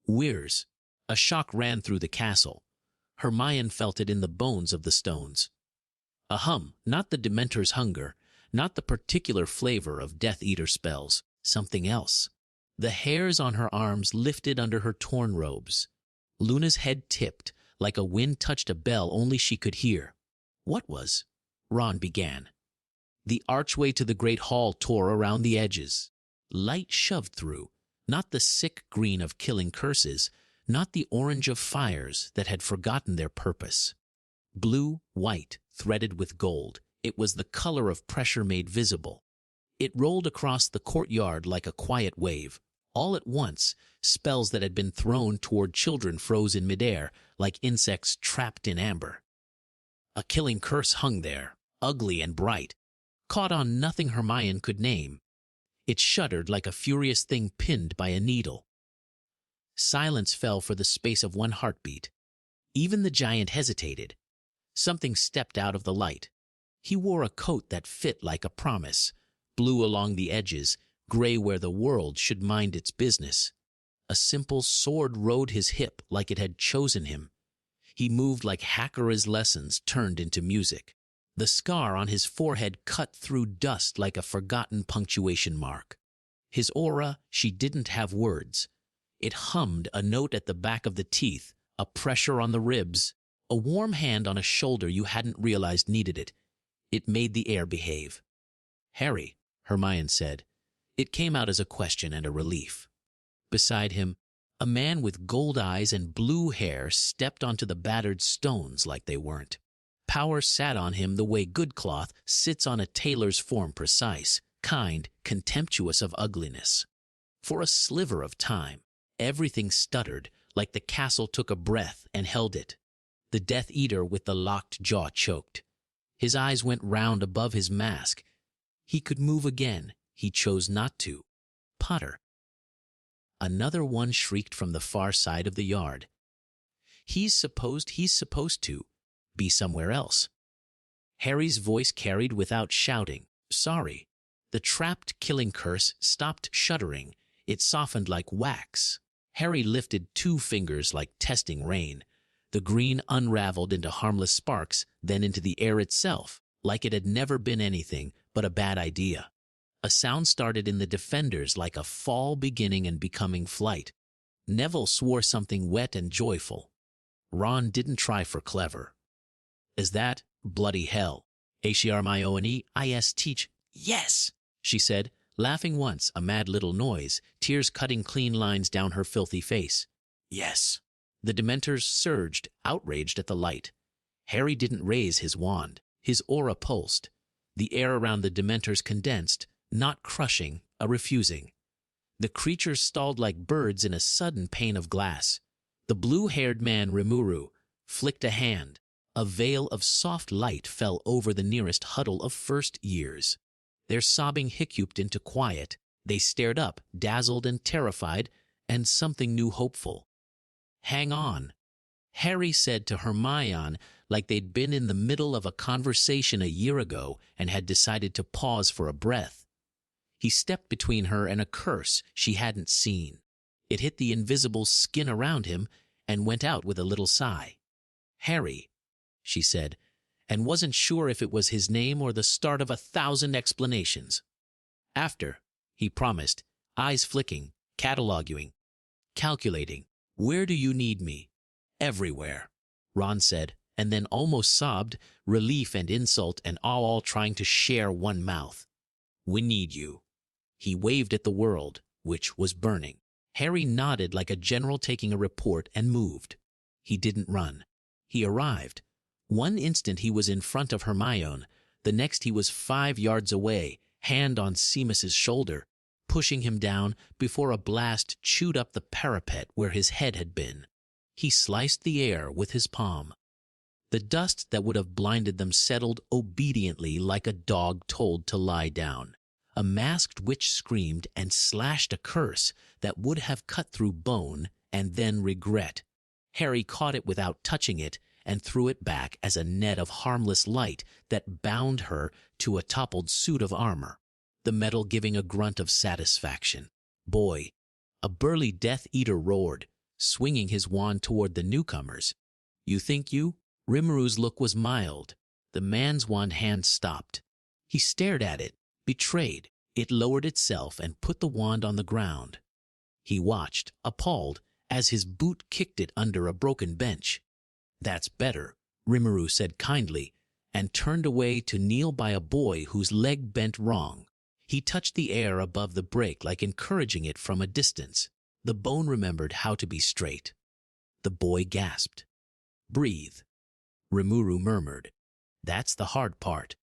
[SPEAKER 2] "Where's?" A shock ran through the castle. Hermione felt it in the bones of the stones. A hum, not the Dementor's hunger, not the particular flavor of Death Eater spells, something else. The hairs on her arms lifted under her torn robes. Luna's head tipped, like a wind touched a bell only she could hear. "What was?" Ron began. The archway to the great hall tore around the edges. Light shoved through, not the sick green of killing curses, not the orange of fires that had forgotten their purpose. Blue, white, threaded with gold, it was the color of pressure made visible. It rolled across the courtyard like a quiet wave. All at once, spells that had been thrown toward children froze in midair, like insects trapped in amber. A killing curse hung there, ugly and bright, caught on nothing Hermione could name. It shuddered like a furious thing pinned by a needle. Silence fell for the space of one heartbeat. Even the giant hesitated. Something stepped out of the light. He wore a coat that fit like a promise, blue along the edges, gray where the world should mind its business. A simple sword rode his hip like it had chosen him. He moved like Hackera's lessons turned into music. The scar on his forehead cut through dust like a forgotten punctuation mark. His aura, she didn't have words. It hummed a note at the back of the teeth, a pressure on the ribs, a warm hand on a shoulder you hadn't realized needed it. It made the air behave. "Harry," Hermione said. It came out as a question and a relief. Beside him, a man with gold eyes and blue hair stepped onto the battered stones like they weren't. Power sat on him the way good cloth sits on a tailor's form, precise, kind, contemptuous of ugliness. For a sliver of time, everything stuttered, like the castle took a breath and held it. The Death Eater with the locked jaw choked. His eyes went round above his mask. He could move again. He chose not to. Potter. Another one shrieked from the far side of the yard. He's supposed to be somewhere else. Harry's voice carried without shouting. "Sorry." The trapped killing curse stopped shuddering. It softened like wax. Harry lifted 2 fingers like testing rain. The green unraveled into harmless sparks, then into the air itself, like it had never been anything but a bad idea. A sound started in the defenders like a fall beginning and becoming flight. Neville swore something wet and joyful. Ron didn't try for clever. "Is that bloody hell? Hermione teach." "Yes," she said, laughing once, a mad little noise, tears cutting clean lines down her filthy face. "Yes." The Dementors surged, outraged at the light. Harry didn't raise his wand. His aura pulsed. The air around the Dementors condensed, not crushing, a refusing. The creatures stalled like birds in a sudden pane of glass. The blue-haired man, Rimuru, flicked a hand. A veil of soft light fell over the nearest huddle of first years. Their sobbing hiccuped into quiet. They stared up, dazzled and terrified, and something new hopeful. "Hang on," Harry said to Hermione, like they'd been in the middle of a conversation a year ago and had decided to pause for a breath. He stepped between her and a curse she hadn't seen. It hit the invisible skin around him and went out with a little sigh. "Harry," she said, and wasn't sure if it was his name or the start of 1,000 explanations. "After," he promised, eyes flicking, cataloging, calculating. "Where do you need me?" "Everywhere," Ron said, and then almost sobbed, relief and insult and all trying to share one mouth. "We need you." He waved at the world, which was burning. Harry nodded like a general taking a report and moved. He didn't run. He arrived. One instant he was in front of Hermione, the next he was 5 yards away, hand on Seamus's shoulder, pushing him down before a blast chewed up the parapet where his head had been. He sliced the air with his palm. The dust that would have blinded them settled obediently like a dog told to lie down. A masked witch screamed and slashed a curse that would have cut through bone and then regret. Harry caught it without touching it and threw it back as a net of harmless light that bound her to a toppled suit of armor, the metal giving a grunt of satisfaction. "Boy!" A burly Death Eater roared, swinging his wand toward the newcomers. "You think you?" Rimuru's look was mild. The man's wand hand stopped. He stared at it, betrayed. It lowered itself and put the wand on the ground. He watched, appalled, as his boot kicked it under a broken bench. "That's better," Rimuru said kindly, and turned away to kneel by a boy whose leg bent wrong. He touched the air above the break like encouraging it from a distance. The bone remembered how to be straight. The boy gasped. "Breathe," Rimuru murmured. "That's the hard part."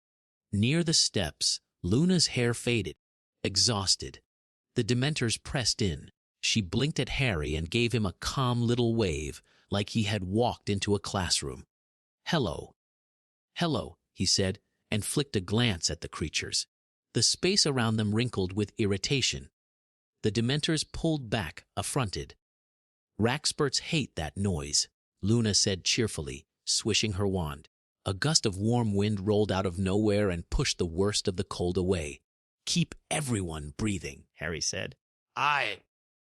[SPEAKER 2] Near the steps, Luna's hair faded, exhausted. The Dementors pressed in. She blinked at Harry and gave him a calm little wave, like he had walked into a classroom. "Hello." "Hello," he said, and flicked a glance at the creatures. The space around them wrinkled with irritation. The Dementors pulled back, affronted. "Rackspurts hate that noise," Luna said cheerfully, swishing her wand. A gust of warm wind rolled out of nowhere and pushed the worst of the cold away. "Keep everyone breathing," Harry said. "I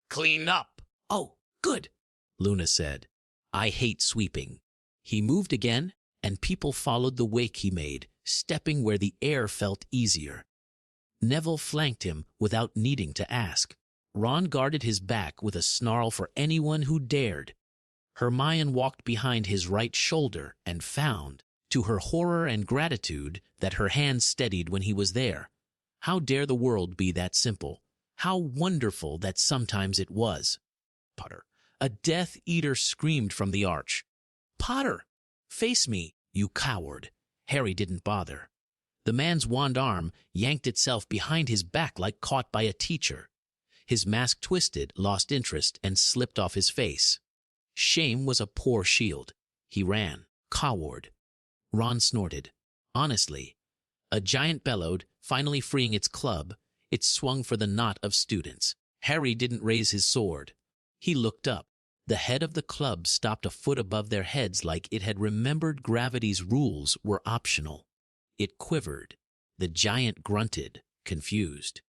[SPEAKER 2] clean up." "Oh, good," Luna said. "I hate sweeping." He moved again, and people followed the wake he made, stepping where the air felt easier. Neville flanked him without needing to ask. Ron guarded his back with a snarl for anyone who dared. Hermione walked behind his right shoulder and found, to her horror and gratitude, that her hand steadied when he was there. How dare the world be that simple? How wonderful that sometimes it was. "Potter!" A Death Eater screamed from the arch. "Potter! Face me, you coward!" Harry didn't bother. The man's wand arm yanked itself behind his back like caught by a teacher. His mask twisted, lost interest, and slipped off his face. Shame was a poor shield. He ran. "Coward!" Ron snorted. "Honestly." A giant bellowed, finally freeing its club. It swung for the knot of students. Harry didn't raise his sword. He looked up. The head of the club stopped a foot above their heads like it had remembered gravity's rules were optional. It quivered. The giant grunted, confused.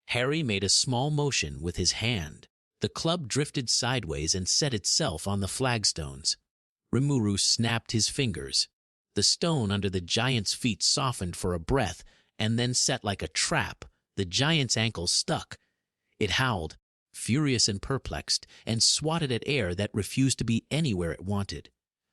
[SPEAKER 2] Harry made a small motion with his hand. The club drifted sideways and set itself on the flagstones. Rimuru snapped his fingers. The stone under the giant's feet softened for a breath and then set like a trap. The giant's ankle stuck. It howled, furious and perplexed, and swatted at air that refused to be anywhere it wanted.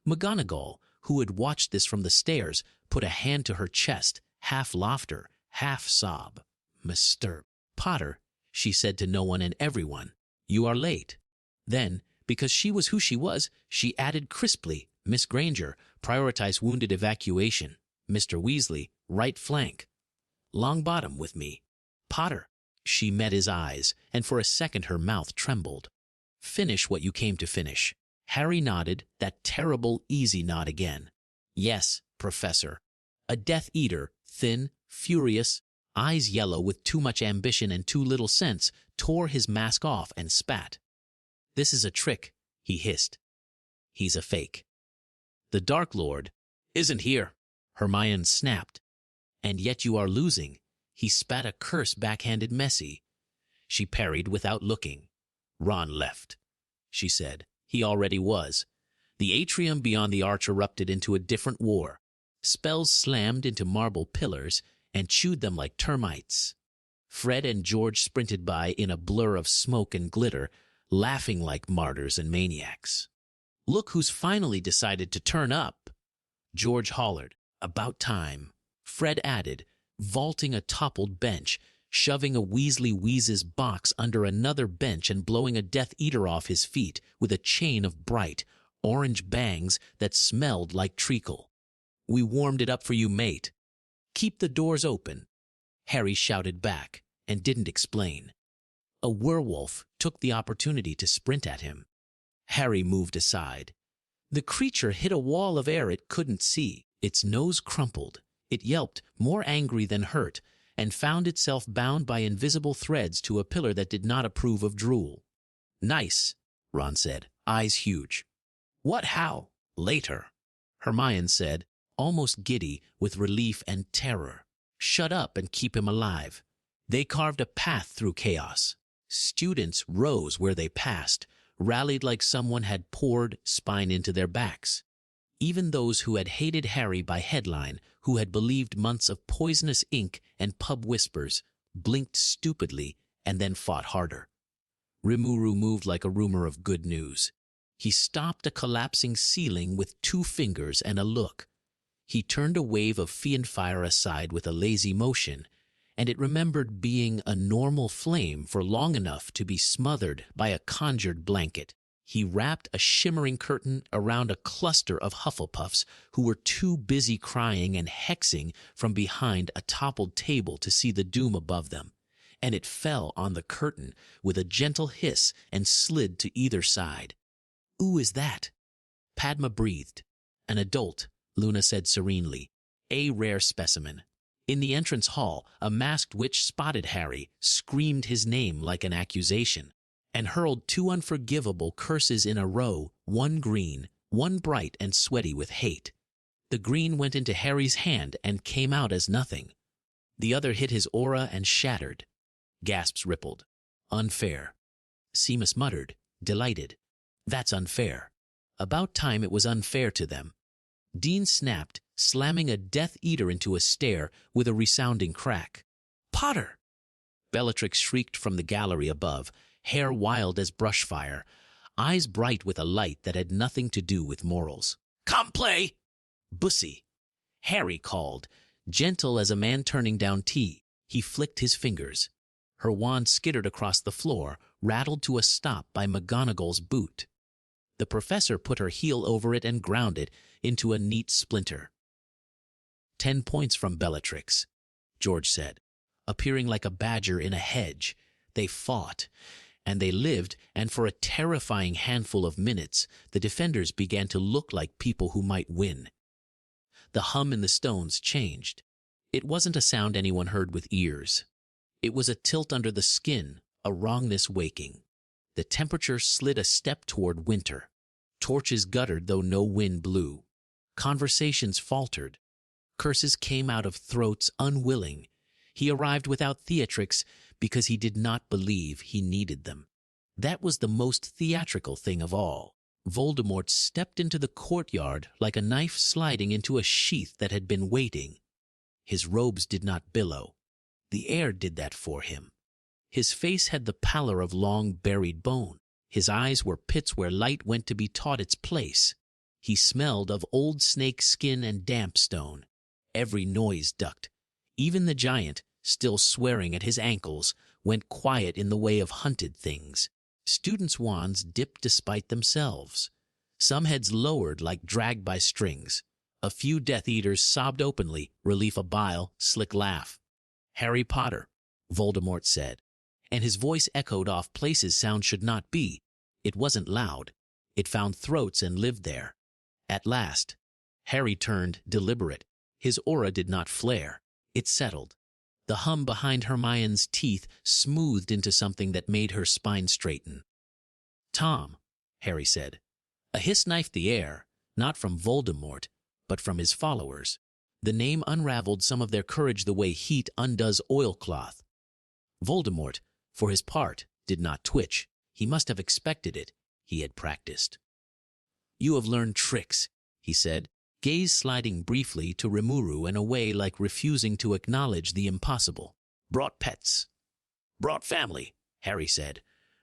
[SPEAKER 2] McGonagall, who had watched this from the stairs, put a hand to her chest, half laughter, half sob. "Mr. Potter," she said to no one and everyone, "you are late." Then, because she was who she was, she added crisply, "Miss Granger, prioritize wounded evacuation. Mr. Weasley, right flank. Longbottom with me. Potter." She met his eyes, and for a second her mouth trembled. "Finish what you came to finish." Harry nodded, that terrible easy nod again. "Yes, Professor." A Death Eater, thin, furious, eyes yellow with too much ambition and too little sense, tore his mask off and spat. "This is a trick," he hissed. "He's a fake." "The Dark Lord isn't here," Hermione snapped. "And yet you are losing." He spat a curse backhanded messy. She parried without looking. "Ron left," she said. He already was. The atrium beyond the arch erupted into a different war. Spells slammed into marble pillars and chewed them like termites. Fred and George sprinted by in a blur of smoke and glitter, laughing like martyrs and maniacs. "Look who's finally decided to turn up," George hollered. "About time," Fred added, vaulting a toppled bench, shoving a Weasley Wheezes box under another bench and blowing a Death Eater off his feet with a chain of bright, orange bangs that smelled like treacle. "We warmed it up for you, mate." "Keep the doors open," Harry shouted back, and didn't explain. A werewolf took the opportunity to sprint at him. Harry moved aside. The creature hit a wall of air it couldn't see. Its nose crumpled. It yelped, more angry than hurt, and found itself bound by invisible threads to a pillar that did not approve of drool. "Nice," Ron said, eyes huge. "What, how?" "Later," Hermione said, almost giddy with relief and terror. "Shut up and keep him alive." They carved a path through chaos. Students rose where they passed, rallied like someone had poured spine into their backs. Even those who had hated Harry by headline, who had believed months of poisonous ink and pub whispers, blinked stupidly and then fought harder. Rimuru moved like a rumor of good news. He stopped a collapsing ceiling with 2 fingers and a look. He turned a wave of fiend fire aside with a lazy motion, and it remembered being a normal flame for long enough to be smothered by a conjured blanket. He wrapped a shimmering curtain around a cluster of Hufflepuffs who were too busy crying and hexing from behind a toppled table to see the doom above them, and it fell on the curtain with a gentle hiss and slid to either side. "Who is that?" Padma breathed. "An adult," Luna said serenely. "A rare specimen." In the entrance hall, a masked witch spotted Harry, screamed his name like an accusation, and hurled 2 unforgivable curses in a row, one green, one bright and sweaty with hate. The green went into Harry's hand and came out as nothing. The other hit his aura and shattered. Gasps rippled. "Unfair," Seamus muttered, delighted. "That's unfair." About time it was unfair to them. Dean snapped, slamming a Death Eater into a stair with a resounding crack. "Potter!" Bellatrix shrieked from the gallery above, hair wild as brush fire, eyes bright with a light that had nothing to do with morals. "Come play!" "Bussy!" Harry called, gentle as a man turning down tea. He flicked his fingers. Her wand skittered across the floor, rattled to a stop by McGonagall's boot. The professor put her heel over it and ground it into a neat splinter. 10 points from Bellatrix, George said, appearing like a badger in a hedge. They fought, and they lived, and for a terrifying handful of minutes, the defenders began to look like people who might win. The hum in the stones changed. It wasn't a sound anyone heard with ears. It was a tilt under the skin, a wrongness waking. The temperature slid a step toward winter. Torches guttered though no wind blew. Conversations faltered. Curses came out of throats unwilling. He arrived without theatrics because he did not believe he needed them. That was the most theatrical thing of all. Voldemort stepped into the courtyard like a knife sliding into a sheath that had been waiting. His robes did not billow. The air did that for him. His face had the pallor of long buried bone. His eyes were pits where light went to be taught its place. He smelled of old snake skin and damp stone. Every noise ducked. Even the giant, still swearing at his ankles, went quiet in the way of hunted things. Students' wands dipped despite themselves. Some heads lowered like dragged by strings. A few Death Eaters sobbed openly, relief a bile, slick laugh. "Harry Potter," Voldemort said, and his voice echoed off places sound should not be. It wasn't loud. It found throats and lived there. At last, Harry turned, deliberate. His aura did not flare. It settled. The hum behind Hermione's teeth smoothed into something that made her spine straighten. "Tom," Harry said. A hiss knifed the air, not from Voldemort, but from his followers. The name unraveled some of their courage the way heat undoes oilcloth. Voldemort, for his part, did not twitch. He must have expected it. He had practiced. "You have learned tricks," he said, gaze sliding briefly to Rimuru and away like refusing to acknowledge the impossible. "Brought pets." Brought family, Harry said.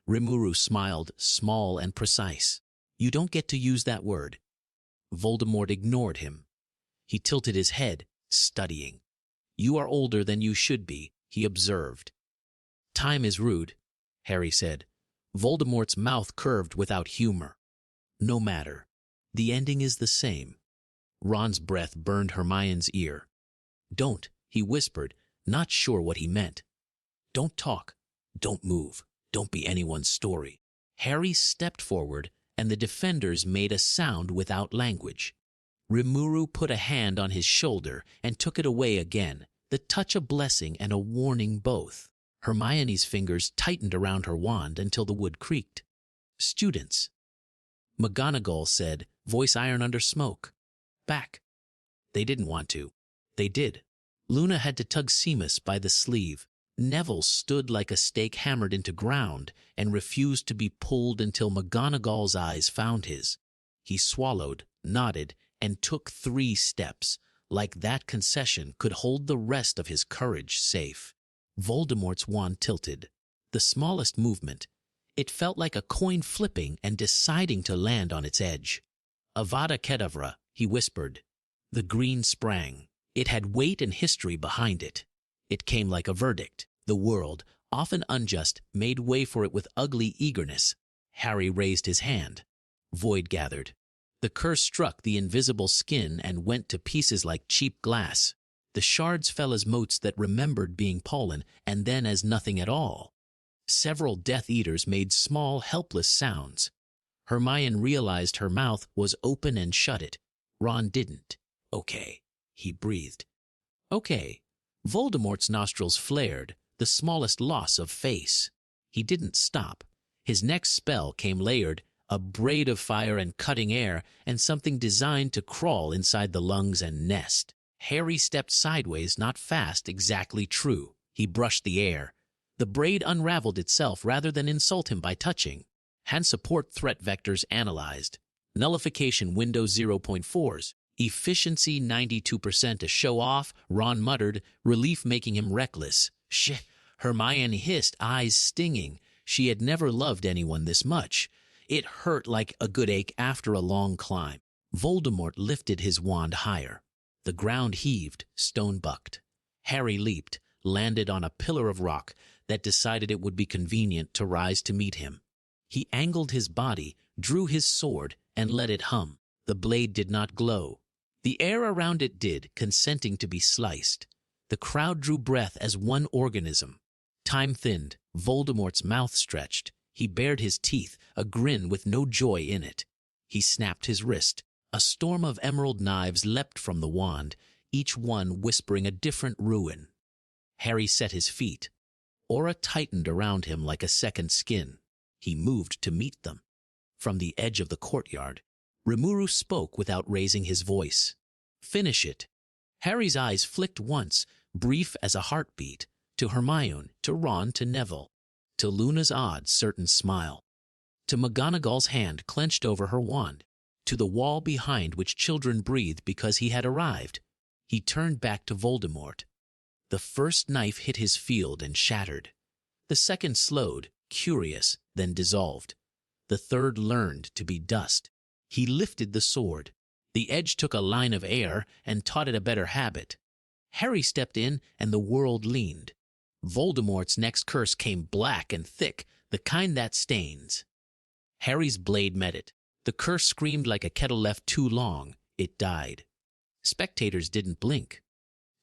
[SPEAKER 2] Rimuru smiled, small and precise. You don't get to use that word. Voldemort ignored him. He tilted his head, studying. You are older than you should be, he observed. Time is rude, Harry said. Voldemort's mouth curved without humor. No matter. The ending is the same. Ron's breath burned Hermione's ear. Don't, he whispered, not sure what he meant. Don't talk. Don't move. Don't be anyone's story. Harry stepped forward, and the defenders made a sound without language. Rimuru put a hand on his shoulder and took it away again, the touch a blessing and a warning both. Hermione's fingers tightened around her wand until the wood creaked. Students. McGonagall said, voice iron under smoke. Back. They didn't want to. They did. Luna had to tug Seamus by the sleeve. Neville stood like a stake hammered into ground and refused to be pulled until McGonagall's eyes found his. He swallowed, nodded, and took 3 steps, like that concession could hold the rest of his courage safe. Voldemort's wand tilted. The smallest movement. It felt like a coin flipping and deciding to land on its edge. Avada Kedavra, he whispered. The green sprang. It had weight and history behind it. It came like a verdict. The world, often unjust, made way for it with ugly eagerness. Harry raised his hand. Void gathered. The curse struck the invisible skin and went to pieces like cheap glass. The shards fell as motes that remembered being pollen and then as nothing at all. Several Death Eaters made small, helpless sounds. Hermione realized her mouth was open and shut it. Ron didn't. Okay, he breathed. Okay. Voldemort's nostrils flared, the smallest loss of face. He didn't stop. His next spell came layered, a braid of fire and cutting air, and something designed to crawl inside the lungs and nest. Harry stepped sideways, not fast, exactly true. He brushed the air. The braid unraveled itself rather than insult him by touching. Hand support threat vectors analyzed. Nullification window 0.4s. Efficiency 92% to show off, Ron muttered, relief making him reckless. Shh, Hermione hissed, eyes stinging. She had never loved anyone this much. It hurt like a good ache after a long climb. Voldemort lifted his wand higher. The ground heaved, stone bucked. Harry leaped, landed on a pillar of rock that decided it would be convenient to rise to meet him. He angled his body, drew his sword, and let it hum. The blade did not glow. The air around it did, consenting to be sliced. The crowd drew breath as one organism. Time thinned. Voldemort's mouth stretched. He bared his teeth, a grin with no joy in it. He snapped his wrist. A storm of emerald knives leapt from the wand, each one whispering a different ruin. Harry set his feet. Aura tightened around him like a second skin. He moved to meet them. From the edge of the courtyard, Rimuru spoke without raising his voice. Finish it. Harry's eyes flicked once, brief as a heartbeat, to Hermione, to Ron, to Neville, to Luna's odd, certain smile, to McGonagall's hand clenched over her wand, to the wall behind which children breathed because he had arrived. He turned back to Voldemort. The first knife hit his field and shattered. The second slowed, curious, then dissolved. The third learned to be dust. He lifted the sword. The edge took a line of air and taught it a better habit. Harry stepped in, and the world leaned. Voldemort's next curse came black and thick, the kind that stains. Harry's blade met it. The curse screamed like a kettle left too long. It died. Spectators didn't blink.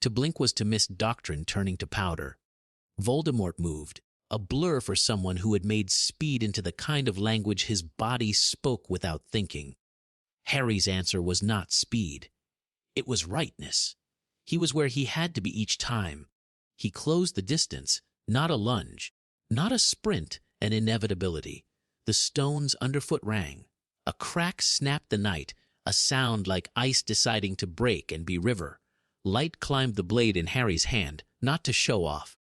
[SPEAKER 2] To blink was to miss doctrine turning to powder. Voldemort moved, a blur for someone who had made speed into the kind of language his body spoke without thinking. Harry's answer was not speed. It was rightness. He was where he had to be each time. He closed the distance, not a lunge, not a sprint, an inevitability. The stones underfoot rang. A crack snapped the night, a sound like ice deciding to break and be river. Light climbed the blade in Harry's hand, not to show off,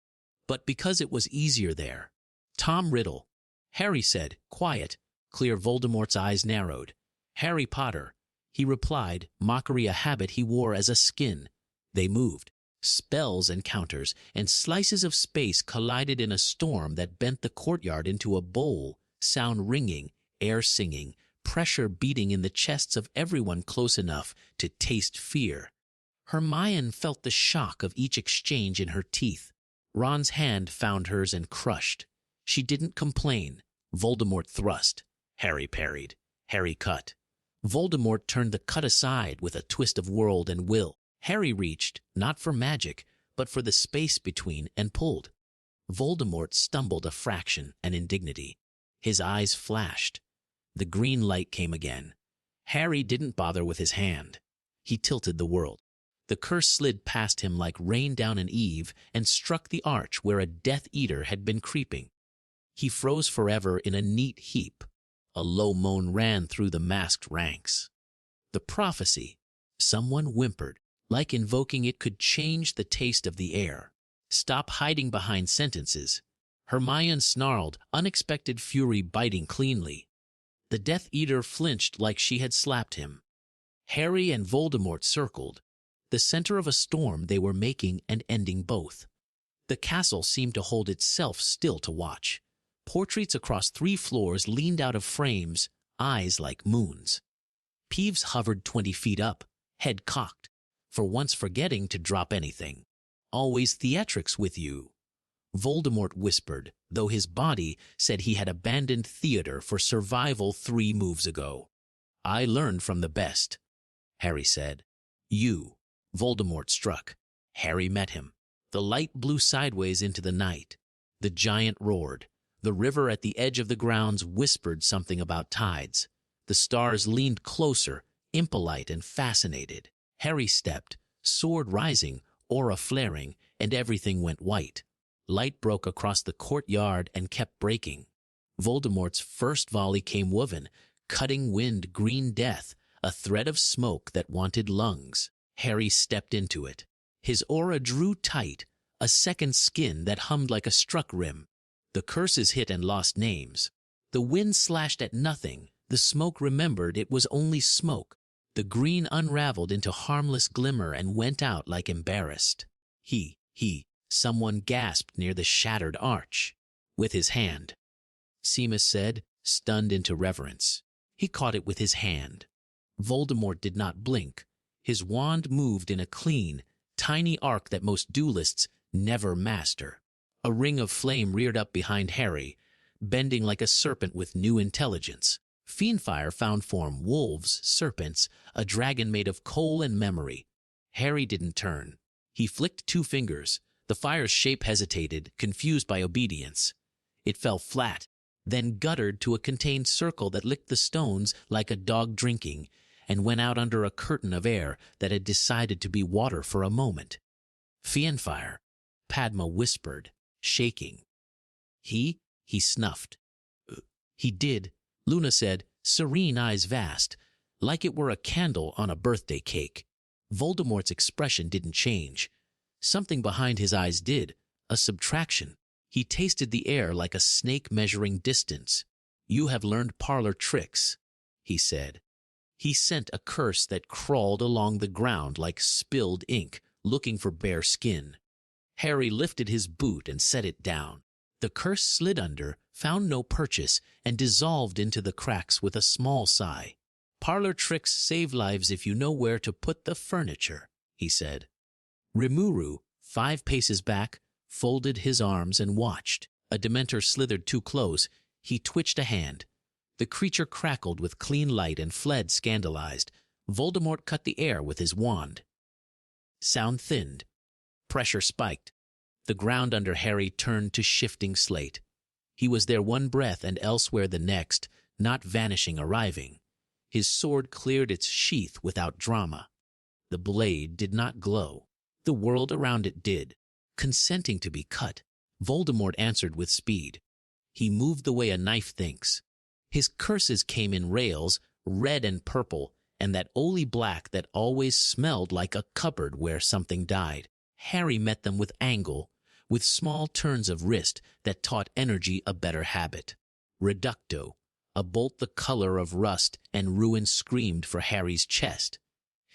[SPEAKER 2] but because it was easier there. Tom Riddle. Harry said, quiet. Clear. Voldemort's eyes narrowed. Harry Potter. He replied, mockery a habit he wore as a skin. They moved. Spells and counters and slices of space collided in a storm that bent the courtyard into a bowl, sound ringing, air singing, pressure beating in the chests of everyone close enough to taste fear. Hermione felt the shock of each exchange in her teeth. Ron's hand found hers and crushed. She didn't complain. Voldemort thrust. Harry parried. Harry cut. Voldemort turned the cut aside with a twist of world and will. Harry reached, not for magic, but for the space between, and pulled. Voldemort stumbled a fraction, an indignity. His eyes flashed. The green light came again. Harry didn't bother with his hand. He tilted the world. The curse slid past him like rain down an eave and struck the arch where a Death Eater had been creeping. He froze forever in a neat heap. A low moan ran through the masked ranks. The prophecy. Someone whimpered, like invoking it could change the taste of the air. Stop hiding behind sentences. Hermione snarled, unexpected fury biting cleanly. The Death Eater flinched like she had slapped him. Harry and Voldemort circled, the center of a storm they were making and ending both. The castle seemed to hold itself still to watch. Portraits across 3 floors leaned out of frames, eyes like moons. Peeves hovered 20 feet up, head cocked, for once forgetting to drop anything. Always theatrics with you, Voldemort whispered, though his body said he had abandoned theater for survival 3 moves ago. I learned from the best, Harry said. You, Voldemort struck. Harry met him. The light blew sideways into the night. The giant roared. The river at the edge of the grounds whispered something about tides. The stars leaned closer, impolite and fascinated. Harry stepped, sword rising, aura flaring, and everything went white. Light broke across the courtyard and kept breaking. Voldemort's first volley came woven, cutting wind, green death, a thread of smoke that wanted lungs. Harry stepped into it. His aura drew tight, a second skin that hummed like a struck rim. The curses hit and lost names. The wind slashed at nothing. The smoke remembered it was only smoke. The green unraveled into harmless glimmer and went out like embarrassed. Someone gasped near the shattered arch. With his hand, Seamus said, stunned into reverence. He caught it with his hand. Voldemort did not blink. His wand moved in a clean, tiny arc that most duelists never master. A ring of flame reared up behind Harry, bending like a serpent with new intelligence. Fiendfire found form, wolves, serpents, a dragon made of coal and memory. Harry didn't turn. He flicked 2 fingers. The fire's shape hesitated, confused by obedience. It fell flat, then guttered to a contained circle that licked the stones like a dog drinking, and went out under a curtain of air that had decided to be water for a moment. Fiendfire, Padma whispered, shaking. He snuffed. He did, Luna said, serene eyes vast, like it were a candle on a birthday cake. Voldemort's expression didn't change. Something behind his eyes did, a subtraction. He tasted the air like a snake measuring distance. You have learned parlor tricks, he said. He sent a curse that crawled along the ground like spilled ink, looking for bare skin. Harry lifted his boot and set it down. The curse slid under, found no purchase, and dissolved into the cracks with a small sigh. Parlor tricks save lives if you know where to put the furniture, he said. Rimuru, 5 paces back, folded his arms and watched. A Dementor slithered too close. He twitched a hand. The creature crackled with clean light and fled scandalized. Voldemort cut the air with his wand. Sound thinned. Pressure spiked. The ground under Harry turned to shifting slate. He was there one breath and elsewhere the next, not vanishing, arriving. His sword cleared its sheath without drama. The blade did not glow. The world around it did, consenting to be cut. Voldemort answered with speed. He moved the way a knife thinks. His curses came in rails, red and purple, and that oily black that always smelled like a cupboard where something died. Harry met them with angle, with small turns of wrist that taught energy a better habit. Reducto, a bolt the color of rust and ruin screamed for Harry's chest.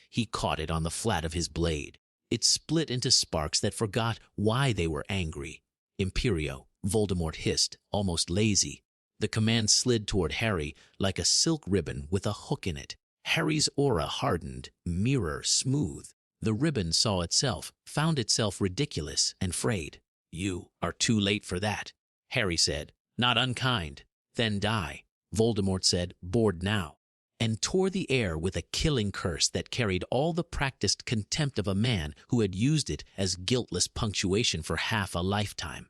[SPEAKER 2] He caught it on the flat of his blade. It split into sparks that forgot why they were angry. Imperio, Voldemort hissed, almost lazy. The command slid toward Harry like a silk ribbon with a hook in it. Harry's aura hardened, mirror smooth. The ribbon saw itself, found itself ridiculous, and frayed. "You are too late for that," Harry said. "Not unkind. Then die," Voldemort said, bored now, and tore the air with a killing curse that carried all the practiced contempt of a man who had used it as guiltless punctuation for half a lifetime.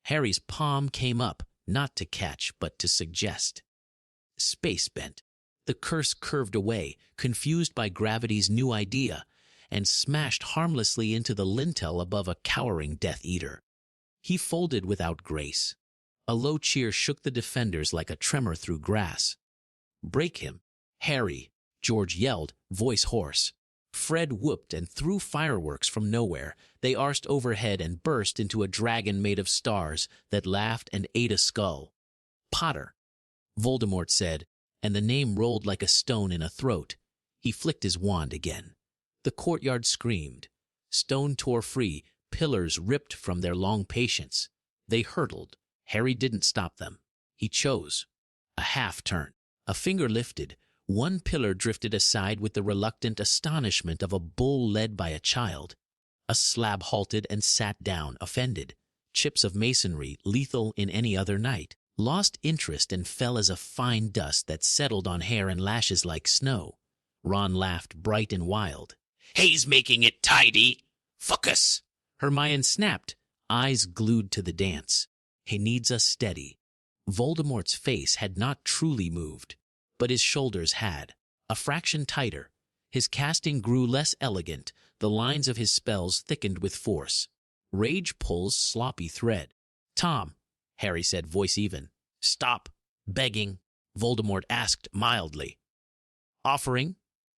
[SPEAKER 2] Harry's palm came up, not to catch, but to suggest. Space bent. The curse curved away, confused by gravity's new idea, and smashed harmlessly into the lintel above a cowering Death Eater. He folded without grace. A low cheer shook the defenders like a tremor through grass. "Break him, Harry," George yelled, voice hoarse. Fred whooped and threw fireworks from nowhere. They arced overhead and burst into a dragon made of stars that laughed and ate a skull. "Potter," Voldemort said, and the name rolled like a stone in a throat. He flicked his wand again. The courtyard screamed. Stone tore free, pillars ripped from their long patience. They hurtled. Harry didn't stop them. He chose. A half turn. A finger lifted. One pillar drifted aside with the reluctant astonishment of a bull led by a child. A slab halted and sat down, offended. Chips of masonry, lethal in any other night, lost interest and fell as a fine dust that settled on hair and lashes like snow. Ron laughed, bright and wild. "He's making it tidy. Focus!" Hermione snapped, eyes glued to the dance. "He needs us steady." Voldemort's face had not truly moved, but his shoulders had, a fraction tighter. His casting grew less elegant, the lines of his spells thickened with force. Rage pulls sloppy thread. "Tom," Harry said, voice even. "Stop begging," Voldemort asked mildly. "Offering,"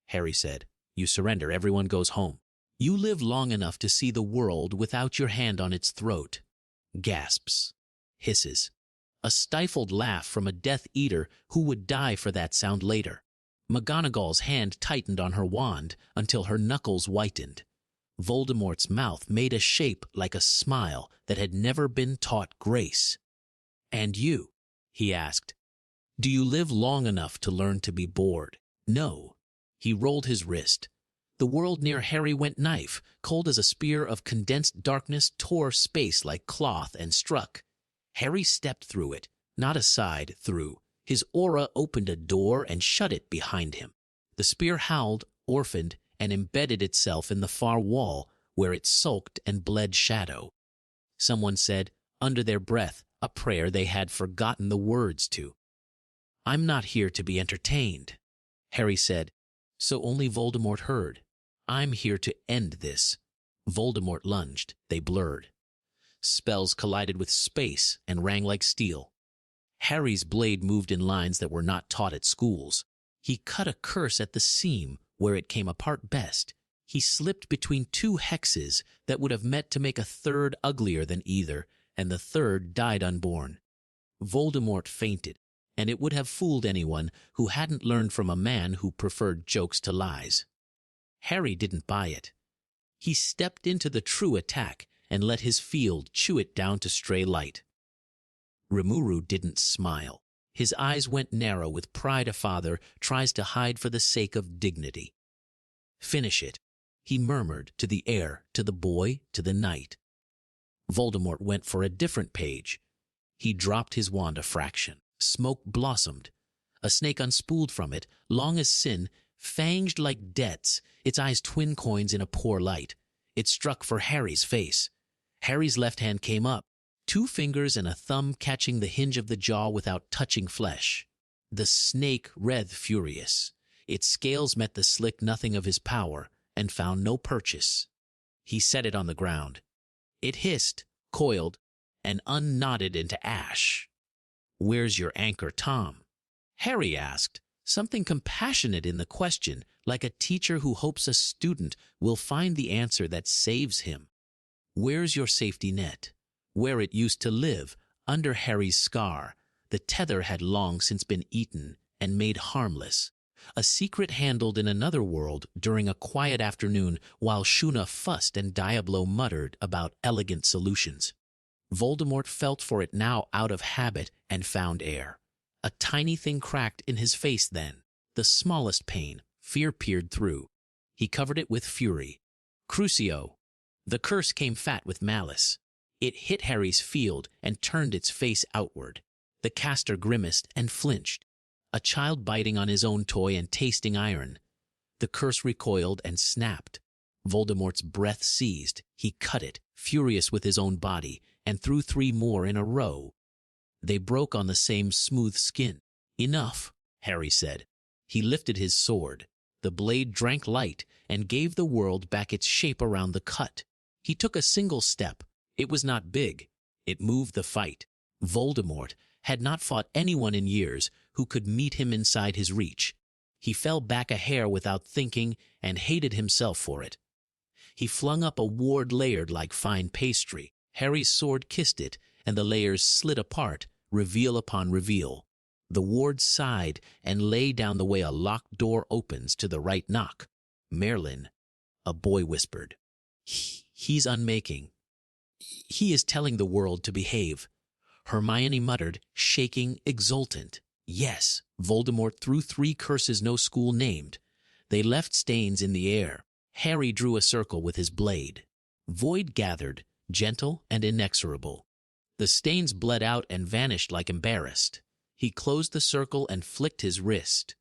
[SPEAKER 2] Harry said. "You surrender, everyone goes home. You live long enough to see the world without your hand on its throat." Gasps. Hisses. A stifled laugh from a Death Eater who would die for that sound later. McGonagall's hand tightened on her wand until her knuckles whitened. Voldemort's mouth made a shape like a smile that had never been taught grace. "And you?" he asked. "Do you live long enough to learn to be bored?" "No." He rolled his wrist. The world near Harry went knife, cold as a spear of condensed darkness tore space like cloth and struck. Harry stepped through it, not aside, through. His aura opened a door and shut it behind him. The spear howled, orphaned, and embedded itself in the far wall, where it sulked and bled shadow. Someone said, under their breath, a prayer they had forgotten the words to. "I'm not here to be entertained," Harry said, so only Voldemort heard. "I'm here to end this." Voldemort lunged. They blurred. Spells collided with space and rang like steel. Harry's blade moved in lines that were not taught at schools. He cut a curse at the seam where it came apart best. He slipped between two hexes that would have met to make a third uglier than either, and the third died unborn. Voldemort fainted, and it would have fooled anyone who hadn't learned from a man who preferred jokes to lies. Harry didn't buy it. He stepped into the true attack and let his field chew it down to stray light. Rimuru didn't smile. His eyes went narrow with pride a father tries to hide for the sake of dignity. "Finish it," he murmured, to the air, to the boy, to the night. Voldemort went for a different page. He dropped his wand a fraction. Smoke blossomed. A snake unspooled from it, long as sin, fanged like debts, its eyes twin coins in a poor light. It struck for Harry's face. Harry's left hand came up, 2 fingers and a thumb catching the hinge of the jaw without touching flesh. The snake writhed furious. Its scales met the slick nothing of his power and found no purchase. He set it on the ground. It hissed, coiled, and unknotted into ash. "Where's your anchor, Tom?" Harry asked, something compassionate in the question, like a teacher who hopes a student will find the answer that saves him. "Where's your safety net?" Where it used to live, under Harry's scar. The tether had long since been eaten and made harmless. A secret handled in another world during a quiet afternoon while Shuna fussed and Diablo muttered about elegant solutions. Voldemort felt for it now out of habit and found air. A tiny thing cracked in his face then. The smallest pain. Fear peered through. He covered it with fury. Crucio. The curse came fat with malice. It hit Harry's field and turned its face outward. The caster grimaced and flinched. A child biting on his own toy and tasting iron. The curse recoiled and snapped. Voldemort's breath seized. He cut it, furious with his own body, and threw 3 more in a row. They broke on the same smooth skin. Enough, Harry said. He lifted his sword. The blade drank light and gave the world back its shape around the cut. He took a single step. It was not big. It moved the fight. Voldemort had not fought anyone in years who could meet him inside his reach. He fell back a hair without thinking and hated himself for it. He flung up a ward layered like fine pastry. Harry's sword kissed it, and the layers slid apart, reveal upon reveal. The ward sighed and lay down the way a locked door opens to the right knock. Merlin, a boy whispered. He's unmaking. He is telling the world to behave. Hermione muttered, shaking, exultant. Yes, Voldemort threw 3 curses no school named. They left stains in the air. Harry drew a circle with his blade. Void gathered, gentle and inexorable. The stains bled out and vanished like embarrassed. He closed the circle and flicked his wrist.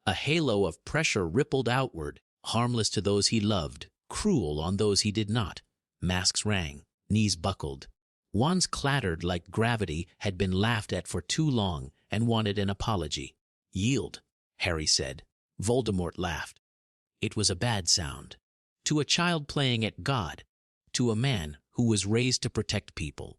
[SPEAKER 2] A halo of pressure rippled outward, harmless to those he loved, cruel on those he did not. Masks rang, knees buckled. Wands clattered like gravity had been laughed at for too long and wanted an apology. Yield, Harry said. Voldemort laughed. It was a bad sound. To a child playing at God. To a man who was raised to protect people.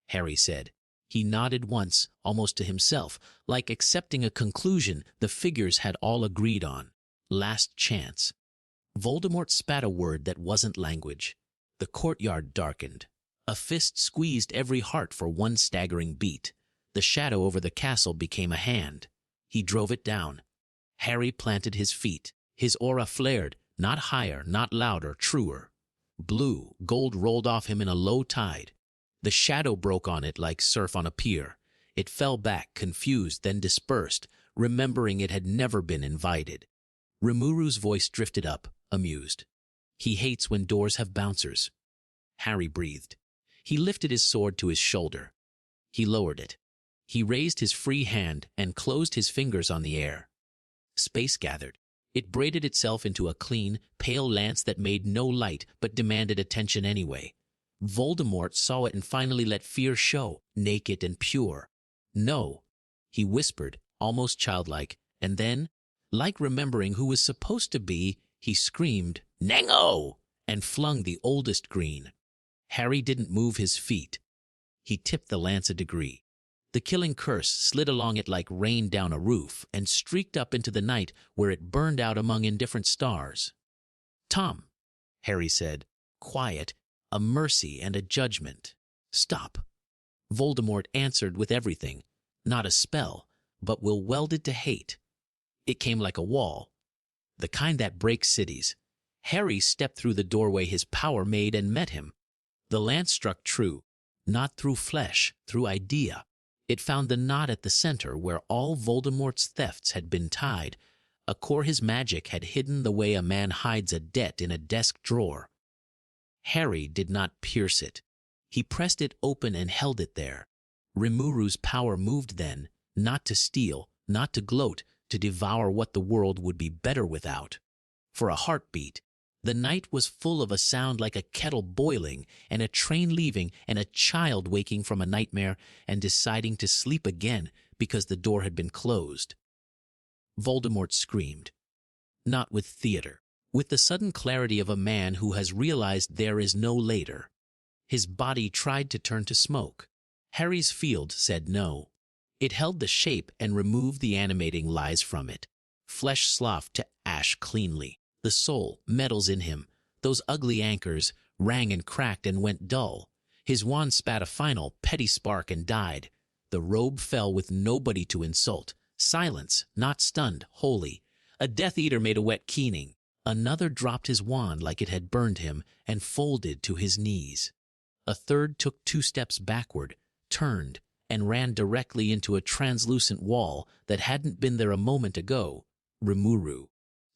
[SPEAKER 2] Harry said. He nodded once, almost to himself, like accepting a conclusion the figures had all agreed on. Last chance. Voldemort spat a word that wasn't language. The courtyard darkened. A fist squeezed every heart for one staggering beat. The shadow over the castle became a hand. He drove it down. Harry planted his feet. His aura flared, not higher, not louder, truer. Blue, gold rolled off him in a low tide. The shadow broke on it like surf on a pier. It fell back, confused, then dispersed, remembering it had never been invited. Rimuru's voice drifted up, amused. He hates when doors have bouncers. Harry breathed. He lifted his sword to his shoulder. He lowered it. He raised his free hand and closed his fingers on the air. Space gathered. It braided itself into a clean, pale lance that made no light but demanded attention anyway. Voldemort saw it and finally let fear show, naked and pure. No, he whispered, almost childlike, and then, like remembering who was supposed to be, he screamed, "Nango!" and flung the oldest green. Harry didn't move his feet. He tipped the lance a degree. The killing curse slid along it like rain down a roof and streaked up into the night where it burned out among indifferent stars. "Tom," Harry said, quiet, a mercy and a judgment. "Stop." Voldemort answered with everything, not a spell, but will welded to hate. It came like a wall, the kind that breaks cities. Harry stepped through the doorway his power made and met him. The lance struck true, not through flesh, through idea. It found the knot at the center where all Voldemort's thefts had been tied, a core his magic had hidden the way a man hides a debt in a desk drawer. Harry did not pierce it. He pressed it open and held it there. Rimuru's power moved then, not to steal, not to gloat, to devour what the world would be better without. For a heartbeat, the night was full of a sound like a kettle boiling, and a train leaving, and a child waking from a nightmare and deciding to sleep again because the door had been closed. Voldemort screamed. Not with theater, with the sudden clarity of a man who has realized there is no later. His body tried to turn to smoke. Harry's field said no. It held the shape and removed the animating lies from it. Flesh sloughed to ash cleanly. The soul, metals in him, those ugly anchors, rang and cracked and went dull. His wand spat a final, petty spark and died. The robe fell with nobody to insult. Silence, not stunned, holy. A Death Eater made a wet keening. Another dropped his wand like it had burned him and folded to his knees. A third took 2 steps backward, turned, and ran directly into a translucent wall that hadn't been there a moment ago. Rimuru,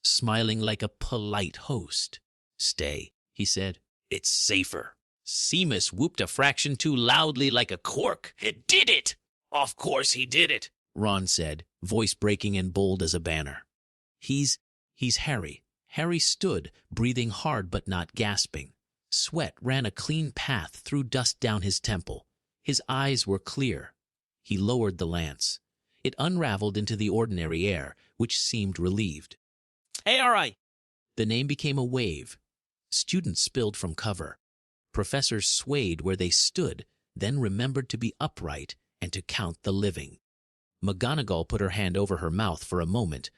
[SPEAKER 2] smiling like a polite host. "Stay," he said. "It's safer." Seamus whooped a fraction too loudly like a cork. "It did it! Of course he did it," Ron said, voice breaking and bold as a banner. He's Harry." Harry stood, breathing hard but not gasping. Sweat ran a clean path through dust down his temple. His eyes were clear. He lowered the lance. It unraveled into the ordinary air, which seemed relieved. "Hey, all right." The name became a wave. Students spilled from cover. Professors swayed where they stood, then remembered to be upright and to count the living. McGonagall put her hand over her mouth for a moment,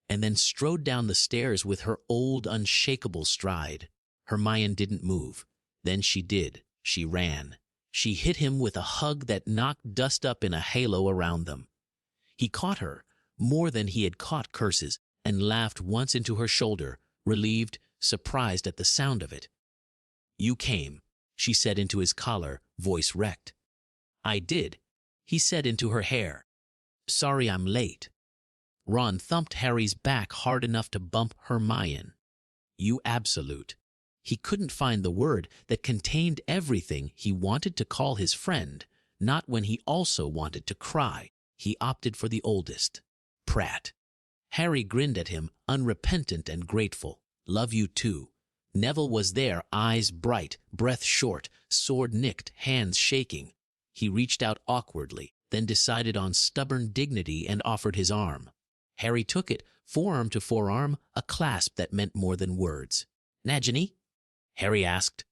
[SPEAKER 2] and then strode down the stairs with her old, unshakable stride. Hermione didn't move. Then she did. She ran. She hit him with a hug that knocked dust up in a halo around them. He caught her, more than he had caught curses, and laughed once into her shoulder, relieved, surprised at the sound of it. "You came," she said into his collar, voice wrecked. "I did," he said into her hair. "Sorry I'm late." Ron thumped Harry's back hard enough to bump Hermione. "You absolute." He couldn't find the word that contained everything he wanted to call his friend, not when he also wanted to cry. He opted for the oldest. "Prat." Harry grinned at him, unrepentant and grateful. "Love you too." Neville was there, eyes bright, breath short, sword nicked, hands shaking. He reached out awkwardly, then decided on stubborn dignity and offered his arm. Harry took it, forearm to forearm, a clasp that meant more than words. "Nagini?" Harry asked.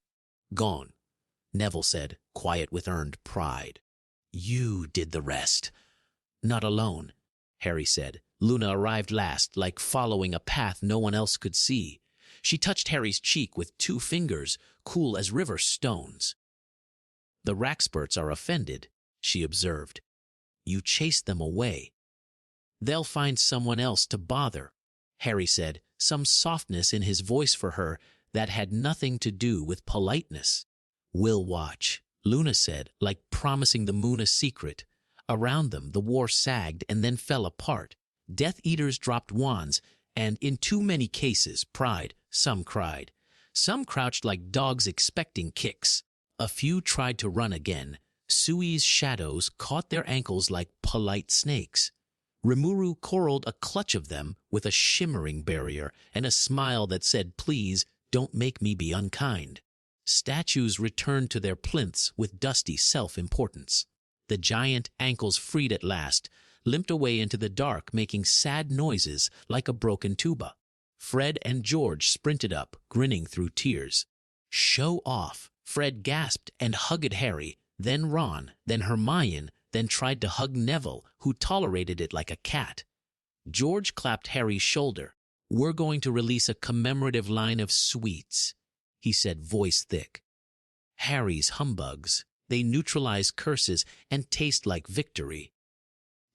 [SPEAKER 2] "Gone," Neville said, quiet with earned pride. "You did the rest." "Not alone," Harry said. Luna arrived last, like following a path no one else could see. She touched Harry's cheek with 2 fingers, cool as river stones. "The Raxperts are offended," she observed. "You chased them away." "They'll find someone else to bother," Harry said, some softness in his voice for her that had nothing to do with politeness. "We'll watch," Luna said, like promising the moon a secret. Around them, the war sagged and then fell apart. Death Eaters dropped wands, and in too many cases, pried. Some cried. Some crouched like dogs expecting kicks. A few tried to run again. Sui's shadows caught their ankles like polite snakes. Rimuru corralled a clutch of them with a shimmering barrier and a smile that said, "Please, don't make me be unkind." Statues returned to their plinths with dusty self-importance. The giant, ankles freed at last, limped away into the dark, making sad noises like a broken tuba. Fred and George sprinted up, grinning through tears. "Show off," Fred gasped and hugged Harry, then Ron, then Hermione, then tried to hug Neville, who tolerated it like a cat. George clapped Harry's shoulder. "We're going to release a commemorative line of sweets," he said, voice thick. "Harry's humbugs. They neutralize curses and taste like victory."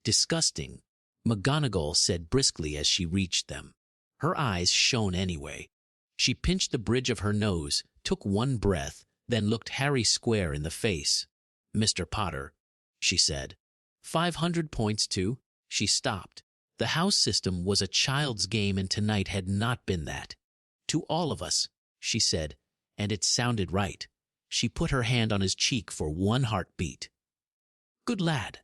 [SPEAKER 2] "Disgusting," McGonagall said briskly as she reached them. Her eyes shone anyway. She pinched the bridge of her nose, took one breath, then looked Harry square in the face. "Mr. Potter," she said. 500 points to. She stopped. The house system was a child's game, and tonight had not been that. "To all of us," she said, and it sounded right. She put her hand on his cheek for one heartbeat. "Good lad."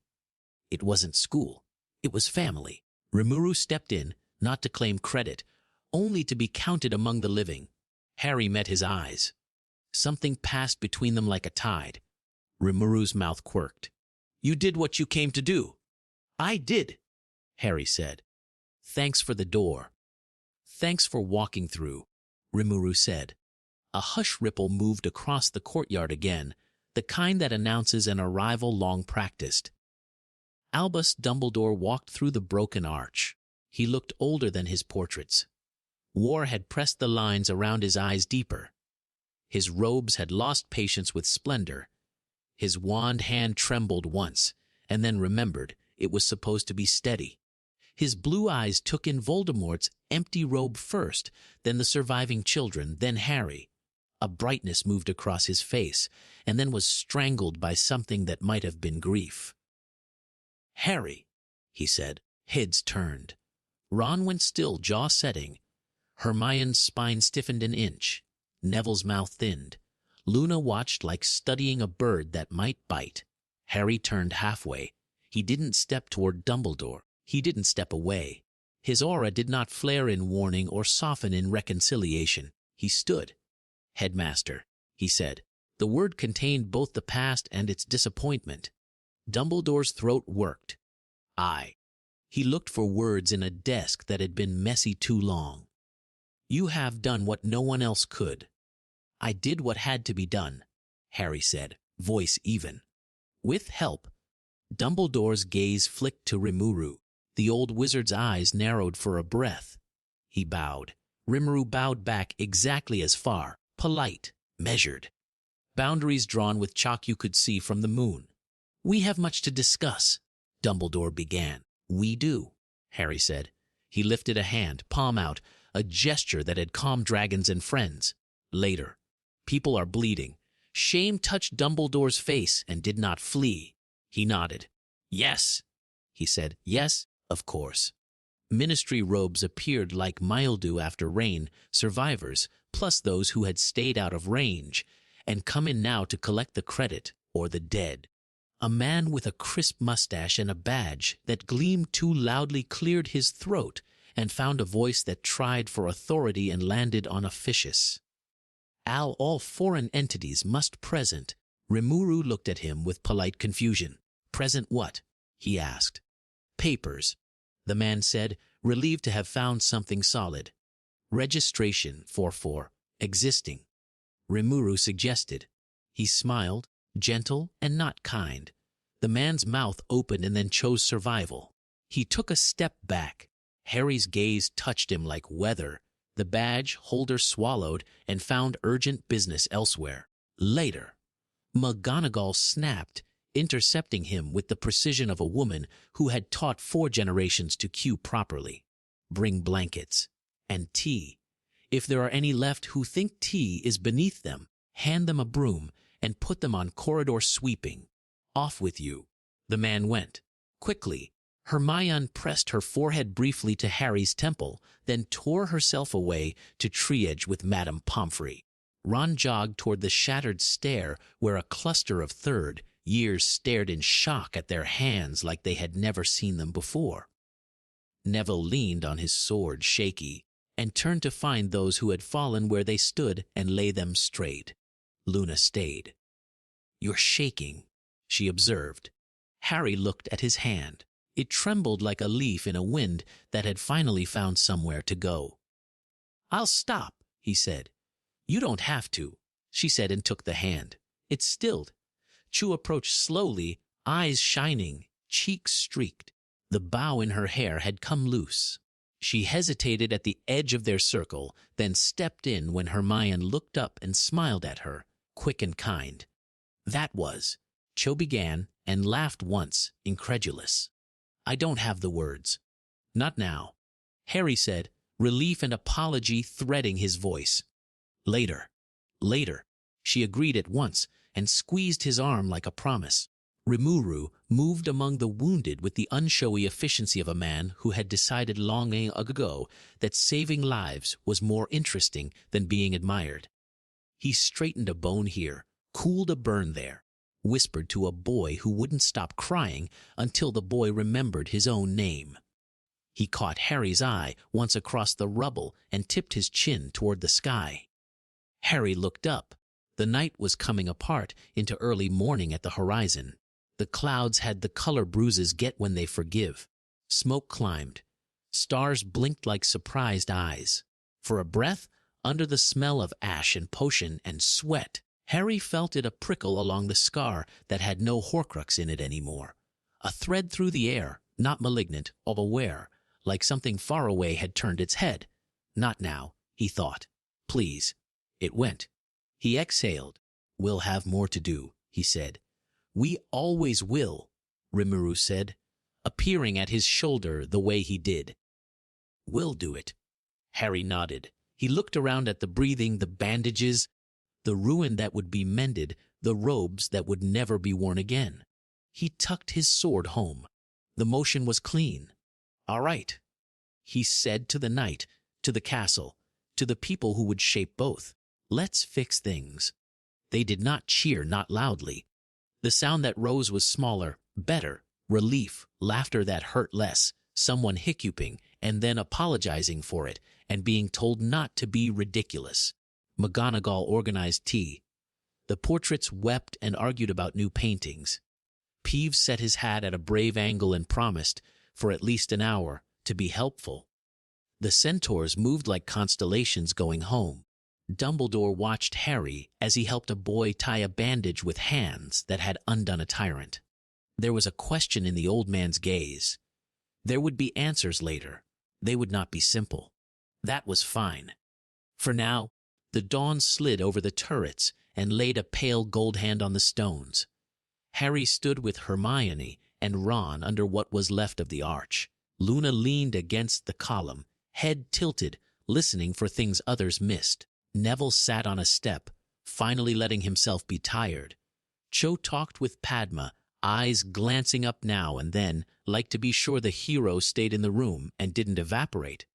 [SPEAKER 2] It wasn't school. It was family. Rimuru stepped in, not to claim credit, only to be counted among the living. Harry met his eyes. Something passed between them like a tide. Rimuru's mouth quirked. "You did what you came to do." "I did," Harry said. "Thanks for the door." "Thanks for walking through," Rimuru said. A hush ripple moved across the courtyard again, the kind that announces an arrival long practiced. Albus Dumbledore walked through the broken arch. He looked older than his portraits. War had pressed the lines around his eyes deeper. His robes had lost patience with splendor. His wand hand trembled once, and then remembered it was supposed to be steady. His blue eyes took in Voldemort's empty robe first, then the surviving children, then Harry. A brightness moved across his face, and then was strangled by something that might have been grief. "Harry," he said. Heads turned. Ron went still, jaw setting. Hermione's spine stiffened an inch. Neville's mouth thinned. Luna watched like studying a bird that might bite. Harry turned halfway. He didn't step toward Dumbledore. He didn't step away. His aura did not flare in warning or soften in reconciliation. He stood. "Headmaster," he said. The word contained both the past and its disappointment. Dumbledore's throat worked. He looked for words in a desk that had been messy too long. "You have done what no one else could." "I did what had to be done," Harry said, voice even. "With help." Dumbledore's gaze flicked to Rimuru. The old wizard's eyes narrowed for a breath. He bowed. Rimuru bowed back exactly as far, polite, measured. Boundaries drawn with chalk you could see from the moon. "We have much to discuss," Dumbledore began. "We do," Harry said. He lifted a hand, palm out, a gesture that had calmed dragons and friends. "Later. People are bleeding." Shame touched Dumbledore's face and did not flee. He nodded. "Yes," he said. "Yes, of course." Ministry robes appeared like mildew after rain, survivors, plus those who had stayed out of range, and come in now to collect the credit, or the dead. A man with a crisp mustache and a badge that gleamed too loudly cleared his throat and found a voice that tried for authority and landed on officious. All foreign entities must present." Rimuru looked at him with polite confusion. "Present what?" he asked. "Papers," the man said, relieved to have found something solid. "Registration for existing," Rimuru suggested. He smiled, gentle and not kind. The man's mouth opened and then chose survival. He took a step back. Harry's gaze touched him like weather. The badge holder swallowed and found urgent business elsewhere. "Later." McGonagall snapped, intercepting him with the precision of a woman who had taught 4 generations to cue properly. "Bring blankets. And tea. If there are any left who think tea is beneath them, hand them a broom and put them on corridor sweeping. Off with you." The man went. Quickly, Hermione pressed her forehead briefly to Harry's temple, then tore herself away to triage with Madame Pomfrey. Ron jogged toward the shattered stair where a cluster of third years stared in shock at their hands like they had never seen them before. Neville leaned on his sword, shaky, and turned to find those who had fallen where they stood and lay them straight. Luna stayed. "You're shaking," she observed. Harry looked at his hand. It trembled like a leaf in a wind that had finally found somewhere to go. "I'll stop," he said. "You don't have to," she said and took the hand. It stilled. Chu approached slowly, eyes shining, cheeks streaked. The bow in her hair had come loose. She hesitated at the edge of their circle, then stepped in when Hermione looked up and smiled at her, quick and kind. "That was," Cho began, and laughed once, incredulous. "I don't have the words." "Not now," Harry said, relief and apology threading his voice. "Later." "Later," she agreed at once, and squeezed his arm like a promise. Rimuru moved among the wounded with the unshowy efficiency of a man who had decided long ago that saving lives was more interesting than being admired. He straightened a bone here, cooled a burn there, whispered to a boy who wouldn't stop crying until the boy remembered his own name. He caught Harry's eye once across the rubble and tipped his chin toward the sky. Harry looked up. The night was coming apart into early morning at the horizon. The clouds had the color bruises get when they forgive. Smoke climbed. Stars blinked like surprised eyes. For a breath, under the smell of ash and potion and sweat, Harry felt it a prickle along the scar that had no Horcrux in it anymore. A thread through the air, not malignant, all aware, like something far away had turned its head. Not now, he thought. Please. It went. He exhaled. We'll have more to do, he said. We always will, Rimuru said. appearing at his shoulder the way he did. "We'll do it." Harry nodded. He looked around at the breathing, the bandages, the ruin that would be mended, the robes that would never be worn again. He tucked his sword home. The motion was clean. "All right," he said to the knight, to the castle, to the people who would shape both. "Let's fix things." They did not cheer, not loudly. The sound that rose was smaller, better, relief, laughter that hurt less, someone hiccuping and then apologizing for it and being told not to be ridiculous. McGonagall organized tea. The portraits wept and argued about new paintings. Peeves set his hat at a brave angle and promised, for at least an hour, to be helpful. The centaurs moved like constellations going home. Dumbledore watched Harry as he helped a boy tie a bandage with hands that had undone a tyrant. There was a question in the old man's gaze. There would be answers later. They would not be simple. That was fine. For now, the dawn slid over the turrets and laid a pale gold hand on the stones. Harry stood with Hermione and Ron under what was left of the arch. Luna leaned against the column, head tilted, listening for things others missed. Neville sat on a step, finally letting himself be tired. Cho talked with Padma, eyes glancing up now and then, like to be sure the hero stayed in the room and didn't evaporate.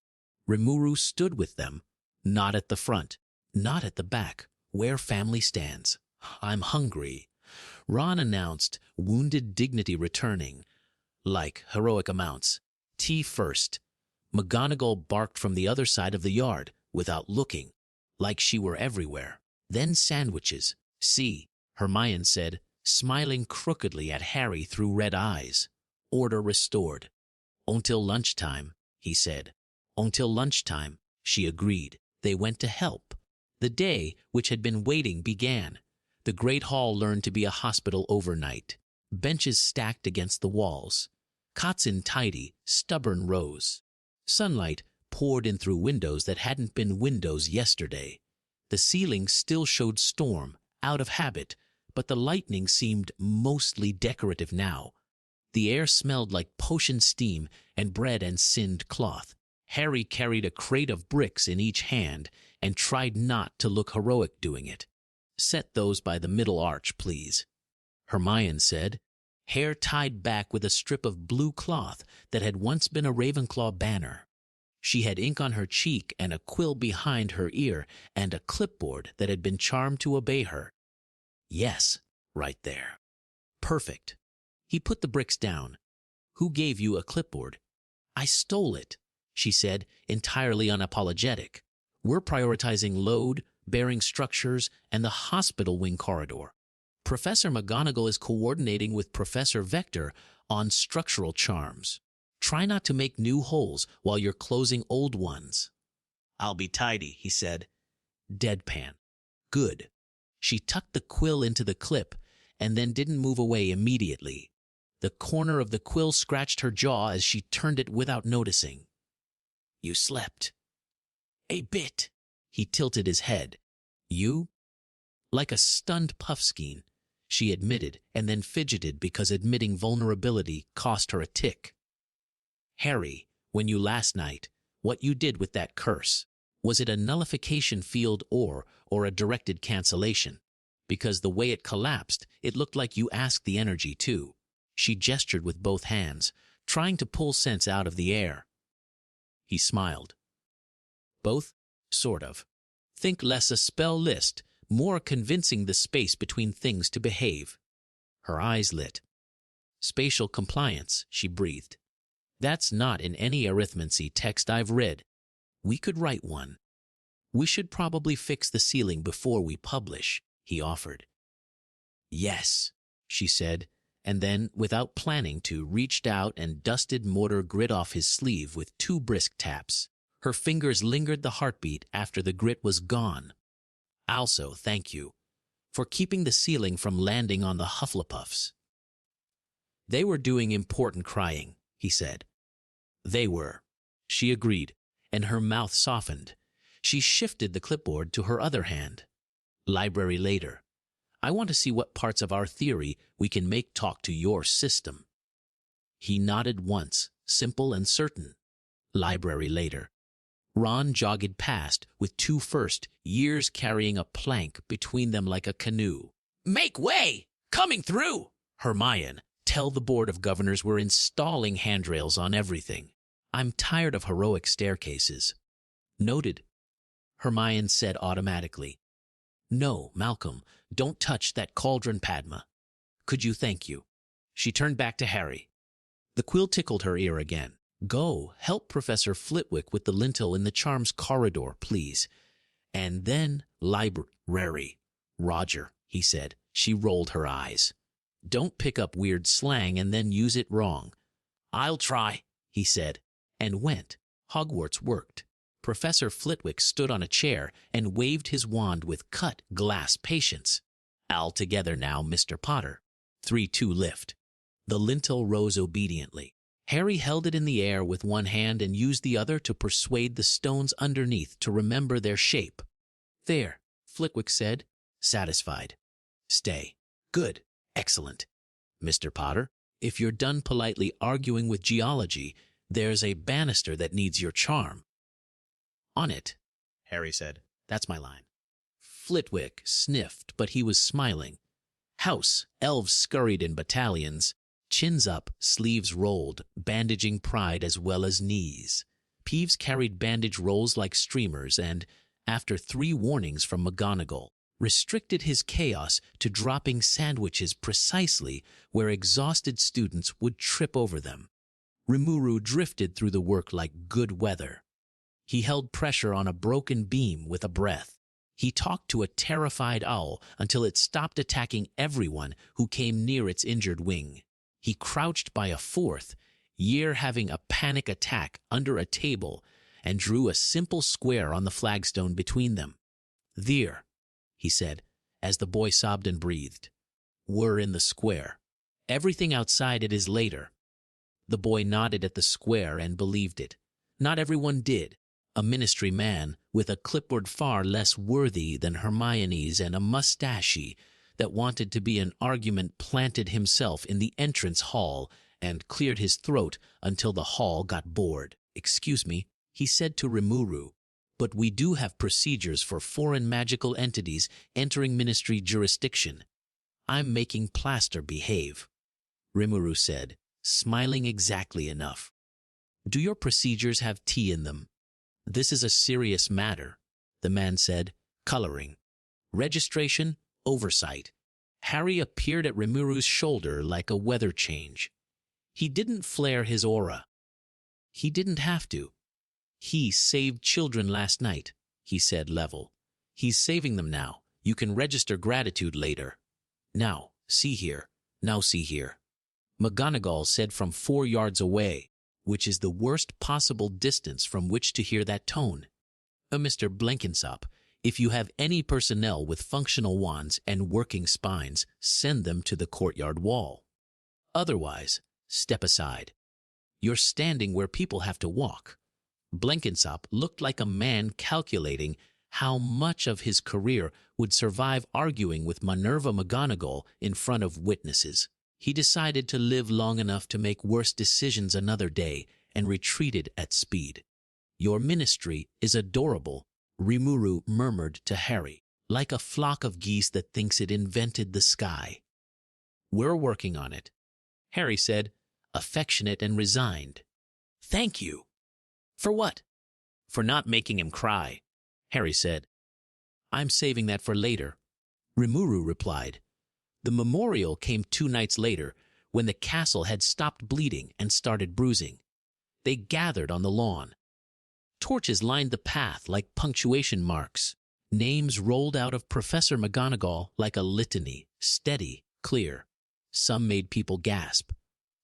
[SPEAKER 2] Rimuru stood with them, not at the front, not at the back, where family stands. "I'm hungry," Ron announced, wounded dignity returning. "Like heroic amounts. Tea first." McGonagall barked from the other side of the yard, without looking, like she were everywhere. "Then sandwiches." "See," Hermione said, smiling crookedly at Harry through red eyes. Order restored. "Until lunchtime," he said. "Until lunchtime," she agreed. They went to help. The day, which had been waiting, began. The great hall learned to be a hospital overnight. Benches stacked against the walls. Cots in tidy, stubborn rows. Sunlight poured in through windows that hadn't been windows yesterday. The ceiling still showed storm, out of habit, but the lightning seemed mostly decorative now. The air smelled like potion steam and bread and sinned cloth. Harry carried a crate of bricks in each hand and tried not to look heroic doing it. "Set those by the middle arch, please," Hermione said, hair tied back with a strip of blue cloth that had once been a Ravenclaw banner. She had ink on her cheek and a quill behind her ear and a clipboard that had been charmed to obey her. "Yes, right there. Perfect." He put the bricks down. "Who gave you a clipboard?" "I stole it," she said, entirely unapologetic. "We're prioritizing load, bearing structures, and the hospital wing corridor. Professor McGonagall is coordinating with Professor Vector on structural charms. Try not to make new holes while you're closing old ones." "I'll be tidy," he said. Deadpan. "Good." She tucked the quill into the clip and then didn't move away immediately. The corner of the quill scratched her jaw as she turned it without noticing. "You slept." "A bit." He tilted his head. "You?" "Like a stunned puffskein," she admitted, and then fidgeted because admitting vulnerability cost her a tick. "Harry, when you last night, what you did with that curse, was it a nullification field or a directed cancellation? Because the way it collapsed, it looked like you asked the energy too." She gestured with both hands, trying to pull sense out of the air. He smiled. "Both, sort of. Think less a spell list, more convincing the space between things to behave." Her eyes lit. "Spatial compliance," she breathed. "That's not in any arithmancy text I've read. We could write one." "We should probably fix the ceiling before we publish," he offered. "Yes," she said, and then, without planning to, reached out and dusted mortar grit off his sleeve with 2 brisk taps. Her fingers lingered the heartbeat after the grit was gone. "Also, thank you for keeping the ceiling from landing on the Hufflepuffs." "They were doing important crying," he said. "They were," she agreed, and her mouth softened. She shifted the clipboard to her other hand. "Library later. I want to see what parts of our theory we can make talk to your system." He nodded once, simple and certain. Library later. Ron jogged past with 2 first-years carrying a plank between them like a canoe. "Make way! Coming through!" Hermione, tell the Board of Governors we're installing handrails on everything. I'm tired of heroic staircases. Noted. Hermione said automatically. No, Malcolm, don't touch that cauldron, Padma. Could you thank you? She turned back to Harry. The quill tickled her ear again. Go, help Professor Flitwick with the lintel in the charms corridor, please. And then library. Roger, he said. She rolled her eyes. Don't pick up weird slang and then use it wrong. I'll try, he said, and went. Hogwarts worked. Professor Flitwick stood on a chair and waved his wand with cut glass patience. All together now, Mr. Potter. 3-2 lift. The lintel rose obediently. Harry held it in the air with one hand and used the other to persuade the stones underneath to remember their shape. There, Flitwick said, satisfied. Stay. Good. Excellent. Mr. Potter, if you're done politely arguing with geology, there's a banister that needs your charm. On it, Harry said. That's my line. Flitwick sniffed, but he was smiling. House, elves scurried in battalions, chins up, sleeves rolled, bandaging pride as well as knees. Peeves carried bandage rolls like streamers and, after 3 warnings from McGonagall, restricted his chaos to dropping sandwiches precisely where exhausted students would trip over them. Rimuru drifted through the work like good weather. He held pressure on a broken beam with a breath. He talked to a terrified owl until it stopped attacking everyone who came near its injured wing. He crouched by a 4th year having a panic attack under a table and drew a simple square on the flagstone between them. There, he said, as the boy sobbed and breathed. We're in the square. Everything outside it is later. The boy nodded at the square and believed it. Not everyone did. A ministry man with a clipboard far less worthy than Hermione's and a mustachie that wanted to be an argument planted himself in the entrance hall and cleared his throat until the hall got bored. Excuse me, he said to Rimuru, but we do have procedures for foreign magical entities entering ministry jurisdiction. I'm making plaster behave, Rimuru said, smiling exactly enough. Do your procedures have tea in them? This is a serious matter, the man said, coloring. Registration, oversight. Harry appeared at Rimuru's shoulder like a weather change. He didn't flare his aura. He didn't have to. He saved children last night, he said level. He's saving them now. You can register gratitude later. Now, see here. Now see here. McGonagall said from 4 yards away, which is the worst possible distance from which to hear that tone. Mr. Blenkinsop, if you have any personnel with functional wands and working spines, send them to the courtyard wall. Otherwise, step aside. You're standing where people have to walk. Blenkinsop looked like a man calculating how much of his career would survive arguing with Minerva McGonagall in front of witnesses. He decided to live long enough to make worse decisions another day and retreated at speed. Your ministry is adorable, Rimuru murmured to Harry, like a flock of geese that thinks it invented the sky. We're working on it, Harry said, affectionate and resigned. Thank you. For what? For not making him cry, Harry said. I'm saving that for later, Rimuru replied. The memorial came 2 nights later, when the castle had stopped bleeding and started bruising. They gathered on the lawn. Torches lined the path like punctuation marks. Names rolled out of Professor McGonagall like a litany, steady, clear. Some made people gasp.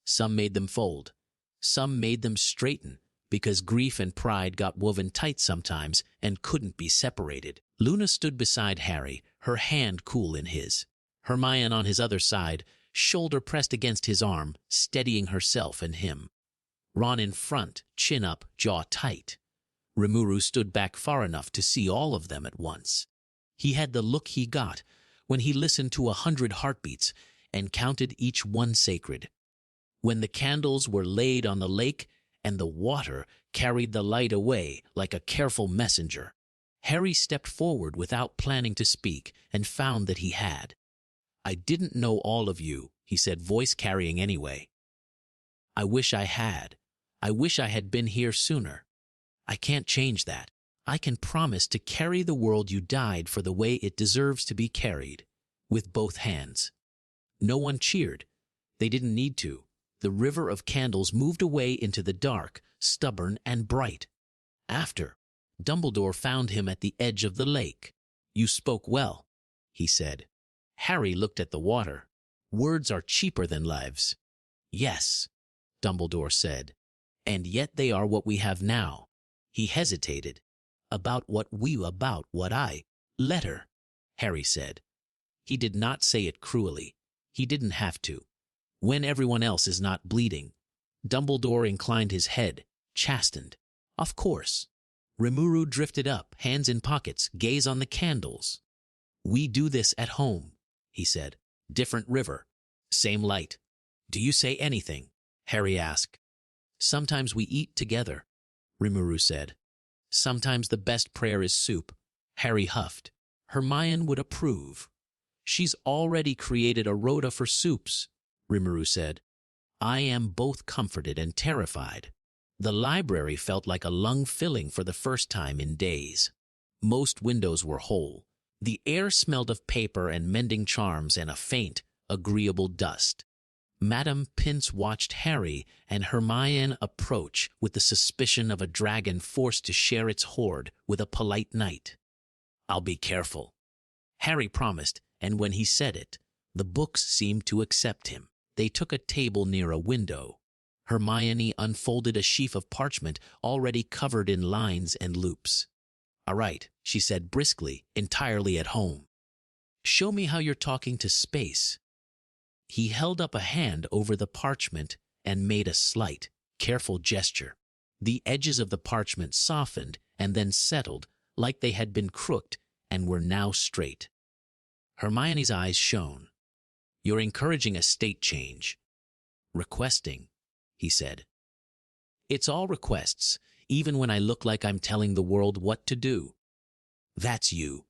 [SPEAKER 2] Some made them fold. Some made them straighten, because grief and pride got woven tight sometimes and couldn't be separated. Luna stood beside Harry, her hand cool in his. Hermione on his other side, shoulder pressed against his arm, steadying herself and him. Ron in front, chin up, jaw tight. Rimuru stood back far enough to see all of them at once. He had the look he got when he listened to 100 heartbeats and counted each one sacred. when the candles were laid on the lake and the water carried the light away like a careful messenger. Harry stepped forward without planning to speak and found that he had. "I didn't know all of you," he said, voice carrying anyway. "I wish I had. I wish I had been here sooner. I can't change that. I can promise to carry the world you died for the way it deserves to be carried, with both hands." No one cheered. They didn't need to. The river of candles moved away into the dark, stubborn and bright. After, Dumbledore found him at the edge of the lake. "You spoke well," he said. Harry looked at the water. "Words are cheaper than lives." "Yes," Dumbledore said, "and yet they are what we have now." He hesitated. About what I, letter," Harry said. He did not say it cruelly. He didn't have to. When everyone else is not bleeding. Dumbledore inclined his head, chastened. "Of course." Rimuru drifted up, hands in pockets, gaze on the candles. "We do this at home," he said. "Different river, same light." "Do you say anything?" Harry asked. "Sometimes we eat together," Rimuru said. "Sometimes the best prayer is soup," Harry huffed. "Hermione would approve." "She's already created a rota for soups," Rimuru said. "I am both comforted and terrified." The library felt like a lung filling for the first time in days. Most windows were whole. The air smelled of paper and mending charms and a faint, agreeable dust. Madame Pince watched Harry and Hermione approach with the suspicion of a dragon forced to share its hoard with a polite knight. "I'll be careful," Harry promised, and when he said it, the books seemed to accept him. They took a table near a window. Hermione unfolded a sheaf of parchment already covered in lines and loops. "All right," she said briskly, entirely at home. "Show me how you're talking to space." He held up a hand over the parchment and made a slight, careful gesture. The edges of the parchment softened and then settled like they had been crooked and were now straight. Hermione's eyes shone. "You're encouraging a state change." "Requesting," he said. "It's all requests, even when I look like I'm telling the world what to do." "That's you,"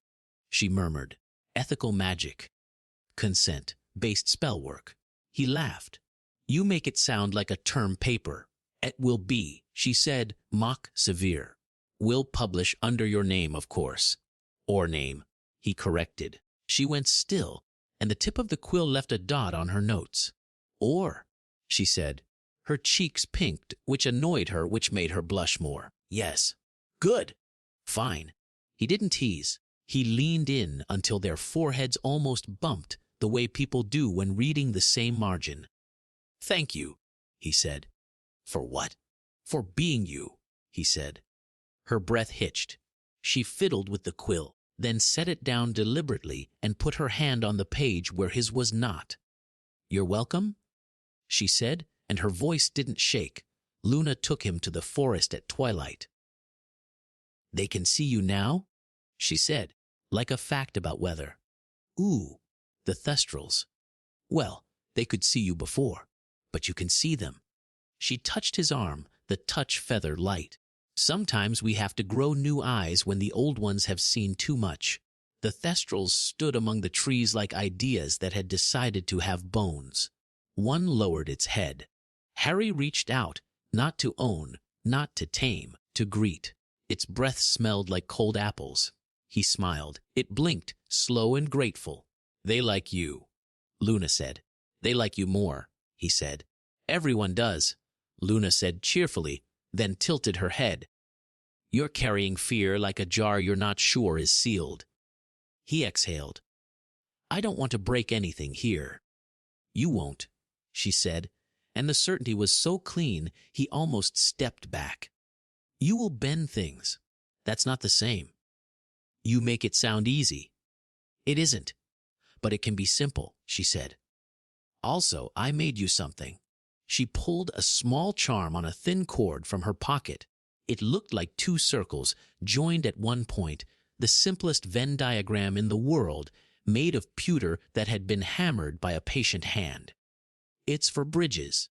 [SPEAKER 2] she murmured. "Ethical magic. Consent-based spell work." He laughed. "You make it sound like a term paper." "It will be," she said, mock severe. "Will publish under your name, of course." "Or name," he corrected. She went still, and the tip of the quill left a dot on her notes. "Or," she said. Her cheeks pinked, which annoyed her, which made her blush more. "Yes." "Good." "Fine." He didn't tease. He leaned in until their foreheads almost bumped, the way people do when reading the same margin. "Thank you," he said. "For what?" "For being you," he said. Her breath hitched. She fiddled with the quill, then set it down deliberately and put her hand on the page where his was not. "You're welcome," she said, and her voice didn't shake. "Luna took him to the forest at twilight." "They can see you now?" she said, like a fact about weather. "Ooh, the Thestrals. Well, they could see you before, but you can see them." She touched his arm, the touch feather light. "Sometimes we have to grow new eyes when the old ones have seen too much." The Thestrals stood among the trees like ideas that had decided to have bones. One lowered its head. Harry reached out, not to own, not to tame, to greet. Its breath smelled like cold apples. He smiled. It blinked, slow and grateful. "They like you," Luna said. "They like you more," he said. "Everyone does," Luna said cheerfully, then tilted her head. "You're carrying fear like a jar you're not sure is sealed." He exhaled. "I don't want to break anything here." "You won't," she said, and the certainty was so clean he almost stepped back. "You will bend things. That's not the same. You make it sound easy." "It isn't, but it can be simple," she said. "Also, I made you something." She pulled a small charm on a thin cord from her pocket. It looked like two circles, joined at one point, the simplest Venn diagram in the world, made of pewter that had been hammered by a patient hand. "It's for bridges,"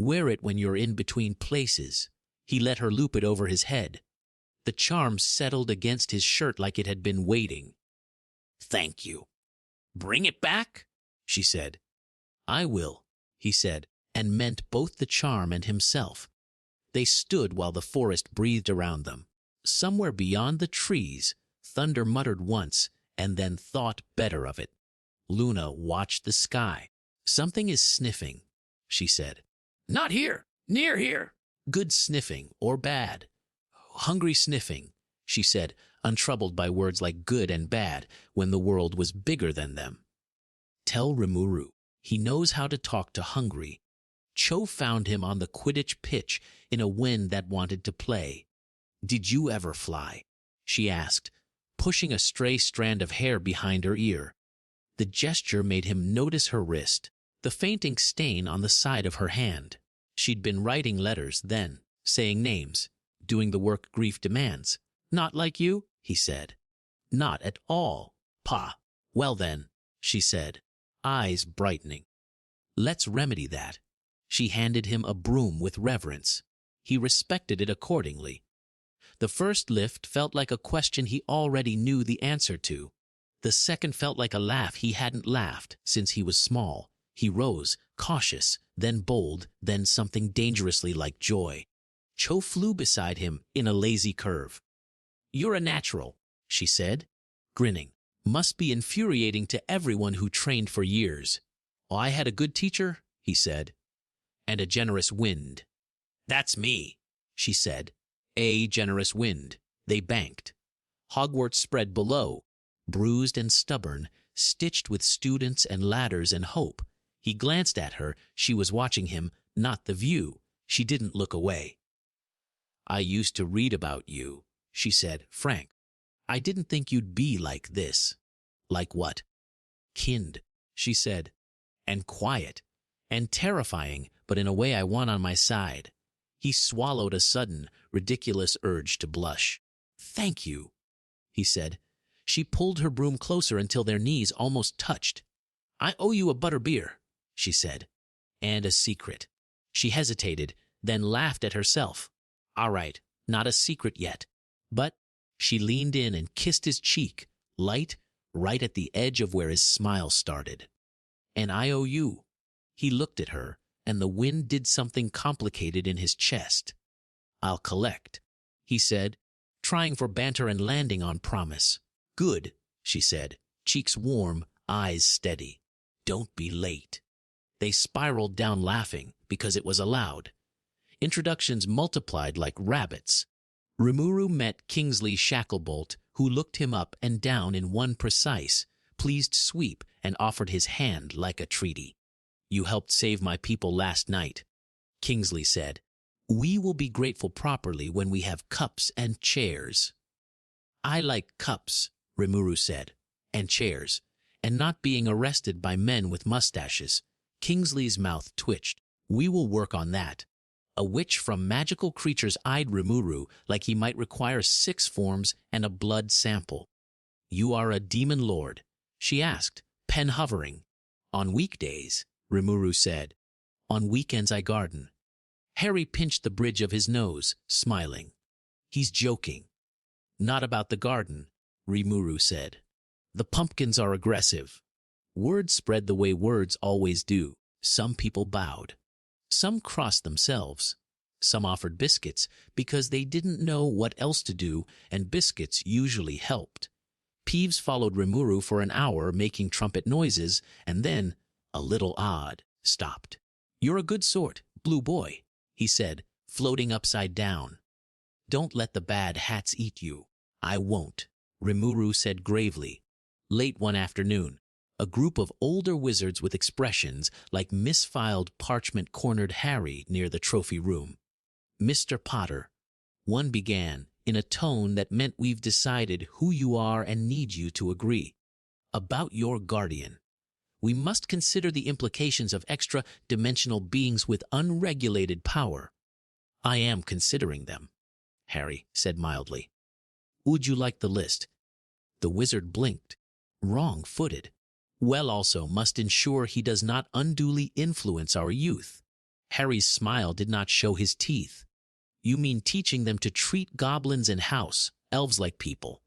[SPEAKER 2] Wear it when you're in between places. He let her loop it over his head. The charm settled against his shirt like it had been waiting. Thank you. Bring it back, she said. I will, he said, and meant both the charm and himself. They stood while the forest breathed around them. Somewhere beyond the trees, Thunder muttered once and then thought better of it. Luna watched the sky. Something is sniffing, she said. Not here, near here. Good sniffing or bad. Hungry sniffing, she said, untroubled by words like good and bad when the world was bigger than them. Tell Rimuru. He knows how to talk to Hungry. Cho found him on the Quidditch pitch in a wind that wanted to play. Did you ever fly? She asked, pushing a stray strand of hair behind her ear. The gesture made him notice her wrist, the fainting stain on the side of her hand. She'd been writing letters then, saying names, doing the work grief demands. Not like you, he said. Not at all, Pa. Well then, she said, eyes brightening. Let's remedy that. She handed him a broom with reverence. He respected it accordingly. The first lift felt like a question he already knew the answer to. The second felt like a laugh he hadn't laughed since he was small. He rose, cautious, then bold, then something dangerously like joy. Cho flew beside him in a lazy curve. You're a natural, she said, grinning. Must be infuriating to everyone who trained for years. I had a good teacher, he said, and a generous wind. That's me, she said. A generous wind. They banked. Hogwarts spread below, bruised and stubborn, stitched with students and ladders and hope. He glanced at her. She was watching him, not the view. She didn't look away. I used to read about you, she said, frank. I didn't think you'd be like this. Like what? Kind, she said. And quiet. And terrifying, but in a way I want on my side. He swallowed a sudden, ridiculous urge to blush. Thank you, he said. She pulled her broom closer until their knees almost touched. I owe you a butterbeer, she said. And a secret. She hesitated, then laughed at herself. All right, not a secret yet. But she leaned in and kissed his cheek, light, right at the edge of where his smile started. And I owe you. He looked at her, and the wind did something complicated in his chest. I'll collect, he said, trying for banter and landing on promise. Good, she said, cheeks warm, eyes steady. Don't be late. They spiraled down laughing because it was allowed. Introductions multiplied like rabbits. Rimuru met Kingsley Shacklebolt, who looked him up and down in one precise, pleased sweep and offered his hand like a treaty. You helped save my people last night, Kingsley said. We will be grateful properly when we have cups and chairs. I like cups, Rimuru said, and chairs, and not being arrested by men with mustaches. Kingsley's mouth twitched. We will work on that. A witch from magical creatures eyed Rimuru like he might require 6 forms and a blood sample. You are a demon lord, she asked, pen hovering. On weekdays, Rimuru said. On weekends I garden. Harry pinched the bridge of his nose, smiling. He's joking. Not about the garden, Rimuru said. The pumpkins are aggressive. Word spread the way words always do. Some people bowed. Some crossed themselves. Some offered biscuits because they didn't know what else to do, and biscuits usually helped. Peeves followed Rimuru for an hour making trumpet noises, and then, a little odd, stopped. You're a good sort, blue boy, he said, floating upside down. Don't let the bad hats eat you. I won't, Rimuru said gravely. Late one afternoon, a group of older wizards with expressions like misfiled parchment cornered Harry near the trophy room. Mr. Potter, one began, in a tone that meant we've decided who you are and need you to agree. About your guardian. We must consider the implications of extra-dimensional beings with unregulated power. I am considering them, Harry said mildly. Would you like the list? The wizard blinked. Wrong-footed. Well also must ensure he does not unduly influence our youth. Harry's smile did not show his teeth. You mean teaching them to treat goblins in house, elves like people,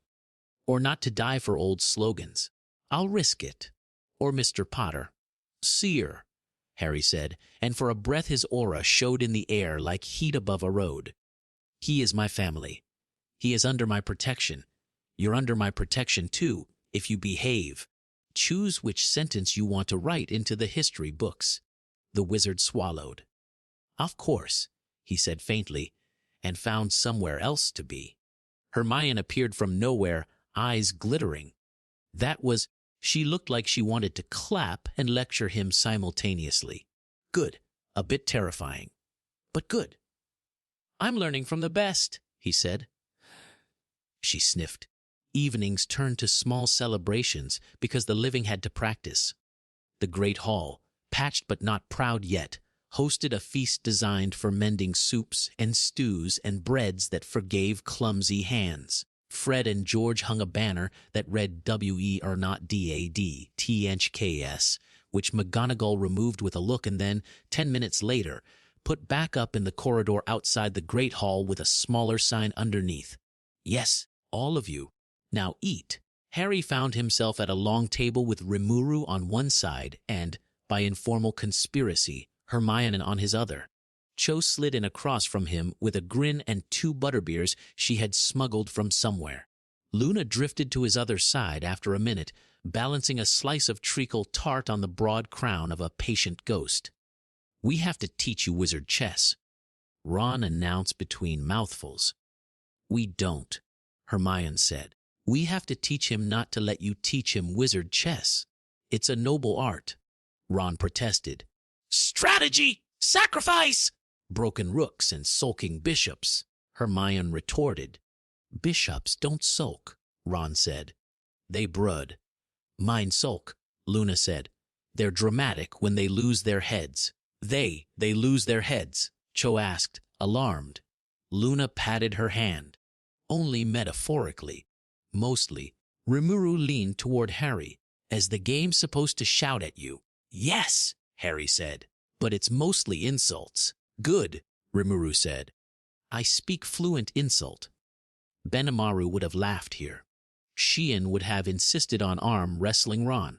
[SPEAKER 2] or not to die for old slogans. I'll risk it. Or Mr. Potter. Seer, Harry said, and for a breath his aura showed in the air like heat above a road. He is my family. He is under my protection. You're under my protection too, if you behave. Choose which sentence you want to write into the history books. The wizard swallowed. Of course, he said faintly, and found somewhere else to be. Hermione appeared from nowhere, eyes glittering. She looked like she wanted to clap and lecture him simultaneously. Good, a bit terrifying, but good. I'm learning from the best, he said. She sniffed. Evenings turned to small celebrations because the living had to practice. The great hall, patched but not proud yet, hosted a feast designed for mending soups and stews and breads that forgave clumsy hands. Fred and George hung a banner that read W.E. or not D.A.D. T.H.K.S., which McGonagall removed with a look and then, 10 minutes later, put back up in the corridor outside the great hall with a smaller sign underneath. Yes, all of you. Now eat. Harry found himself at a long table with Rimuru on one side and, by informal conspiracy, Hermione on his other. Cho slid in across from him with a grin and 2 butterbeers she had smuggled from somewhere. Luna drifted to his other side after a minute, balancing a slice of treacle tart on the broad crown of a patient ghost. We have to teach you wizard chess, Ron announced between mouthfuls. We don't, Hermione said. We have to teach him not to let you teach him wizard chess. It's a noble art, Ron protested. Strategy! Sacrifice! Broken rooks and sulking bishops, Hermione retorted. Bishops don't sulk, Ron said. They brood. Mine sulk, Luna said. They're dramatic when they lose their heads. They lose their heads, Cho asked, alarmed. Luna patted her hand. Only metaphorically. Mostly. Rimuru leaned toward Harry. As the game's supposed to shout at you. Yes, Harry said. But it's mostly insults. Good, Rimuru said. I speak fluent insult. Benimaru would have laughed here. Sheehan would have insisted on arm wrestling Ron.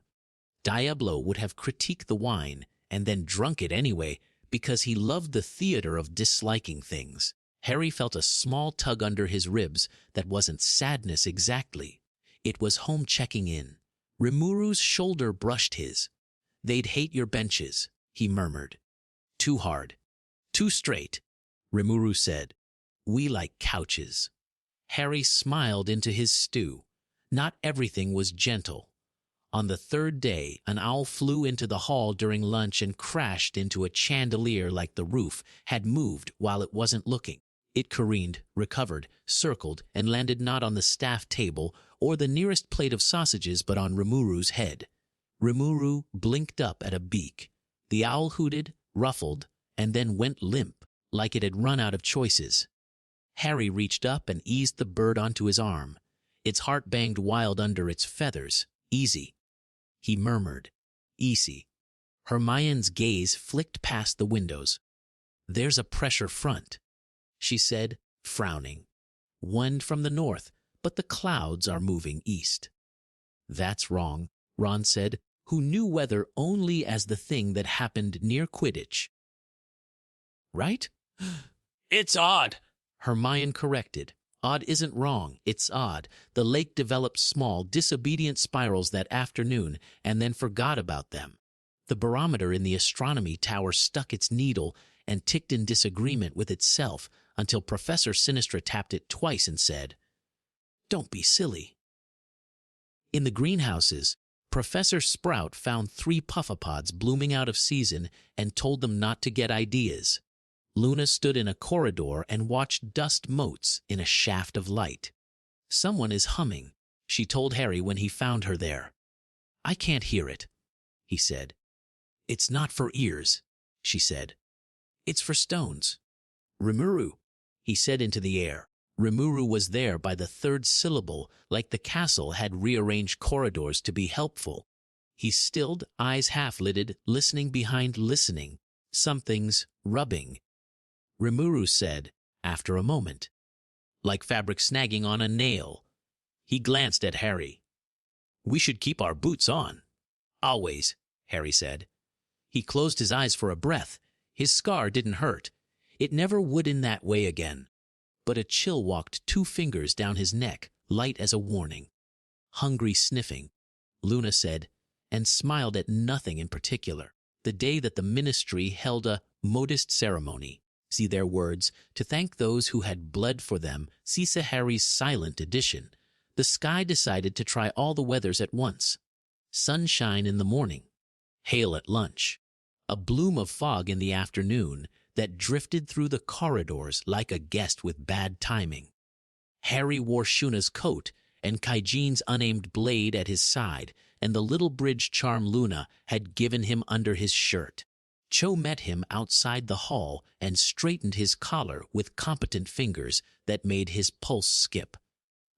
[SPEAKER 2] Diablo would have critiqued the wine and then drunk it anyway because he loved the theater of disliking things. Harry felt a small tug under his ribs that wasn't sadness exactly. It was home checking in. Rimuru's shoulder brushed his. They'd hate your benches, he murmured. Too hard. Too straight, Rimuru said. We like couches. Harry smiled into his stew. Not everything was gentle. On the 3rd day, an owl flew into the hall during lunch and crashed into a chandelier like the roof had moved while it wasn't looking. It careened, recovered, circled, and landed not on the staff table or the nearest plate of sausages but on Rimuru's head. Rimuru blinked up at a beak. The owl hooted, ruffled, and then went limp, like it had run out of choices. Harry reached up and eased the bird onto his arm. Its heart banged wild under its feathers. Easy, he murmured. Easy. Hermione's gaze flicked past the windows. There's a pressure front, she said, frowning. Wind from the north, but the clouds are moving east. That's wrong, Ron said, who knew weather only as the thing that happened near Quidditch. Right? It's odd, Hermione corrected. Odd isn't wrong, it's odd. The lake developed small, disobedient spirals that afternoon and then forgot about them. The barometer in the astronomy tower stuck its needle and ticked in disagreement with itself until Professor Sinistra tapped it twice and said, Don't be silly. In the greenhouses, Professor Sprout found 3 puffapods blooming out of season and told them not to get ideas. Luna stood in a corridor and watched dust motes in a shaft of light. Someone is humming, she told Harry when he found her there. I can't hear it, he said. It's not for ears, she said. It's for stones. Rimuru, he said into the air. Rimuru was there by the 3rd syllable, like the castle had rearranged corridors to be helpful. He stilled, eyes half-lidded, listening behind listening. Something's rubbing, Rimuru said after a moment. Like fabric snagging on a nail. He glanced at Harry. We should keep our boots on. Always, Harry said. He closed his eyes for a breath. His scar didn't hurt. It never would in that way again. But a chill walked 2 fingers down his neck, light as a warning. Hungry sniffing, Luna said, and smiled at nothing in particular. The day that the ministry held a modest ceremony, see their words, to thank those who had bled for them, see Harry's silent edition. The sky decided to try all the weathers at once. Sunshine in the morning, hail at lunch, a bloom of fog in the afternoon that drifted through the corridors like a guest with bad timing. Harry wore Shuna's coat and Kaijine's unaimed blade at his side, and the little bridge charm Luna had given him under his shirt. Cho met him outside the hall and straightened his collar with competent fingers that made his pulse skip.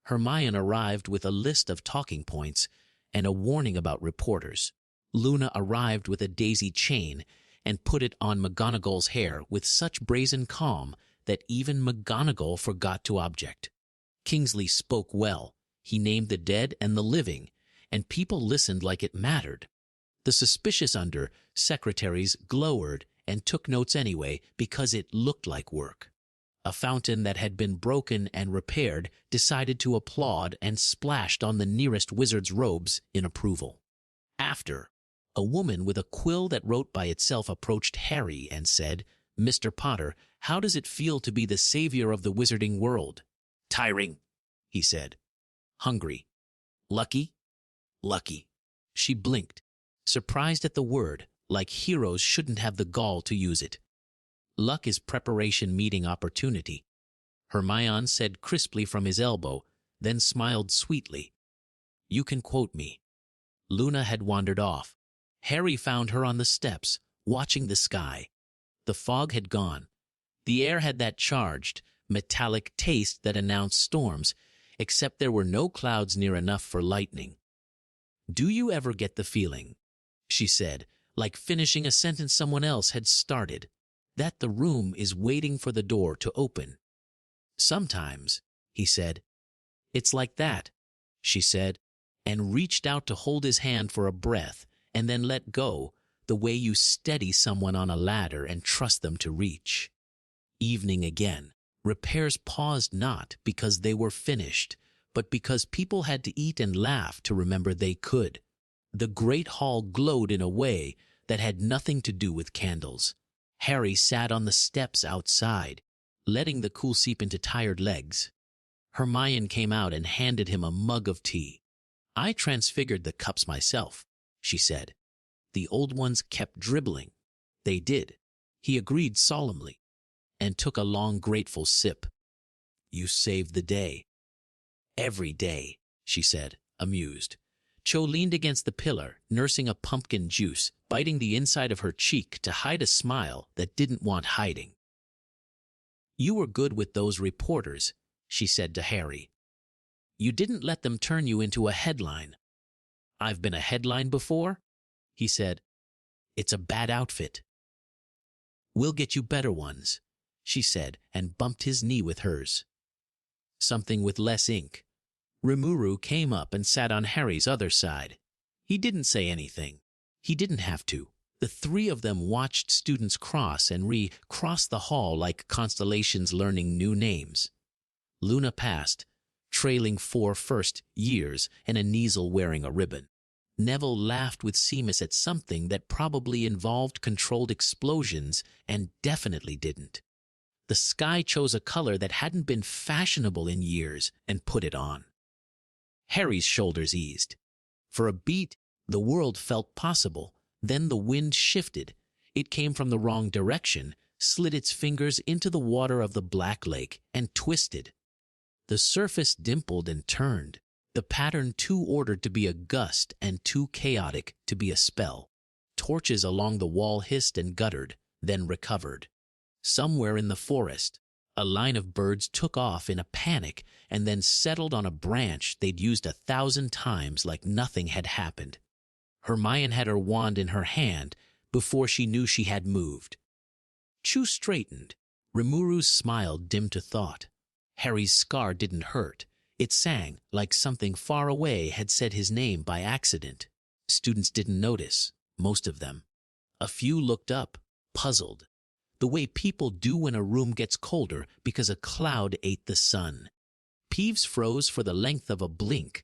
[SPEAKER 2] Hermione arrived with a list of talking points and a warning about reporters. Luna arrived with a daisy chain and put it on McGonagall's hair with such brazen calm that even McGonagall forgot to object. Kingsley spoke well. He named the dead and the living, and people listened like it mattered. The suspicious under-secretaries glowered and took notes anyway because it looked like work. A fountain that had been broken and repaired decided to applaud and splashed on the nearest wizard's robes in approval. After, a woman with a quill that wrote by itself approached Harry and said, "Mr. Potter, how does it feel to be the savior of the wizarding world?" "Tiring," he said. "Hungry." "Lucky?" "Lucky." She blinked, surprised at the word, like heroes shouldn't have the gall to use it. "Luck is preparation meeting opportunity," Hermione said crisply from his elbow, then smiled sweetly. "You can quote me." Luna had wandered off. Harry found her on the steps, watching the sky. The fog had gone. The air had that charged, metallic taste that announced storms, except there were no clouds near enough for lightning. "Do you ever get the feeling," she said, like finishing a sentence someone else had started, "that the room is waiting for the door to open?" "Sometimes," he said. "It's like that," she said, and reached out to hold his hand for a breath, and then let go, the way you steady someone on a ladder and trust them to reach. Evening again. Repairs paused not because they were finished, but because people had to eat and laugh to remember they could. The great hall glowed in a way that had nothing to do with candles. Harry sat on the steps outside, letting the cool seep into tired legs. Hermione came out and handed him a mug of tea. "I transfigured the cups myself," she said. "The old ones kept dribbling." "They did," he agreed solemnly, and took a long grateful sip. "You saved the day." "Every day," she said, amused. Cho leaned against the pillar, nursing a pumpkin juice, biting the inside of her cheek to hide a smile that didn't want hiding. "You were good with those reporters," she said to Harry. "You didn't let them turn you into a headline." "I've been a headline before," he said. "It's a bad outfit." "We'll get you better ones," she said, and bumped his knee with hers. Something with less ink. Rimuru came up and sat on Harry's other side. He didn't say anything. He didn't have to. The 3 of them watched students cross and recross the hall like constellations learning new names. Luna passed, trailing 4 first years and a Kneasel wearing a ribbon. Neville laughed with Seamus at something that probably involved controlled explosions and definitely didn't. The sky chose a color that hadn't been fashionable in years and put it on. Harry's shoulders eased. For a beat, the world felt possible. Then the wind shifted. It came from the wrong direction, slid its fingers into the water of the Black Lake, and twisted. The surface dimpled and turned, the pattern too ordered to be a gust and too chaotic to be a spell. Torches along the wall hissed and guttered, then recovered. Somewhere in the forest, a line of birds took off in a panic and then settled on a branch they'd used 1,000 times like nothing had happened. Hermione had her wand in her hand before she knew she had moved. Chu straightened. Rimuru's smile dimmed to thought. Harry's scar didn't hurt. It sang like something far away had said his name by accident. Students didn't notice, most of them. A few looked up, puzzled. The way people do when a room gets colder because a cloud ate the sun. Peeves froze for the length of a blink,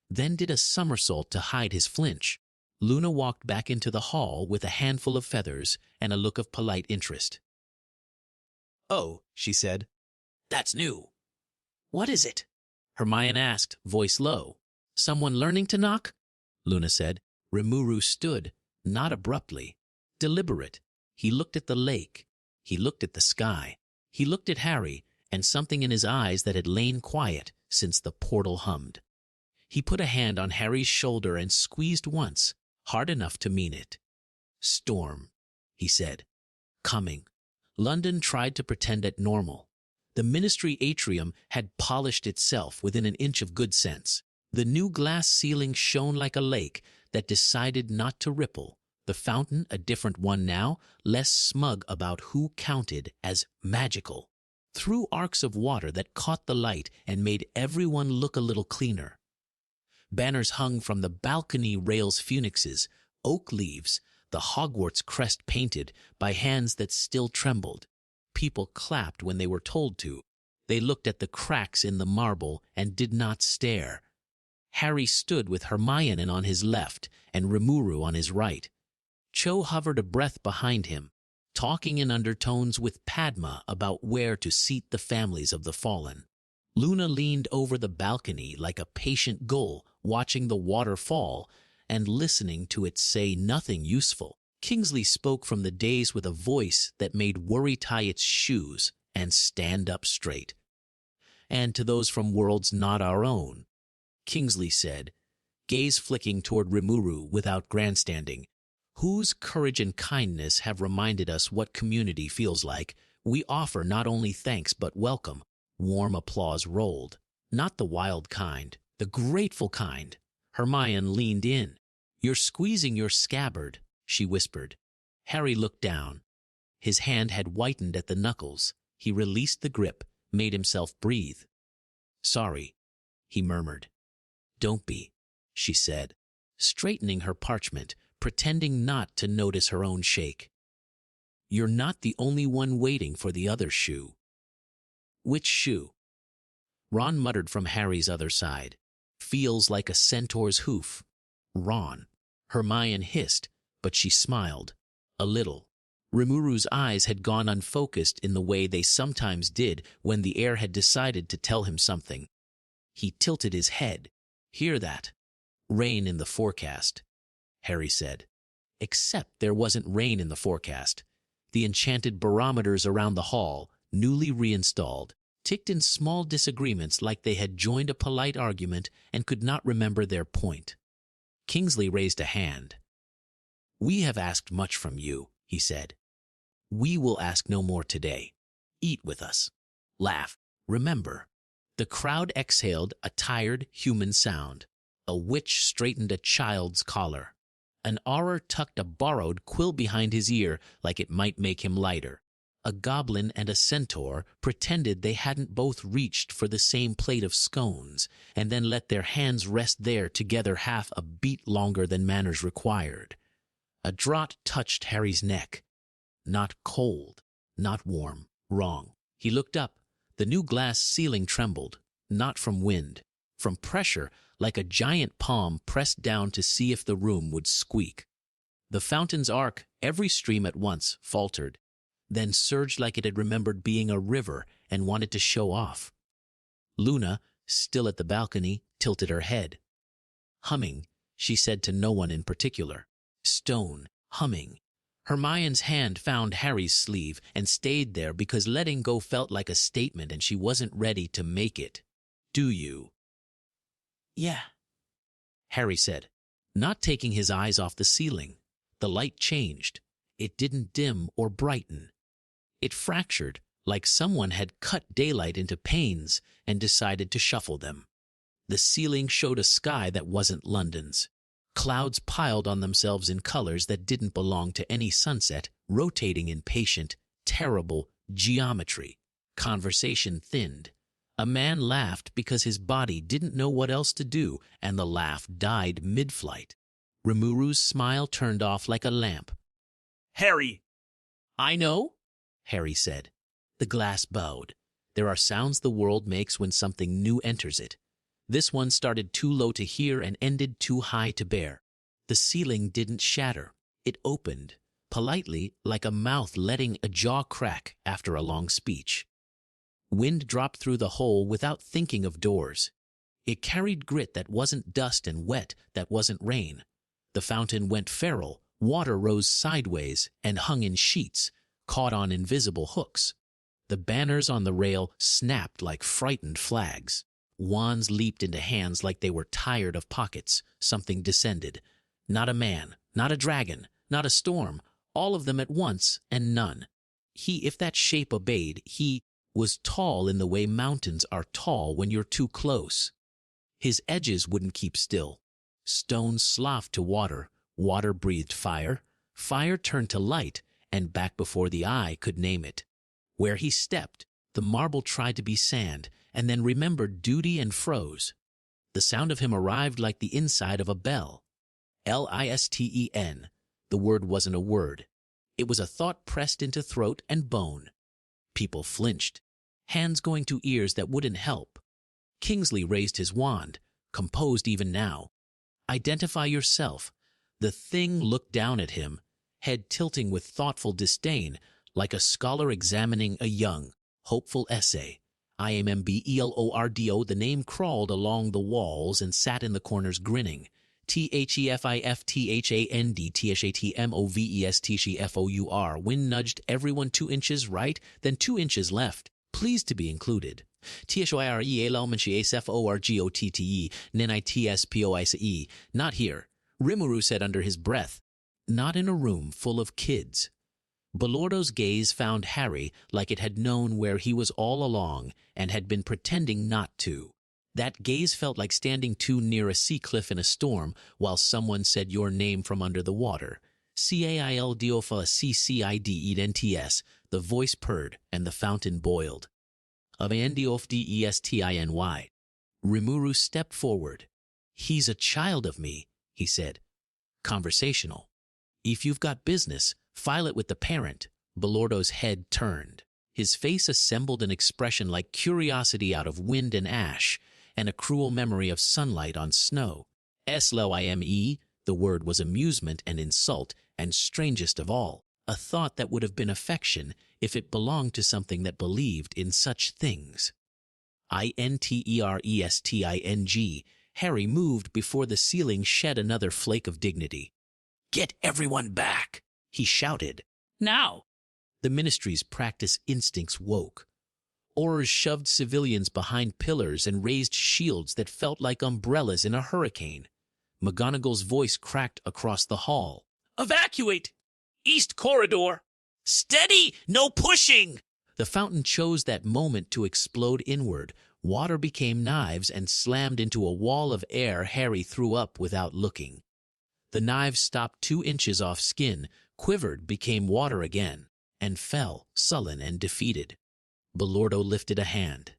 [SPEAKER 2] then did a somersault to hide his flinch. Luna walked back into the hall with a handful of feathers and a look of polite interest. "Oh," she said, "that's new." "What is it?" Hermione asked, voice low. "Someone learning to knock?" Luna said. Rimuru stood, not abruptly, deliberate. He looked at the lake. He looked at the sky. He looked at Harry, and something in his eyes that had lain quiet since the portal hummed. He put a hand on Harry's shoulder and squeezed once, hard enough to mean it. "Storm," he said. "Coming." London tried to pretend at normal. The ministry atrium had polished itself within an inch of good sense. The new glass ceiling shone like a lake that decided not to ripple. The fountain, a different one now, less smug about who counted as magical. Through arcs of water that caught the light and made everyone look a little cleaner. Banners hung from the balcony rails, phoenixes, oak leaves, the Hogwarts crest painted by hands that still trembled. People clapped when they were told to. They looked at the cracks in the marble and did not stare. Harry stood with Hermione on his left and Rimuru on his right. Cho hovered a breath behind him, talking in undertones with Padma about where to seat the families of the fallen. Luna leaned over the balcony like a patient gull watching the water fall and listening to it say nothing useful. Kingsley spoke from the days with a voice that made worry tie its shoes and stand up straight. And to those from worlds not our own, Kingsley said, gaze flicking toward Rimuru without grandstanding, whose courage and kindness have reminded us what community feels like, we offer not only thanks but welcome. Warm applause rolled. Not the wild kind, the grateful kind. Hermione leaned in. "You're squeezing your scabbard," she whispered. Harry looked down. His hand had whitened at the knuckles. He released the grip, made himself breathe. "Sorry," he murmured. "Don't be," she said, straightening her parchment, pretending not to notice her own shake. "You're not the only one waiting for the other shoe." "Which shoe?" Ron muttered from Harry's other side. "Feels like a centaur's hoof." "Ron." Hermione hissed, but she smiled. A little. Rimuru's eyes had gone unfocused in the way they sometimes did when the air had decided to tell him something. He tilted his head. "Hear that? Rain in the forecast," Harry said. Except there wasn't rain in the forecast. The enchanted barometers around the hall, newly reinstalled, ticked in small disagreements like they had joined a polite argument and could not remember their point. Kingsley raised a hand. "We have asked much from you," he said. "We will ask no more today. Eat with us. Laugh. Remember." The crowd exhaled a tired human sound. A witch straightened a child's collar. An Auror tucked a borrowed quill behind his ear like it might make him lighter. A goblin and a centaur pretended they hadn't both reached for the same plate of scones and then let their hands rest there together half a beat longer than manners required. A draught touched Harry's neck. Not cold, not warm, wrong. He looked up. The new glass ceiling trembled, not from wind, from pressure, like a giant palm pressed down to see if the room would squeak. The fountain's arc, every stream at once, faltered, then surged like it had remembered being a river and wanted to show off. Luna, still at the balcony, tilted her head. "Humming," she said to no one in particular. "Stone, humming." Hermione's hand found Harry's sleeve and stayed there because letting go felt like a statement and she wasn't ready to make it. "Do you?" "Yeah," Harry said, not taking his eyes off the ceiling. The light changed. It didn't dim or brighten. It fractured, like someone had cut daylight into panes and decided to shuffle them. The ceiling showed a sky that wasn't London's. Clouds piled on themselves in colors that didn't belong to any sunset, rotating in patient, Terrible geometry. Conversation thinned. A man laughed because his body didn't know what else to do, and the laugh died mid-flight. Rimuru's smile turned off like a lamp.
[SPEAKER 3] Harry!
[SPEAKER 2] "I know," Harry said. The glass bowed. There are sounds the world makes when something new enters it. This one started too low to hear and ended too high to bear. The ceiling didn't shatter. It opened, politely, like a mouth letting a jaw crack after a long speech. Wind dropped through the hole without thinking of doors. It carried grit that wasn't dust and wet that wasn't rain. The fountain went feral, water rose sideways and hung in sheets, caught on invisible hooks. The banners on the rail snapped like frightened flags. Wands leaped into hands like they were tired of pockets. Something descended. Not a man, not a dragon, not a storm, all of them at once and none. If that shape obeyed, he was tall in the way mountains are tall when you're too close. His edges wouldn't keep still. Stone sloughed to water, water breathed fire, fire turned to light, and back before the eye could name it. Where he stepped, the marble tried to be sand, and then remembered duty and froze. The sound of him arrived like the inside of a bell. Listen. The word wasn't a word. It was a thought pressed into throat and bone. People flinched, hands going to ears that wouldn't help. Kingsley raised his wand, composed even now. "Identify yourself." The thing looked down at him, head tilting with thoughtful disdain, like a scholar examining a young, hopeful essay. IMMBELORDO. The name crawled along the walls and sat in the corners grinning. THEFIFTHANDTHATMOVESTCHFOUR. Wind nudged everyone 2 inches right, then 2 inches left. Pleased to be included. THOIRELOMNCHSFORGOTTE. NITSPOICE. Not here, Rimuru said under his breath. Not in a room full of kids. Belordo's gaze found Harry like it had known where he was all along and had been pretending not to. That gaze felt like standing too near a sea cliff in a storm while someone said your name from under the water. CAILDOFACCIDENTS. The voice purred and the fountain boiled. AVNDOFDESTINY. Rimuru stepped forward. "He's a child of me," he said. Conversational. "If you've got business, file it with the parent." Belordo's head turned. His face assembled an expression like curiosity out of wind and ash, and a cruel memory of sunlight on snow. SLOIME, the word was amusement and insult, and strangest of all, a thought that would have been affection if it belonged to something that believed in such things. INTERESTING. Harry moved before the ceiling shed another flake of dignity. "Get everyone back," he shouted. "Now!" The Ministry's practice instincts woke. Oars shoved civilians behind pillars and raised shields that felt like umbrellas in a hurricane. McGonagall's voice cracked across the hall. "Evacuate! East Corridor! Steady! No pushing!" The fountain chose that moment to explode inward. Water became knives and slammed into a wall of air Harry threw up without looking. The knives stopped 2 inches off skin, quivered, became water again, and fell, sullen and defeated. Belordo lifted a hand.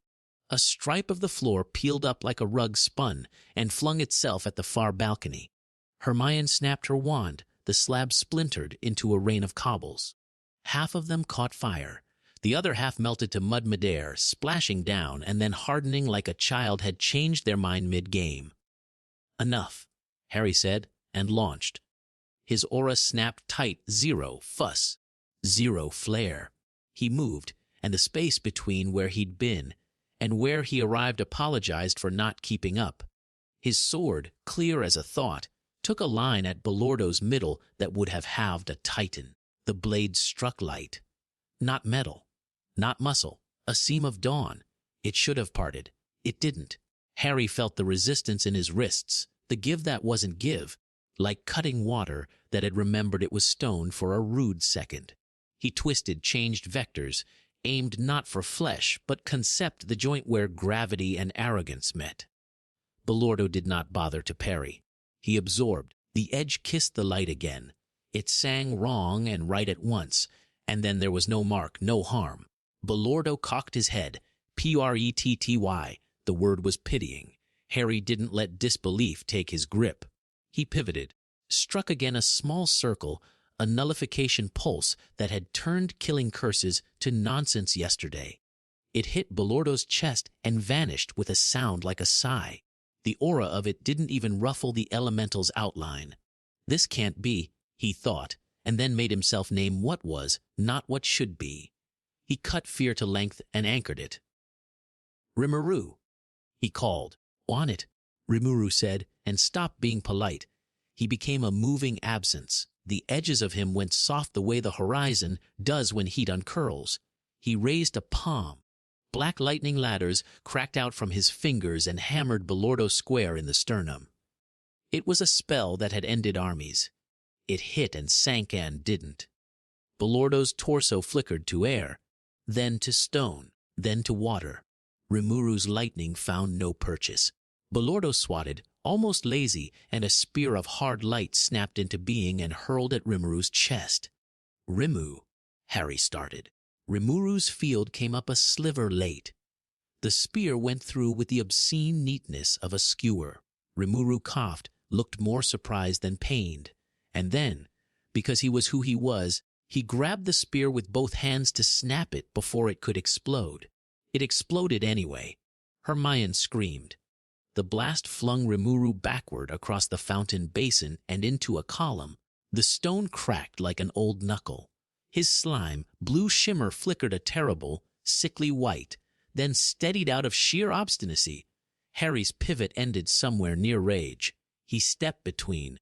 [SPEAKER 2] A stripe of the floor peeled up like a rug spun and flung itself at the far balcony. Hermione snapped her wand. The slab splintered into a rain of cobbles. Half of them caught fire. The other half melted to mud midair, splashing down and then hardening like a child had changed their mind mid-game. "Enough," Harry said, and launched. His aura snapped tight. 0 fuss, 0 flare. He moved, and the space between where he'd been and where he arrived apologized for not keeping up. His sword, clear as a thought, took a line at Belordo's middle that would have halved a titan. The blade struck light. Not metal, not muscle, a seam of dawn. It should have parted. It didn't. Harry felt the resistance in his wrists, the give that wasn't give, like cutting water that had remembered it was stone for a rude second. He twisted, changed vectors, aimed not for flesh, but concept the joint where gravity and arrogance met. Belordo did not bother to parry. He absorbed. The edge kissed the light again. It sang wrong and right at once, And then there was no mark, no harm. Belordo cocked his head. Pretty. The word was pitying. Harry didn't let disbelief take his grip. He pivoted, struck again a small circle, a nullification pulse that had turned killing curses to nonsense yesterday. It hit Belordo's chest and vanished with a sound like a sigh. The aura of it didn't even ruffle the elemental's outline. This can't be, he thought, and then made himself name what was, not what should be. He cut fear to length and anchored it. Rimuru, he called. On it, Rimuru said, and stopped being polite. He became a moving absence. The edges of him went soft the way the horizon does when heat uncurls. He raised a palm. Black lightning ladders cracked out from his fingers and hammered Belordo square in the sternum. It was a spell that had ended armies. It hit and sank and didn't. Belordo's torso flickered to air, then to stone, then to water. Rimuru's lightning found no purchase. Belordo swatted, almost lazy, and a spear of hard light snapped into being and hurled at Rimuru's chest. Rimu, Harry started. Rimuru's field came up a sliver late. The spear went through with the obscene neatness of a skewer. Rimuru coughed, looked more surprised than pained. And then, because he was who he was, he grabbed the spear with both hands to snap it before it could explode. It exploded anyway. Hermione screamed. The blast flung Rimuru backward across the fountain basin and into a column. The stone cracked like an old knuckle. His slime, blue shimmer flickered a terrible, sickly white, then steadied out of sheer obstinacy. Harry's pivot ended somewhere near rage. He stepped between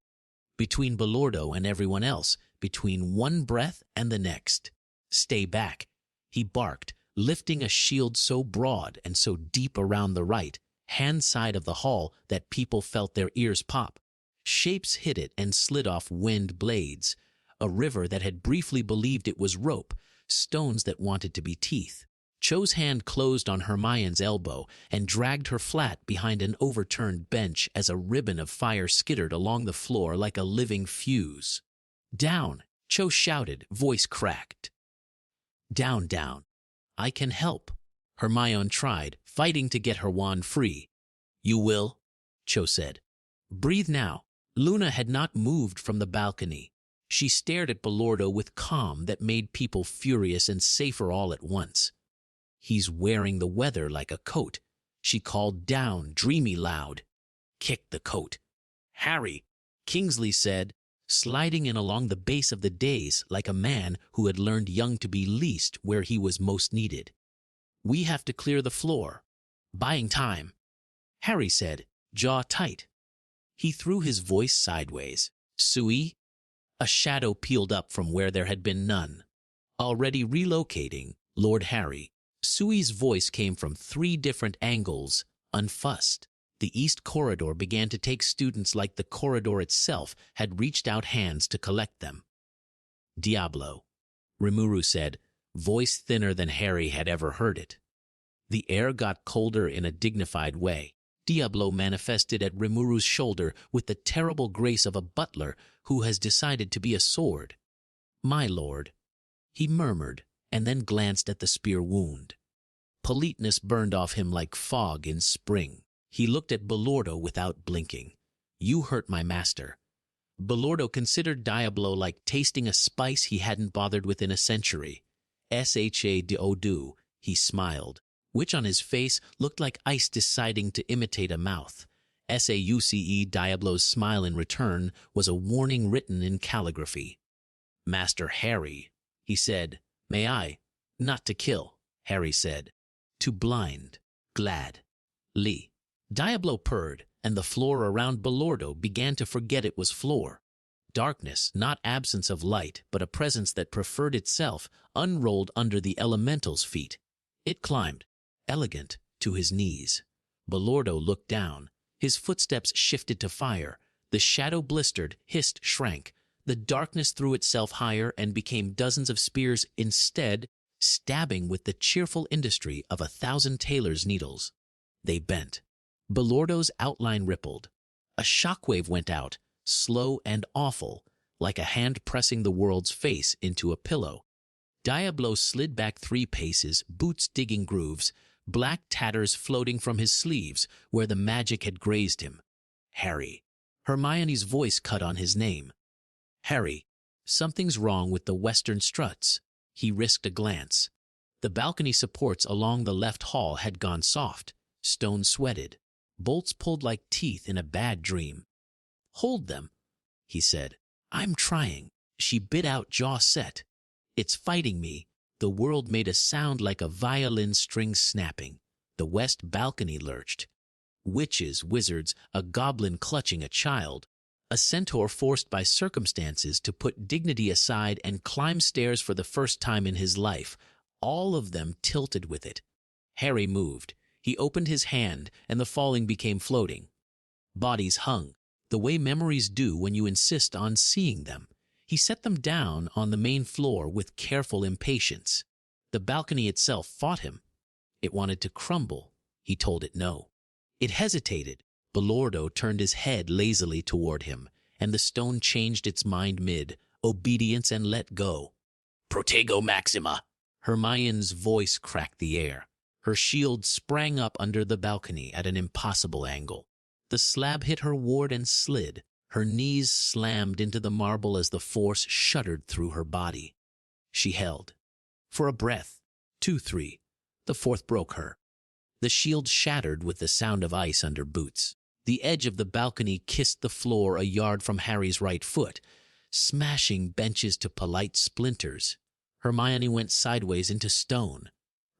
[SPEAKER 2] Belordo and everyone else, between one breath and the next. Stay back, he barked, lifting a shield so broad and so deep around the right hand side of the hall that people felt their ears pop. Shapes hit it and slid off wind blades. A river that had briefly believed it was rope, stones that wanted to be teeth. Cho's hand closed on Hermione's elbow and dragged her flat behind an overturned bench as a ribbon of fire skittered along the floor like a living fuse. Down, Cho shouted, voice cracked. Down, down. I can help. Hermione tried, fighting to get her wand free. You will, Cho said. Breathe now. Luna had not moved from the balcony. She stared at Belordo with calm that made people furious and safer all at once. He's wearing the weather like a coat, she called down, dreamy loud. Kick the coat. Harry, Kingsley said, sliding in along the base of the dais like a man who had learned young to be least where he was most needed. We have to clear the floor. Buying time. Harry said, jaw tight. He threw his voice sideways. Sui? A shadow peeled up from where there had been none. Already relocating, Lord Harry. Sui's voice came from 3 different angles, unfussed. The East Corridor began to take students like the corridor itself had reached out hands to collect them. Diablo, Rimuru said, voice thinner than Harry had ever heard it. The air got colder in a dignified way. Diablo manifested at Rimuru's shoulder with the terrible grace of a butler who has decided to be a sword. My lord, he murmured, and then glanced at the spear wound. Politeness burned off him like fog in spring. He looked at Belordo without blinking. You hurt my master. Belordo considered Diablo like tasting a spice he hadn't bothered with in a century. Sha-do, he smiled, which on his face looked like ice deciding to imitate a mouth. Sauce, Diablo's smile in return was a warning written in calligraphy. Master Harry, he said. May I? Not to kill, Harry said. To blind. Glad. Lee. Diablo purred, and the floor around Belordo began to forget it was floor. Darkness, not absence of light, but a presence that preferred itself, unrolled under the elemental's feet. It climbed, elegant, to his knees. Belordo looked down. His footsteps shifted to fire. The shadow blistered, hissed, shrank. The darkness threw itself higher and became dozens of spears instead, stabbing with the cheerful industry of 1,000 tailor's needles. They bent. Belordo's outline rippled. A shockwave went out, slow and awful, like a hand pressing the world's face into a pillow. Diablo slid back 3 paces, boots digging grooves, black tatters floating from his sleeves where the magic had grazed him. Harry. Hermione's voice cut on his name. Harry, something's wrong with the western struts. He risked a glance. The balcony supports along the left hall had gone soft, stone sweated, bolts pulled like teeth in a bad dream. Hold them, he said. I'm trying. She bit out, jaw set. It's fighting me. The world made a sound like a violin string snapping. The west balcony lurched. Witches, wizards, a goblin clutching a child, a centaur forced by circumstances to put dignity aside and climb stairs for the first time in his life, all of them tilted with it. Harry moved. He opened his hand, and the falling became floating. Bodies hung, the way memories do when you insist on seeing them. He set them down on the main floor with careful impatience. The balcony itself fought him. It wanted to crumble. He told it no. It hesitated. Belordo turned his head lazily toward him, and the stone changed its mind mid, obedience and let go. Protego Maxima! Hermione's voice cracked the air. Her shield sprang up under the balcony at an impossible angle. The slab hit her ward and slid. Her knees slammed into the marble as the force shuddered through her body. She held. For a breath. 2, 3. The fourth broke her. The shield shattered with the sound of ice under boots. The edge of the balcony kissed the floor a yard from Harry's right foot, smashing benches to polite splinters. Hermione went sideways into stone.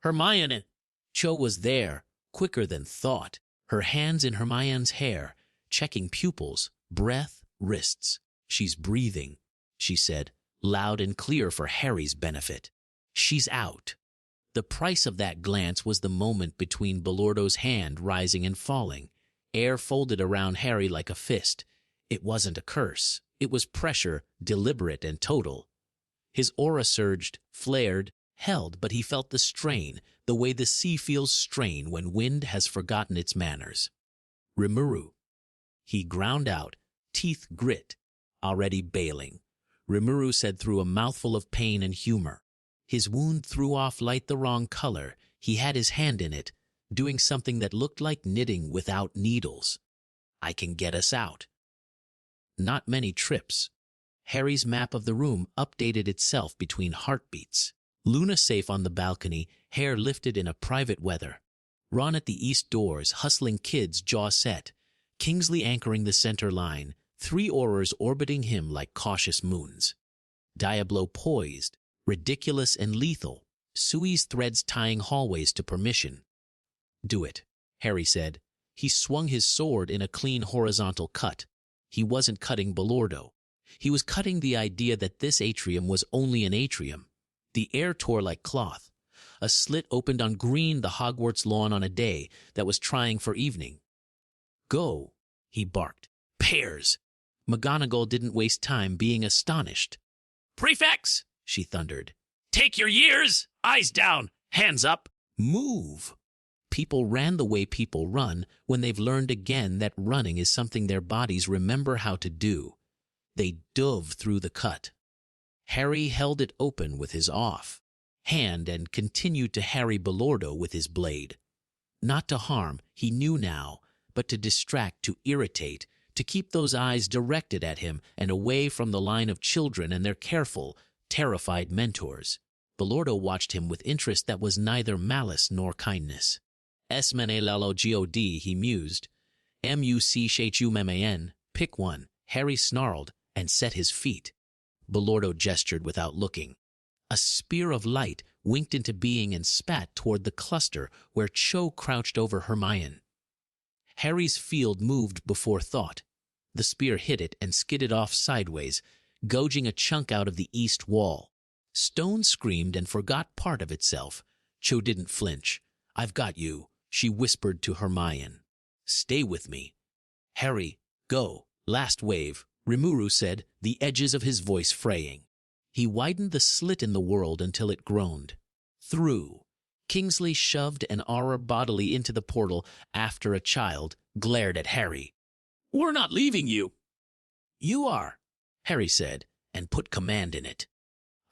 [SPEAKER 2] Hermione! Cho was there, quicker than thought, her hands in Hermione's hair, checking pupils, breath, wrists. She's breathing, she said, loud and clear for Harry's benefit. She's out. The price of that glance was the moment between Belordo's hand rising and falling. Air folded around Harry like a fist. It wasn't a curse. It was pressure, deliberate and total. His aura surged, flared, held, but he felt the strain, the way the sea feels strain when wind has forgotten its manners. Rimuru. He ground out, teeth grit, already bailing. Rimuru said through a mouthful of pain and humor. His wound threw off light the wrong color. He had his hand in it, doing something that looked like knitting without needles. I can get us out. Not many trips. Harry's map of the room updated itself between heartbeats. Luna safe on the balcony, hair lifted in a private weather. Ron at the east doors, hustling kids, jaw set. Kingsley anchoring the center line, 3 aurors orbiting him like cautious moons. Diablo poised, ridiculous and lethal, Sui's threads tying hallways to permission. Do it, Harry said. He swung his sword in a clean horizontal cut. He wasn't cutting Belordo. He was cutting the idea that this atrium was only an atrium. The air tore like cloth. A slit opened on green the Hogwarts lawn on a day that was trying for evening. Go, he barked. Pears! McGonagall didn't waste time being astonished. Prefects, she thundered. Take your years! Eyes down! Hands up! Move! People ran the way people run when they've learned again that running is something their bodies remember how to do. They dove through the cut. Harry held it open with his off hand and continued to harry Belordo with his blade. Not to harm, he knew now, but to distract, to irritate, to keep those eyes directed at him and away from the line of children and their careful, terrified mentors. Belordo watched him with interest that was neither malice nor kindness. Esmene lalo god, he mused. Much-man, pick one. Harry snarled and set his feet. Belordo gestured without looking. A spear of light winked into being and spat toward the cluster where Cho crouched over Hermione. Harry's field moved before thought. The spear hit it and skidded off sideways, gouging a chunk out of the east wall. Stone screamed and forgot part of itself. Cho didn't flinch. I've got you, she whispered to Hermione. Stay with me. Harry, go. Last wave, Rimuru said, the edges of his voice fraying. He widened the slit in the world until it groaned. Through. Kingsley shoved an aura bodily into the portal after a child glared at Harry. We're not leaving you. You are, Harry said, and put command in it.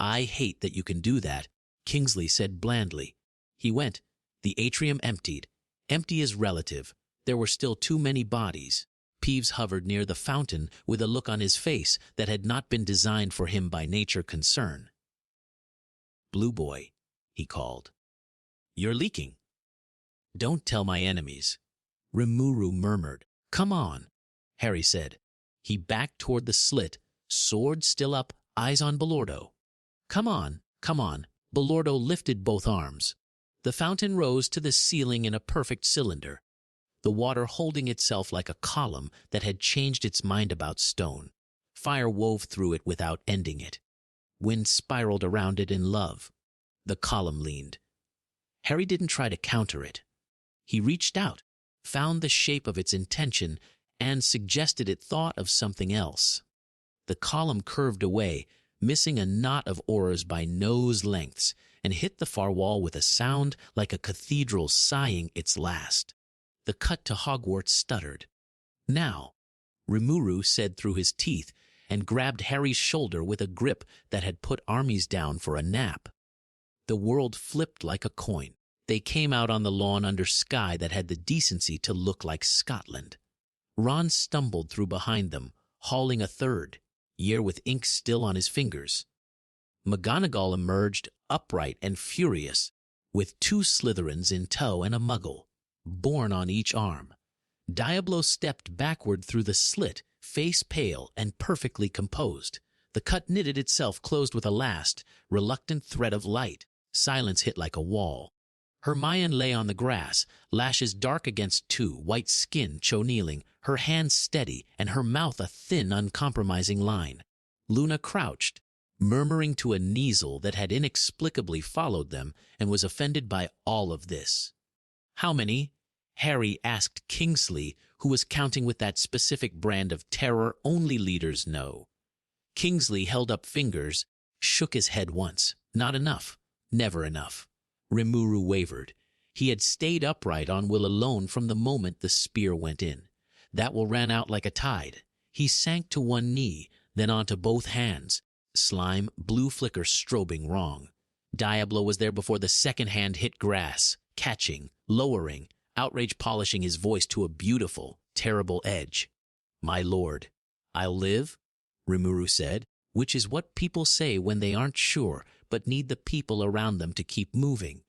[SPEAKER 2] I hate that you can do that, Kingsley said blandly. He went. The atrium emptied. Empty is relative. There were still too many bodies. Peeves hovered near the fountain with a look on his face that had not been designed for him by nature concern. "Blue boy," he called. "You're leaking." "Don't tell my enemies," Rimuru murmured. "Come on," Harry said. He backed toward the slit, sword still up, eyes on Belordo. Come on, come on." Belordo lifted both arms. The fountain rose to the ceiling in a perfect cylinder, the water holding itself like a column that had changed its mind about stone. Fire wove through it without ending it. Wind spiraled around it in love. The column leaned. Harry didn't try to counter it. He reached out, found the shape of its intention, and suggested it thought of something else. The column curved away, missing a knot of oars by nose lengths, and hit the far wall with a sound like a cathedral sighing its last. The cut to Hogwarts stuttered. "Now," Rimuru said through his teeth, and grabbed Harry's shoulder with a grip that had put armies down for a nap. The world flipped like a coin. They came out on the lawn under sky that had the decency to look like Scotland. Ron stumbled through behind them, hauling a third, Year with ink still on his fingers. McGonagall emerged, upright and furious, with 2 Slytherins in tow and a Muggle, borne on each arm. Diablo stepped backward through the slit, face pale and perfectly composed. The cut knitted itself closed with a last, reluctant thread of light. Silence hit like a wall. Hermione lay on the grass, lashes dark against 2, white skin cho-kneeling, her hands steady and her mouth a thin, uncompromising line. Luna crouched, murmuring to a Kneasel that had inexplicably followed them and was offended by all of this. "How many?" Harry asked Kingsley, who was counting with that specific brand of terror only leaders know. Kingsley held up fingers, shook his head once. Not enough. Never enough. Rimuru wavered. He had stayed upright on will alone from the moment the spear went in. That will ran out like a tide. He sank to one knee, then onto both hands. Slime, blue flicker strobing wrong. Diablo was there before the second hand hit grass, catching, lowering, outrage polishing his voice to a beautiful, terrible edge. "My lord, I'll live," Rimuru said, which is what people say when they aren't sure but need the people around them to keep moving.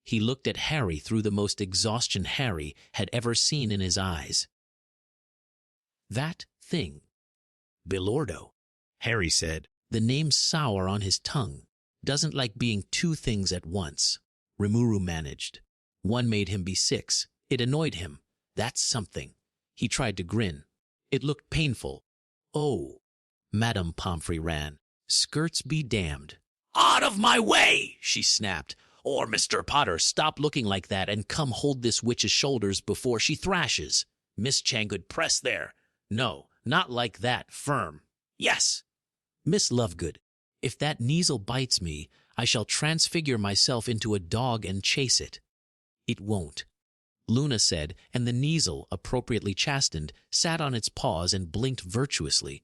[SPEAKER 2] He looked at Harry through the most exhaustion Harry had ever seen in his eyes. "That thing." "Belordo," Harry said, the name sour on his tongue. "Doesn't like being 2 things at once," Rimuru managed. One made him be 6. It annoyed him. That's something. He tried to grin. It looked painful. "Oh." Madame Pomfrey ran. "Skirts be damned." "Out of my way!" she snapped. "Or, Mr. Potter, stop looking like that and come hold this witch's shoulders before she thrashes. Miss Changood, press there. No, not like that, firm. Yes. Miss Lovegood, if that Kneasel bites me, I shall transfigure myself into a dog and chase it." "It won't," Luna said, and the Kneasel, appropriately chastened, sat on its paws and blinked virtuously.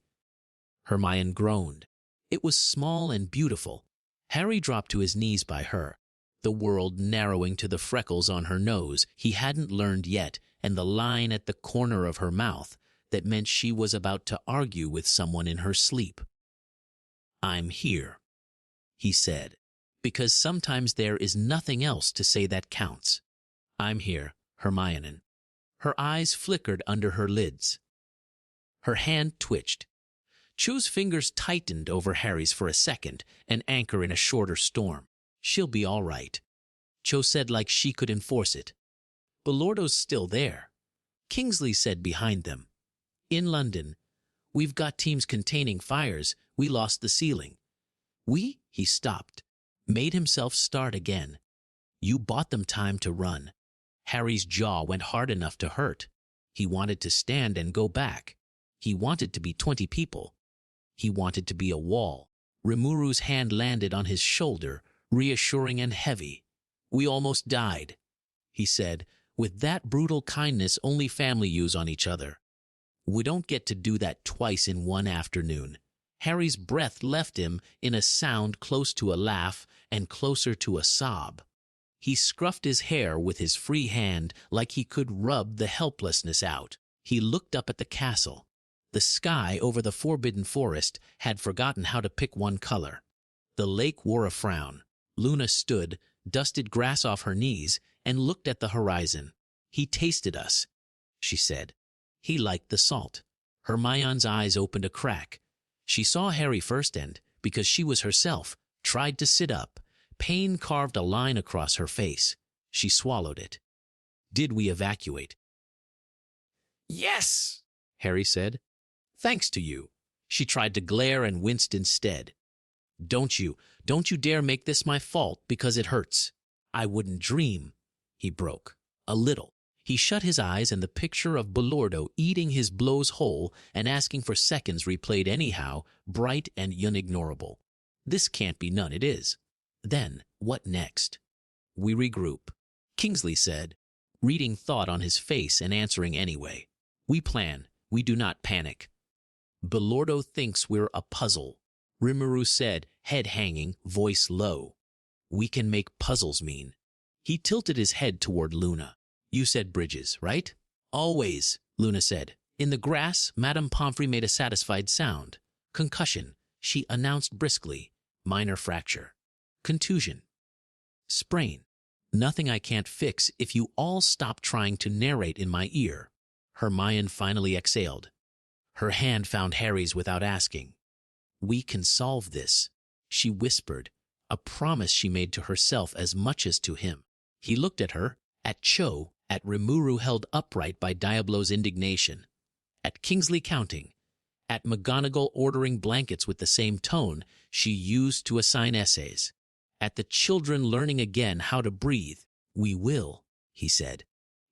[SPEAKER 2] Hermione groaned. It was small and beautiful. Harry dropped to his knees by her, the world narrowing to the freckles on her nose he hadn't learned yet and the line at the corner of her mouth that meant she was about to argue with someone in her sleep. "I'm here," he said, "because sometimes there is nothing else to say that counts. I'm here, Hermione." Her eyes flickered under her lids. Her hand twitched. Cho's fingers tightened over Harry's for a second, an anchor in a shorter storm. "She'll be all right," Cho said like she could enforce it. "Belordo's still there," Kingsley said behind them. "In London. We've got teams containing fires. We lost the ceiling." "We?" He stopped, made himself start again. "You bought them time to run." Harry's jaw went hard enough to hurt. He wanted to stand and go back. He wanted to be 20 people. He wanted to be a wall. Rimuru's hand landed on his shoulder, reassuring and heavy. "We almost died," he said, with that brutal kindness only family use on each other. "We don't get to do that twice in one afternoon." Harry's breath left him in a sound close to a laugh and closer to a sob. He scruffed his hair with his free hand like he could rub the helplessness out. He looked up at the castle. The sky over the forbidden forest had forgotten how to pick one color. The lake wore a frown. Luna stood, dusted grass off her knees, and looked at the horizon. "He tasted us," she said. "He liked the salt." Hermione's eyes opened a crack. She saw Harry first and, because she was herself, tried to sit up. Pain carved a line across her face. She swallowed it. "Did we evacuate?" "Yes," Harry said. "Thanks to you." She tried to glare and winced instead. Don't you dare make this my fault because it hurts." "I wouldn't dream." He broke. A little. He shut his eyes and the picture of Belordo eating his blows whole and asking for seconds replayed anyhow, bright and unignorable. This can't be none, it is. Then, what next? "We regroup," Kingsley said, reading thought on his face and answering anyway. "We plan. We do not panic." "Belordo thinks we're a puzzle," Rimuru said, head hanging, voice low. "We can make puzzles mean." He tilted his head toward Luna. "You said bridges, right?" "Always," Luna said. In the grass, Madame Pomfrey made a satisfied sound. "Concussion," she announced briskly. "Minor fracture. Contusion. Sprain. Nothing I can't fix if you all stop trying to narrate in my ear." Hermione finally exhaled. Her hand found Harry's without asking. "We can solve this," she whispered, a promise she made to herself as much as to him. He looked at her, at Cho, at Rimuru held upright by Diablo's indignation, at Kingsley counting, at McGonagall ordering blankets with the same tone she used to assign essays, at the children learning again how to breathe. "We will," he said.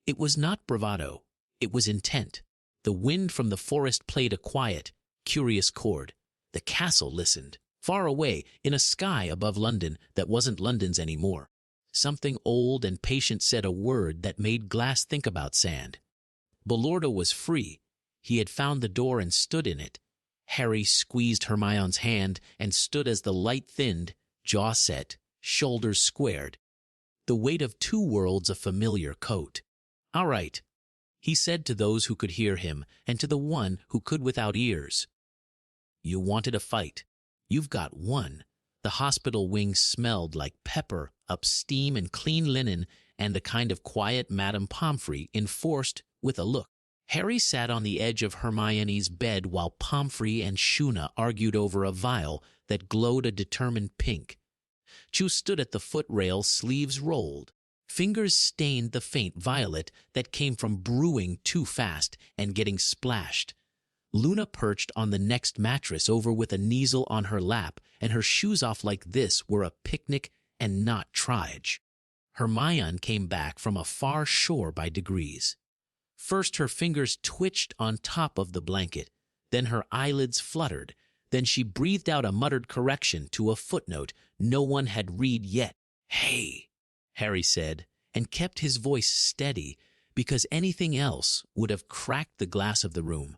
[SPEAKER 2] It was not bravado. It was intent. The wind from the forest played a quiet, curious chord. The castle listened, far away, in a sky above London that wasn't London's anymore. Something old and patient said a word that made glass think about sand. Belordo was free. He had found the door and stood in it. Harry squeezed Hermione's hand and stood as the light thinned, jaw set, shoulders squared. The weight of two worlds a familiar coat. "All right," he said to those who could hear him and to the one who could without ears. "You wanted a fight. You've got one." The hospital wing smelled like pepper, up steam and clean linen, and the kind of quiet Madame Pomfrey enforced with a look. Harry sat on the edge of Hermione's bed while Pomfrey and Shuna argued over a vial that glowed a determined pink. Chu stood at the footrail, sleeves rolled. Fingers stained the faint violet that came from brewing too fast and getting splashed. Luna perched on the next mattress over with a Kneasel on her lap, and her shoes off like this were a picnic and not triage. Hermione came back from a far shore by degrees. First her fingers twitched on top of the blanket, then her eyelids fluttered, then she breathed out a muttered correction to a footnote no one had read yet. "Hey," Harry said, and kept his voice steady because anything else would have cracked the glass of the room.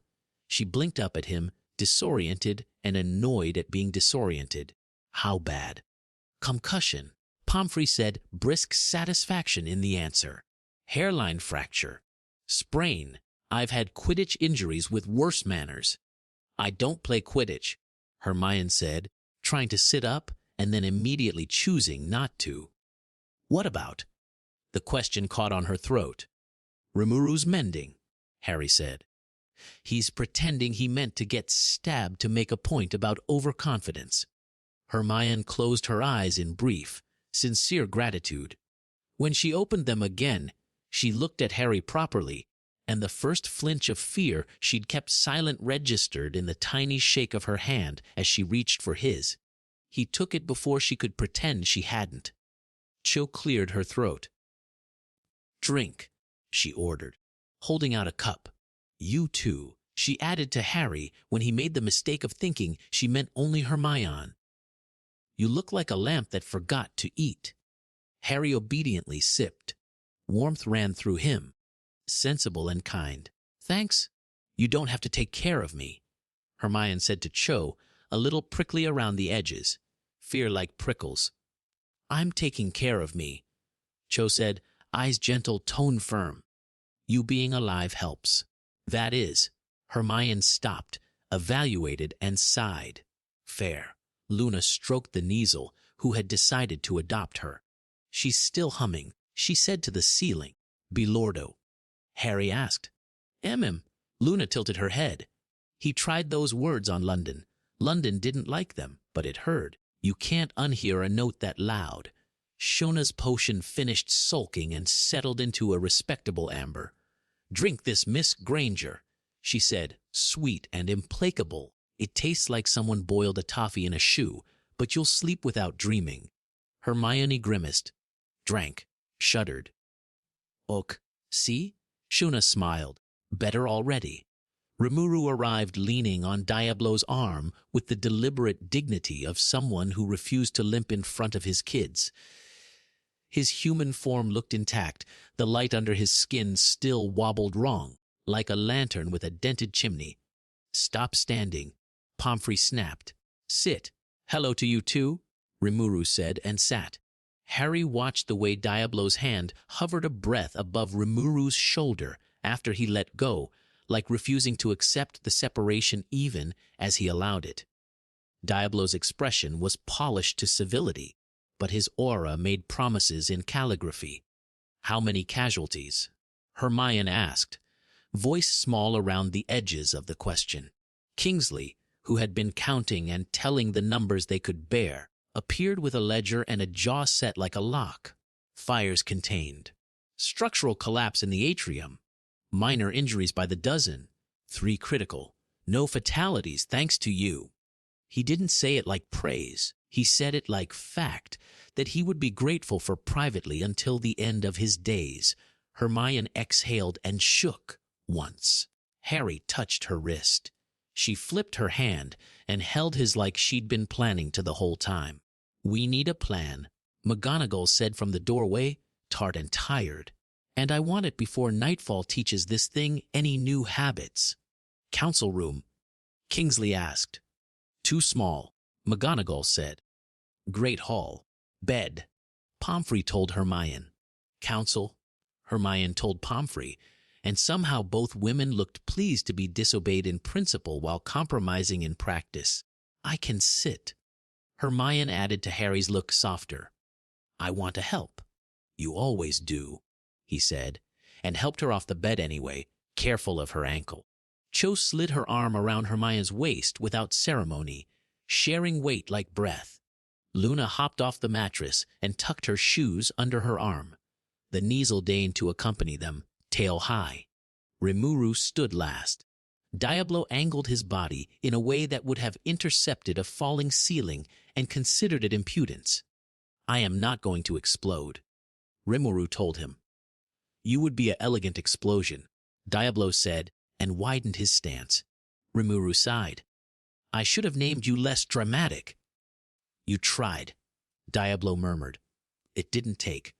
[SPEAKER 2] She blinked up at him, disoriented and annoyed at being disoriented. "How bad?" "Concussion," Pomfrey said, brisk satisfaction in the answer. "Hairline fracture. Sprain. I've had Quidditch injuries with worse manners." "I don't play Quidditch," Hermione said, trying to sit up and then immediately choosing not to. "What about?" The question caught on her throat. "Rimuru's mending," Harry said. "He's pretending he meant to get stabbed to make a point about overconfidence." Hermione closed her eyes in brief, sincere gratitude. When she opened them again, she looked at Harry properly, and the first flinch of fear she'd kept silent registered in the tiny shake of her hand as she reached for his. He took it before she could pretend she hadn't. Cho cleared her throat. "Drink," she ordered, holding out a cup. "You too," she added to Harry when he made the mistake of thinking she meant only Hermione. "You look like a lamp that forgot to eat." Harry obediently sipped. Warmth ran through him, sensible and kind. "Thanks. You don't have to take care of me," Hermione said to Cho, a little prickly around the edges, fear like prickles. "I'm taking care of me," Cho said, eyes gentle, tone firm. "You being alive helps." "That is." Hermione stopped, evaluated, and sighed. "Fair." Luna stroked the Kneazle, who had decided to adopt her. "She's still humming," she said to the ceiling. "Bilordo?" Harry asked. "Emim." Luna tilted her head. "He tried those words on London. London didn't like them, but it heard. You can't unhear a note that loud." Shona's potion finished sulking and settled into a respectable amber. "Drink this, Miss Granger," she said, sweet and implacable. "It tastes like someone boiled a toffee in a shoe, but you'll sleep without dreaming." Hermione grimaced, drank, shuddered. "Ok, see?" Shuna smiled. "Better already." Rimuru arrived leaning on Diablo's arm with the deliberate dignity of someone who refused to limp in front of his kids. His human form looked intact, the light under his skin still wobbled wrong, like a lantern with a dented chimney. "Stop standing," Pomfrey snapped. "Sit." "Hello to you too," Rimuru said, and sat. Harry watched the way Diablo's hand hovered a breath above Rimuru's shoulder after he let go, like refusing to accept the separation even as he allowed it. Diablo's expression was polished to civility, but his aura made promises in calligraphy. "How many casualties?" Hermione asked, voice small around the edges of the question. Kingsley, who had been counting and telling the numbers they could bear, appeared with a ledger and a jaw set like a lock. "Fires contained. Structural collapse in the atrium. Minor injuries by the dozen. 3 critical. No fatalities thanks to you." He didn't say it like praise. He said it like fact, that he would be grateful for privately until the end of his days. Hermione exhaled and shook once. Harry touched her wrist. She flipped her hand and held his like she'd been planning to the whole time. "We need a plan," McGonagall said from the doorway, tart and tired. "And I want it before nightfall teaches this thing any new habits." "Council room?" Kingsley asked. "Too small," McGonagall said. "Great hall. Bed," Pomfrey told Hermione. "Council," Hermione told Pomfrey, and somehow both women looked pleased to be disobeyed in principle while compromising in practice. "I can sit." Hermione added to Harry's look softer. "I want to help." "You always do," he said, and helped her off the bed anyway, careful of her ankle. Cho slid her arm around Hermione's waist without ceremony, sharing weight like breath. Luna hopped off the mattress and tucked her shoes under her arm. The Kneazle deigned to accompany them, tail high. Rimuru stood last. Diablo angled his body in a way that would have intercepted a falling ceiling and considered it impudence. "I am not going to explode," Rimuru told him. "You would be an elegant explosion," Diablo said, and widened his stance. Rimuru sighed. "I should have named you less dramatic." "You tried," Diablo murmured. "It didn't take."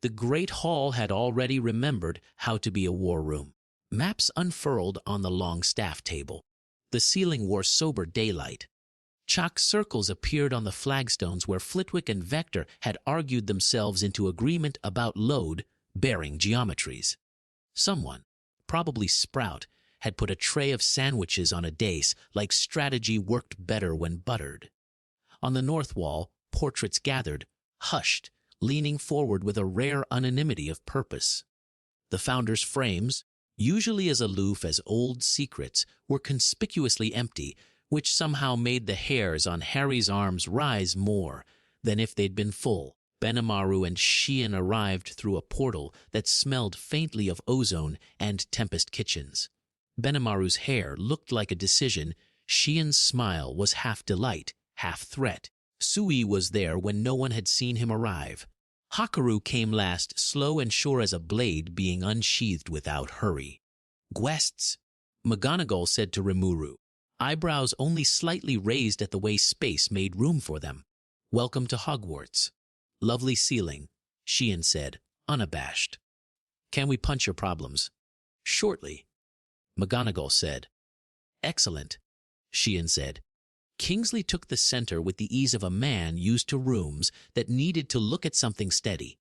[SPEAKER 2] The great hall had already remembered how to be a war room. Maps unfurled on the long staff table. The ceiling wore sober daylight. Chalk circles appeared on the flagstones where Flitwick and Vector had argued themselves into agreement about load-bearing geometries. Someone, probably Sprout, had put a tray of sandwiches on a dais like strategy worked better when buttered. On the north wall, portraits gathered, hushed, leaning forward with a rare unanimity of purpose. The founders' frames, usually as aloof as old secrets, were conspicuously empty, which somehow made the hairs on Harry's arms rise more than if they'd been full. Benimaru and Sheehan arrived through a portal that smelled faintly of ozone and Tempest kitchens. Benimaru's hair looked like a decision. Sheehan's smile was half delight, half threat. Sui was there when no one had seen him arrive. Hakaru came last, slow and sure as a blade being unsheathed without hurry. "Guests," McGonagall said to Rimuru, eyebrows only slightly raised at the way space made room for them. "Welcome to Hogwarts." "Lovely ceiling," Sheehan said, unabashed. "Can we punch your problems?" "Shortly," McGonagall said. "Excellent," Sheehan said. Kingsley took the center with the ease of a man used to rooms that needed to look at something steady.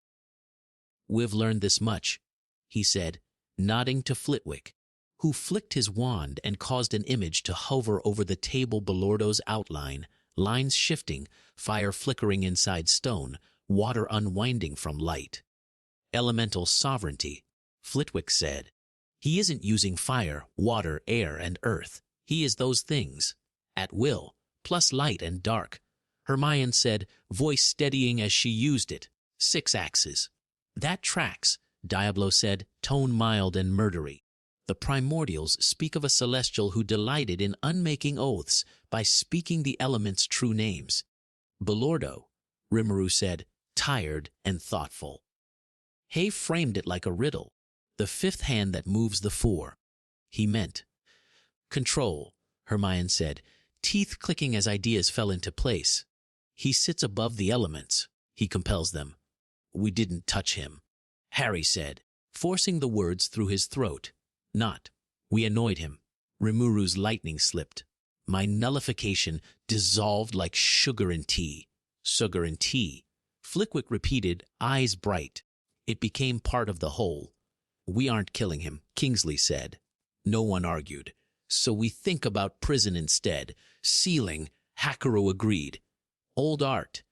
[SPEAKER 2] "We've learned this much," he said, nodding to Flitwick, who flicked his wand and caused an image to hover over the table Belordo's outline, lines shifting, fire flickering inside stone, water unwinding from light. "Elemental sovereignty," Flitwick said. "He isn't using fire, water, air, and earth. He is those things, at will, plus light and dark," Hermione said, voice steadying as she used it. "6 axes." "That tracks," Diablo said, tone mild and murdery. "The primordials speak of a celestial who delighted in unmaking oaths by speaking the elements' true names." "Belordo," Rimuru said, tired and thoughtful. Hay framed it like a riddle. "The 5th hand that moves the 4. He meant control," Hermione said, teeth clicking as ideas fell into place. "He sits above the elements. He compels them. We didn't touch him," Harry said, forcing the words through his throat. "Not. We annoyed him." Rimuru's lightning slipped. "My nullification dissolved like sugar in tea." "Sugar in tea," Flitwick repeated, eyes bright. "It became part of the whole." "We aren't killing him," Kingsley said. No one argued. "So we think about prison instead. Sealing," Hakaru agreed. "Old art.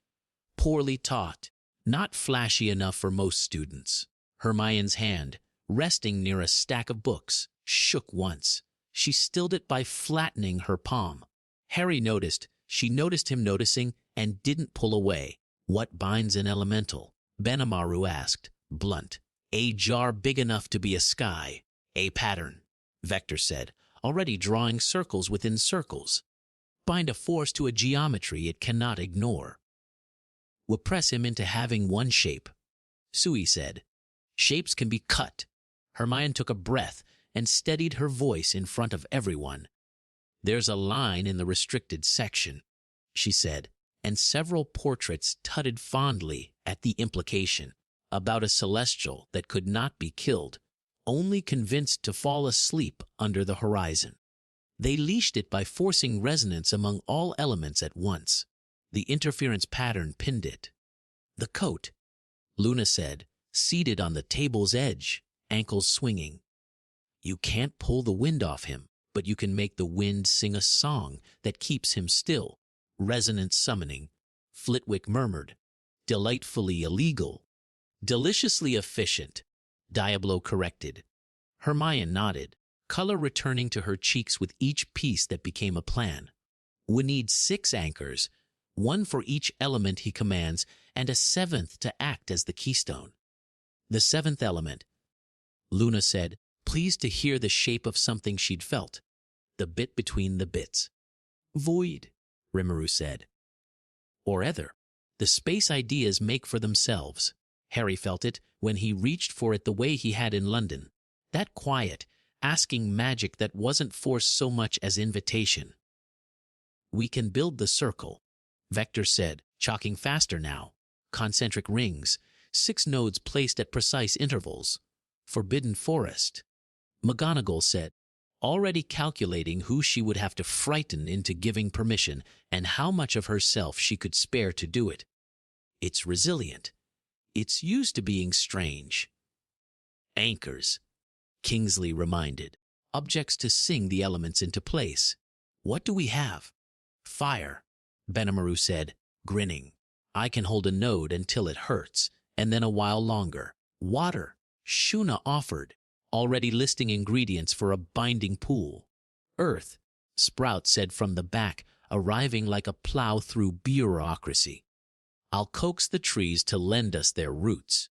[SPEAKER 2] Poorly taught. Not flashy enough for most students." Hermione's hand, resting near a stack of books, shook once. She stilled it by flattening her palm. Harry noticed. She noticed him noticing and didn't pull away. "What binds an elemental?" Benimaru asked, blunt. "A jar big enough to be a sky. A pattern," Vector said, already drawing circles within circles. "Bind a force to a geometry it cannot ignore." "We'll press him into having one shape," Sui said. "Shapes can be cut." Hermione took a breath and steadied her voice in front of everyone. "There's a line in the restricted section," she said, and several portraits tutted fondly at the implication, about a celestial that could not be killed, only convinced to fall asleep under the horizon. They leashed it by forcing resonance among all elements at once. The interference pattern pinned it. "The coat," Luna said, seated on the table's edge, ankles swinging. "You can't pull the wind off him, but you can make the wind sing a song that keeps him still." "Resonance summoning," Flitwick murmured. "Delightfully illegal." "Deliciously efficient," Diablo corrected. Hermione nodded, color returning to her cheeks with each piece that became a plan. "We need 6 anchors, 1 for each element he commands, and a 7th to act as the keystone." "The 7th element," Luna said, pleased to hear the shape of something she'd felt. "The bit between the bits." "Void," Rimuru said. "Or ether. The space ideas make for themselves." Harry felt it when he reached for it the way he had in London. That quiet, asking magic that wasn't forced so much as invitation. "We can build the circle," Vector said, chalking faster now. "Concentric rings, 6 nodes placed at precise intervals. Forbidden forest," McGonagall said, already calculating who she would have to frighten into giving permission and how much of herself she could spare to do it. "It's resilient. It's used to being strange." "Anchors," Kingsley reminded. "Objects to sing the elements into place." "What do we have?" "Fire," Benimaru said, grinning. "I can hold a node until it hurts, and then a while longer." "Water," Shuna offered, already listing ingredients for a binding pool. "Earth," Sprout said from the back, arriving like a plow through bureaucracy. "I'll coax the trees to lend us their roots."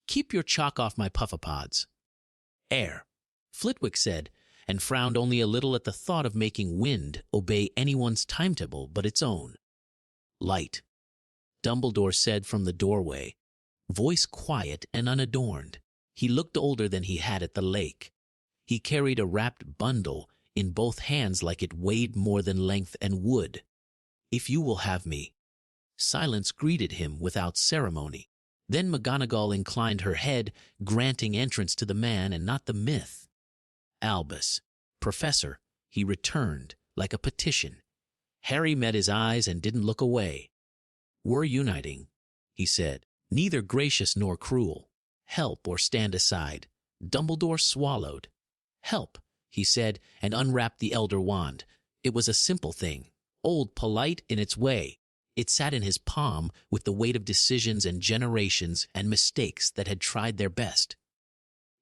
[SPEAKER 2] "Keep your chalk off my puffapods." "Air," Flitwick said, and frowned only a little at the thought of making wind obey anyone's timetable but its own. "Light," Dumbledore said from the doorway, voice quiet and unadorned. He looked older than he had at the lake. He carried a wrapped bundle in both hands like it weighed more than length and wood. "If you will have me." Silence greeted him without ceremony. Then McGonagall inclined her head, granting entrance to the man and not the myth. "Albus, Professor," he returned, like a petition. Harry met his eyes and didn't look away. "We're uniting," he said, "neither gracious nor cruel. Help or stand aside." Dumbledore swallowed. "Help," he said, and unwrapped the Elder Wand. It was a simple thing, old, polite in its way. It sat in his palm with the weight of decisions and generations and mistakes that had tried their best.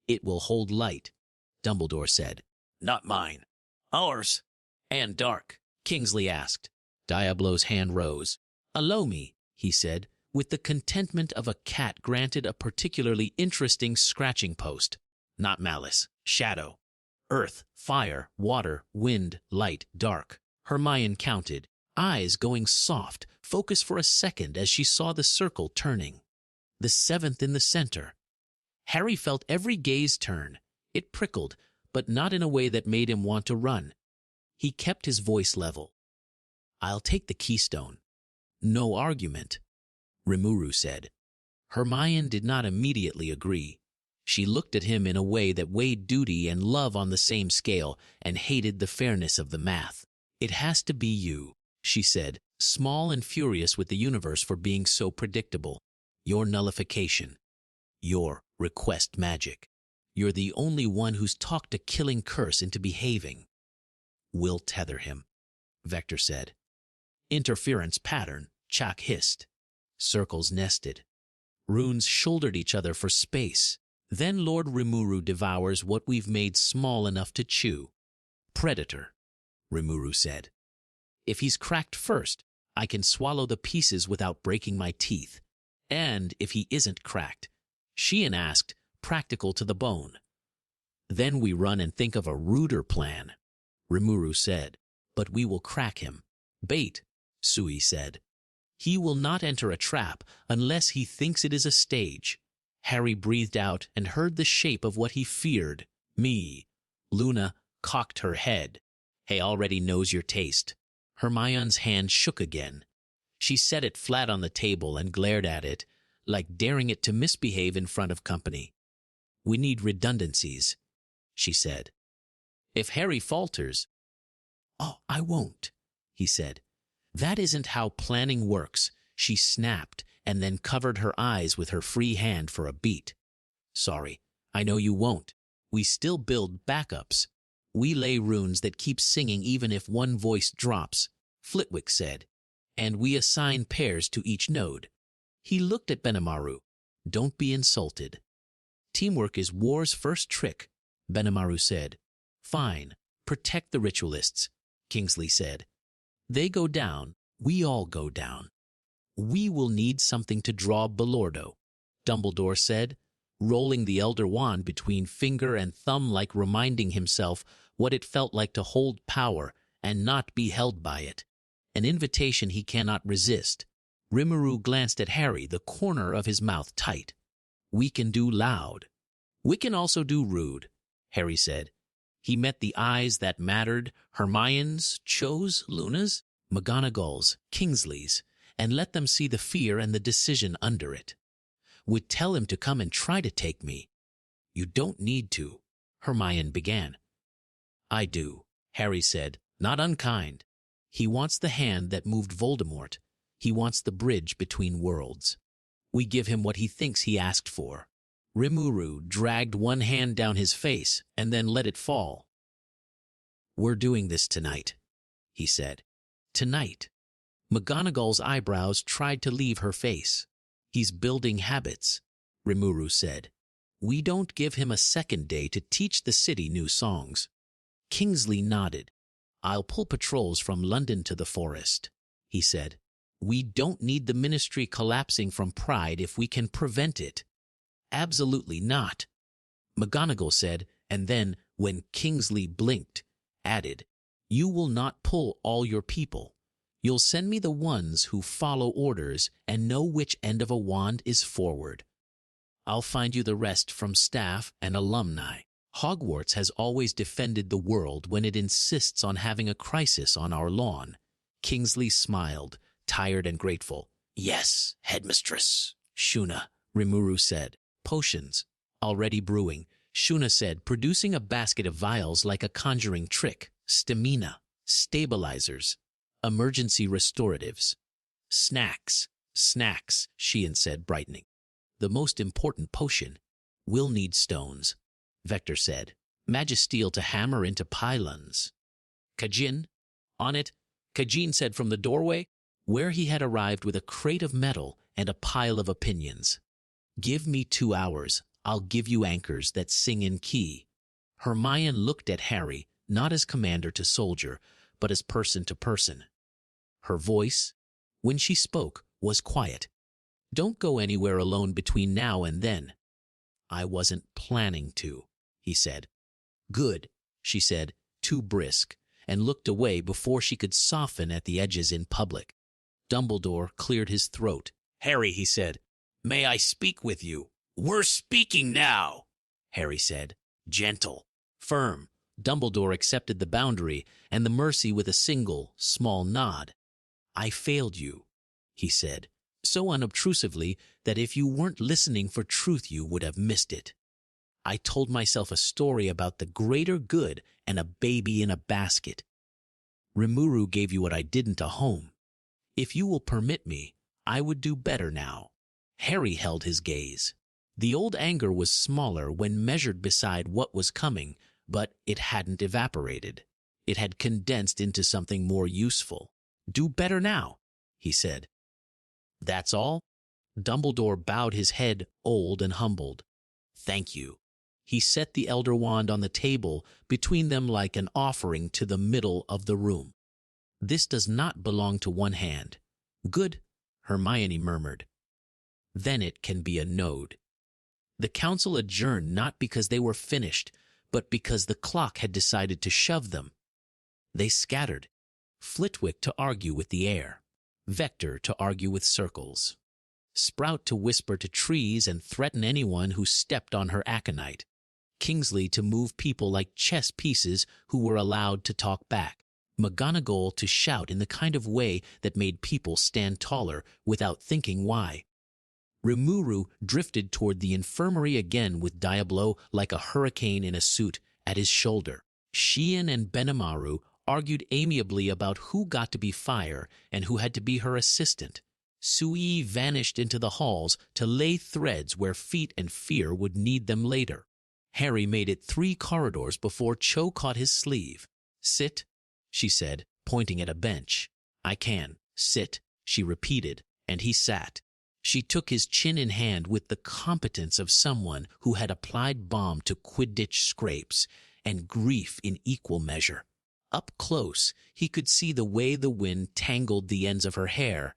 [SPEAKER 2] "It will hold light," Dumbledore said. "Not mine. Ours." "And dark?" Kingsley asked. Diablo's hand rose. "Allow me," he said, with the contentment of a cat granted a particularly interesting scratching post. "Not malice. Shadow. Earth, fire, water, wind, light, dark." Hermione counted, eyes going soft, focus for a second as she saw the circle turning. The seventh in the center. Harry felt every gaze turn. It prickled, but not in a way that made him want to run. He kept his voice level. "I'll take the keystone." "No argument," Rimuru said. Hermione did not immediately agree. She looked at him in a way that weighed duty and love on the same scale and hated the fairness of the math. "It has to be you," she said, small and furious with the universe for being so predictable. "Your nullification. Your request magic. You're the only one who's talked a killing curse into behaving." "We'll tether him," Vector said. "Interference pattern," Chak hissed. Circles nested. Runes shouldered each other for space. "Then Lord Rimuru devours what we've made small enough to chew." "Predator," Rimuru said. "If he's cracked first, I can swallow the pieces without breaking my teeth. And if he isn't cracked," Sheehan asked, practical to the bone. "Then we run and think of a ruder plan," Rimuru said. "But we will crack him." "Bait," Sui said. "He will not enter a trap unless he thinks it is a stage." Harry breathed out and heard the shape of what he feared. "Me." Luna cocked her head. "He already knows your taste." Hermione's hand shook again. She set it flat on the table and glared at it, like daring it to misbehave in front of company. "We need redundancies," she said. "If Harry falters—" "Oh, I won't," he said. "That isn't how planning works," she snapped, and then covered her eyes with her free hand for a beat. "Sorry, I know you won't. We still build backups. We lay runes that keep singing even if one voice drops," Flitwick said. "And we assign pairs to each node." He looked at Benimaru. "Don't be insulted." "Teamwork is war's first trick," Benimaru said. "Fine, protect the ritualists," Kingsley said. "They go down, we all go down." "We will need something to draw Belordo," Dumbledore said, rolling the Elder Wand between finger and thumb like reminding himself what it felt like to hold power and not be held by it. An invitation he cannot resist. Rimuru glanced at Harry, the corner of his mouth tight. "We can do loud. We can also do rude," Harry said. He met the eyes that mattered, Hermione's, Cho's, Luna's, McGonagall's, Kingsley's, and let them see the fear and the decision under it. "Would tell him to come and try to take me." "You don't need to," Hermione began. "I do," Harry said, not unkind. "He wants the hand that moved Voldemort. He wants the bridge between worlds. We give him what he thinks he asked for." Rimuru dragged one hand down his face and then let it fall. "We're doing this tonight," he said. "Tonight." McGonagall's eyebrows tried to leave her face. "He's building habits," Rimuru said. "We don't give him a second day to teach the city new songs." Kingsley nodded. "I'll pull patrols from London to the forest," he said. "We don't need the ministry collapsing from pride if we can prevent it." "Absolutely not," McGonagall said, and then, when Kingsley blinked, added, "You will not pull all your people. You'll send me the ones who follow orders and know which end of a wand is forward. I'll find you the rest from staff and alumni. Hogwarts has always defended the world when it insists on having a crisis on our lawn." Kingsley smiled, tired and grateful. "Yes, headmistress." "Shuna," Rimuru said. "Potions." "Already brewing," Shuna said, producing a basket of vials like a conjuring trick. "Stamina. Stabilizers." Emergency restoratives. Snacks, snacks, Sheehan said, brightening. The most important potion. We'll need stones, Vector said. Magisteel to hammer into pylons. Kajin? On it, Kajin said from the doorway, where he had arrived with a crate of metal and a pile of opinions. Give me 2 hours. I'll give you anchors that sing in key. Hermione looked at Harry, not as commander to soldier, but as person to person. Her voice, when she spoke, was quiet. Don't go anywhere alone between now and then. I wasn't planning to, he said. Good, she said, too brisk, and looked away before she could soften at the edges in public. Dumbledore cleared his throat. Harry, he said, may I speak with you? We're speaking now, Harry said, gentle, firm. Dumbledore accepted the boundary and the mercy with a single, small nod. I failed you, he said, so unobtrusively that if you weren't listening for truth you would have missed it. I told myself a story about the greater good and a baby in a basket. Rimuru gave you what I didn't, a home. If you will permit me, I would do better now. Harry held his gaze. The old anger was smaller when measured beside what was coming, but it hadn't evaporated. It had condensed into something more useful. Do better now, he said. That's all? Dumbledore bowed his head, old and humbled. Thank you. He set the elder wand on the table between them like an offering to the middle of the room. This does not belong to one hand. Good, Hermione murmured. Then it can be a node. The council adjourned not because they were finished, but because the clock had decided to shove them. They scattered. Flitwick to argue with the air. Vector to argue with circles. Sprout to whisper to trees and threaten anyone who stepped on her aconite. Kingsley to move people like chess pieces who were allowed to talk back. McGonagall to shout in the kind of way that made people stand taller without thinking why. Rimuru drifted toward the infirmary again with Diablo like a hurricane in a suit at his shoulder. Sheehan and Benimaru argued amiably about who got to be Fire and who had to be her assistant. Sui vanished into the halls to lay threads where feet and fear would need them later. Harry made it 3 corridors before Cho caught his sleeve. Sit, she said, pointing at a bench. I can. Sit, she repeated, and he sat. She took his chin in hand with the competence of someone who had applied balm to Quidditch scrapes, and grief in equal measure. Up close, he could see the way the wind tangled the ends of her hair,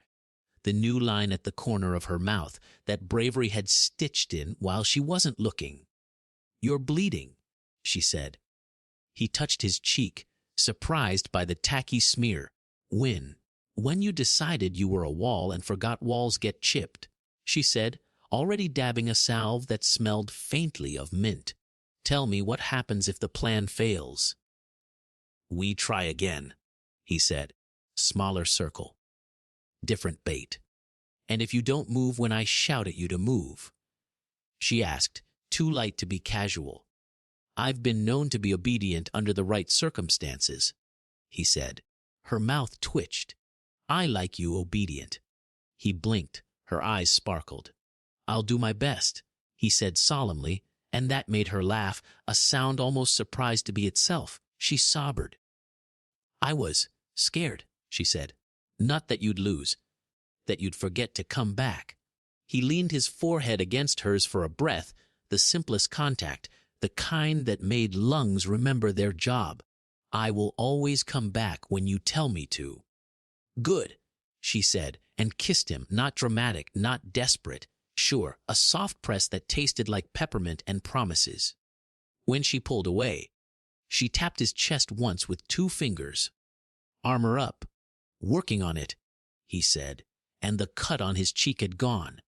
[SPEAKER 2] the new line at the corner of her mouth that bravery had stitched in while she wasn't looking. You're bleeding, she said. He touched his cheek, surprised by the tacky smear. When you decided you were a wall and forgot walls get chipped, she said, already dabbing a salve that smelled faintly of mint. Tell me what happens if the plan fails. We try again, he said. Smaller circle. Different bait. And if you don't move when I shout at you to move? She asked, too light to be casual. I've been known to be obedient under the right circumstances, he said. Her mouth twitched. I like you obedient. He blinked. Her eyes sparkled. I'll do my best, he said solemnly, and that made her laugh, a sound almost surprised to be itself. She sobbed. I was scared, she said. Not that you'd lose, that you'd forget to come back. He leaned his forehead against hers for a breath, the simplest contact, the kind that made lungs remember their job. I will always come back when you tell me to. Good, she said, and kissed him, not dramatic, not desperate. Sure, a soft press that tasted like peppermint and promises. When she pulled away, she tapped his chest once with 2 fingers. Armor up. Working on it, he said, and the cut on his cheek had gone.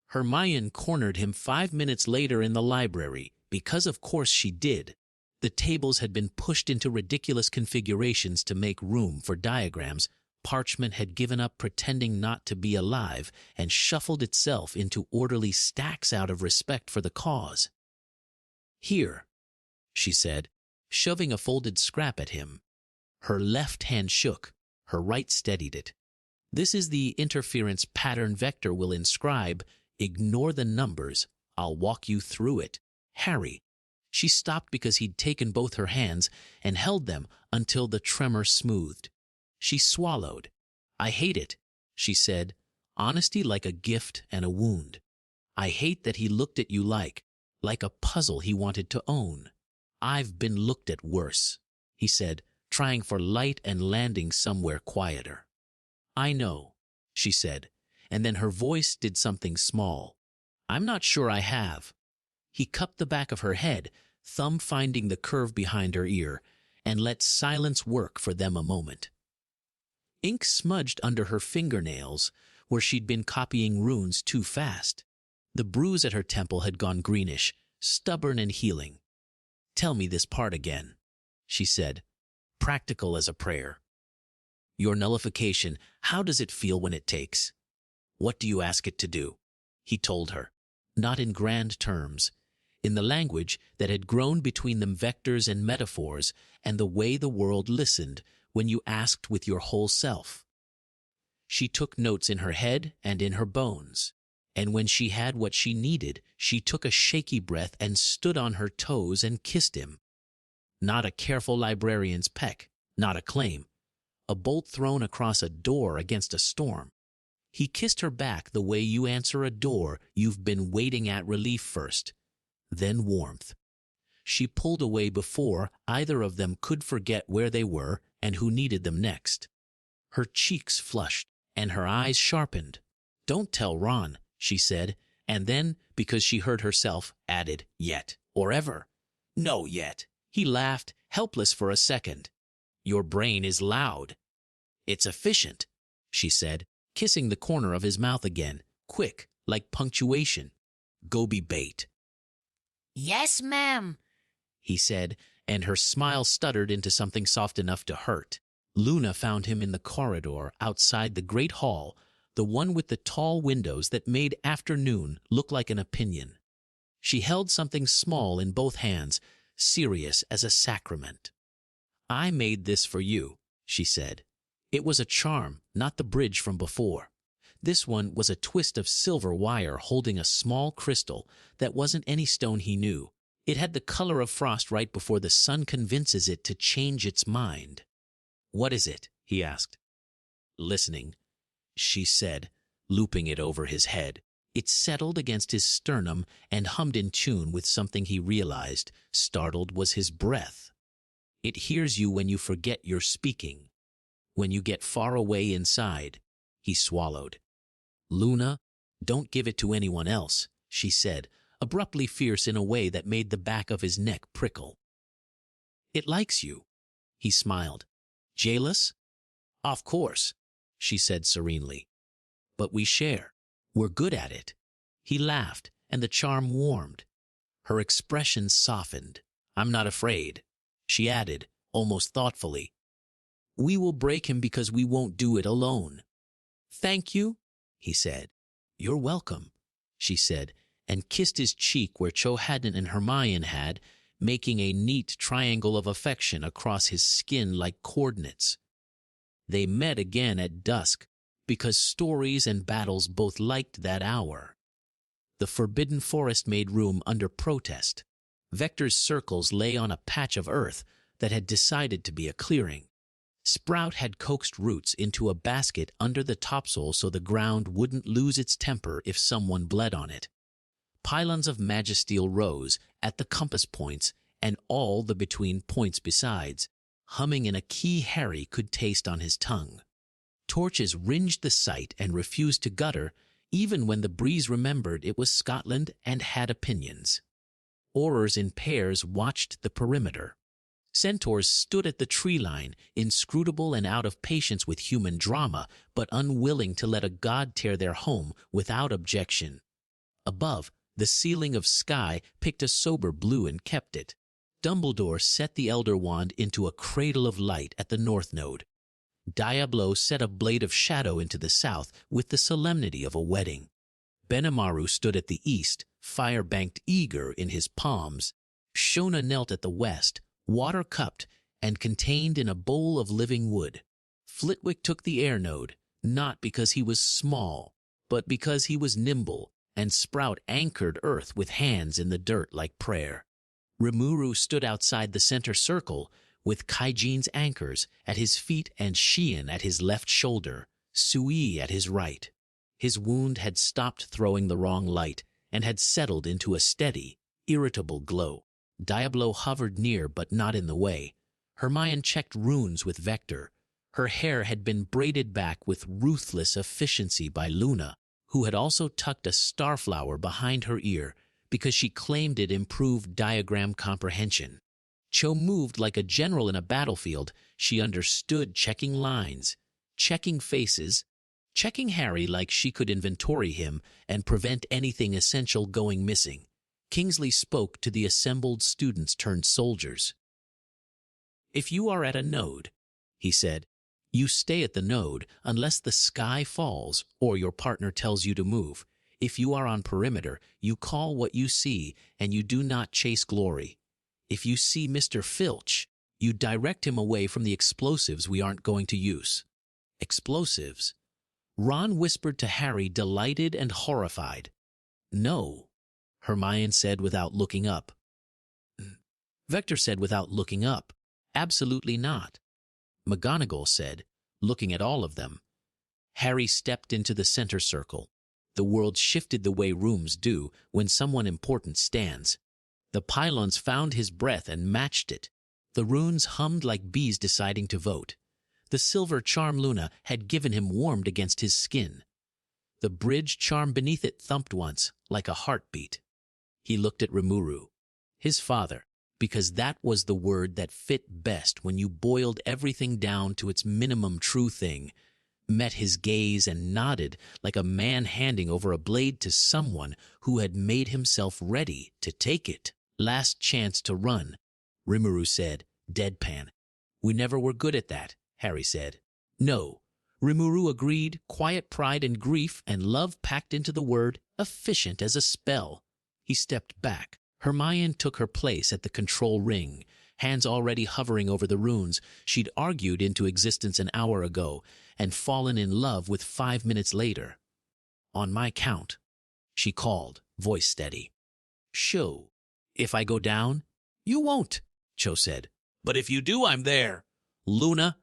[SPEAKER 2] Hermione cornered him 5 minutes later in the library, because of course she did. The tables had been pushed into ridiculous configurations to make room for diagrams. Parchment had given up pretending not to be alive and shuffled itself into orderly stacks out of respect for the cause. Here, she said, shoving a folded scrap at him. Her left hand shook, Her right steadied it. This is the interference pattern Vector will inscribe. Ignore the numbers. I'll walk you through it. Harry. She stopped because he'd taken both her hands and held them until the tremor smoothed. She swallowed. I hate it, she said, honesty like a gift and a wound. I hate that he looked at you like a puzzle he wanted to own. I've been looked at worse, he said, trying for light and landing somewhere quieter. I know, she said, and then her voice did something small. I'm not sure I have. He cupped the back of her head, thumb finding the curve behind her ear, and let silence work for them a moment. Ink smudged under her fingernails where she'd been copying runes too fast. The bruise at her temple had gone greenish, stubborn and healing. Tell me this part again, she said, practical as a prayer. Your nullification, how does it feel when it takes? What do you ask it to do? He told her, not in grand terms, in the language that had grown between them, vectors and metaphors, and the way the world listened when you asked with your whole self. She took notes in her head and in her bones, and when she had what she needed, she took a shaky breath and stood on her toes and kissed him. Not a careful librarian's peck, not a claim, a bolt thrown across a door against a storm. He kissed her back the way you answer a door you've been waiting at, relief first, then warmth. She pulled away before either of them could forget where they were and who needed them next. Her cheeks flushed and her eyes sharpened. Don't tell Ron, she said, and then, because she heard herself, added, yet, or ever. No, yet. He laughed, helpless for a second. Your brain is loud. It's efficient, she said, kissing the corner of his mouth again, quick, like punctuation. Go be bait.
[SPEAKER 3] Yes, ma'am,
[SPEAKER 2] he said, and her smile stuttered into something soft enough to hurt. Luna found him in the corridor outside the great hall, the one with the tall windows that made afternoon look like an opinion. She held something small in both hands, serious as a sacrament. I made this for you, she said. It was a charm, not the bridge from before. This one was a twist of silver wire holding a small crystal that wasn't any stone he knew. It had the color of frost right before the sun convinces it to change its mind. What is it? He asked. Listening, she said, looping it over his head. It settled against his sternum and hummed in tune with something he realized, startled, was his breath. It hears you when you forget you're speaking, when you get far away inside. He swallowed. Luna, don't give it to anyone else, she said, abruptly fierce in a way that made the back of his neck prickle. It likes you, he smiled. Jealous? Of course, she said serenely. But we share. We're good at it. He laughed, and the charm warmed. Her expression softened. I'm not afraid, she added, almost thoughtfully. We will break him because we won't do it alone. Thank you, he said. You're welcome, she said, and kissed his cheek where Chohadan and Hermione had, making a neat triangle of affection across his skin like coordinates. They met again at dusk, because stories and battles both liked that hour. The forbidden forest made room under protest. Vector's circles lay on a patch of earth that had decided to be a clearing. Sprout had coaxed roots into a basket under the topsoil so the ground wouldn't lose its temper if someone bled on it. Pylons of magisteel rose at the compass points and all the between points besides, humming in a key Harry could taste on his tongue. Torches ringed the sight and refused to gutter, even when the breeze remembered it was Scotland and had opinions. Aurors in pairs watched the perimeter. Centaurs stood at the tree line, inscrutable and out of patience with human drama, but unwilling to let a god tear their home without objection. Above, the ceiling of sky picked a sober blue and kept it. Dumbledore set the Elder Wand into a cradle of light at the north node. Diablo set a blade of shadow into the south with the solemnity of a wedding. Benimaru stood at the east, fire-banked eager in his palms. Shona knelt at the west, water-cupped and contained in a bowl of living wood. Flitwick took the air node, not because he was small, but because he was nimble, and Sprout anchored Earth with hands in the dirt like prayer. Rimuru stood outside the center circle, with Kaijine's anchors at his feet and Xian at his left shoulder, Sui at his right. His wound had stopped throwing the wrong light and had settled into a steady, irritable glow. Diablo hovered near but not in the way. Hermione checked runes with Vector. Her hair had been braided back with ruthless efficiency by Luna, who had also tucked a starflower behind her ear because she claimed it improved diagram comprehension. Cho moved like a general in a battlefield. She understood checking lines, checking faces, checking Harry like she could inventory him and prevent anything essential going missing. Kingsley spoke to the assembled students turned soldiers. "If you are at a node," he said, "you stay at the node unless the sky falls or your partner tells you to move. If you are on perimeter, you call what you see and you do not chase glory. If you see Mr. Filch, you direct him away from the explosives we aren't going to use." Explosives? Ron whispered to Harry, delighted and horrified. "No," Hermione said without looking up. Vector said without looking up, "Absolutely not." McGonagall said, looking at all of them. Harry stepped into the center circle. The world shifted the way rooms do when someone important stands. The pylons found his breath and matched it. The runes hummed like bees deciding to vote. The silver charm Luna had given him warmed against his skin. The bridge charm beneath it thumped once, like a heartbeat. He looked at Rimuru, his father, because that was the word that fit best when you boiled everything down to its minimum true thing, met his gaze and nodded like a man handing over a blade to someone who had made himself ready to take it. "Last chance to run," Rimuru said, deadpan. "We never were good at that," Harry said. "No," Rimuru agreed, quiet pride and grief and love packed into the word, efficient as a spell. He stepped back. Hermione took her place at the control ring, hands already hovering over the runes she'd argued into existence an hour ago and fallen in love with 5 minutes later. "On my count," she called, voice steady. "Show. If I go down?" "You won't," Cho said. "But if you do, I'm there." "Luna,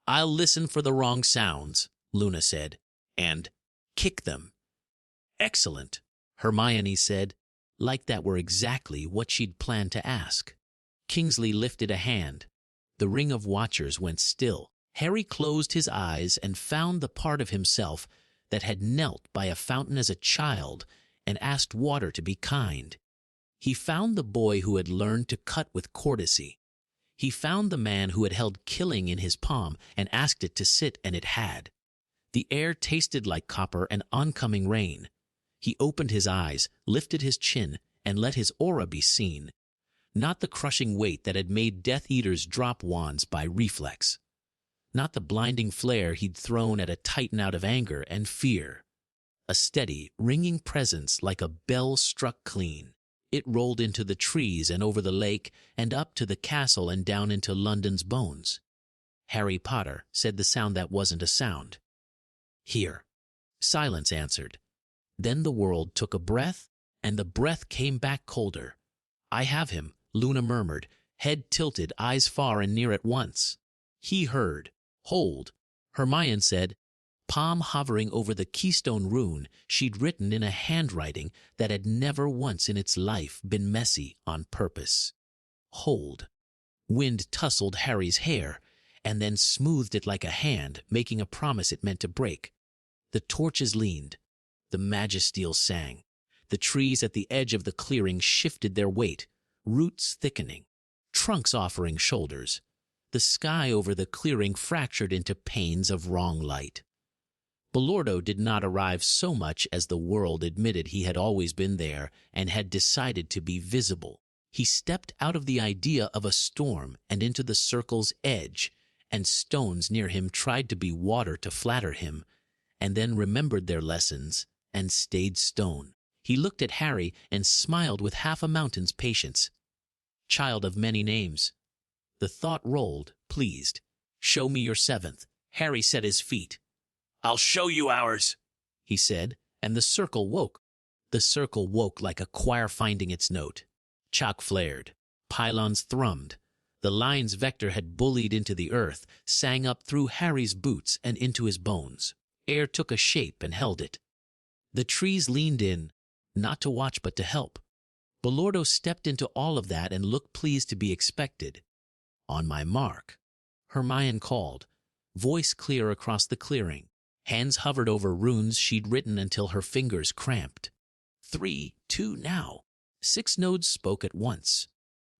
[SPEAKER 2] I'll listen for the wrong sounds," Luna said, "and kick them." "Excellent," Hermione said, like that were exactly what she'd planned to ask. Kingsley lifted a hand. The ring of watchers went still. Harry closed his eyes and found the part of himself that had knelt by a fountain as a child and asked water to be kind. He found the boy who had learned to cut with courtesy. He found the man who had held killing in his palm and asked it to sit, and it had. The air tasted like copper and oncoming rain. He opened his eyes, lifted his chin, and let his aura be seen. Not the crushing weight that had made Death Eaters drop wands by reflex. Not the blinding flare he'd thrown at a Titan out of anger and fear. A steady, ringing presence like a bell struck clean. It rolled into the trees and over the lake and up to the castle and down into London's bones. Harry Potter said the sound that wasn't a sound. "Here." Silence answered. Then the world took a breath, and the breath came back colder. "I have him," Luna murmured, head tilted, eyes far and near at once. He heard. "Hold," Hermione said, palm hovering over the keystone rune she'd written in a handwriting that had never once in its life been messy on purpose. "Hold." Wind tousled Harry's hair, and then smoothed it like a hand, making a promise it meant to break. The torches leaned. The magisteel sang. The trees at the edge of the clearing shifted their weight, roots thickening, trunks offering shoulders. The sky over the clearing fractured into panes of wrong light. Belordo did not arrive so much as the world admitted he had always been there and had decided to be visible. He stepped out of the idea of a storm and into the circle's edge, and stones near him tried to be water to flatter him, and then remembered their lessons and stayed stone. He looked at Harry and smiled with half a mountain's patience. "Child of many names." The thought rolled, pleased. "Show me your seventh." Harry set his feet. "I'll show you ours," he said, and the circle woke. The circle woke like a choir finding its note. Chalk flared. Pylons thrummed. The line's vector had bullied into the earth, sang up through Harry's boots and into his bones. Air took a shape and held it. The trees leaned in, not to watch but to help. Belordo stepped into all of that and looked pleased to be expected. "On my mark," Hermione called, voice clear across the clearing. Hands hovered over runes she'd written until her fingers cramped. 3, 2, now. 6 nodes spoke at once.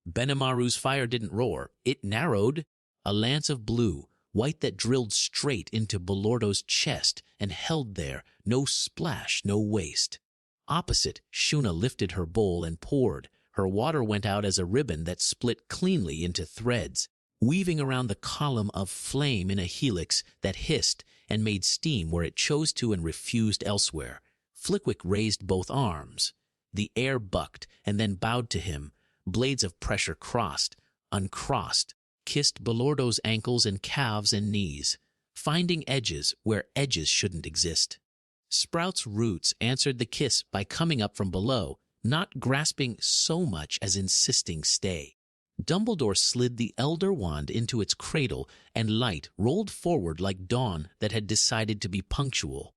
[SPEAKER 2] Benimaru's fire didn't roar. It narrowed. A lance of blue, white that drilled straight into Belordo's chest and held there, no splash, no waste. Opposite, Shuna lifted her bowl and poured. Her water went out as a ribbon that split cleanly into threads, weaving around the column of flame in a helix that hissed and made steam where it chose to and refused elsewhere. Flickwick raised both arms. The air bucked and then bowed to him. Blades of pressure crossed, uncrossed, kissed Belordo's ankles and calves and knees, finding edges where edges shouldn't exist. Sprout's roots answered the kiss by coming up from below, not grasping so much as insisting stay. Dumbledore slid the Elder Wand into its cradle, and light rolled forward like dawn that had decided to be punctual.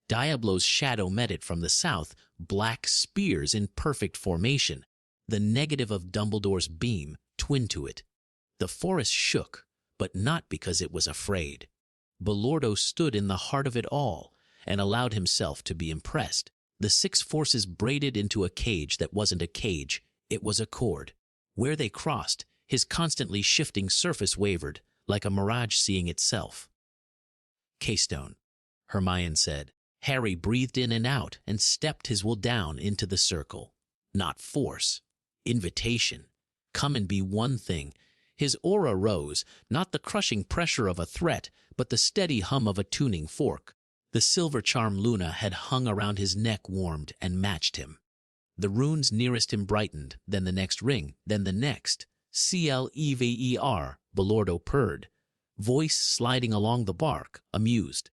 [SPEAKER 2] Diablo's shadow met it from the south, black spears in perfect formation, the negative of Dumbledore's beam, twin to it. The forest shook, but not because it was afraid. Belordo stood in the heart of it all, and allowed himself to be impressed. The 6 forces braided into a cage that wasn't a cage, it was a cord. Where they crossed, his constantly shifting surface wavered, like a mirage seeing itself. "Keystone," Hermione said. Harry breathed in and out and stepped his will down into the circle. Not force. Invitation. Come and be one thing. His aura rose, not the crushing pressure of a threat, but the steady hum of a tuning fork. The silver charm Luna had hung around his neck warmed and matched him. The runes nearest him brightened, then the next ring, then the next. Clever, Belordo purred, voice sliding along the bark, amused.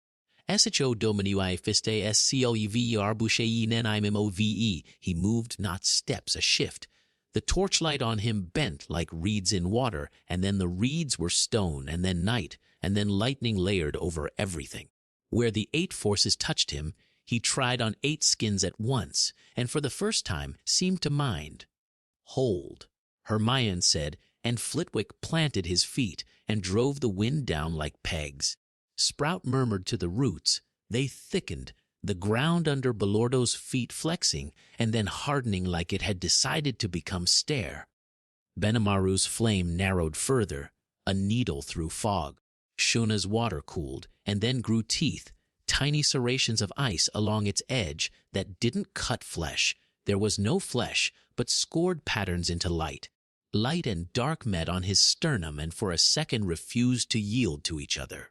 [SPEAKER 2] Sho dominui fiste sclever bouchei nenimove. He moved, not steps, a shift. The torchlight on him bent like reeds in water, and then the reeds were stone, and then night, and then lightning layered over everything. Where the 8 forces touched him, he tried on 8 skins at once, and for the first time seemed to mind. "Hold," Hermione said, and Flitwick planted his feet and drove the wind down like pegs. Sprout murmured to the roots. They thickened, the ground under Belordo's feet flexing and then hardening like it had decided to become stair. Benimaru's flame narrowed further, a needle through fog. Shuna's water cooled and then grew teeth, tiny serrations of ice along its edge that didn't cut flesh. There was no flesh, but scored patterns into light. Light and dark met on his sternum and for a second refused to yield to each other.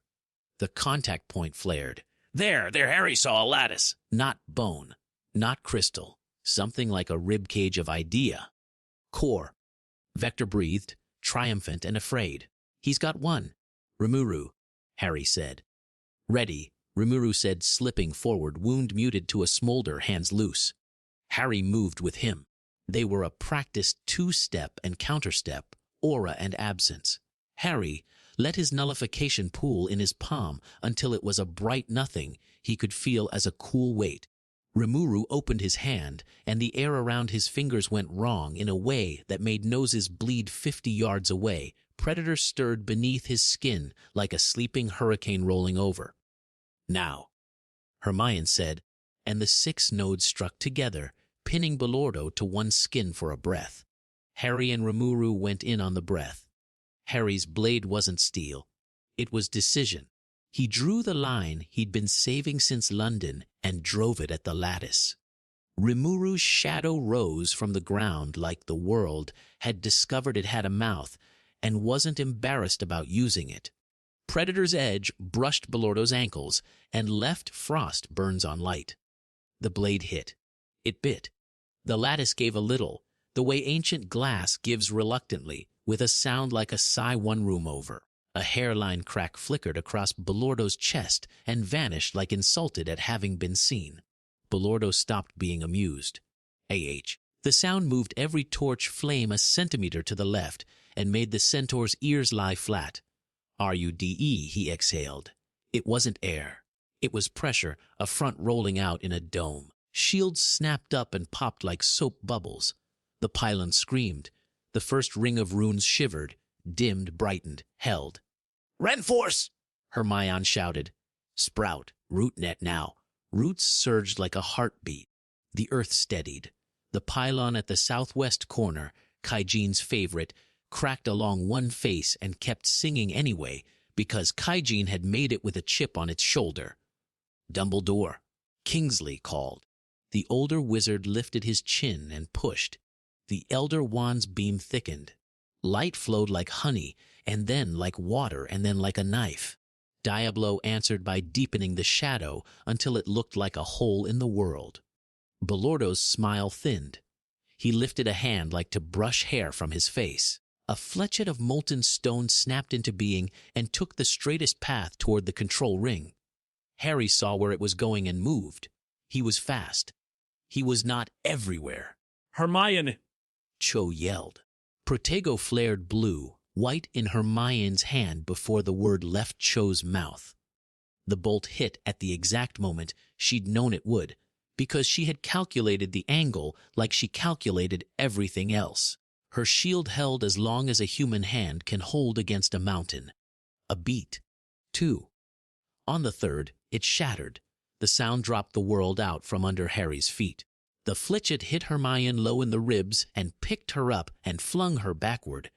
[SPEAKER 2] The contact point flared. There, Harry saw a lattice. Not bone, not crystal, something like a rib cage of idea. Core. Vector breathed, triumphant and afraid. He's got one. Rimuru, Harry said. Ready, Rimuru said, slipping forward, wound muted to a smolder, hands loose. Harry moved with him. They were a practiced 2-step and counterstep, aura and absence. Harry let his nullification pool in his palm until it was a bright nothing he could feel as a cool weight. Rimuru opened his hand, and the air around his fingers went wrong in a way that made noses bleed 50 yards away. Predator stirred beneath his skin like a sleeping hurricane rolling over. Now, Hermione said, and the 6 nodes struck together, pinning Belordo to one skin for a breath. Harry and Rimuru went in on the breath. Harry's blade wasn't steel. It was decision. He drew the line he'd been saving since London and drove it at the lattice. Rimuru's shadow rose from the ground like the world had discovered it had a mouth and wasn't embarrassed about using it. Predator's edge brushed Belordo's ankles and left frost burns on light. The blade hit. It bit. The lattice gave a little, the way ancient glass gives reluctantly, with a sound like a sigh one room over. A hairline crack flickered across Belordo's chest and vanished like insulted at having been seen. Belordo stopped being amused. The sound moved every torch flame a centimeter to the left and made the centaur's ears lie flat. Rude, he exhaled. It wasn't air. It was pressure, a front rolling out in a dome. Shields snapped up and popped like soap bubbles. The pylon screamed. The first ring of runes shivered, dimmed, brightened, held. "Reinforce!" Hermione shouted. "Sprout, rootnet now." Roots surged like a heartbeat. The earth steadied. The pylon at the southwest corner, Kaijine's favorite, cracked along one face and kept singing anyway because Kaijine had made it with a chip on its shoulder. "Dumbledore," Kingsley called. The older wizard lifted his chin and pushed. The elder wand's beam thickened. Light flowed like honey, and then like water, and then like a knife. Diablo answered by deepening the shadow until it looked like a hole in the world. Belordo's smile thinned. He lifted a hand like to brush hair from his face. A fletchet of molten stone snapped into being and took the straightest path toward the control ring. Harry saw where it was going and moved. He was fast. He was not everywhere.
[SPEAKER 4] "Hermione!"
[SPEAKER 2] Cho yelled. Protego flared blue, white in Hermione's hand before the word left Cho's mouth. The bolt hit at the exact moment she'd known it would, because she had calculated the angle like she calculated everything else. Her shield held as long as a human hand can hold against a mountain. A beat. 2. On the third, it shattered. The sound dropped the world out from under Harry's feet. The fletchet hit Hermione low in the ribs and picked her up and flung her backward.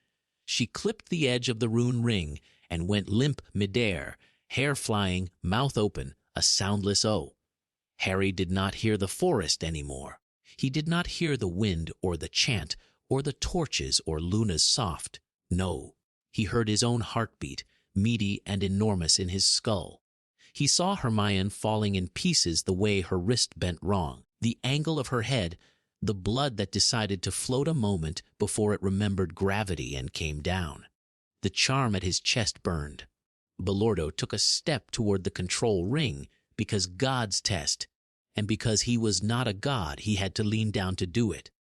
[SPEAKER 2] She clipped the edge of the rune ring and went limp midair, hair flying, mouth open, a soundless O. Harry did not hear the forest anymore. He did not hear the wind or the chant or the torches or Luna's soft. No, he heard his own heartbeat, meaty and enormous in his skull. He saw Hermione falling in pieces the way her wrist bent wrong. The angle of her head, the blood that decided to float a moment before it remembered gravity and came down. The charm at his chest burned. Belordo took a step toward the control ring because God's test, and because he was not a god he had to lean down to do it.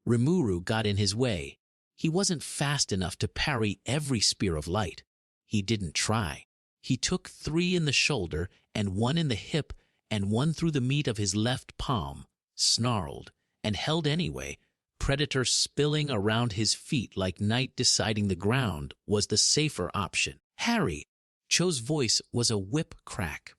[SPEAKER 2] Rimuru got in his way. He wasn't fast enough to parry every spear of light. He didn't try. He took 3 in the shoulder and 1 in the hip and 1 through the meat of his left palm, snarled, and held anyway, predator spilling around his feet like night deciding the ground was the safer option. "Harry!" Cho's voice was a whip crack.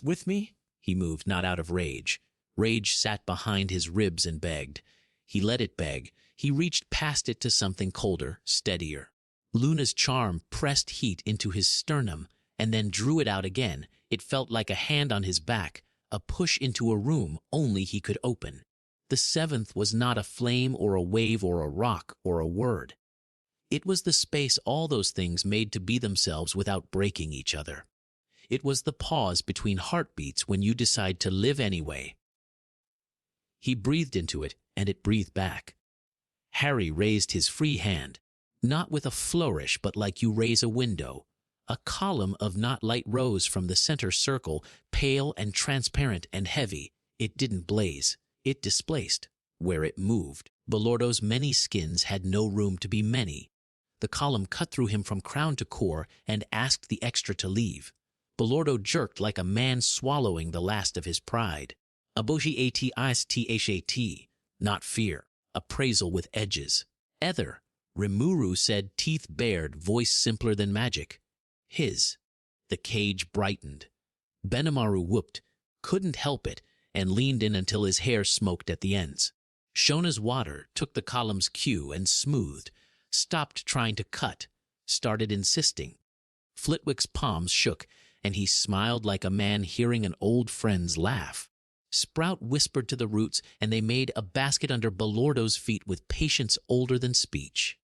[SPEAKER 2] "With me?" He moved, not out of rage. Rage sat behind his ribs and begged. He let it beg. He reached past it to something colder, steadier. Luna's charm pressed heat into his sternum and then drew it out again. It felt like a hand on his back, a push into a room only he could open. The 7th was not a flame or a wave or a rock or a word. It was the space all those things made to be themselves without breaking each other. It was the pause between heartbeats when you decide to live anyway. He breathed into it, and it breathed back. Harry raised his free hand, not with a flourish but like you raise a window. A column of not light rose from the center circle, pale and transparent and heavy. It didn't blaze. It displaced. Where it moved, Belordo's many skins had no room to be many. The column cut through him from crown to core and asked the extra to leave. Belordo jerked like a man swallowing the last of his pride. Aboshi-at-ist-hat, not fear. Appraisal with edges. Ether, Rimuru said, teeth bared, voice simpler than magic. His. The cage brightened. Benimaru whooped, couldn't help it, and leaned in until his hair smoked at the ends. Shona's water took the column's cue and smoothed, stopped trying to cut, started insisting. Flitwick's palms shook, and he smiled like a man hearing an old friend's laugh. Sprout whispered to the roots, and they made a basket under Belordo's feet with patience older than speech.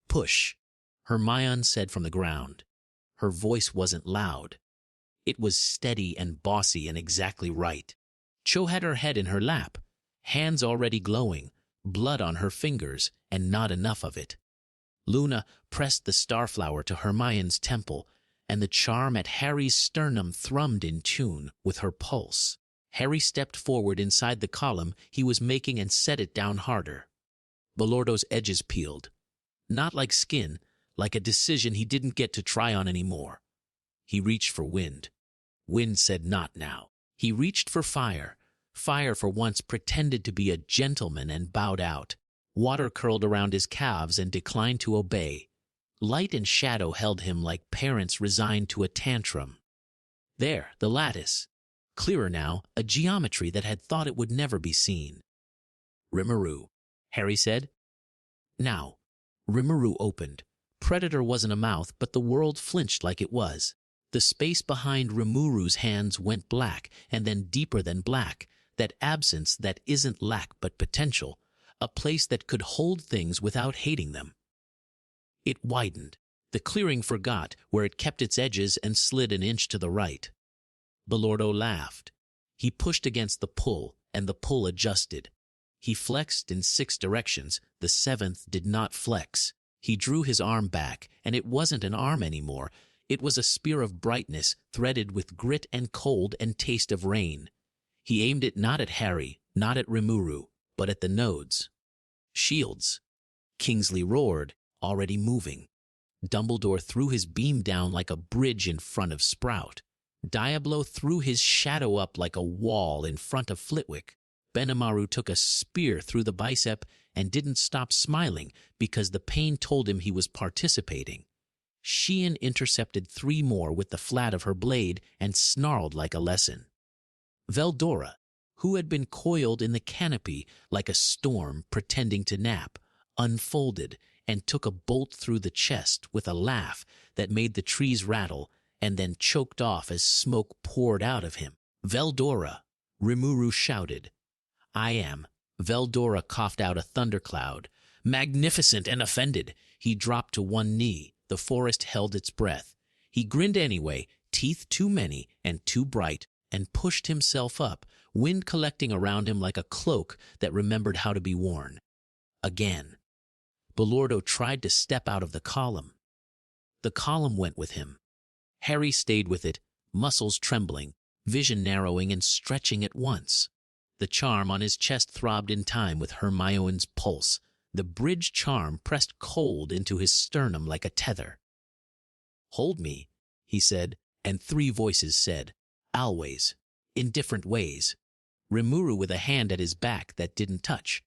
[SPEAKER 2] "Push," Hermione said from the ground. Her voice wasn't loud. It was steady and bossy and exactly right. Cho had her head in her lap, hands already glowing, blood on her fingers, and not enough of it. Luna pressed the starflower to Hermione's temple, and the charm at Harry's sternum thrummed in tune with her pulse. Harry stepped forward inside the column he was making and set it down harder. Belordo's edges peeled. Not like skin, like a decision he didn't get to try on anymore. He reached for wind. Wind said not now. He reached for fire. Fire for once pretended to be a gentleman and bowed out. Water curled around his calves and declined to obey. Light and shadow held him like parents resigned to a tantrum. There, the lattice. Clearer now, a geometry that had thought it would never be seen. Rimuru, Harry said. Now, Rimuru opened. Predator wasn't a mouth, but the world flinched like it was. The space behind Rimuru's hands went black, and then deeper than black, that absence that isn't lack but potential, a place that could hold things without hating them. It widened. The clearing forgot where it kept its edges and slid an inch to the right. Belordo laughed. He pushed against the pull, and the pull adjusted. He flexed in 6 directions. The 7th did not flex. He drew his arm back, and it wasn't an arm anymore. It was a spear of brightness, threaded with grit and cold and taste of rain. He aimed it not at Harry, not at Rimuru, but at the nodes. Shields. Kingsley roared, already moving. Dumbledore threw his beam down like a bridge in front of Sprout. Diablo threw his shadow up like a wall in front of Flitwick. Benimaru took a spear through the bicep and didn't stop smiling because the pain told him he was participating. Sheehan intercepted 3 more with the flat of her blade and snarled like a lesson. Veldora, who had been coiled in the canopy like a storm pretending to nap, unfolded and took a bolt through the chest with a laugh that made the trees rattle and then choked off as smoke poured out of him. Veldora, Rimuru shouted. I am. Veldora coughed out a thundercloud. Magnificent and offended. He dropped to one knee. The forest held its breath. He grinned anyway, teeth too many and too bright, and pushed himself up, wind collecting around him like a cloak that remembered how to be worn. Again. Belordo tried to step out of the column. The column went with him. Harry stayed with it, muscles trembling, vision narrowing and stretching at once. The charm on his chest throbbed in time with Hermione's pulse. The bridge charm pressed cold into his sternum like a tether. Hold me, he said, and 3 voices said, always, in different ways. Rimuru with a hand at his back that didn't touch.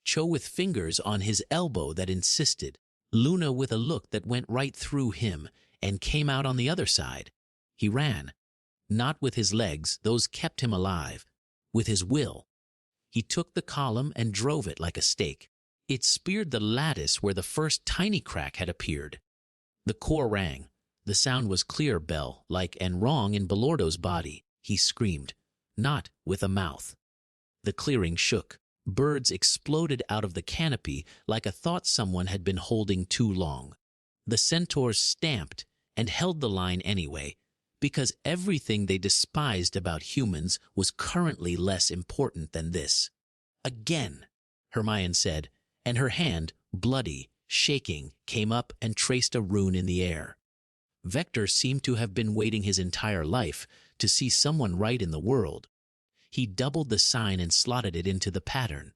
[SPEAKER 2] Cho with fingers on his elbow that insisted. Luna with a look that went right through him and came out on the other side. He ran. Not with his legs, those kept him alive. With his will. He took the column and drove it like a stake. It speared the lattice where the first tiny crack had appeared. The core rang. The sound was clear, bell, like and wrong in Belordo's body. He screamed, not with a mouth. The clearing shook. Birds exploded out of the canopy like a thought someone had been holding too long. The centaurs stamped and held the line anyway, because everything they despised about humans was currently less important than this. Again, Hermione said, and her hand, bloody, shaking, came up and traced a rune in the air. Vector seemed to have been waiting his entire life to see someone write in the world. He doubled the sign and slotted it into the pattern.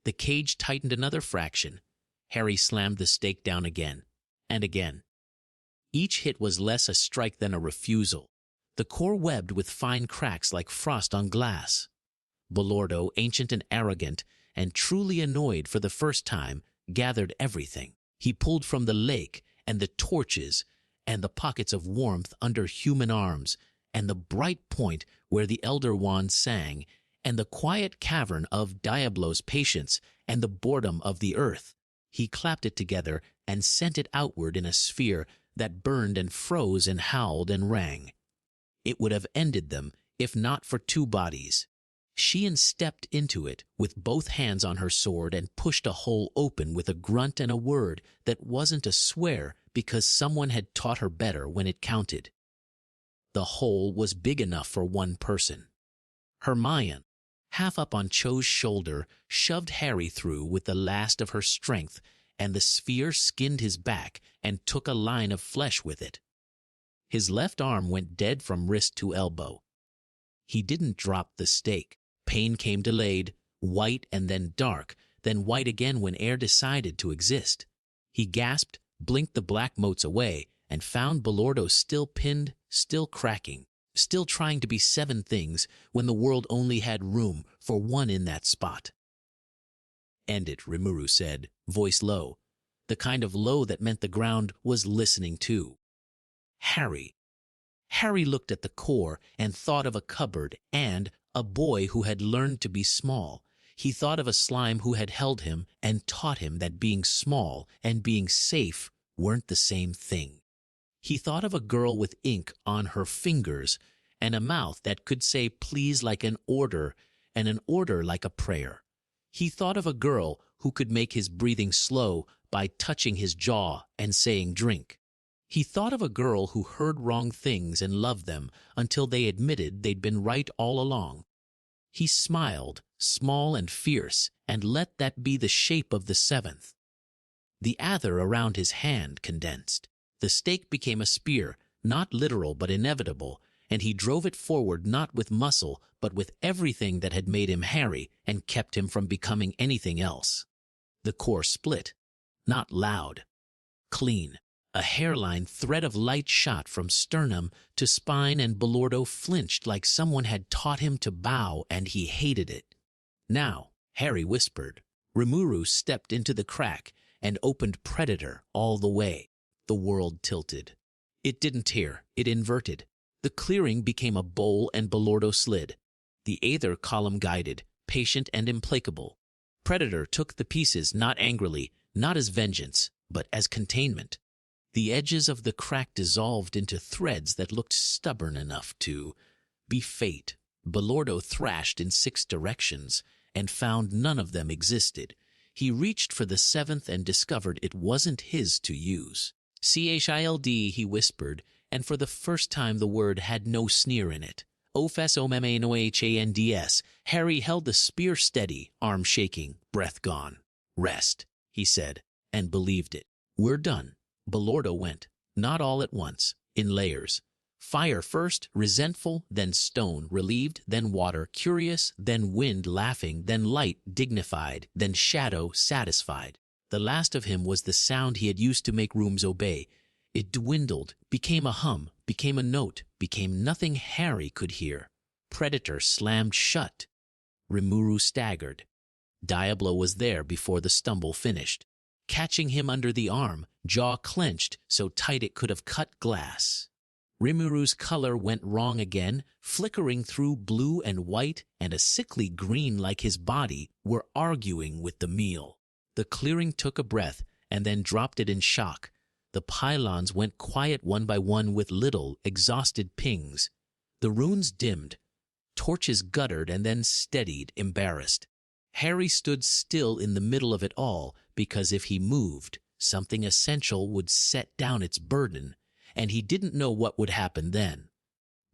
[SPEAKER 2] The cage tightened another fraction. Harry slammed the stake down again, and again. Each hit was less a strike than a refusal. The core webbed with fine cracks like frost on glass. Belordo, ancient and arrogant, and truly annoyed for the first time, gathered everything. He pulled from the lake, and the torches, and the pockets of warmth under human arms, and the bright point where the Elder Wand sang, and the quiet cavern of Diablo's patience, and the boredom of the earth. He clapped it together and sent it outward in a sphere that burned and froze and howled and rang. It would have ended them if not for 2 bodies. Sheehan stepped into it with both hands on her sword and pushed a hole open with a grunt and a word that wasn't a swear because someone had taught her better when it counted. The hole was big enough for 1 person. Hermione, half up on Cho's shoulder, shoved Harry through with the last of her strength and the sphere skinned his back and took a line of flesh with it. His left arm went dead from wrist to elbow. He didn't drop the stake. Pain came delayed, white and then dark, then white again when air decided to exist. He gasped, blinked the black motes away, and found Belordo still pinned, still cracking, still trying to be 7 things when the world only had room for one in that spot. "End it," Rimuru said, voice low, the kind of low that meant the ground was listening too. Harry. Harry looked at the core and thought of a cupboard and a boy who had learned to be small. He thought of a slime who had held him and taught him that being small and being safe weren't the same thing. He thought of a girl with ink on her fingers and a mouth that could say please like an order and an order like a prayer. He thought of a girl who could make his breathing slow by touching his jaw and saying drink. He thought of a girl who heard wrong things and loved them until they admitted they'd been right all along. He smiled, small and fierce, and let that be the shape of the 7th. The adder around his hand condensed. The stake became a spear, not literal but inevitable, and he drove it forward not with muscle but with everything that had made him Harry and kept him from becoming anything else. The core split, not loud, clean. A hairline thread of light shot from sternum to spine, and Belordo flinched like someone had taught him to bow, and he hated it. "Now," Harry whispered. Rimuru stepped into the crack and opened Predator all the way. The world tilted. It didn't tear, it inverted. The clearing became a bowl and Belordo slid. The Aether column guided, patient and implacable. Predator took the pieces not angrily, not as vengeance, but as containment. The edges of the crack dissolved into threads that looked stubborn enough to be fate. Belordo thrashed in 6 directions and found none of them existed. He reached for the 7th and discovered it wasn't his to use. "Child," he whispered, and for the first time the word had no sneer in it. "Ofsomanohands." Harry held the spear steady, arm shaking, breath gone. "Rest," he said, and believed it. "We're done." Belordo went, not all at once, in layers. Fire first, resentful, then stone, relieved, then water, curious, then wind, laughing, then light, dignified, then shadow, satisfied. The last of him was the sound he had used to make rooms obey. It dwindled, became a hum, became a note, became nothing Harry could hear. Predator slammed shut. Rimuru staggered. Diablo was there before the stumble finished, catching him under the arm, jaw clenched so tight it could have cut glass. Rimuru's color went wrong again, flickering through blue and white and a sickly green like his body were arguing with the meal. The clearing took a breath and then dropped it in shock. The pylons went quiet one by one with little, exhausted pings. The runes dimmed. Torches guttered and then steadied, embarrassed. Harry stood still in the middle of it all because if he moved, something essential would set down its burden, and he didn't know what would happen then.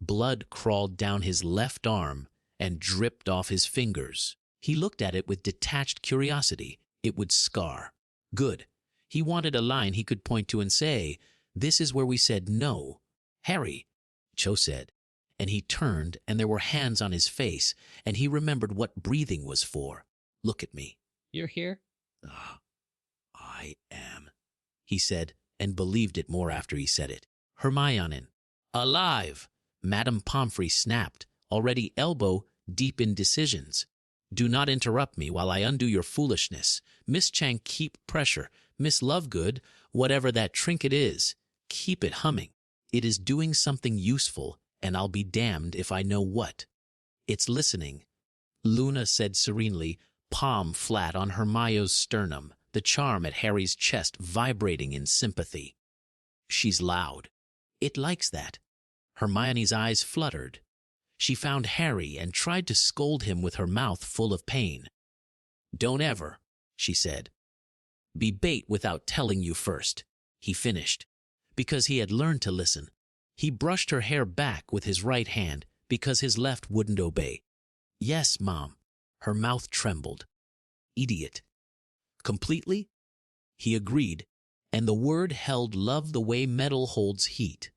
[SPEAKER 2] Blood crawled down his left arm and dripped off his fingers. He looked at it with detached curiosity. It would scar. Good. He wanted a line he could point to and say, "This is where we said no." "Harry," Cho said, and he turned and there were hands on his face, and he remembered what breathing was for. "Look at me."
[SPEAKER 4] "You're here?"
[SPEAKER 2] "I am," he said, and believed it more after he said it. "Hermione. Alive!" Madame Pomfrey snapped, already elbow deep in decisions. "Do not interrupt me while I undo your foolishness. Miss Chang, keep pressure. Miss Lovegood, whatever that trinket is, keep it humming. It is doing something useful, and I'll be damned if I know what." "It's listening," Luna said serenely, palm flat on Hermione's sternum, the charm at Harry's chest vibrating in sympathy. "She's loud. It likes that." Hermione's eyes fluttered. She found Harry and tried to scold him with her mouth full of pain. "Don't ever," she said, "be bait without telling you first," he finished, because he had learned to listen. He brushed her hair back with his right hand because his left wouldn't obey. "Yes, Mom." Her mouth trembled. "Idiot." "Completely?" He agreed, and the word held love the way metal holds heat.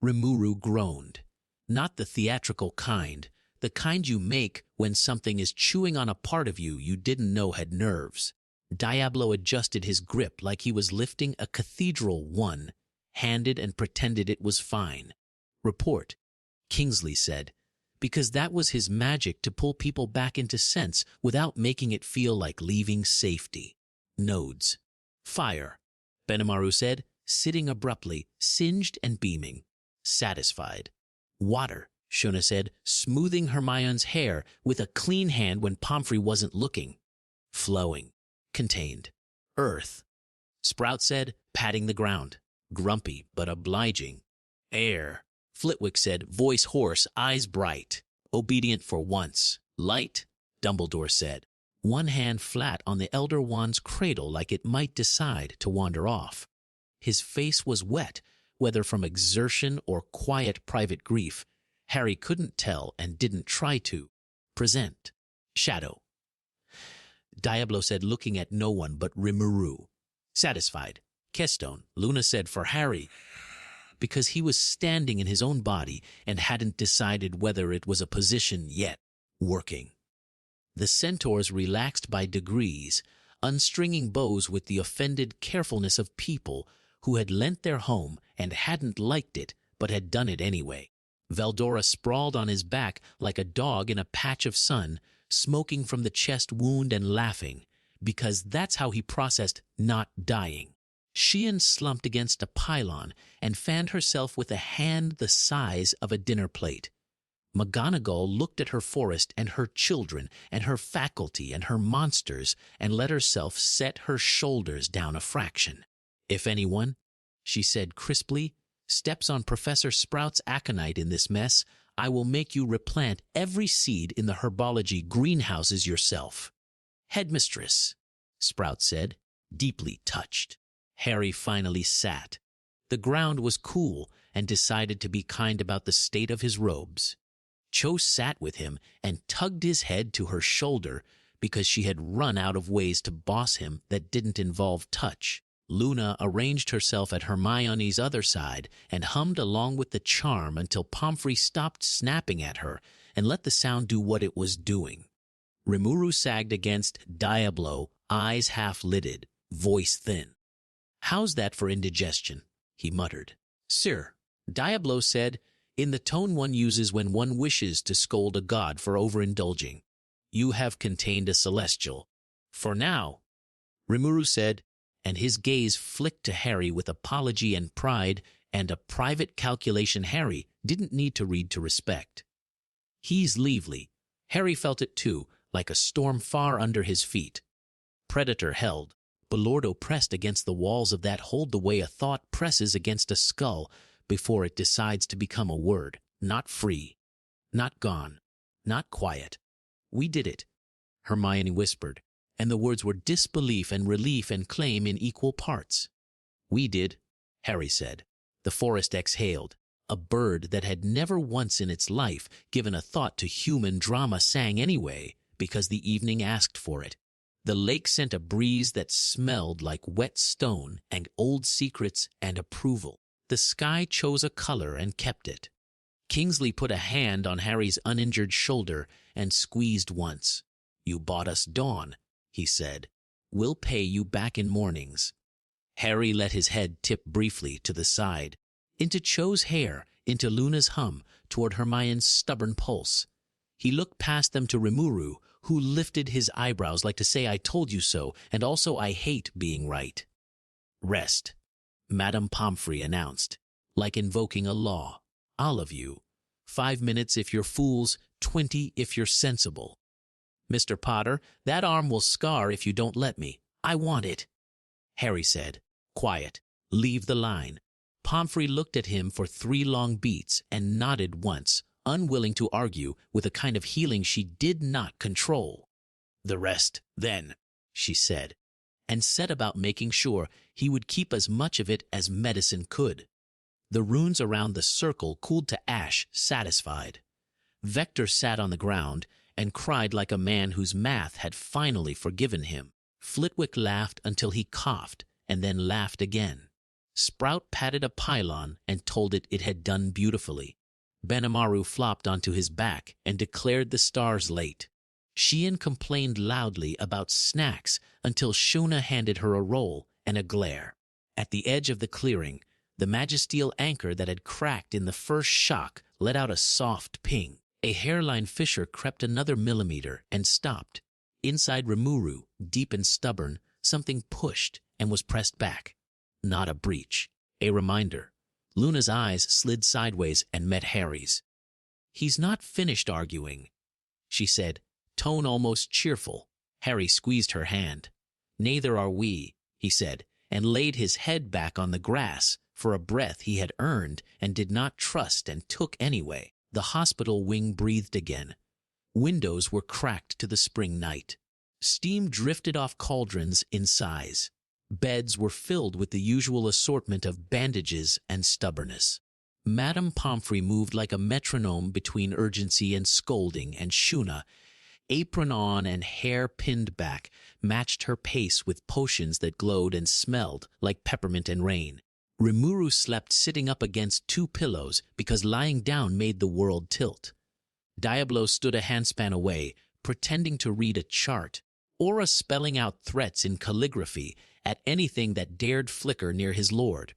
[SPEAKER 2] Rimuru groaned. Not the theatrical kind, the kind you make when something is chewing on a part of you didn't know had nerves. Diablo adjusted his grip like he was lifting a cathedral one-handed and pretended it was fine. Report, Kingsley said, because that was his magic to pull people back into sense without making it feel like leaving safety. Nodes. Fire, Benimaru said, sitting abruptly, singed and beaming. Satisfied. Water, Shona said, smoothing Hermione's hair with a clean hand when Pomfrey wasn't looking. Flowing. Contained. Earth, Sprout said, patting the ground. Grumpy, but obliging. Air, Flitwick said, voice hoarse, eyes bright. Obedient for once. Light, Dumbledore said, one hand flat on the Elder Wand's cradle like it might decide to wander off. His face was wet, whether from exertion or quiet private grief. Harry couldn't tell and didn't try to. Present. Shadow. Diablo said, looking at no one but Rimuru. Satisfied. Keystone, Luna said for Harry, because he was standing in his own body and hadn't decided whether it was a position yet. Working. The centaurs relaxed by degrees, unstringing bows with the offended carefulness of people who had lent their home and hadn't liked it but had done it anyway. Veldora sprawled on his back like a dog in a patch of sun, smoking from the chest wound and laughing, because that's how he processed not dying. Sheehan slumped against a pylon and fanned herself with a hand the size of a dinner plate. McGonagall looked at her forest and her children and her faculty and her monsters and let herself set her shoulders down a fraction. If anyone, she said crisply, steps on Professor Sprout's aconite in this mess, I will make you replant every seed in the herbology greenhouses yourself. Headmistress, Sprout said, deeply touched. Harry finally sat. The ground was cool and decided to be kind about the state of his robes. Cho sat with him and tugged his head to her shoulder because she had run out of ways to boss him that didn't involve touch. Luna arranged herself at Hermione's other side and hummed along with the charm until Pomfrey stopped snapping at her and let the sound do what it was doing. Rimuru sagged against Diablo, eyes half-lidded, voice thin. How's that for indigestion? He muttered. Sir, Diablo said, in the tone one uses when one wishes to scold a god for overindulging. You have contained a celestial. For now, Rimuru said, and his gaze flicked to Harry with apology and pride and a private calculation Harry didn't need to read to respect. He's Leavely. Harry felt it too, like a storm far under his feet. Predator held. Belordo pressed against the walls of that hold the way a thought presses against a skull before it decides to become a word. Not free. Not gone. Not quiet. We did it, Hermione whispered, and the words were disbelief and relief and claim in equal parts. We did, Harry said. The forest exhaled. A bird that had never once in its life given a thought to human drama sang anyway, because the evening asked for it. The lake sent a breeze that smelled like wet stone and old secrets and approval. The sky chose a color and kept it. Kingsley put a hand on Harry's uninjured shoulder and squeezed once. You bought us dawn, he said. We'll pay you back in mornings. Harry let his head tip briefly to the side, into Cho's hair, into Luna's hum, toward Hermione's stubborn pulse. He looked past them to Rimuru, who lifted his eyebrows like to say, I told you so, and also I hate being right. Rest, Madame Pomfrey announced, like invoking a law. All of you. 5 minutes if you're fools, 20 if you're sensible. Mr. Potter, that arm will scar if you don't let me. I want it. Harry said, quiet, leave the line. Pomfrey looked at him for 3 long beats and nodded once, unwilling to argue with a kind of healing she did not control. The rest, then, she said, and set about making sure he would keep as much of it as medicine could. The runes around the circle cooled to ash, satisfied. Vector sat on the ground and cried like a man whose math had finally forgiven him. Flitwick laughed until he coughed and then laughed again. Sprout patted a pylon and told it had done beautifully. Benimaru flopped onto his back and declared the stars late. Sheehan complained loudly about snacks until Shuna handed her a roll and a glare. At the edge of the clearing, the magisteel anchor that had cracked in the first shock let out a soft ping. A hairline fissure crept another millimeter and stopped. Inside Rimuru, deep and stubborn, something pushed and was pressed back. Not a breach, a reminder. Luna's eyes slid sideways and met Harry's. "He's not finished arguing," she said, tone almost cheerful. Harry squeezed her hand. "Neither are we," he said, and laid his head back on the grass for a breath he had earned and did not trust and took anyway. The hospital wing breathed again. Windows were cracked to the spring night. Steam drifted off cauldrons in sighs. Beds were filled with the usual assortment of bandages and stubbornness. Madame Pomfrey moved like a metronome between urgency and scolding, and Shuna, apron on and hair pinned back, matched her pace with potions that glowed and smelled like peppermint and rain. Rimuru slept sitting up against two pillows because lying down made the world tilt. Diablo stood a handspan away, pretending to read a chart, Aura spelling out threats in calligraphy at anything that dared flicker near his lord.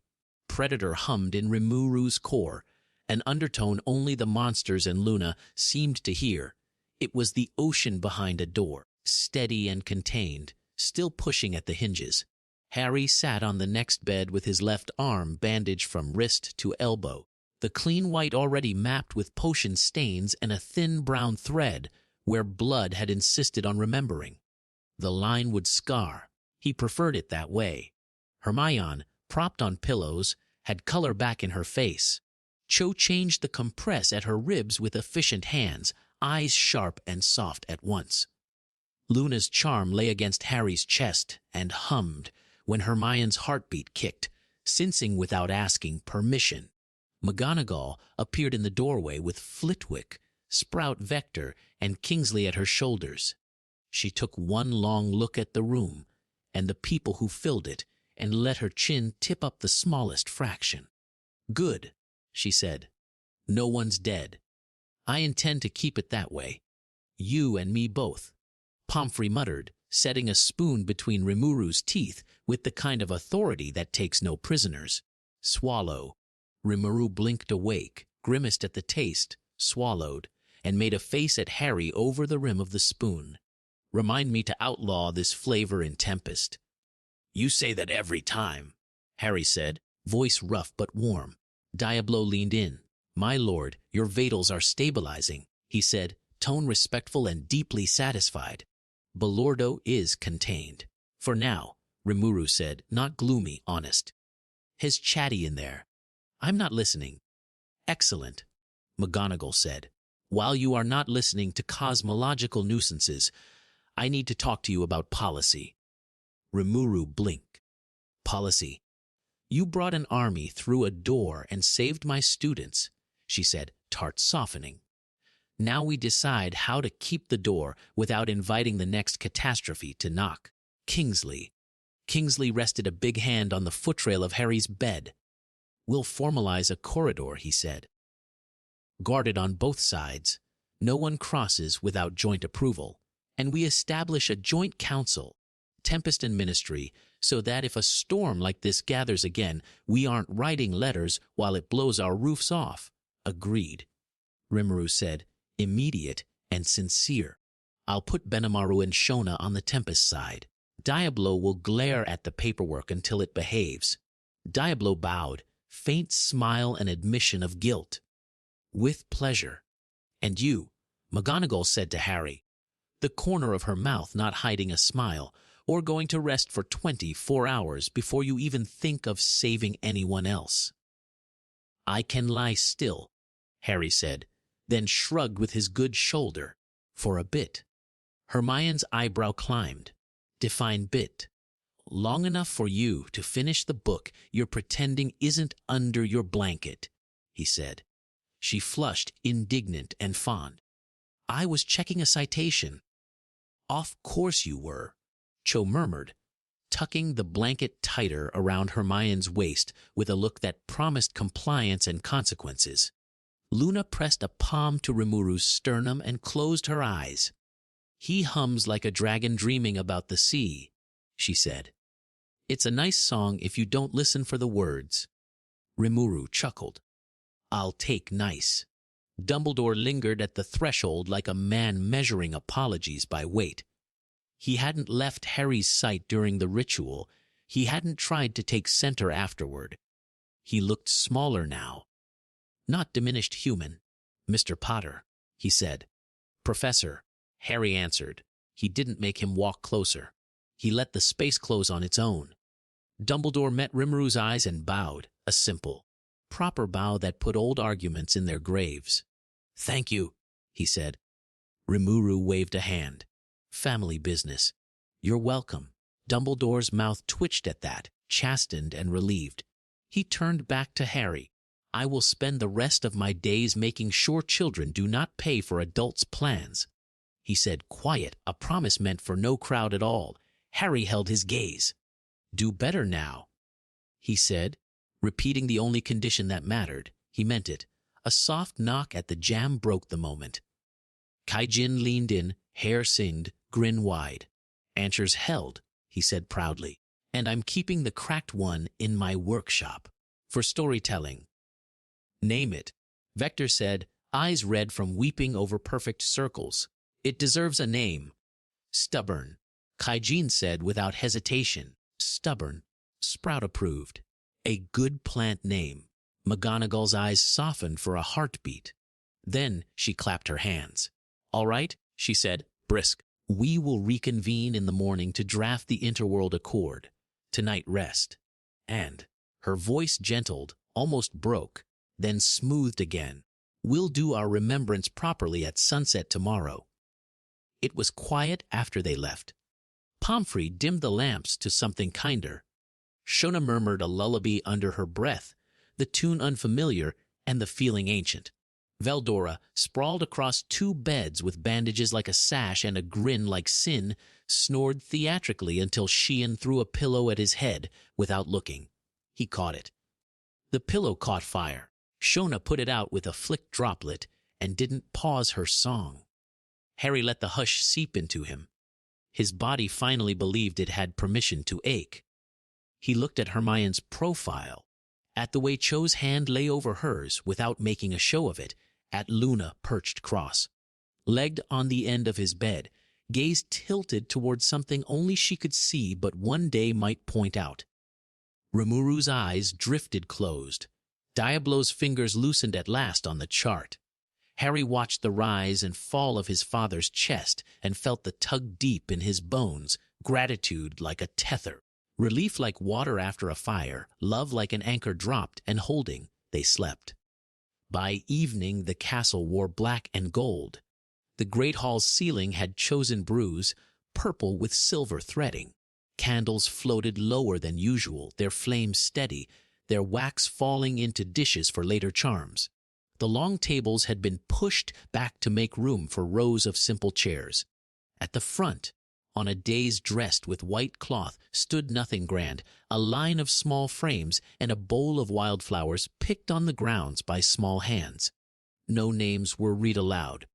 [SPEAKER 2] Predator hummed in Rimuru's core, an undertone only the monsters and Luna seemed to hear. It was the ocean behind a door, steady and contained, still pushing at the hinges. Harry sat on the next bed with his left arm bandaged from wrist to elbow, the clean white already mapped with potion stains and a thin brown thread where blood had insisted on remembering. The line would scar. He preferred it that way. Hermione, propped on pillows, had color back in her face. Cho changed the compress at her ribs with efficient hands, eyes sharp and soft at once. Luna's charm lay against Harry's chest and hummed when Hermione's heartbeat kicked, sensing without asking permission. McGonagall appeared in the doorway with Flitwick, Sprout Vector, and Kingsley at her shoulders. She took one long look at the room and the people who filled it and let her chin tip up the smallest fraction. "Good," she said. "No one's dead. I intend to keep it that way. You and me both," Pomfrey muttered, setting a spoon between Rimuru's teeth with the kind of authority that takes no prisoners. "Swallow." Rimuru blinked awake, grimaced at the taste, swallowed, and made a face at Harry over the rim of the spoon. "Remind me to outlaw this flavor in Tempest." "You say that every time," Harry said, voice rough but warm. Diablo leaned in. "My lord, your vitals are stabilizing," he said, tone respectful and deeply satisfied. "Belordo is contained. For now," Rimuru said, not gloomy, honest. "His chatty in there." "I'm not listening." "Excellent," McGonagall said. "While you are not listening to cosmological nuisances, I need to talk to you about policy." Rimuru blinked. "Policy? You brought an army through a door and saved my students," she said, tart softening. "Now we decide how to keep the door without inviting the next catastrophe to knock." Kingsley rested a big hand on the footrail of Harry's bed. "We'll formalize a corridor," he said. "Guarded on both sides. No one crosses without joint approval. And we establish a joint council, Tempest and Ministry, so that if a storm like this gathers again, we aren't writing letters while it blows our roofs off." "Agreed," Rimuru said, immediate and sincere. "I'll put Benimaru and Shona on the Tempest side. Diablo will glare at the paperwork until it behaves." Diablo bowed, faint smile and admission of guilt. "With pleasure." "And you," McGonagall said to Harry, the corner of her mouth not hiding a smile, "or going to rest for 24 hours before you even think of saving anyone else." "I can lie still," Harry said, then shrugged with his good shoulder. "For a bit." Hermione's eyebrow climbed. "Define bit." "Long enough for you to finish the book you're pretending isn't under your blanket," he said. She flushed, indignant and fond. "I was checking a citation." "Of course you were," Cho murmured. tucking the blanket tighter around Hermione's waist with a look that promised compliance and consequences. Luna pressed a palm to Rimuru's sternum and closed her eyes. "He hums like a dragon dreaming about the sea," she said. "It's a nice song if you don't listen for the words." Rimuru chuckled. "I'll take nice." Dumbledore lingered at the threshold like a man measuring apologies by weight. He hadn't left Harry's sight during the ritual. He hadn't tried to take center afterward. He looked smaller now. "Not diminished human, Mr. Potter," he said. "Professor," Harry answered. He didn't make him walk closer. He let the space close on its own. Dumbledore met Rimuru's eyes and bowed, a simple, proper bow that put old arguments in their graves. "Thank you," he said. Rimuru waved a hand. "Family business." "You're welcome." Dumbledore's mouth twitched at that, chastened and relieved. He turned back to Harry. "I will spend the rest of my days making sure children do not pay for adults' plans." He said, quiet, a promise meant for no crowd at all. Harry held his gaze. "Do better now," he said, repeating the only condition that mattered. He meant it. A soft knock at the jamb broke the moment. Kaijin leaned in, hair singed, grin wide. "Answers held," he said proudly. "And I'm keeping the cracked one in my workshop. For storytelling." "Name it," Vector said, eyes red from weeping over perfect circles. "It deserves a name." "Stubborn," Kaijin said without hesitation. "Stubborn," Sprout approved. "A good plant name." McGonagall's eyes softened for a heartbeat. Then she clapped her hands. "All right," she said, brisk. "We will reconvene in the morning to draft the Interworld Accord. Tonight rest." And her voice gentled, almost broke, then smoothed again. "We'll do our remembrance properly at sunset tomorrow." It was quiet after they left. Pomfrey dimmed the lamps to something kinder. Shona murmured a lullaby under her breath, the tune unfamiliar and the feeling ancient. Veldora, sprawled across two beds with bandages like a sash and a grin like sin, snored theatrically until Sheehan threw a pillow at his head without looking. He caught it. The pillow caught fire. Shona put it out with a flick droplet and didn't pause her song. Harry let the hush seep into him. His body finally believed it had permission to ache. He looked at Hermione's profile, at the way Cho's hand lay over hers without making a show of it, at Luna perched cross, legged on the end of his bed, gaze tilted toward something only she could see but one day might point out. Rimuru's eyes drifted closed. Diablo's fingers loosened at last on the chart. Harry watched the rise and fall of his father's chest and felt the tug deep in his bones, gratitude like a tether, relief like water after a fire, love like an anchor dropped, and holding, they slept. By evening the castle wore black and gold. The great hall's ceiling had chosen bruise, purple with silver threading. Candles floated lower than usual, their flames steady, their wax falling into dishes for later charms. The long tables had been pushed back to make room for rows of simple chairs. At the front, on a dais dressed with white cloth, stood nothing grand, a line of small frames and a bowl of wildflowers picked on the grounds by small hands. No names were read aloud.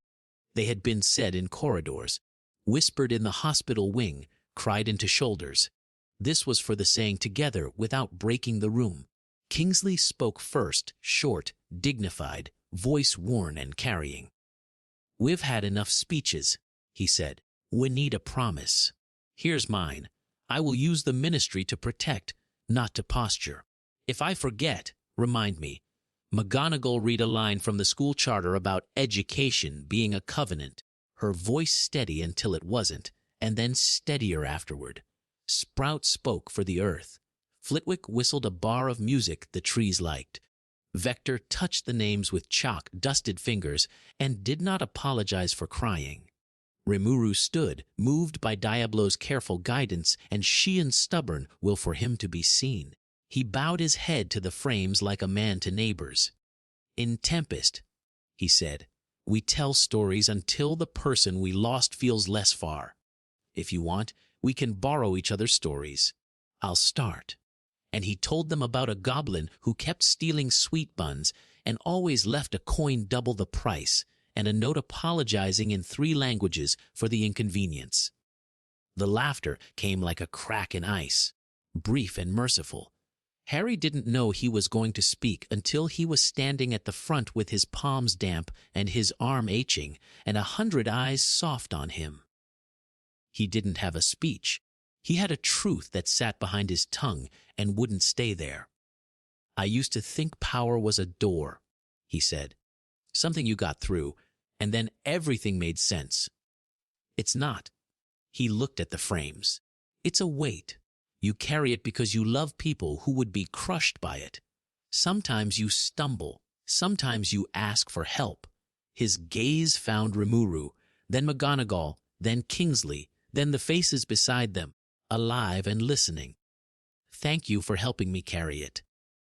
[SPEAKER 2] They had been said in corridors, whispered in the hospital wing, cried into shoulders. This was for the saying together without breaking the room. Kingsley spoke first, short, dignified, voice worn and carrying. "We've had enough speeches," he said. "We need a promise. Here's mine. I will use the ministry to protect, not to posture. If I forget, remind me." McGonagall read a line from the school charter about education being a covenant, her voice steady until it wasn't, and then steadier afterward. Sprout spoke for the earth. Flitwick whistled a bar of music the trees liked. Vector touched the names with chalk-dusted fingers and did not apologize for crying. Rimuru stood, moved by Diablo's careful guidance, and Sheehan's stubborn will for him to be seen. He bowed his head to the frames like a man to neighbors. "In Tempest," he said, "we tell stories until the person we lost feels less far. If you want, we can borrow each other's stories. I'll start." And he told them about a goblin who kept stealing sweet buns and always left a coin double the price and a note apologizing in 3 languages for the inconvenience. The laughter came like a crack in ice, brief and merciful. Harry didn't know he was going to speak until he was standing at the front with his palms damp and his arm aching and 100 eyes soft on him. He didn't have a speech. He had a truth that sat behind his tongue and wouldn't stay there. "I used to think power was a door," he said. "Something you got through, and then everything made sense. It's not." He looked at the frames. "It's a weight. You carry it because you love people who would be crushed by it. Sometimes you stumble. Sometimes you ask for help." His gaze found Rimuru, then McGonagall, then Kingsley, then the faces beside them, alive and listening. "Thank you for helping me carry it."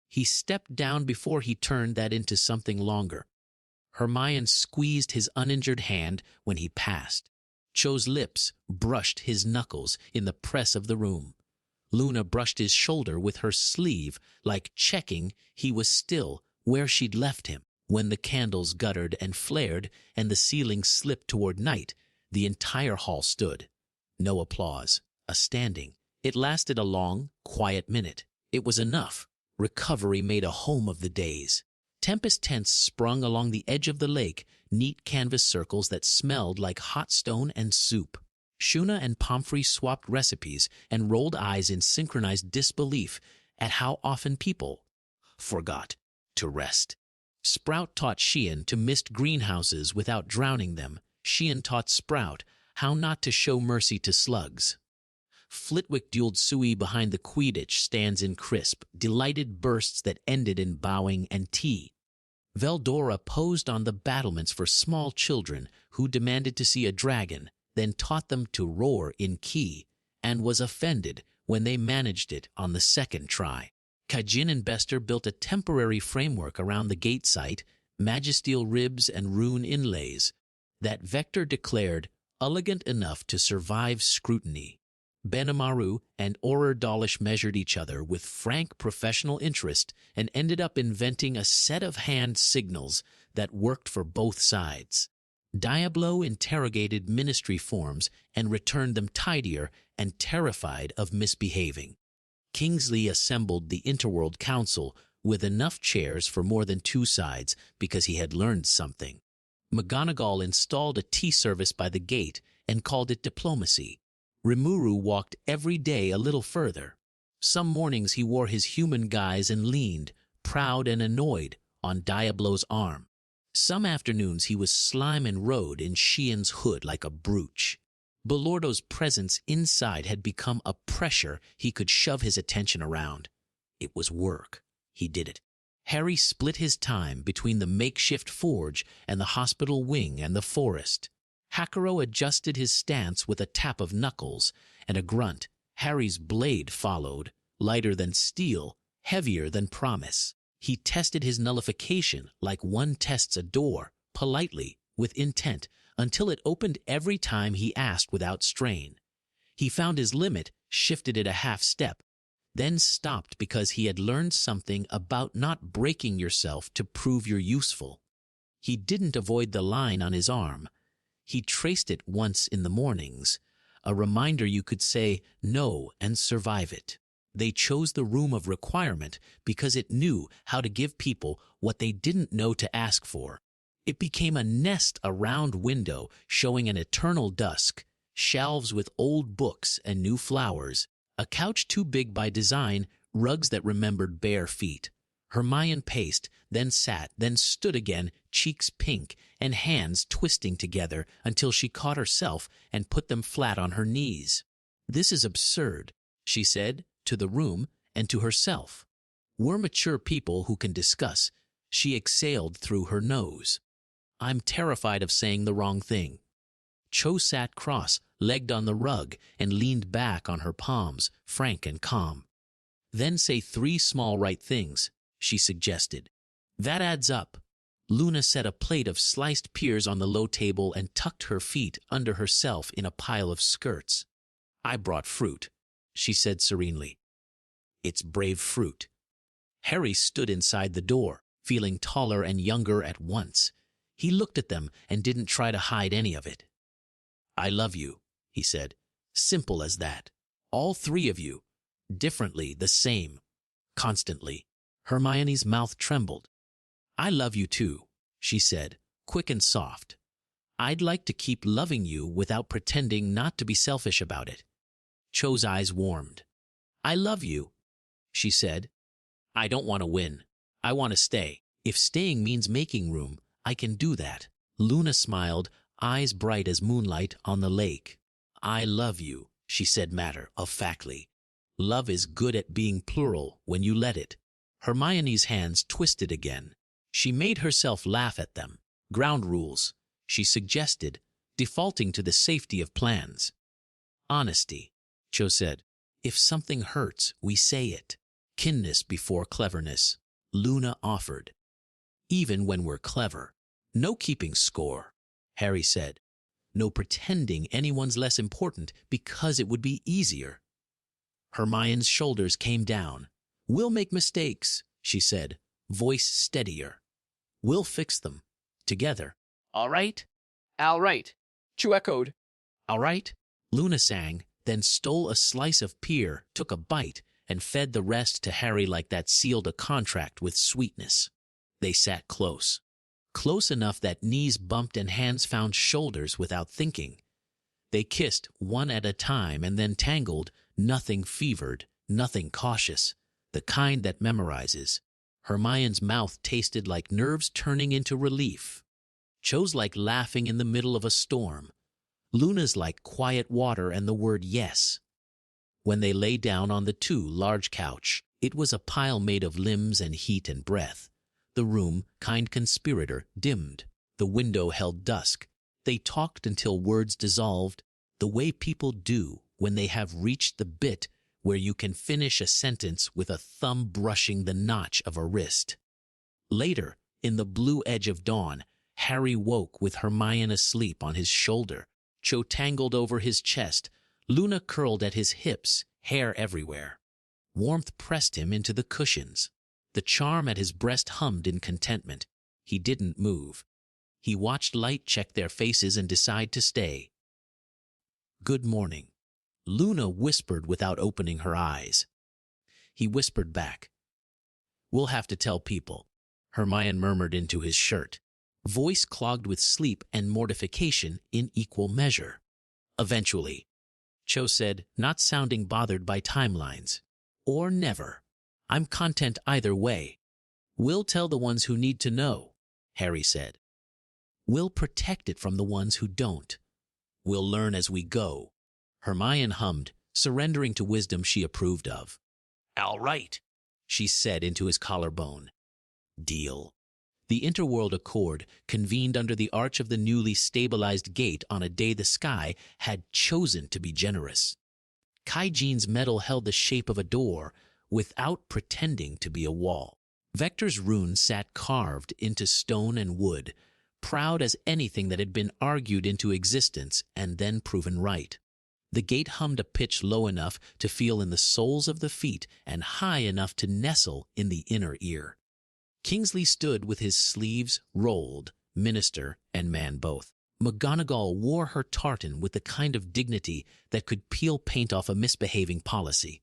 [SPEAKER 2] He stepped down before he turned that into something longer. Hermione squeezed his uninjured hand when he passed. Cho's lips brushed his knuckles in the press of the room. Luna brushed his shoulder with her sleeve, like checking he was still where she'd left him. When the candles guttered and flared and the ceiling slipped toward night, the entire hall stood. No applause, a standing. It lasted a long, quiet minute. It was enough. Recovery made a home of the days. Tempest tents sprung along the edge of the lake, neat canvas circles that smelled like hot stone and soup. Shuna and Pomfrey swapped recipes and rolled eyes in synchronized disbelief at how often people forgot to rest. Sprout taught Sheehan to mist greenhouses without drowning them. Sheehan taught Sprout how not to show mercy to slugs. Flitwick dueled Suey behind the Quidditch stands in crisp, delighted bursts that ended in bowing and tea. Veldora posed on the battlements for small children who demanded to see a dragon, then taught them to roar in key, and was offended when they managed it on the second try. Kajin and Bester built a temporary framework around the gate site, magisteel ribs and rune inlays, that Vector declared elegant enough to survive scrutiny. Benimaru and Auror Dawlish measured each other with frank professional interest and ended up inventing a set of hand signals that worked for both sides. Diablo interrogated ministry forms and returned them tidier and terrified of misbehaving. Kingsley assembled the Interworld Council with enough chairs for more than 2 sides because he had learned something. McGonagall installed a tea service by the gate and called it diplomacy. Rimuru walked every day a little further. Some mornings he wore his human guise and leaned, proud and annoyed, on Diablo's arm. Some afternoons he was slime and rode in Sheehan's hood like a brooch. Belordo's presence inside had become a pressure he could shove his attention around. It was work. He did it. Harry split his time between the makeshift forge and the hospital wing and the forest. Hakaro adjusted his stance with a tap of knuckles and a grunt. Harry's blade followed, lighter than steel, heavier than promise. He tested his nullification like one tests a door, politely, with intent, until it opened every time he asked without strain. He found his limit, shifted it a half step, then stopped because he had learned something about not breaking yourself to prove you're useful. He didn't avoid the line on his arm. He traced it once in the mornings, a reminder you could say no and survive it. They chose the room of requirement because it knew how to give people what they didn't know to ask for. It became a nest, a round window showing an eternal dusk, shelves with old books and new flowers, a couch too big by design, rugs that remembered bare feet. Hermione paced, then sat, then stood again, cheeks pink and hands twisting together until she caught herself and put them flat on her knees. "This is absurd," she said, to the room and to herself. "We're mature people who can discuss." She exhaled through her nose. "I'm terrified of saying the wrong thing." Cho sat cross-legged on the rug and leaned back on her palms, frank and calm. "Then say 3 small right things," she suggested. "That adds up." Luna set a plate of sliced pears on the low table and tucked her feet under herself in a pile of skirts. "I brought fruit," she said serenely. It's brave fruit. Harry stood inside the door, feeling taller and younger at once. He looked at them and didn't try to hide any of it. I love you, he said. Simple as that. All three of you. Differently, the same. Constantly. Hermione's mouth trembled. I love you too, she said, quick and soft. I'd like to keep loving you without pretending not to be selfish about it. Cho's eyes warmed. I love you, she said. I don't want to win. I want to stay. If staying means making room, I can do that. Luna smiled, eyes bright as moonlight on the lake. I love you, she said matter-of-factly. Love is good at being plural when you let it. Hermione's hands twisted again. She made herself laugh at them. Ground rules, she suggested, defaulting to the safety of plans. Honesty, Cho said. If something hurts, we say it. Kinness before cleverness, Luna offered. Even when we're clever. No keeping score, Harry said. No pretending anyone's less important because it would be easier. Hermione's shoulders came down. We'll make mistakes, she said, voice steadier. We'll fix them. Together.
[SPEAKER 4] All right? All right, Cho echoed.
[SPEAKER 2] All right? Luna sang, then stole a slice of pear, took a bite, and fed the rest to Harry like that sealed a contract with sweetness. They sat close. Close enough that knees bumped and hands found shoulders without thinking. They kissed one at a time and then tangled, nothing fevered, nothing cautious, the kind that memorizes. Hermione's mouth tasted like nerves turning into relief. Cho's like laughing in the middle of a storm. Luna's like quiet water and the word yes. When they lay down on the large couch, it was a pile made of limbs and heat and breath. The room, kind conspirator, dimmed. The window held dusk. They talked until words dissolved, the way people do when they have reached the bit where you can finish a sentence with a thumb brushing the notch of a wrist. Later, in the blue edge of dawn, Harry woke with Hermione asleep on his shoulder, Cho tangled over his chest, Luna curled at his hips, hair everywhere. Warmth pressed him into the cushions. The charm at his breast hummed in contentment. He didn't move. He watched light check their faces and decide to stay. Good morning, Luna whispered without opening her eyes. He whispered back. We'll have to tell people, Hermione murmured into his shirt, voice clogged with sleep and mortification in equal measure. Eventually, Cho said, not sounding bothered by timelines. Or never. I'm content either way. We'll tell the ones who need to know, Harry said. We'll protect it from the ones who don't. We'll learn as we go. Hermione hummed, surrendering to wisdom she approved of. All right, she said into his collarbone. Deal. The Interworld Accord convened under the arch of the newly stabilized gate on a day the sky had chosen to be generous. Kaijine's metal held the shape of a door without pretending to be a wall. Vector's rune sat carved into stone and wood, proud as anything that had been argued into existence and then proven right. The gate hummed a pitch low enough to feel in the soles of the feet and high enough to nestle in the inner ear. Kingsley stood with his sleeves rolled, minister and man both. McGonagall wore her tartan with the kind of dignity that could peel paint off a misbehaving policy.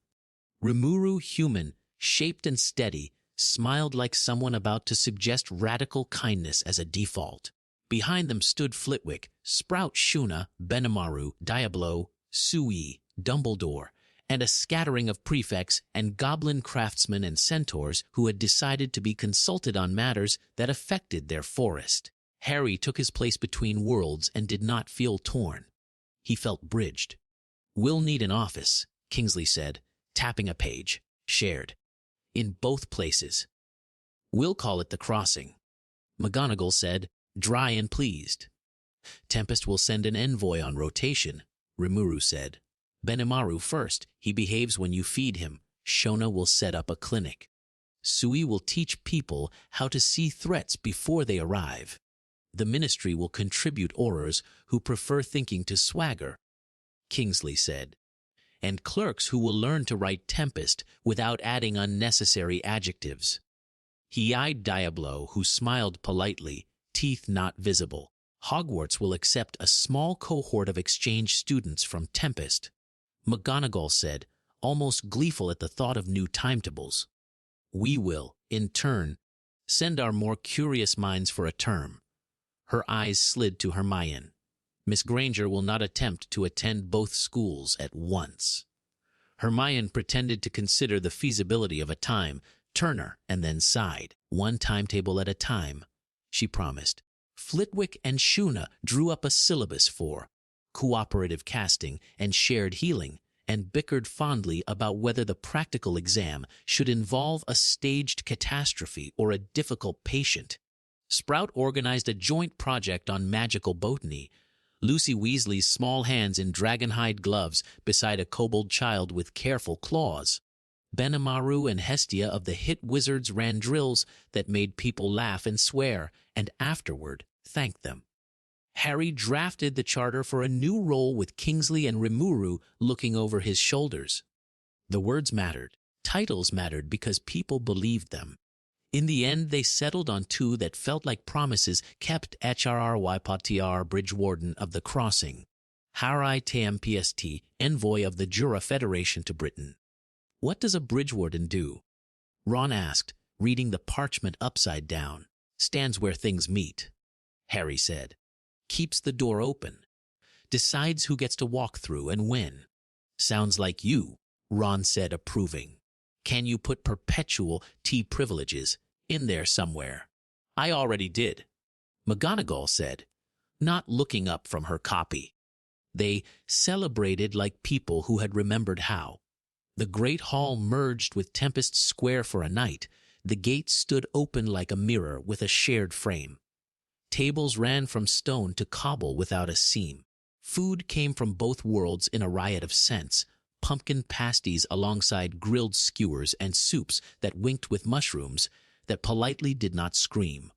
[SPEAKER 2] Rimuru, human, shaped and steady, smiled like someone about to suggest radical kindness as a default. Behind them stood Flitwick, Sprout Shuna, Benimaru, Diablo, Sui, Dumbledore, and a scattering of prefects and goblin craftsmen and centaurs who had decided to be consulted on matters that affected their forest. Harry took his place between worlds and did not feel torn. He felt bridged. We'll need an office, Kingsley said, tapping a page, shared. In both places. We'll call it the Crossing. McGonagall said, dry and pleased. Tempest will send an envoy on rotation, Rimuru said. Benimaru first, he behaves when you feed him. Shona will set up a clinic. Sui will teach people how to see threats before they arrive. The ministry will contribute aurors who prefer thinking to swagger, Kingsley said. and clerks who will learn to write Tempest without adding unnecessary adjectives. He eyed Diablo, who smiled politely, teeth not visible. Hogwarts will accept a small cohort of exchange students from Tempest, McGonagall said, almost gleeful at the thought of new timetables. We will, in turn, send our more curious minds for a term. Her eyes slid to Hermione. Miss Granger will not attempt to attend both schools at once. Hermione pretended to consider the feasibility of a time turner and then sighed. One timetable at a time, she promised. Flitwick and Shuna drew up a syllabus for cooperative casting and shared healing, and bickered fondly about whether the practical exam should involve a staged catastrophe or a difficult patient. Sprout organized a joint project on magical botany, Lucy Weasley's small hands in dragonhide gloves beside a kobold child with careful claws. Benimaru and Hestia of the hit wizards ran drills that made people laugh and swear, and afterward thank them. Harry drafted the charter for a new role with Kingsley and Rimuru looking over his shoulders. The words mattered. Titles mattered because people believed them. In the end, they settled on two that felt like promises kept. HRRY Bridge Warden of the Crossing, Hari TMPST, Envoy of the Jura Federation to Britain. What does a bridge warden do? Ron asked, reading the parchment upside down. Stands where things meet, Harry said. Keeps the door open. Decides who gets to walk through and when. Sounds like you, Ron said, approving. Can you put perpetual T privileges in there somewhere? I already did, McGonagall said, not looking up from her copy. They celebrated like people who had remembered how. The great hall merged with Tempest Square for a night. The gates stood open like a mirror with a shared frame. Tables ran from stone to cobble without a seam. Food came from both worlds in a riot of scents, pumpkin pasties alongside grilled skewers and soups that winked with mushrooms that politely did not scream.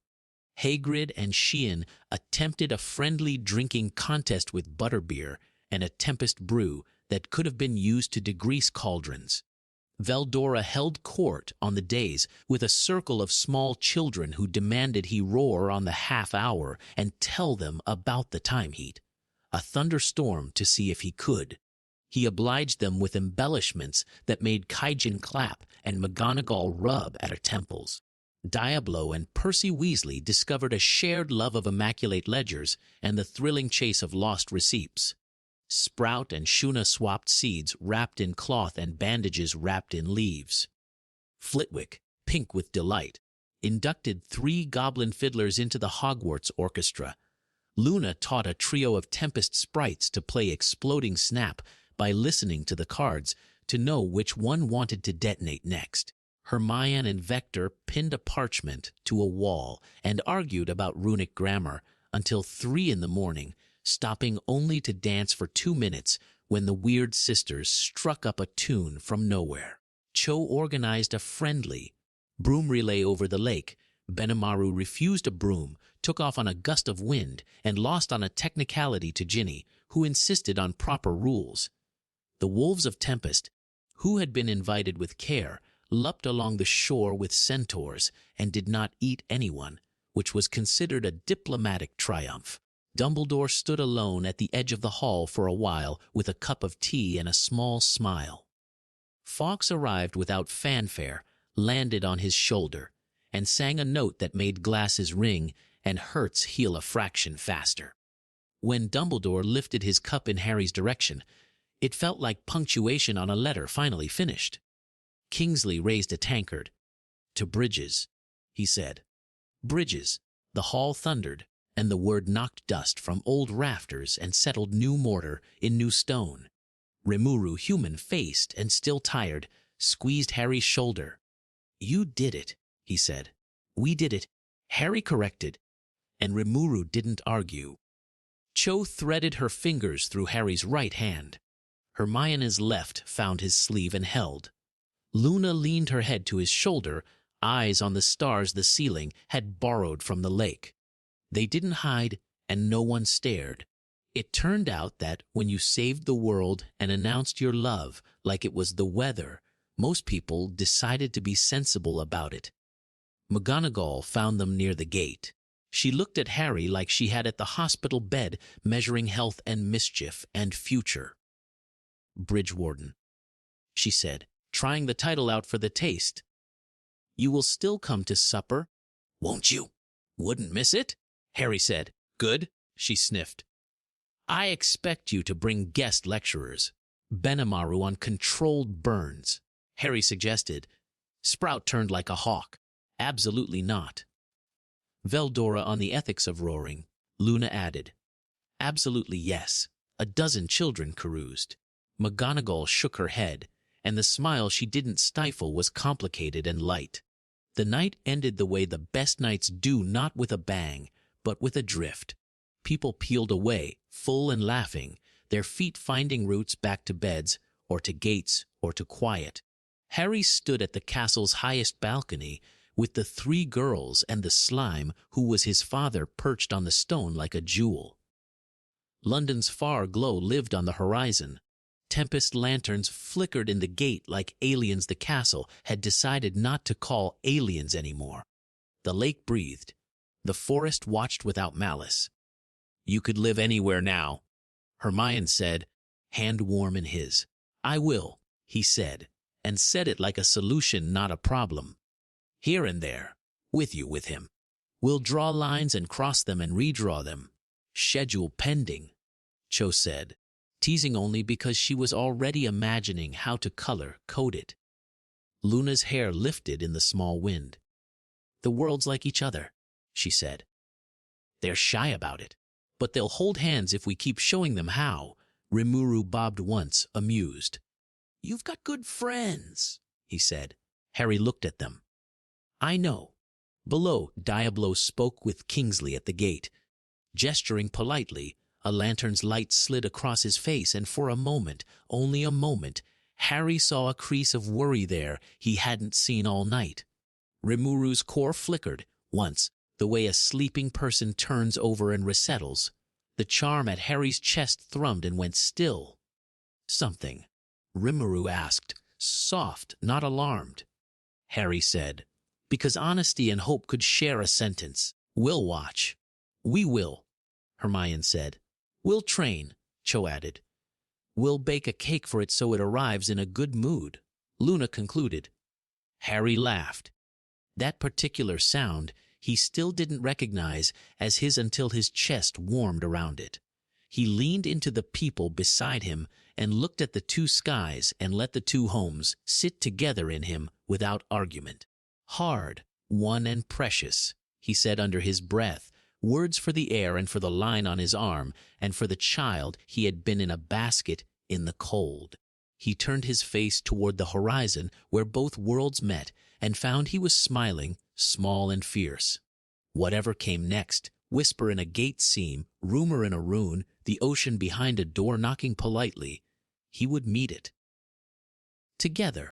[SPEAKER 2] Hagrid and Sheehan attempted a friendly drinking contest with butterbeer and a Tempest brew that could have been used to degrease cauldrons. Veldora held court on the days with a circle of small children who demanded he roar on the half hour and tell them about the time heat. A thunderstorm to see if he could. He obliged them with embellishments that made Kaijin clap and McGonagall rub at her temples. Diablo and Percy Weasley discovered a shared love of immaculate ledgers and the thrilling chase of lost receipts. Sprout and Shuna swapped seeds wrapped in cloth and bandages wrapped in leaves. Flitwick, pink with delight, inducted 3 goblin fiddlers into the Hogwarts orchestra. Luna taught a trio of Tempest sprites to play Exploding Snap by listening to the cards to know which one wanted to detonate next. Hermione and Vector pinned a parchment to a wall and argued about runic grammar until 3 in the morning, stopping only to dance for 2 minutes when the Weird Sisters struck up a tune from nowhere. Cho organized a friendly broom relay over the lake. Benimaru refused a broom, took off on a gust of wind, and lost on a technicality to Ginny, who insisted on proper rules. The Wolves of Tempest, who had been invited with care, leapt along the shore with centaurs and did not eat anyone, which was considered a diplomatic triumph. Dumbledore stood alone at the edge of the hall for a while with a cup of tea and a small smile. Fawkes arrived without fanfare, landed on his shoulder, and sang a note that made glasses ring and hurts heal a fraction faster. When Dumbledore lifted his cup in Harry's direction, it felt like punctuation on a letter finally finished. Kingsley raised a tankard. To Bridges, he said. Bridges, the hall thundered, and the word knocked dust from old rafters and settled new mortar in new stone. Rimuru, human-faced and still tired, squeezed Harry's shoulder. You did it, he said. We did it, Harry corrected, and Rimuru didn't argue. Cho threaded her fingers through Harry's right hand. Hermione's left found his sleeve and held. Luna leaned her head to his shoulder, eyes on the stars the ceiling had borrowed from the lake. They didn't hide, and no one stared. It turned out that when you saved the world and announced your love like it was the weather, most people decided to be sensible about it. McGonagall found them near the gate. She looked at Harry like she had at the hospital bed, measuring health and mischief and future. Bridgewarden, she said, trying the title out for the taste. You will still come to supper, won't you? Wouldn't miss it, Harry said. Good, she sniffed. I expect you to bring guest lecturers. Benimaru on controlled burns, Harry suggested. Sprout turned like a hawk. Absolutely not. Veldora on the ethics of roaring, Luna added. Absolutely yes. A dozen children caroused. McGonagall shook her head, and the smile she didn't stifle was complicated and light. The night ended the way the best nights do, not with a bang, but with a drift. People peeled away, full and laughing, their feet finding routes back to beds, or to gates, or to quiet. Harry stood at the castle's highest balcony, with the 3 girls and the slime who was his father perched on the stone like a jewel. London's far glow lived on the horizon. Tempest lanterns flickered in the gate like aliens the castle had decided not to call aliens anymore. The lake breathed. The forest watched without malice. You could live anywhere now, Hermione said, hand warm in his. I will, he said, and said it like a solution, not a problem. Here and there, with him. We'll draw lines and cross them and redraw them. Schedule pending, Cho said, teasing only because she was already imagining how to color-code it. Luna's hair lifted in the small wind. The world's like each other, she said. They're shy about it, but they'll hold hands if we keep showing them how, Rimuru bobbed once, amused. You've got good friends, he said. Harry looked at them. I know. Below, Diablo spoke with Kingsley at the gate. Gesturing politely, a lantern's light slid across his face, and for a moment, only a moment, Harry saw a crease of worry there he hadn't seen all night. Rimuru's core flickered, once, the way a sleeping person turns over and resettles. The charm at Harry's chest thrummed and went still. Something, Rimuru asked, soft, not alarmed. Harry said, because honesty and hope could share a sentence. We'll watch. We will, Hermione said. We'll train, Cho added. We'll bake a cake for it so it arrives in a good mood, Luna concluded. Harry laughed. That particular sound he still didn't recognize as his until his chest warmed around it. He leaned into the people beside him and looked at the 2 skies and let the 2 homes sit together in him without argument. Hard, won and precious, he said under his breath, words for the air and for the line on his arm and for the child he had been in a basket in the cold. He turned his face toward the horizon where both worlds met and found he was smiling, small and fierce. Whatever came next, whisper in a gate seam, rumor in a rune, the ocean behind a door knocking politely, he would meet it. Together.